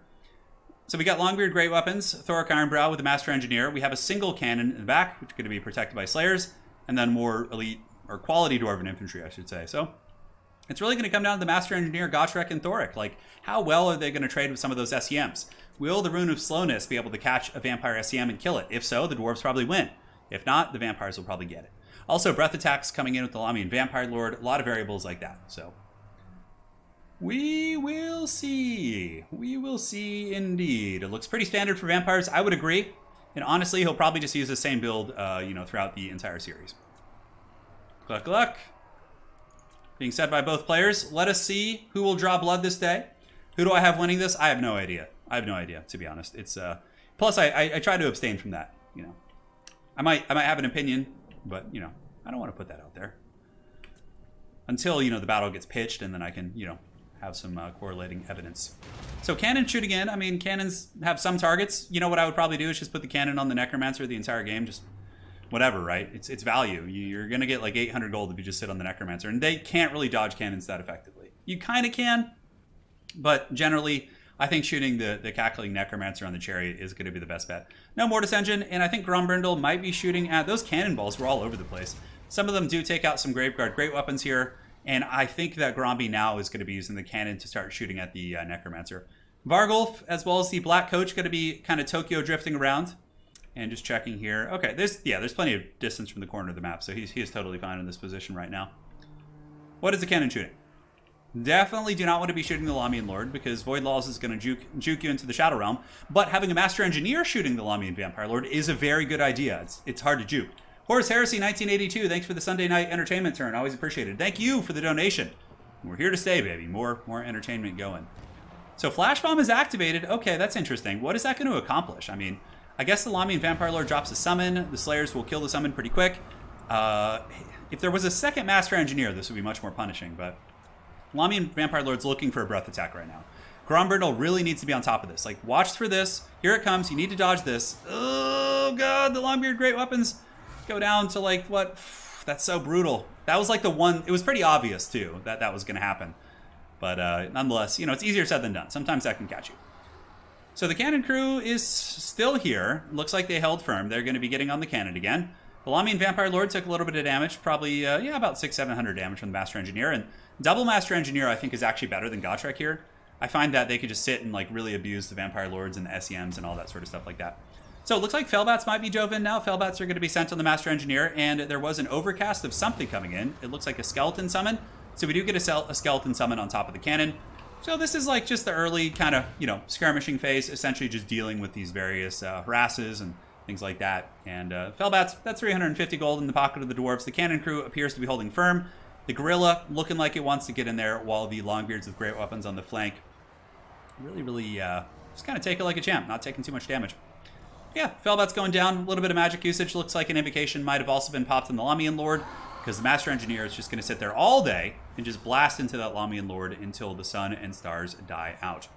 So we got Longbeard great weapons, Thoric Ironbrow with a Master Engineer. We have a single cannon in the back, which is going to be protected by Slayers, and then more elite, or quality Dwarven infantry, I should say. So it's really going to come down to the Master Engineer, Gotrek, and Thoric. Like, how well are they going to trade with some of those SEMs? Will the Rune of Slowness be able to catch a Vampire SEM and kill it? If so, the Dwarves probably win. If not, the Vampires will probably get it. Also, Breath Attacks coming in with the Lamian Vampire Lord. A lot of variables like that. So we will see. We will see indeed. It looks pretty standard for Vampires. I would agree. And honestly, he'll probably just use the same build, throughout the entire series. Good luck. Being said by both players, let us see who will draw blood this day. Who do I have winning this? I have no idea. To be honest. It's plus I try to abstain from that. You know, I might have an opinion, but you know, I don't want to put that out there until the battle gets pitched, and then I can have some correlating evidence. So cannon shooting in. I mean, cannons have some targets. You know what I would probably do is just put the cannon on the Necromancer the entire game. Just whatever, right? It's value. You're going to get like 800 gold if you just sit on the Necromancer. And they can't really dodge cannons that effectively. You kind of can, but generally, I think shooting the cackling Necromancer on the chariot is going to be the best bet. No Mortis Engine, and I think Grombrindle might be shooting at... Those cannonballs were all over the place. Some of them do take out some Graveguard great weapons here, and I think that Gromby now is going to be using the cannon to start shooting at the Necromancer. Vargulf, as well as the Black Coach, going to be kind of Tokyo drifting around. And just checking here. Okay, there's plenty of distance from the corner of the map, so he is totally fine in this position right now. What is the cannon shooting? Definitely do not want to be shooting the Lamian Lord, because Void Laws is going to juke you into the Shadow Realm, but having a Master Engineer shooting the Lamian Vampire Lord is a very good idea. It's hard to juke. Horus Heresy 1982, thanks for the Sunday night entertainment turn. Always appreciated. Thank you for the donation. We're here to stay, baby. More entertainment going. So Flash Bomb is activated. Okay, that's interesting. What is that going to accomplish? I mean, I guess the Lamian Vampire Lord drops a summon. The Slayers will kill the summon pretty quick. If there was a second Master Engineer, this would be much more punishing, but Lamian Vampire Lord's looking for a breath attack right now. Grombrindle really needs to be on top of this. Like, watch for this. Here it comes. You need to dodge this. Oh, God. The Longbeard great weapons go down to, like, what? That's so brutal. That was like the one, it was pretty obvious too that that was going to happen. But nonetheless, you know, it's easier said than done. Sometimes that can catch you. So the cannon crew is still here. Looks like they held firm. They're going to be getting on the cannon again. The Lamian Vampire Lord took a little bit of damage, probably, about 600-700 damage from the Master Engineer. And double Master Engineer, I think, is actually better than Gotrek here. I find that they could just sit and like really abuse the Vampire Lords and the SEMs and all that sort of stuff like that. So it looks like Fellbats might be dove in now. Fellbats are going to be sent on the Master Engineer, and there was an overcast of something coming in. It looks like a skeleton summon. So we do get a skeleton summon on top of the cannon. So this is like just the early kind of, you know, skirmishing phase, essentially just dealing with these various harasses and things like that. And Fellbats, that's 350 gold in the pocket of the Dwarves. The cannon crew appears to be holding firm. The Gorilla looking like it wants to get in there, while the Longbeards with great weapons on the flank really just kind of take it like a champ, not taking too much damage. Yeah, Fellbats going down. A little bit of magic usage. Looks like an invocation might have also been popped in the Lamian Lord, because the Master Engineer is just going to sit there all day and just blast into that Lamian Lord until the sun and stars die out.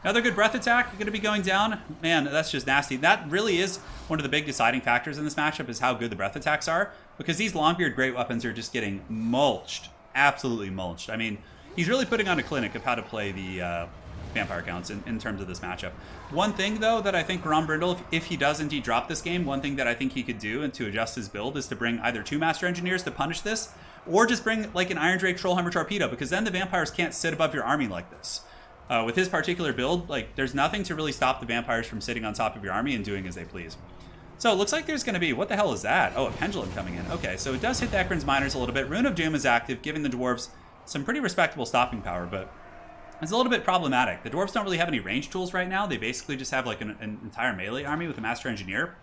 Another good breath attack going to be going down. Man, that's just nasty. That really is one of the big deciding factors in this matchup, is how good the breath attacks are, because these Longbeard great weapons are just getting mulched. Absolutely mulched. I mean, he's really putting on a clinic of how to play the vampire counts in terms of this matchup. One thing, though, that I think Ron Brindle, if he does indeed drop this game, one thing that I think he could do and to adjust his build is to bring either 2 Master Engineers to punish this, or just bring like an Iron Drake Trollhammer Torpedo, because then the vampires can't sit above your army like this. With his particular build, like, there's nothing to really stop the vampires from sitting on top of your army and doing as they please. So it looks like there's going to be, what the hell is that? Oh, a pendulum coming in. Okay, so it does hit the Ekron's Miners a little bit. Rune of Doom is active, giving the Dwarves some pretty respectable stopping power, but it's a little bit problematic. The Dwarves don't really have any range tools right now. They basically just have like an entire melee army with a Master Engineer.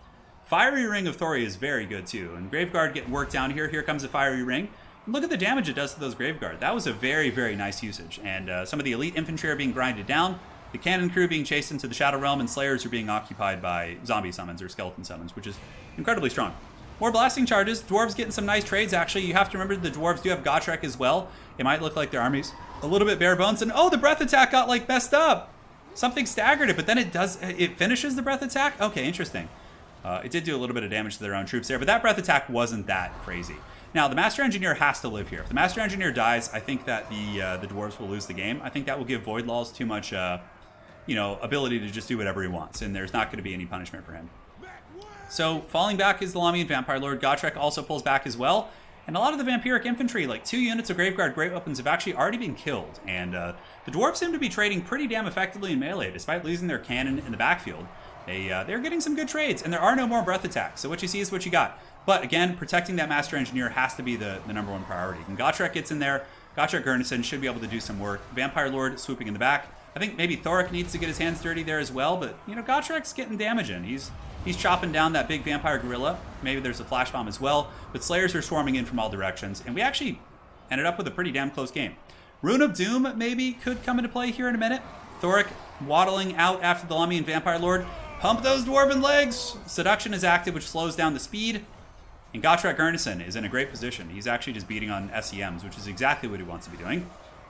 Fiery Ring of Thori is very good too. And Graveguard getting worked down here. Here comes a Fiery Ring. And look at the damage it does to those Graveguard. That was a very, very nice usage. And some of the elite infantry are being grinded down. The cannon crew being chased into the Shadow Realm, and Slayers are being occupied by zombie summons or skeleton summons, which is incredibly strong. More blasting charges. Dwarves getting some nice trades, actually. You have to remember the Dwarves do have Gotrek as well. It might look like their army's a little bit bare bones. And oh, the breath attack got like messed up. Something staggered it, but then it finishes the breath attack? Okay, interesting. It did do a little bit of damage to their own troops there, but that breath attack wasn't that crazy. Now, the Master Engineer has to live here. If the Master Engineer dies, I think that the Dwarves will lose the game. I think that will give Void Laws too much, ability to just do whatever he wants, and there's not going to be any punishment for him. So, falling back is the Lamian Vampire Lord. Gotrek also pulls back as well. And a lot of the Vampiric Infantry, like 2 units of Graveguard Great Weapons, have actually already been killed. And the Dwarves seem to be trading pretty damn effectively in melee, despite losing their cannon in the backfield. They're getting some good trades, and there are no more breath attacks. So what you see is what you got. But again, protecting that Master Engineer has to be the number one priority. When Gotrek gets in there, Gotrek Gurnison should be able to do some work. Vampire Lord swooping in the back. I think maybe Thoric needs to get his hands dirty there as well, but, Gotrek's getting damage in. He's chopping down that big vampire gorilla. Maybe there's a flash bomb as well, but Slayers are swarming in from all directions, and we actually ended up with a pretty damn close game. Rune of Doom maybe could come into play here in a minute. Thoric waddling out after the Lamian Vampire Lord. Pump those dwarven legs! Seduction is active, which slows down the speed. And Gotrek Gurnison is in a great position. He's actually just beating on SEMs, which is exactly what he wants to be doing.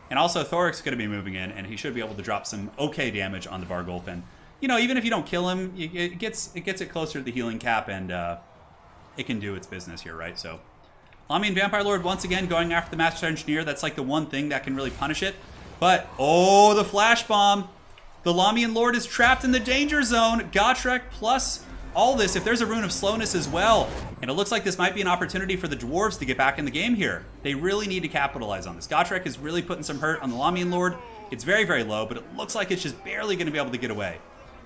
And also, Thoric's going to be moving in, and he should be able to drop some okay damage on the Vargolfin. Even if you don't kill him, it gets it closer to the healing cap, and it can do its business here, right? So, Lamian Vampire Lord once again going after the Master Engineer. That's like the one thing that can really punish it. But, oh, the flash bomb. The Lamian Lord is trapped in the danger zone. Gotrek plus all this, if there's a Rune of Slowness as well. And it looks like this might be an opportunity for the Dwarves to get back in the game here. They really need to capitalize on this. Gotrek is really putting some hurt on the Lamian Lord. It's very, very low, but it looks like it's just barely going to be able to get away.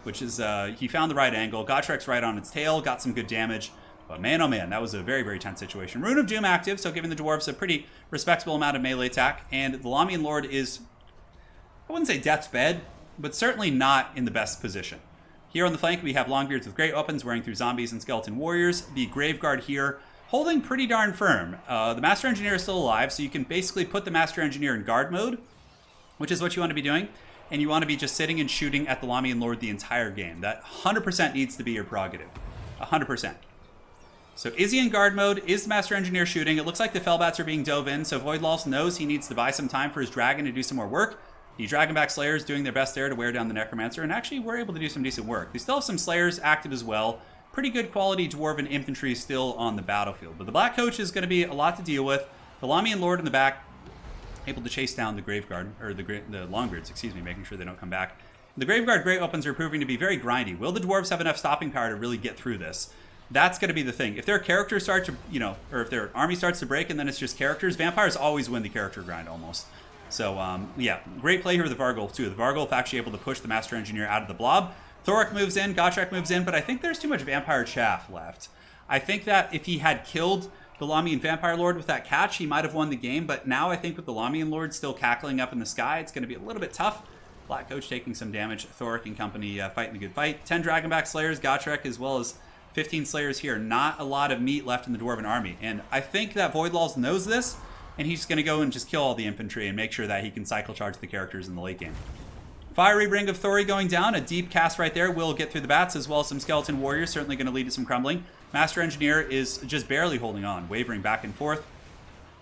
Which is, he found the right angle. Gotrek's right on its tail, got some good damage. But man, oh man, that was a very, very tense situation. Rune of Doom active, so giving the Dwarves a pretty respectable amount of melee attack. And the Lamian Lord is, I wouldn't say death's bed, but certainly not in the best position. Here on the flank, we have Longbeards with great weapons wearing through zombies and skeleton warriors. The Graveguard here holding pretty darn firm. The Master Engineer is still alive, so you can basically put the Master Engineer in guard mode, which is what you want to be doing. And you want to be just sitting and shooting at the Lamian Lord the entire game. That 100% needs to be your prerogative. 100%. So is he in guard mode? Is the Master Engineer shooting? It looks like the Fellbats are being dove in, so Voidlaws knows he needs to buy some time for his dragon to do some more work. The Dragonback Slayers doing their best there to wear down the Necromancer, and actually we're able to do some decent work. They still have some Slayers active as well. Pretty good quality Dwarven infantry still on the battlefield. But the Black Coach is going to be a lot to deal with. The Lamian Lord in the back, able to chase down the Graveguard, or the Longbeards, excuse me, making sure they don't come back. The Graveguard Great Weapons are proving to be very grindy. Will the Dwarves have enough stopping power to really get through this? That's going to be the thing. If their characters start to, or if their army starts to break and then it's just characters, vampires always win the character grind almost. So, yeah, great play here with the Vargulf, too. The Vargulf actually able to push the Master Engineer out of the blob. Thoric moves in, Gotrek moves in, but I think there's too much vampire chaff left. I think that if he had killed the Lamian Vampire Lord with that catch, he might have won the game, but now I think with the Lamian Lord still cackling up in the sky, it's going to be a little bit tough. Black Coach taking some damage, Thoric and company fighting the good fight. 10 Dragonback Slayers, Gotrek, as well as 15 Slayers here. Not a lot of meat left in the Dwarven army, and I think that Voidlaws knows this, and he's going to go and just kill all the infantry and make sure that he can cycle charge the characters in the late game. Fiery Ring of Thori going down, a deep cast right there will get through the bats, as well as some Skeleton Warriors, certainly going to lead to some crumbling. Master Engineer is just barely holding on, wavering back and forth.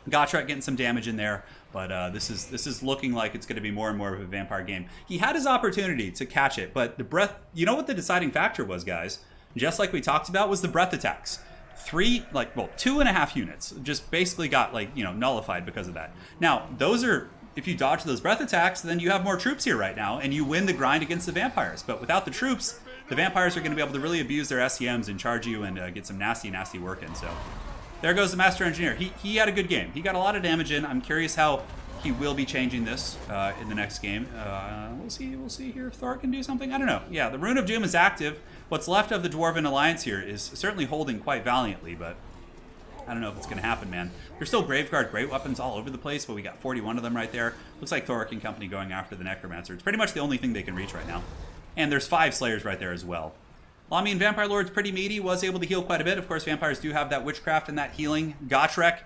Gotrek getting some damage in there, but this is looking like it's going to be more and more of a vampire game. He had his opportunity to catch it, but the breath, you know what the deciding factor was, guys? Just like we talked about, was the breath attacks. 2.5 units just basically got nullified because of that. Now, those are, if you dodge those breath attacks, then you have more troops here right now, and you win the grind against the vampires. But without the troops, the vampires are going to be able to really abuse their SCMs and charge you and get some nasty, nasty work in. So there goes the Master Engineer. He had a good game. He got a lot of damage in. I'm curious how he will be changing this in the next game. We'll see here if Thor can do something. I don't know. Yeah, the Rune of Doom is active. What's left of the Dwarven Alliance here is certainly holding quite valiantly, but I don't know if it's going to happen, man. There's still Graveguard Great Weapons all over the place, but we got 41 of them right there. Looks like Thoric and company going after the Necromancer. It's pretty much the only thing they can reach right now. And there's 5 Slayers right there as well. Lamian Vampire Lord's pretty meaty, was able to heal quite a bit. Of course, vampires do have that witchcraft and that healing. Gotrek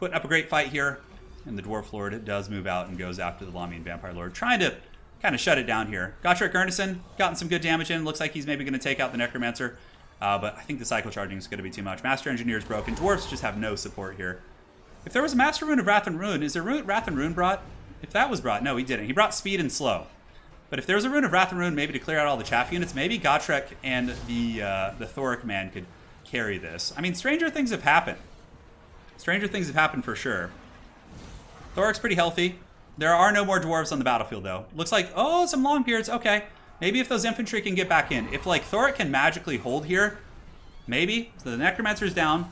putting up a great fight here. And the Dwarf Lord does move out and goes after the Lamian Vampire Lord, trying to kind of shut it down here. Gotrek Gurnison gotten some good damage in. Looks like he's maybe going to take out the Necromancer. But I think the cycle charging is going to be too much. Master Engineer is broken. Dwarves just have no support here. If there was a Master Rune of Wrath and Ruin, is there Wrath and Ruin brought? If that was brought, no, he didn't. He brought Speed and Slow. But if there was a Rune of Wrath and Ruin, maybe to clear out all the chaff units, maybe Gotrek and the Thoric man could carry this. I mean, stranger things have happened. Stranger things have happened for sure. Thoric's pretty healthy. There are no more dwarves on the battlefield, though. Looks like, oh, some Longbeards. Okay. Maybe if those infantry can get back in. If, Thoric can magically hold here, maybe. So the Necromancer's down.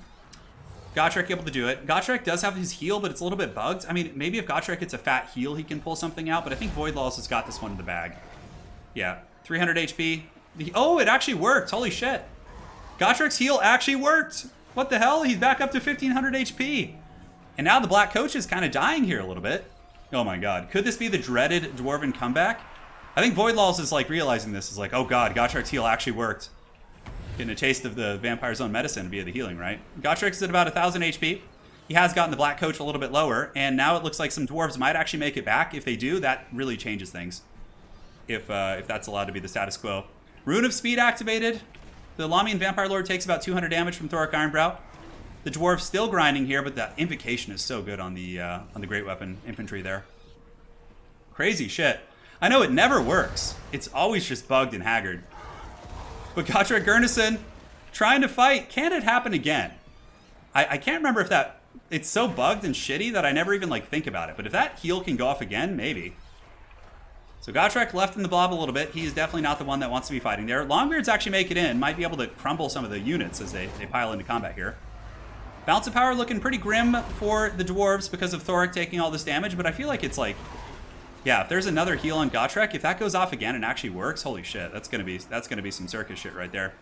Gotrek able to do it. Gotrek does have his heal, but it's a little bit bugged. I mean, maybe if Gotrek gets a fat heal, he can pull something out, but I think Voidlaws has got this one in the bag. Yeah. 300 HP. Oh, it actually worked. Holy shit. Gotrek's heal actually worked. What the hell? He's back up to 1,500 HP. And now the Black Coach is kind of dying here a little bit. Oh my god. Could this be the dreaded Dwarven comeback? I think Voidlaws is realizing this. Is oh god, Gotrek's heal actually worked. Getting a taste of the vampire's own medicine via the healing, right? Gotrek's at about 1,000 HP. He has gotten the Black Coach a little bit lower, and now it looks like some dwarves might actually make it back. If they do, that really changes things. If that's allowed to be the status quo. Rune of Speed activated. The Lamian Vampire Lord takes about 200 damage from Thoric Ironbrow. The dwarves still grinding here, but that invocation is so good on the Great Weapon infantry there. Crazy shit. I know it never works. It's always just bugged and haggard. But Gotrek Gurnison trying to fight. Can it happen again? I can't remember if that... It's so bugged and shitty that I never even think about it. But if that heal can go off again, maybe. So Gotrek left in the blob a little bit. He is definitely not the one that wants to be fighting there. Longbeards actually make it in. Might be able to crumble some of the units as they pile into combat here. Balance of power looking pretty grim for the dwarves because of Thoric taking all this damage. But I feel like it's yeah, if there's another heal on Gotrek, if that goes off again and actually works, holy shit, that's gonna be some circus shit right there.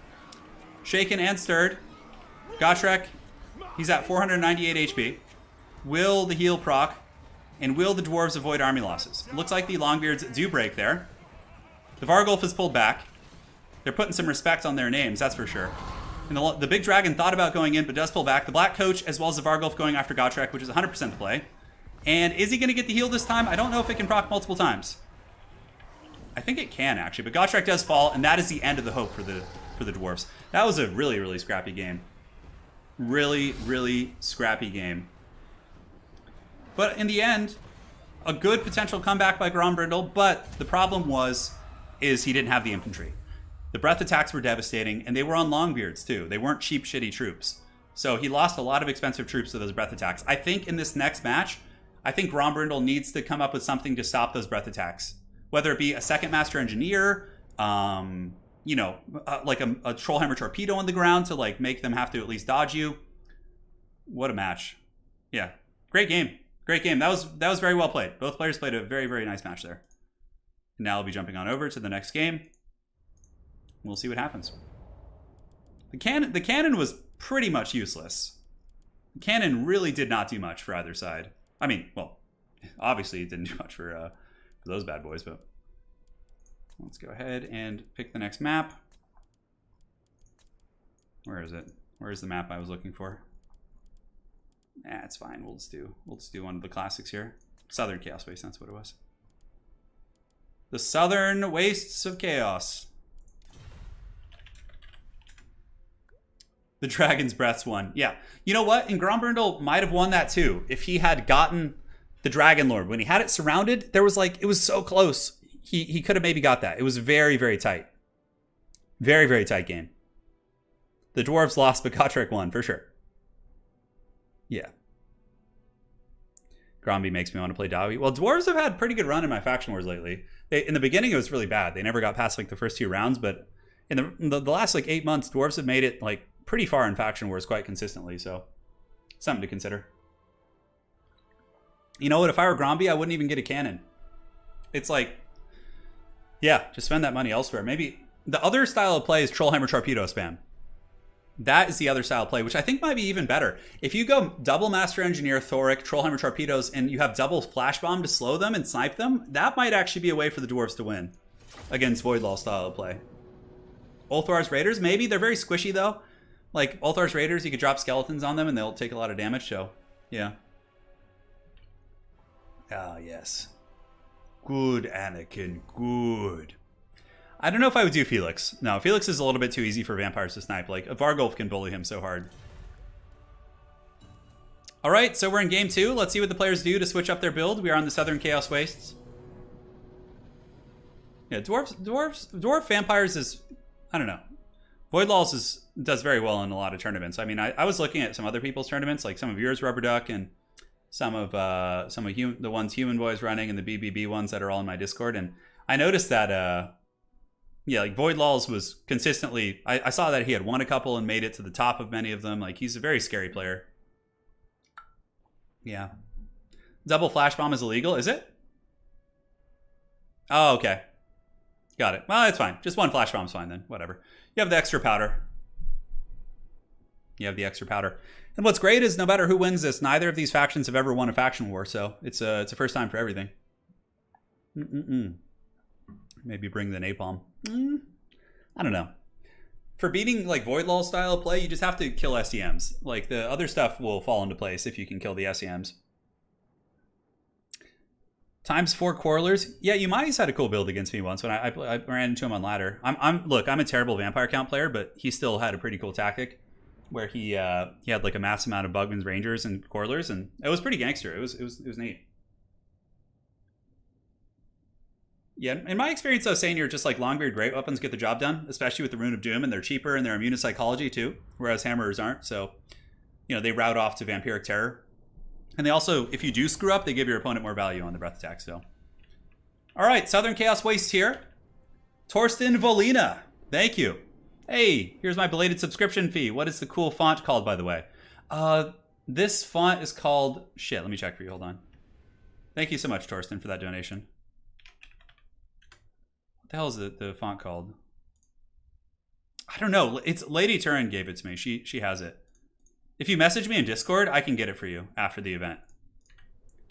Shaken and stirred. Gotrek, he's at 498 HP. Will the heal proc? And will the dwarves avoid army losses? It looks like the Longbeards do break there. The Vargulf is pulled back. They're putting some respect on their names, that's for sure. And the big dragon thought about going in, but does pull back. The Black Coach, as well as the Vargulf going after Gotrek, which is 100% the play. And is he going to get the heal this time? I don't know if it can proc multiple times. I think it can, actually. But Gotrek does fall, and that is the end of the hope for the dwarves. That was a really, really scrappy game. Really, really scrappy game. But in the end, a good potential comeback by Grombrindle, but the problem is he didn't have the infantry. The breath attacks were devastating, and they were on Longbeards, too. They weren't cheap, shitty troops. So he lost a lot of expensive troops to those breath attacks. I think in this next match, I think Grombrindle needs to come up with something to stop those breath attacks. Whether it be a second Master Engineer, you know, like a Trollhammer Torpedo on the ground to like make them have to at least dodge you. What a match. Yeah, great game. Great game. That was very well played. Both players played a very, very nice match there. Now I'll be jumping on over to the next game. We'll see what happens. The cannon was pretty much useless. The cannon really did not do much for either side. I mean, well, obviously it didn't do much for those bad boys, but let's go ahead and pick the next map. Where is it? Where is the map I was looking for? Nah, it's fine. We'll just do one of the classics here. Southern Chaos Waste, that's what it was. The Southern Wastes of Chaos. The Dragon's Breaths won. Yeah. You know what? And Grombrindle might have won that too. If he had gotten the Dragon Lord. When he had it surrounded, there was like, it was so close. He could have maybe got that. It was very, very tight. Very, very tight game. The Dwarves lost, but Gotrek won, for sure. Yeah. Gromby makes me want to play Dawi. Well, Dwarves have had pretty good run in my Faction Wars lately. In the beginning, it was really bad. They never got past like the first 2 rounds, but in the last like 8 months, Dwarves have made it like pretty far in Faction Wars quite consistently, so something to consider. You know what? If I were Gromby, I wouldn't even get a cannon. It's like, yeah, just spend that money elsewhere. Maybe the other style of play is Trollhammer Torpedo spam. That is the other style of play, which I think might be even better. If you go double Master Engineer, Thoric, Trollhammer Torpedoes, and you have double Flash Bomb to slow them and snipe them, that might actually be a way for the Dwarves to win against Voidlaw style of play. Ulthar's Raiders, maybe. They're very squishy, though. Like, Ulthar's Raiders, you could drop skeletons on them, and they'll take a lot of damage, so, yeah. Ah, yes. Good, Anakin, good. I don't know if I would do Felix. No, Felix is a little bit too easy for vampires to snipe. Like, Vargulf can bully him so hard. All right, so we're in game 2. Let's see what the players do to switch up their build. We are on the Southern Chaos Wastes. Yeah, Dwarf Vampires is, I don't know. Voidlaws does very well in a lot of tournaments. I mean, I was looking at some other people's tournaments, like some of yours, Rubber Duck, and some of the ones Human Boy's running, and the BBB ones that are all in my Discord. And I noticed that, yeah, like Voidlaws was consistently, I saw that he had won a couple and made it to the top of many of them. Like, he's a very scary player. Yeah. Double Flash Bomb is illegal, is it? Oh, okay. Got it. Well, it's fine. Just one Flash Bomb's fine then. Whatever. You have the extra powder. You have the extra powder. And what's great is no matter who wins this, neither of these factions have ever won a faction war, so it's a first time for everything. Maybe bring the napalm. I don't know. For beating like Voidlaw style play, you just have to kill SEMs. Like, the other stuff will fall into place if you can kill the SEMs. ×4 Quarrelers. Yeah, Umai's had a cool build against me once when I ran into him on ladder. Look, I'm a terrible vampire count player, but he still had a pretty cool tactic where he had like a mass amount of Bugman's Rangers and Quarrelers, and it was pretty gangster. It was neat. Yeah, in my experience, though, saying you're just like Longbeard great weapons get the job done, especially with the Rune of Doom, and they're cheaper and they're immune to psychology too, whereas hammerers aren't. So, you know, they route off to Vampiric Terror. And they also, if you do screw up, they give your opponent more value on the breath attack, so. All right, Southern Chaos Waste here. Torsten Volina, thank you. Hey, here's my belated subscription fee. What is the cool font called, by the way? This font is called, shit, let me check for you, hold on. Thank you so much, Torsten, for that donation. What the hell is the font called? I don't know, it's Lady Turin gave it to me, she has it. If you message me in Discord, I can get it for you after the event.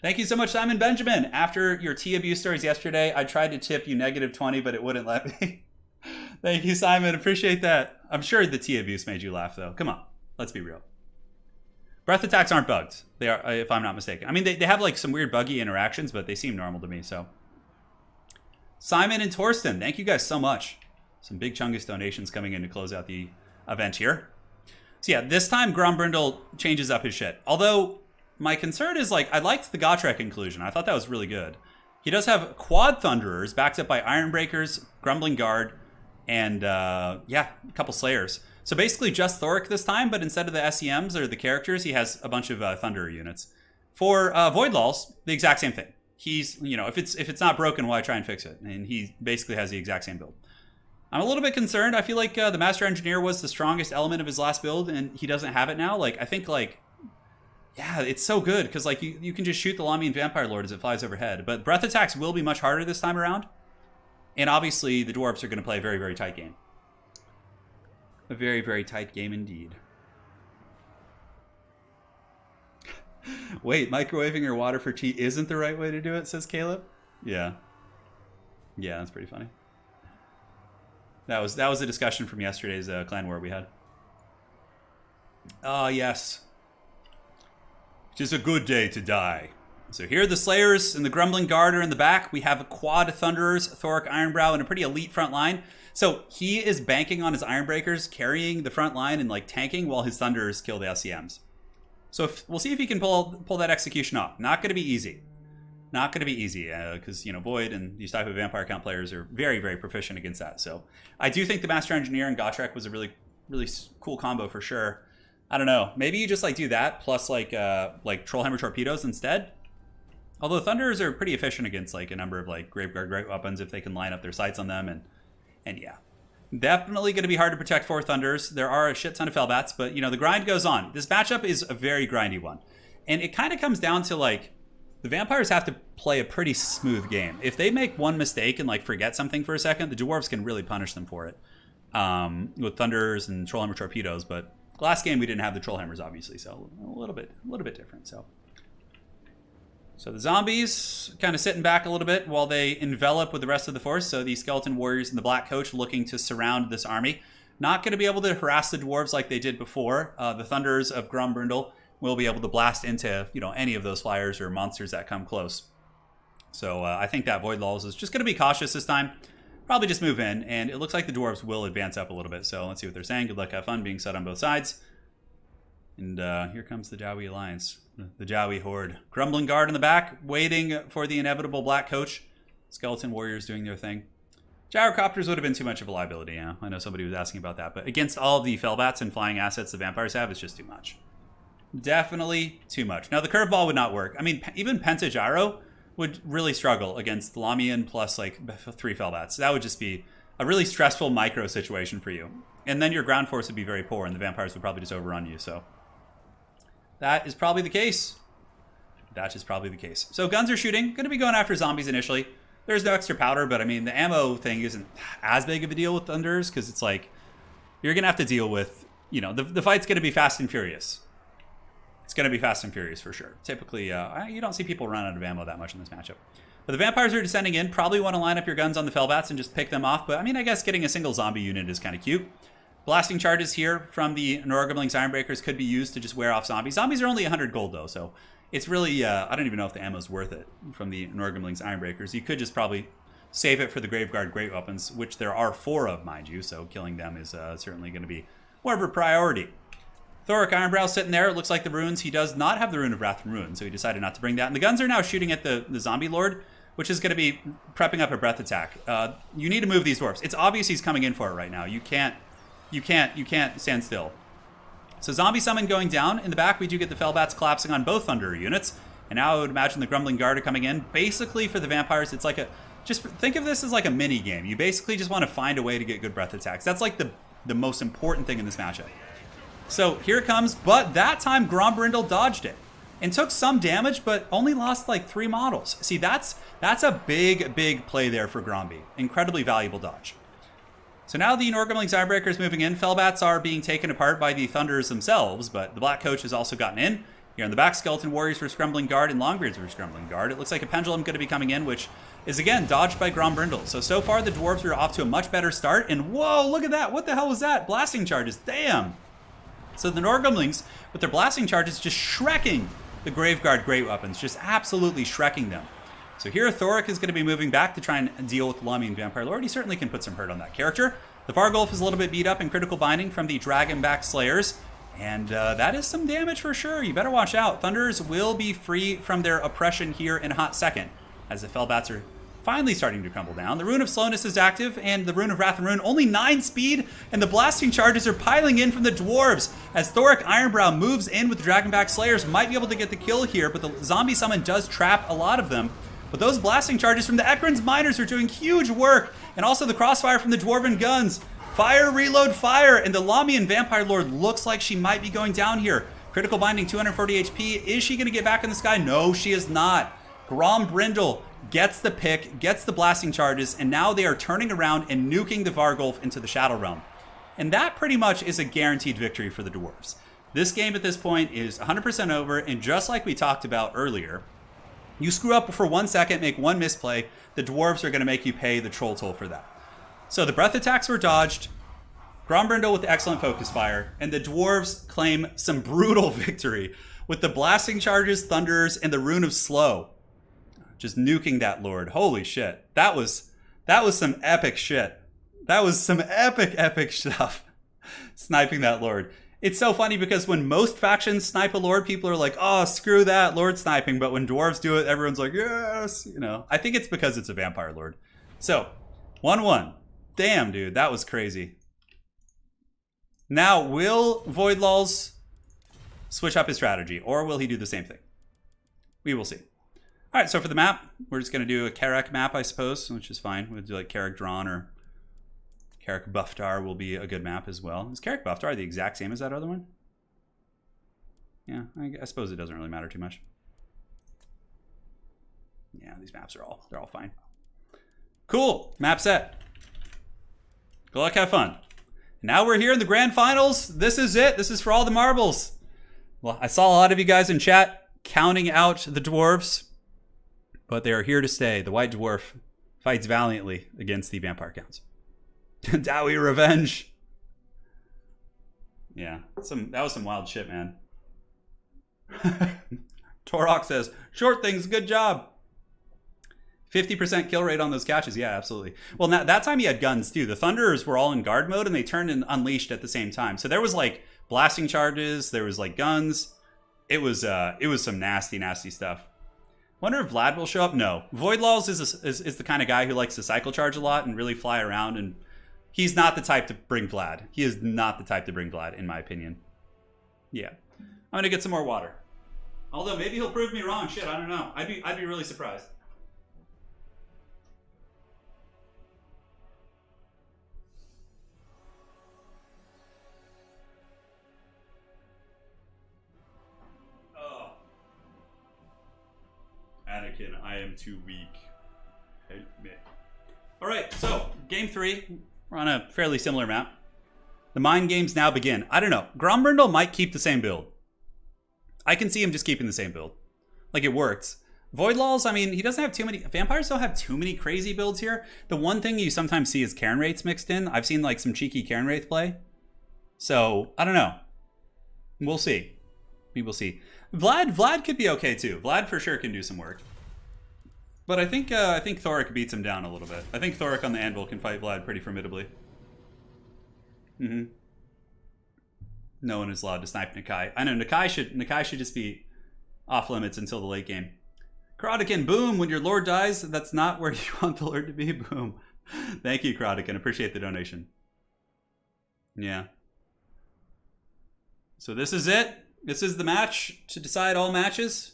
Thank you so much, Simon Benjamin. After your tea abuse stories yesterday, I tried to tip you -20, but it wouldn't let me. Thank you, Simon. Appreciate that. I'm sure the tea abuse made you laugh, though. Come on, let's be real. Breath attacks aren't bugged. They are, if I'm not mistaken. I mean, they have like some weird buggy interactions, but they seem normal to me, so. Simon and Torsten, thank you guys so much. Some big Chungus donations coming in to close out the event here. So yeah, this time Grombrindle changes up his shit. Although, my concern is, like, I liked the Gotrek inclusion. I thought that was really good. He does have Quad Thunderers backed up by Ironbreakers, Grumbling Guard, and, yeah, a couple Slayers. So basically just Thoric this time, but instead of the SEMs or the characters, he has a bunch of Thunderer units. For Void Lulls, the exact same thing. He's, if it's not broken, why try and fix it? And he basically has the exact same build. I'm a little bit concerned. I feel like the Master Engineer was the strongest element of his last build, and he doesn't have it now. Like, I think, like, yeah, it's so good, because, like, you can just shoot the Lamian Vampire Lord as it flies overhead. But breath attacks will be much harder this time around. And obviously, the Dwarves are going to play a very, very tight game. A very, very tight game indeed. Wait, microwaving your water for tea isn't the right way to do it, says Caleb. Yeah. Yeah, that's pretty funny. That was a discussion from yesterday's clan war we had. Ah, yes. Tis a good day to die. So here are the Slayers and the Grumbling Guard are in the back. We have quad Thunderers, Thoric Ironbrow, and a pretty elite front line. So he is banking on his Ironbreakers, carrying the front line and like tanking while his Thunderers kill the SCMs. So we'll see if he can pull that execution off. Not going to be easy. Not going to be easy because, Void and these type of Vampire Count players are very, very proficient against that. So I do think the Master Engineer and Gotrek was a really, really cool combo for sure. I don't know. Maybe you just like do that plus like Trollhammer Torpedoes instead. Although Thunderers are pretty efficient against like a number of like Graveguard Great Weapons if they can line up their sights on them. And yeah. Definitely going to be hard to protect for Thunders. There are a shit ton of Fellbats, but the grind goes on. This matchup is a very grindy one. And it kind of comes down to like the Vampires have to play a pretty smooth game. If they make one mistake and like forget something for a second, the Dwarves can really punish them for it. With Thunders and Trollhammer Torpedoes, but last game we didn't have the Trollhammers obviously, so a little bit different. So the zombies kind of sitting back a little bit while they envelop with the rest of the force. So the Skeleton Warriors and the Black Coach looking to surround this army. Not going to be able to harass the Dwarves like they did before. The Thunderers of Grombrindle will be able to blast into any of those flyers or monsters that come close. So I think that Void Lulls is just going to be cautious this time. Probably just move in, and it looks like the Dwarves will advance up a little bit. So let's see what they're saying. Good luck, have fun being set on both sides. And here comes the Jowie Alliance. The Jowie Horde. Grumbling Guard in the back, waiting for the inevitable Black Coach. Skeleton Warriors doing their thing. Gyrocopters would have been too much of a liability, yeah. I know somebody was asking about that. But against all of the Fellbats and flying assets the Vampires have, it's just too much. Definitely too much. Now, the curveball would not work. I mean, even Pentagyro would really struggle against Lamian plus, like, 3 Fellbats. That would just be a really stressful micro situation for you. And then your ground force would be very poor, and the Vampires would probably just overrun you, so... That is probably the case. That is probably the case. So guns are shooting. Going to be going after zombies initially. There's no extra powder, but I mean, the ammo thing isn't as big of a deal with Thunders because it's like, you're going to have to deal with, the fight's going to be fast and furious. It's going to be fast and furious for sure. Typically, you don't see people run out of ammo that much in this matchup. But the Vampires are descending in. Probably want to line up your guns on the Fellbats and just pick them off. But I mean, I guess getting a single zombie unit is kind of cute. Blasting charges here from the Norgumling's Ironbreakers could be used to just wear off zombies. Zombies are only 100 gold, though, so it's really... I don't even know if the ammo's worth it from the Norgumling's Ironbreakers. You could just probably save it for the Graveguard Great Weapons, which there are 4 of, mind you, so killing them is certainly going to be more of a priority. Thoric Ironbrow sitting there. It looks like the runes. He does not have the Rune of Wrath from Ruin, so he decided not to bring that. And the guns are now shooting at the Zombie Lord, which is going to be prepping up a breath attack. You need to move these dwarves. It's obvious he's coming in for it right now. You can't stand still. So Zombie Summon going down. In the back, we do get the Fellbats collapsing on both Thunderer units. And now I would imagine the Grumbling Guard are coming in. Basically, for the Vampires, it's like just think of this as like a mini game. You basically just want to find a way to get good breath attacks. That's like the most important thing in this matchup. So here it comes, but that time Grombrindle dodged it. And took some damage, but only lost like 3 models. See, that's a big, big play there for Gromby. Incredibly valuable dodge. So now the Norgumling's Ironbreaker is moving in. Fellbats are being taken apart by the Thunderers themselves, but the Black Coach has also gotten in. Here in the back, Skeleton Warriors for Grumbling Guard and Longbeards for Grumbling Guard. It looks like a Pendulum going to be coming in, which is, again, dodged by Grombrindle. So far, the Dwarves are off to a much better start. And whoa, look at that. What the hell was that? Blasting charges. Damn. So the Norgumlings, with their blasting charges, just shrekking the Graveguard Great Weapons. Just absolutely shrekking them. So here, Thoric is going to be moving back to try and deal with the Lamian Vampire Lord. He certainly can put some hurt on that character. The Vargulf is a little bit beat up in critical binding from the Dragonback Slayers. And that is some damage for sure. You better watch out. Thunderers will be free from their oppression here in a hot second, as the Fellbats are finally starting to crumble down. The Rune of Slowness is active, and the Rune of Wrath and Ruin only 9 speed, and the blasting charges are piling in from the Dwarves. As Thoric Ironbrow moves in with the Dragonback Slayers, might be able to get the kill here, but the zombie summon does trap a lot of them. But those blasting charges from the Ekron's Miners are doing huge work, and also the crossfire from the Dwarven guns. Fire, reload, fire, and the Lamian Vampire Lord looks like she might be going down here. Critical binding, 240 HP. Is she going to get back in the sky? No, she is not. Grombrindle gets the pick, gets the blasting charges, and now they are turning around and nuking the Vargulf into the Shadow Realm. And that pretty much is a guaranteed victory for the Dwarves. This game at this point is 100% over, and just like we talked about earlier, you screw up for 1 second, make one misplay, the Dwarves are going to make you pay the troll toll for that. So the breath attacks were dodged, Grombrindle with the excellent focus fire, and the Dwarves claim some brutal victory with the blasting charges, thunders, and the Rune of Slow. Just nuking that Lord. Holy shit. That was some epic shit. That was some epic stuff. Sniping that Lord. It's so funny because when most factions snipe a Lord, people are like, oh, screw that, Lord sniping. But when Dwarves do it, everyone's like, yes. You know, I think it's because it's a Vampire Lord. So, 1-1. Damn, dude, that was crazy. Now, will Voidlulz switch up his strategy, or will he do the same thing? We will see. All right, so for the map, we're just going to do a Karak map, I suppose, which is fine. We'll do like Karak Drawn, or Karak Buftar will be a good map as well. Is Karak Buftar the exact same as that other one? Yeah, I suppose it doesn't really matter too much. Yeah, these maps are they're all fine. Cool, map set. Good luck, have fun. Now we're here in the grand finals. This is it. This is for all the marbles. Well, I saw a lot of you guys in chat counting out the Dwarves, but they are here to stay. The White Dwarf fights valiantly against the Vampire Counts. Dowie Revenge. Yeah, that was some wild shit, man. Torok says, short things, good job. 50% kill rate on those catches. Yeah, absolutely. Well, now, that time he had guns too. The Thunderers were all in guard mode and they turned and unleashed at the same time. So there was like blasting charges. There was like guns. It was some nasty stuff. Wonder if Vlad will show up. No. Voidlulz is the kind of guy who likes to cycle charge a lot and really fly around. And he's not the type to bring Vlad. He is not the type to bring Vlad, in my opinion. Yeah. I'm going to get some more water. Although maybe he'll prove me wrong. Shit, I don't know. I'd be really surprised. Anakin, I am too weak. Help me. All right, so game 3. We're on a fairly similar map. The mind games now begin. I don't know. Grombrindle might keep the same build. I can see him just keeping the same build. Like, it works. Voidlulz, I mean, he doesn't have too many... Vampires don't have too many crazy builds here. The one thing you sometimes see is Cairn Wraiths mixed in. I've seen, like, some cheeky Cairn Wraith play. So, I don't know. We'll see. We will see. Vlad could be okay too. Vlad for sure can do some work. But I think Thoric beats him down a little bit. I think Thoric on the anvil can fight Vlad pretty formidably. No one is allowed to snipe Nakai. I know Nakai should just be off limits until the late game. Karatikin, boom, when your lord dies, that's not where you want the lord to be, boom. Thank you, Karatikin. Appreciate the donation. Yeah. So this is it. This is the match to decide all matches.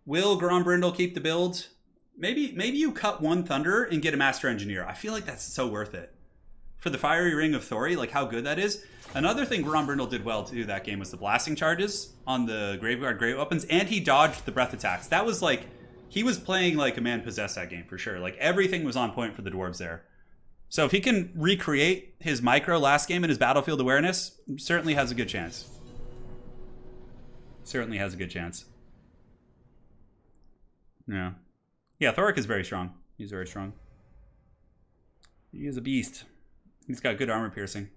Will Grombrindle keep the build? Maybe you cut one Thunder and get a Master Engineer. I feel like that's so worth it. For the Fiery Ring of Thori, like how good that is. Another thing Grombrindle did well too that game was the blasting charges on the Graveguard Great Weapons, and he dodged the breath attacks. That was like, he was playing like a man possessed that game for sure. Like everything was on point for the Dwarves there. So if he can recreate his micro last game and his battlefield awareness, certainly has a good chance. Certainly has a good chance. Yeah. Yeah, Thoric is very strong. He's very strong. He is a beast. He's got good armor piercing.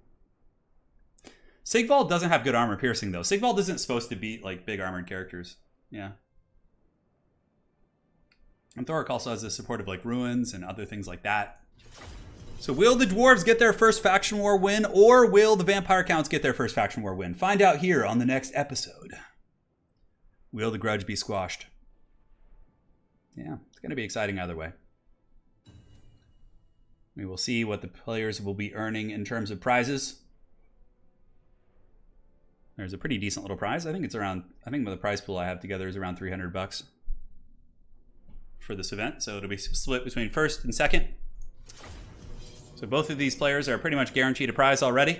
Sigvald doesn't have good armor piercing, though. Sigvald isn't supposed to beat, like, big armored characters. Yeah. And Thoric also has the support of, like, ruins and other things like that. So will the Dwarves get their first faction war win, or will the Vampire Counts get their first faction war win? Find out here on the next episode. Will the grudge be squashed? Yeah, it's going to be exciting either way. We will see what the players will be earning in terms of prizes. There's a pretty decent little prize. I think it's around, I think the prize pool I have together is around 300 bucks for this event. So it'll be split between first and second. So both of these players are pretty much guaranteed a prize already.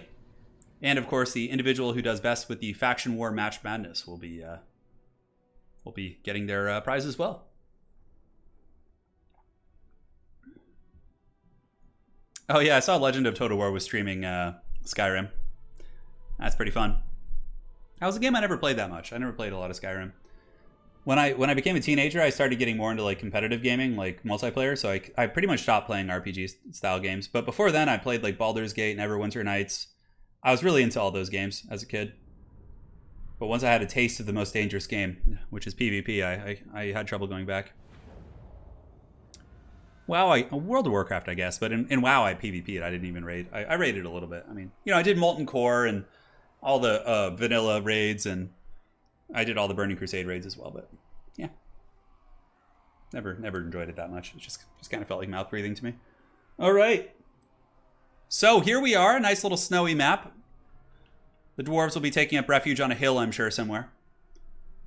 And of course, the individual who does best with the Faction War Match Madness will be getting their prize as well. Oh yeah, I saw Legend of Total War was streaming Skyrim. That's pretty fun. That was a game I never played that much. I never played a lot of Skyrim. When I became a teenager, I started getting more into like competitive gaming, like multiplayer. So I pretty much stopped playing RPG style games. But before then, I played like Baldur's Gate, Neverwinter Nights. I was really into all those games as a kid. But once I had a taste of the most dangerous game, which is PvP, I had trouble going back. WoW, World of Warcraft, I guess. But in WoW, I PvP'd. I didn't even raid. I raided a little bit. I mean, you know, I did Molten Core and all the vanilla raids, and I did all the Burning Crusade raids as well. But yeah, never enjoyed it that much. It just kind of felt like mouth breathing to me. All right. So here we are, a nice little snowy map. The dwarves will be taking up refuge on a hill, I'm sure, somewhere.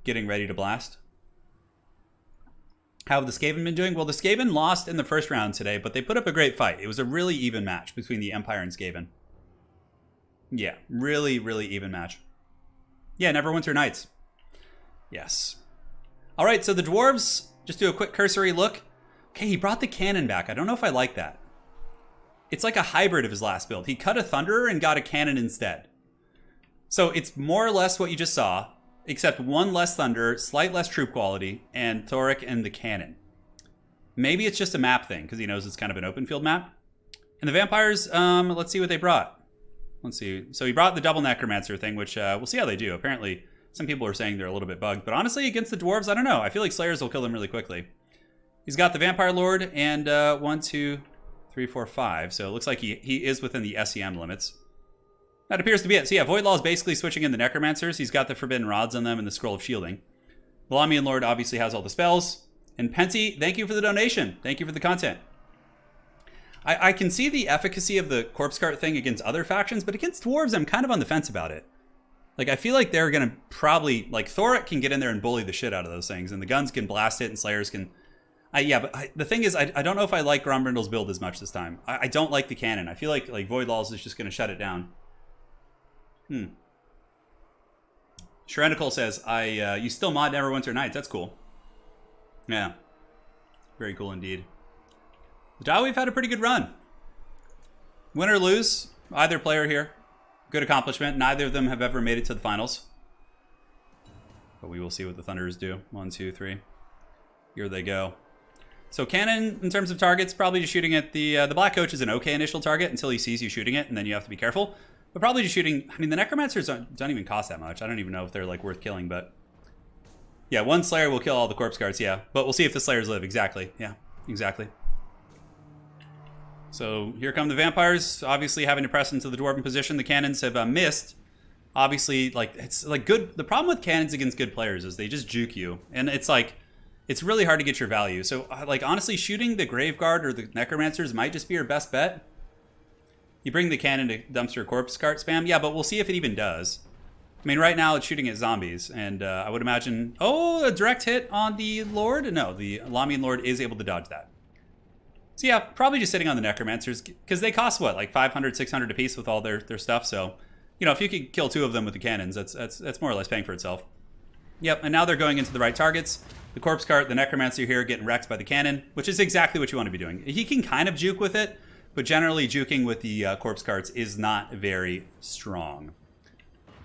Getting ready to blast. How have the Skaven been doing? Well, the Skaven lost in the first round today, but they put up a great fight. It was a really even match between the Empire and Skaven. Yeah, really, really even match. Yeah, Neverwinter Nights. Yes. All right, so the dwarves, just do a quick cursory look. Okay, he brought the cannon back. I don't know if I like that. It's like a hybrid of his last build. He cut a Thunderer and got a cannon instead. So it's more or less what you just saw, except one less Thunderer, slight less troop quality, and Thoric and the cannon. Maybe it's just a map thing, because he knows it's kind of an open field map. And the vampires, let's see what they brought. Let's see. So he brought the double Necromancer thing, which we'll see how they do. Apparently, some people are saying they're a little bit bugged. But honestly, against the dwarves, I don't know. I feel like Slayers will kill them really quickly. He's got the Vampire Lord and 1, 2, 3, 4, 5. So it looks like he is within the SEM limits. That appears to be it. So yeah, Voidlaw is basically switching in the Necromancers. He's got the Forbidden Rods on them and the Scroll of Shielding. The Lamian Lord obviously has all the spells. And Penty, thank you for the donation. Thank you for the content. I can see the efficacy of the Corpse Cart thing against other factions, but against Dwarves, I'm kind of on the fence about it. Like, I feel like they're going to probably... Like, Thoric can get in there and bully the shit out of those things, and the guns can blast it, and Slayers can... the thing is, I don't know if I like Grombrindle's build as much this time. I don't like the cannon. I feel like Voidlaws is just going to shut it down. Shrenical says, you still mod Neverwinter Nights. That's cool. Yeah. Very cool indeed. We've had a pretty good run. Win or lose, either player here. Good accomplishment. Neither of them have ever made it to the finals. But we will see what the Thunderers do. 1, 2, 3. Here they go. So cannon, in terms of targets, probably just shooting at the Black Coach is an okay initial target until he sees you shooting it, and then you have to be careful. But probably just shooting... I mean, the Necromancers don't even cost that much. I don't even know if they're, like, worth killing, but... Yeah, one Slayer will kill all the Corpse Guards, yeah. But we'll see if the Slayers live. Exactly. Yeah, exactly. So here come the Vampires, obviously having to press into the Dwarven position. The Cannons have missed. Obviously, like, it's, like, good... The problem with Cannons against good players is they just juke you. And it's, like... It's really hard to get your value. So, like, honestly, shooting the Graveguard or the Necromancers might just be your best bet. You bring the cannon to dumpster Corpse Cart spam. Yeah, but we'll see if it even does. I mean, right now it's shooting at zombies. And I would imagine... Oh, a direct hit on the Lord? No, the Lamian Lord is able to dodge that. So yeah, probably just sitting on the Necromancers. Because they cost, what, like 500, 600 apiece with all their stuff. So, you know, if you could kill 2 of them with the cannons, that's more or less paying for itself. Yep, and now they're going into the right targets. The Corpse Cart, the Necromancer here getting wrecked by the cannon, which is exactly what you want to be doing. He can kind of juke with it, but generally juking with the Corpse Carts is not very strong.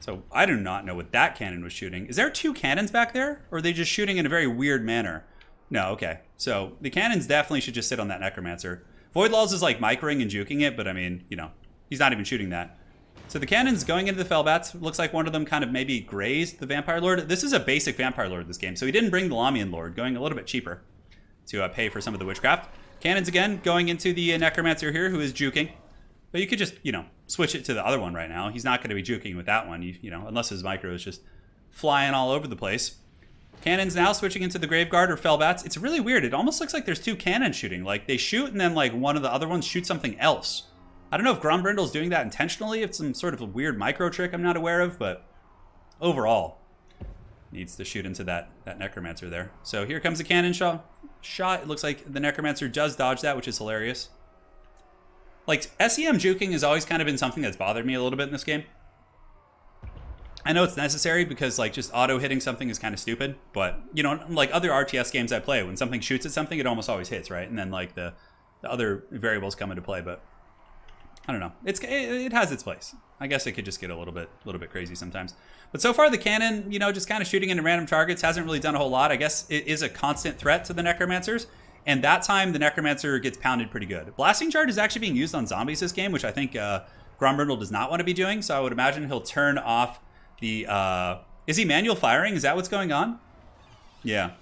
So I do not know what that cannon was shooting. Is there 2 cannons back there? Or are they just shooting in a very weird manner? No, okay. So the cannons definitely should just sit on that Necromancer. Voidlaws is like microing and juking it, but I mean, you know, he's not even shooting that. So the cannons going into the Fellbats, looks like one of them kind of maybe grazed the Vampire Lord. This is a basic Vampire Lord this game, so he didn't bring the Lamian Lord, going a little bit cheaper to pay for some of the Witchcraft. Cannons again, going into the Necromancer here, who is juking. But you could just, you know, switch it to the other one right now. He's not going to be juking with that one, you know, unless his micro is just flying all over the place. Cannons now switching into the Graveguard or Fellbats. It's really weird. It almost looks like there's two cannons shooting. Like, they shoot and then, like, one of the other ones shoots something else. I don't know if Grombrindle's doing that intentionally. It's some sort of a weird micro trick I'm not aware of, but overall, needs to shoot into that Necromancer there. So here comes the cannon shot. It looks like the Necromancer does dodge that, which is hilarious. Like, SEM juking has always kind of been something that's bothered me a little bit in this game. I know it's necessary because, like, just auto-hitting something is kind of stupid. But, you know, like other RTS games I play, when something shoots at something, it almost always hits, right? And then, like, the other variables come into play. But, I don't know. It has its place. I guess it could just get a little bit crazy sometimes. But so far, the cannon, you know, just kind of shooting into random targets hasn't really done a whole lot. I guess it is a constant threat to the Necromancers. And that time, the Necromancer gets pounded pretty good. Blasting Charge is actually being used on zombies this game, which I think Grombrindle does not want to be doing. So I would imagine he'll turn off the... is he manual firing? Is that what's going on? Yeah.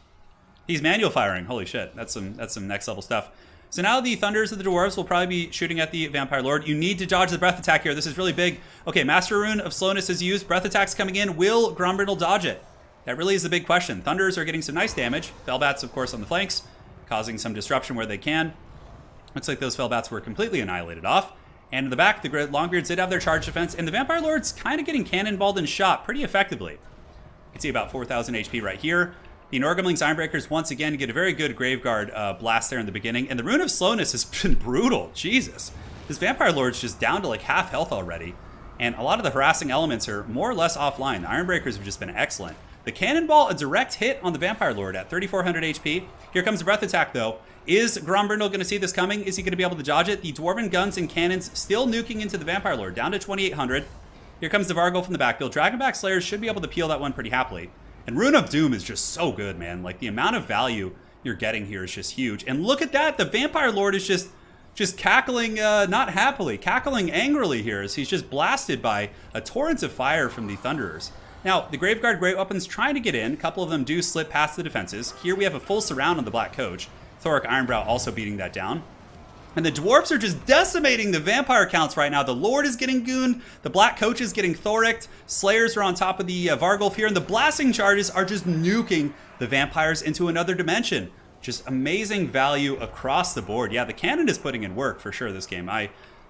He's manual firing. Holy shit. That's some next level stuff. So now the Thunders of the Dwarves will probably be shooting at the Vampire Lord. You need to dodge the Breath Attack here. This is really big. Okay, Master Rune of Slowness is used. Breath Attack's coming in. Will Grombrindle dodge it? That really is the big question. Thunders are getting some nice damage. Fellbats, of course, on the flanks, causing some disruption where they can. Looks like those Fellbats were completely annihilated off. And in the back, the Longbeards did have their charge defense, and the Vampire Lord's kind of getting cannonballed and shot pretty effectively. You can see about 4,000 HP right here. The Norgumling's Ironbreakers once again get a very good Graveguard blast there in the beginning, and the Rune of Slowness has been brutal. Jesus. This Vampire Lord's just down to like half health already, and a lot of the harassing elements are more or less offline. The Ironbreakers have just been excellent. The Cannonball, a direct hit on the Vampire Lord at 3,400 HP. Here comes the Breath Attack, though. Is Grombrindle going to see this coming? Is he going to be able to dodge it? The Dwarven guns and cannons still nuking into the Vampire Lord, down to 2,800. Here comes the Varghulf from the backfield. Dragonback Slayers should be able to peel that one pretty happily. And Rune of Doom is just so good, man. Like, the amount of value you're getting here is just huge. And look at that. The Vampire Lord is just cackling, not happily, cackling angrily here as he's just blasted by a torrent of fire from the Thunderers. Now, the Graveguard Great Weapons trying to get in. A couple of them do slip past the defenses. Here we have a full surround on the Black Coach. Thoric Ironbrow also beating that down. And the Dwarves are just decimating the vampire counts right now. The Lord is getting gooned. The Black Coach is getting Thoric'd. Slayers are on top of the Varghulf here. And the Blasting Charges are just nuking the vampires into another dimension. Just amazing value across the board. Yeah, the Cannon is putting in work for sure this game.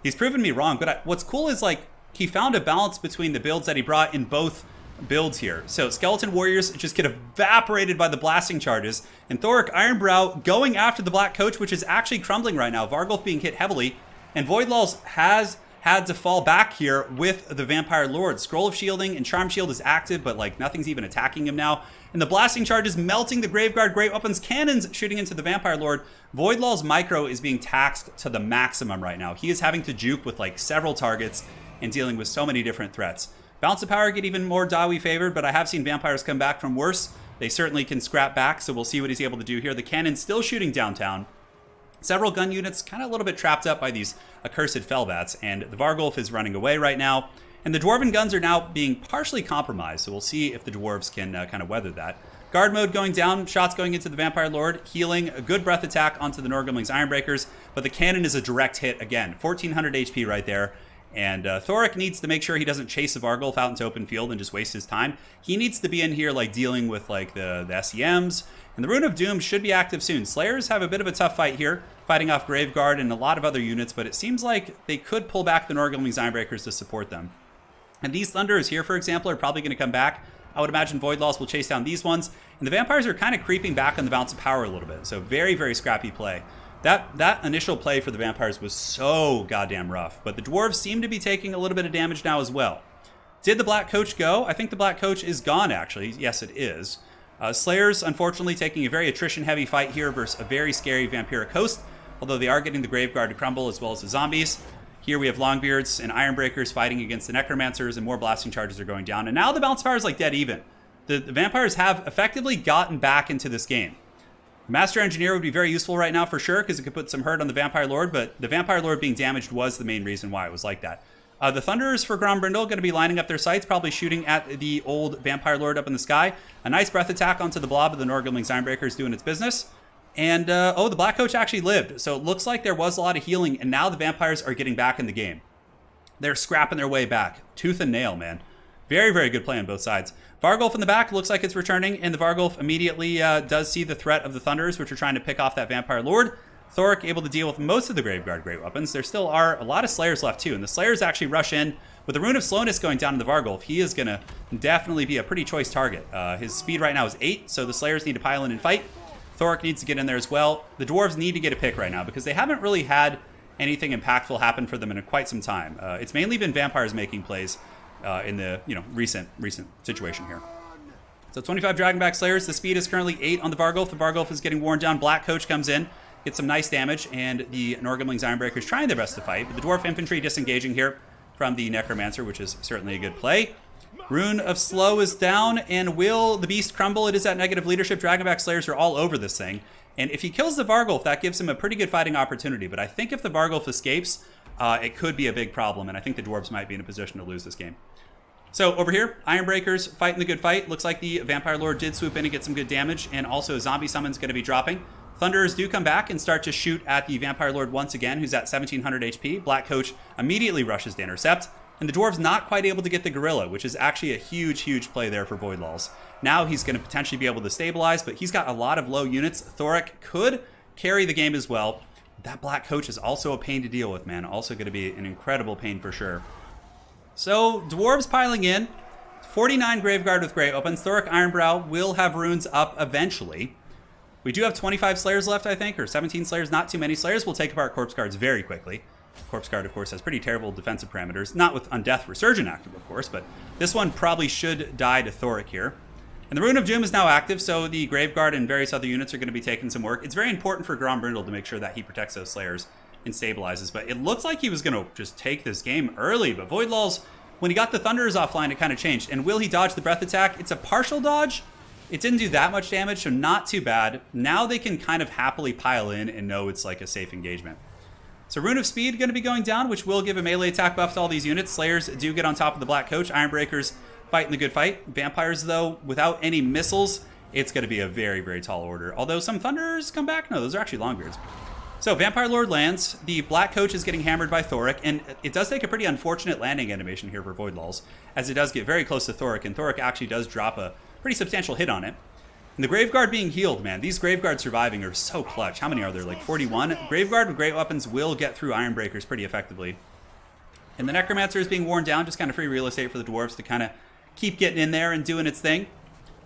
He's proven me wrong. But what's cool is, like, he found a balance between the builds that he brought in both builds here. So Skeleton Warriors just get evaporated by the Blasting Charges, and Thoric Ironbrow going after the Black Coach, which is actually crumbling right now. Varghulf being hit heavily, and Voidlaws has had to fall back here with the Vampire Lord. Scroll of Shielding and Charm Shield is active, but like nothing's even attacking him now. And the Blasting Charges melting the Graveguard Great Weapons, cannons shooting into the Vampire Lord. Voidlaw's micro is being taxed to the maximum right now. He is having to juke with like several targets and dealing with so many different threats. Balance of Power get even more Dawi favored, but I have seen vampires come back from worse. They certainly can scrap back, so we'll see what he's able to do here. The Cannon's still shooting downtown. Several gun units kind of a little bit trapped up by these accursed Fellbats, and the Varghulf is running away right now. And the Dwarven guns are now being partially compromised, so we'll see if the Dwarves can kind of weather that. Guard mode going down, shots going into the Vampire Lord, healing, a good breath attack onto the Norgumling's Ironbreakers, but the Cannon is a direct hit again. 1,400 HP right there. And Thoric needs to make sure he doesn't chase the Varghulf out into open field and just waste his time. He needs to be in here like dealing with like the SEMs. And the Rune of Doom should be active soon. Slayers have a bit of a tough fight here, fighting off Graveguard and a lot of other units, but it seems like they could pull back the Norgumling's Ironbreakers to support them. And these Thunderers here, for example, are probably going to come back. I would imagine Voidlaws will chase down these ones. And the Vampires are kind of creeping back on the Balance of Power a little bit. So very, very scrappy play. That initial play for the Vampires was so goddamn rough. But the Dwarves seem to be taking a little bit of damage now as well. Did the Black Coach go? I think the Black Coach is gone, actually. Yes, it is. Slayers, unfortunately, taking a very attrition-heavy fight here versus a very scary vampiric host. Although they are getting the Graveguard to crumble as well as the zombies. Here we have Longbeards and Ironbreakers fighting against the Necromancers, and more Blasting Charges are going down. And now the Balance of Power is like dead even. The Vampires have effectively gotten back into this game. Master Engineer would be very useful right now for sure, because it could put some hurt on the Vampire Lord, but the Vampire Lord being damaged was the main reason why it was like that. The Thunderers for Grombrindle going to be lining up their sights, probably shooting at the old Vampire Lord up in the sky. A nice breath attack onto the blob of the Norgumling's Ironbreakers doing its business. And, oh, the Black Coach actually lived, so it looks like there was a lot of healing, and now the Vampires are getting back in the game. They're scrapping their way back. Tooth and nail, man. Very, very good play on both sides. Vargulf in the back looks like it's returning, and the Vargulf immediately does see the threat of the Thunders, which are trying to pick off that Vampire Lord. Thoric able to deal with most of the Graveguard great weapons. There still are a lot of Slayers left too, and the Slayers actually rush in. With the Rune of Slowness going down to the Vargulf, he is going to definitely be a pretty choice target. His speed right now is 8, so the Slayers need to pile in and fight. Thoric needs to get in there as well. The Dwarves need to get a pick right now because they haven't really had anything impactful happen for them in quite some time. It's mainly been Vampires making plays in the recent situation here. So 25 Dragonback Slayers. The speed is currently 8 on the Vargulf. The Vargulf is getting worn down. Black Coach comes in, gets some nice damage, and the Norgimlings Ironbreakers trying their best to fight. But the Dwarf Infantry disengaging here from the Necromancer, which is certainly a good play. Rune of Slow is down, and will the Beast crumble? It is at negative leadership. Dragonback Slayers are all over this thing. And if he kills the Vargulf, that gives him a pretty good fighting opportunity. But I think if the Vargulf escapes, it could be a big problem, and I think the Dwarves might be in a position to lose this game. So over here, Ironbreakers fighting the good fight. Looks like the Vampire Lord did swoop in and get some good damage, and also Zombie Summon's going to be dropping. Thunderers do come back and start to shoot at the Vampire Lord once again, who's at 1700 HP. Black Coach immediately rushes to intercept, and the Dwarves not quite able to get the Gorilla, which is actually a huge, huge play there for Voidlulls. Now he's going to potentially be able to stabilize, but he's got a lot of low units. Thoric could carry the game as well. That Black Coach is also a pain to deal with, man. Also going to be an incredible pain for sure. So, Dwarves piling in. 49 Graveguard with great weapons. Thoric Ironbrow will have runes up eventually. We do have 25 Slayers left, I think, or 17 Slayers. Not too many Slayers. We'll take apart Corpse Guards very quickly. Corpse Guard, of course, has pretty terrible defensive parameters. Not with Undeath Resurgent active, of course, but this one probably should die to Thoric here. And the Rune of Doom is now active, so the Graveguard and various other units are going to be taking some work. It's very important for Grombrindle to make sure that he protects those Slayers and stabilizes, but it looks like he was going to just take this game early, but Voidlulls, when he got the Thunderers offline, it kind of changed. And will he dodge the Breath Attack? It's a partial dodge. It didn't do that much damage, so not too bad. Now they can kind of happily pile in and know it's like a safe engagement. So Rune of Speed going to be going down, which will give a melee attack buff to all these units. Slayers do get on top of the Black Coach. Ironbreakers fighting the good fight. Vampires, though, without any missiles, it's going to be a very, very tall order. Although some Thunderers come back. No, those are actually Longbeards. So Vampire Lord lands. The Black Coach is getting hammered by Thoric, and it does take a pretty unfortunate landing animation here for Voidlulls, as it does get very close to Thoric, and Thoric actually does drop a pretty substantial hit on it. And the Graveguard being healed, man. These Graveguard surviving are so clutch. How many are there? Like 41? Graveguard with great weapons will get through Ironbreakers pretty effectively. And the Necromancer is being worn down, just kind of free real estate for the Dwarves to kind of keep getting in there and doing its thing.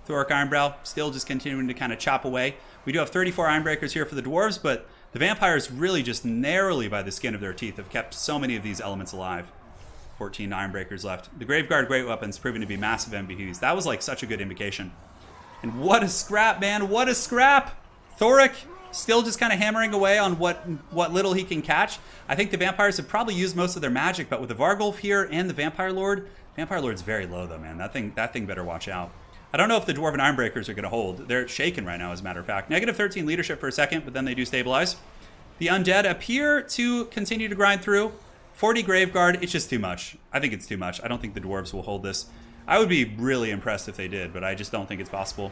Thoric Ironbrow still just continuing to kind of chop away. We do have 34 Ironbreakers here for the Dwarves, but the Vampires really just narrowly by the skin of their teeth have kept so many of these elements alive. 14 Ironbreakers left. The Graveguard great weapons proving to be massive MVPs. That was like such a good indication. And what a scrap, man. What a scrap. Thoric still just kind of hammering away on what little he can catch. I think the Vampires have probably used most of their magic, but with the Vargulf here and the Vampire Lord's very low though, man. That thing better watch out. I don't know if the Dwarven Ironbreakers are going to hold. They're shaken right now, as a matter of fact. Negative 13 leadership for a second, but then they do stabilize. The Undead appear to continue to grind through. 40 Graveguard, it's just too much. I think it's too much. I don't think the Dwarves will hold this. I would be really impressed if they did, but I just don't think it's possible.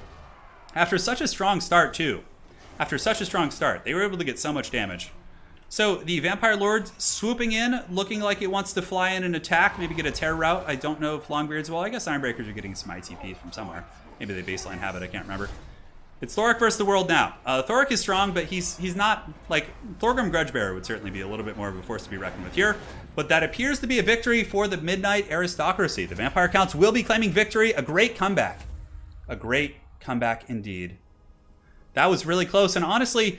After such a strong start, too. After such a strong start, they were able to get so much damage. So the Vampire Lord swooping in, looking like it wants to fly in and attack, maybe get a terror route. I don't know if Longbeards will. I guess Ironbreakers are getting some ITP from somewhere. Maybe they baseline have it, I can't remember. It's Thoric versus the world now. Thoric is strong, but he's not, like, Thorgrim Grudgebearer would certainly be a little bit more of a force to be reckoned with here. But that appears to be a victory for the Midnight Aristocracy. The Vampire Counts will be claiming victory. A great comeback. A great comeback indeed. That was really close, and honestly,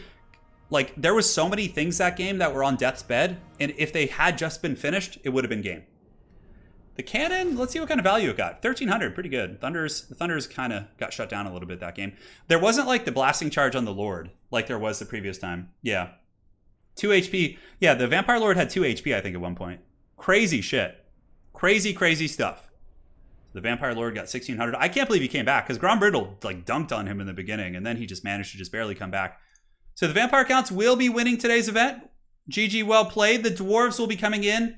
like, there was so many things that game that were on death's bed, and if they had just been finished, it would have been game. The cannon, let's see what kind of value it got. 1300, pretty good. The Thunders kind of got shut down a little bit that game. There wasn't like the blasting charge on the Lord like there was the previous time. Yeah. 2 HP. Yeah, the Vampire Lord had 2 HP, I think, at one point. Crazy shit. Crazy, crazy stuff. The Vampire Lord got 1600. I can't believe he came back, because Grombrindle like dunked on him in the beginning, and then he just managed to just barely come back. So the Vampire Counts will be winning today's event. GG, well played. The Dwarves will be coming in.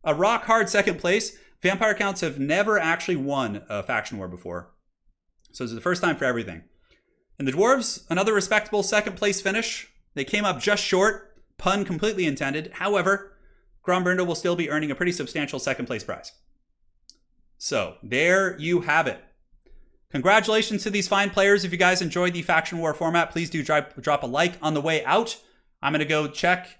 A rock hard second place. Vampire Counts have never actually won a faction war before. So this is the first time for everything. And the Dwarves, another respectable second place finish. They came up just short. Pun completely intended. However, Grombrindle will still be earning a pretty substantial second place prize. So there you have it. Congratulations to these fine players. If you guys enjoyed the Faction War format, please do drop a like on the way out. I'm going to go check.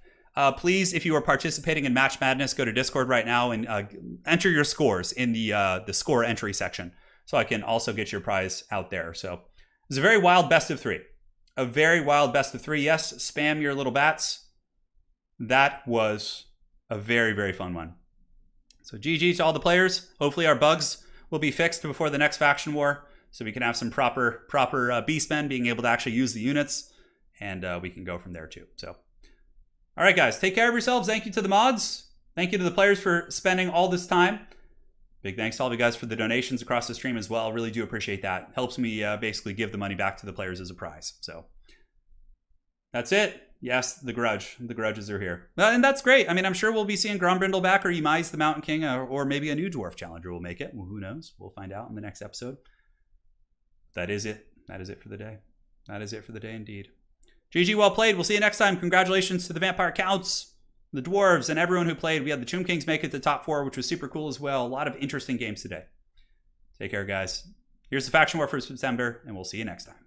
Please, if you are participating in Match Madness, go to Discord right now and enter your scores in the score entry section, so I can also get your prize out there. So it's a very wild best of three. A very wild best of three. Yes, spam your little bats. That was a very, very fun one. So GG to all the players. Hopefully our bugs will be fixed before the next Faction War, so we can have some proper Beastmen being able to actually use the units, and we can go from there too. So, all right, guys, take care of yourselves. Thank you to the mods. Thank you to the players for spending all this time. Big thanks to all of you guys for the donations across the stream as well. Really do appreciate that. Helps me basically give the money back to the players as a prize. So that's it. Yes, the grudge. The grudges are here. And that's great. I mean, I'm sure we'll be seeing Grombrindle back, or Emize the Mountain King, or maybe a new dwarf challenger will make it. Well, who knows? We'll find out in the next episode. That is it. That is it for the day. That is it for the day indeed. GG, well played. We'll see you next time. Congratulations to the Vampire Counts, the Dwarves, and everyone who played. We had the Tomb Kings make it to top 4, which was super cool as well. A lot of interesting games today. Take care, guys. Here's the Faction War for September, and we'll see you next time.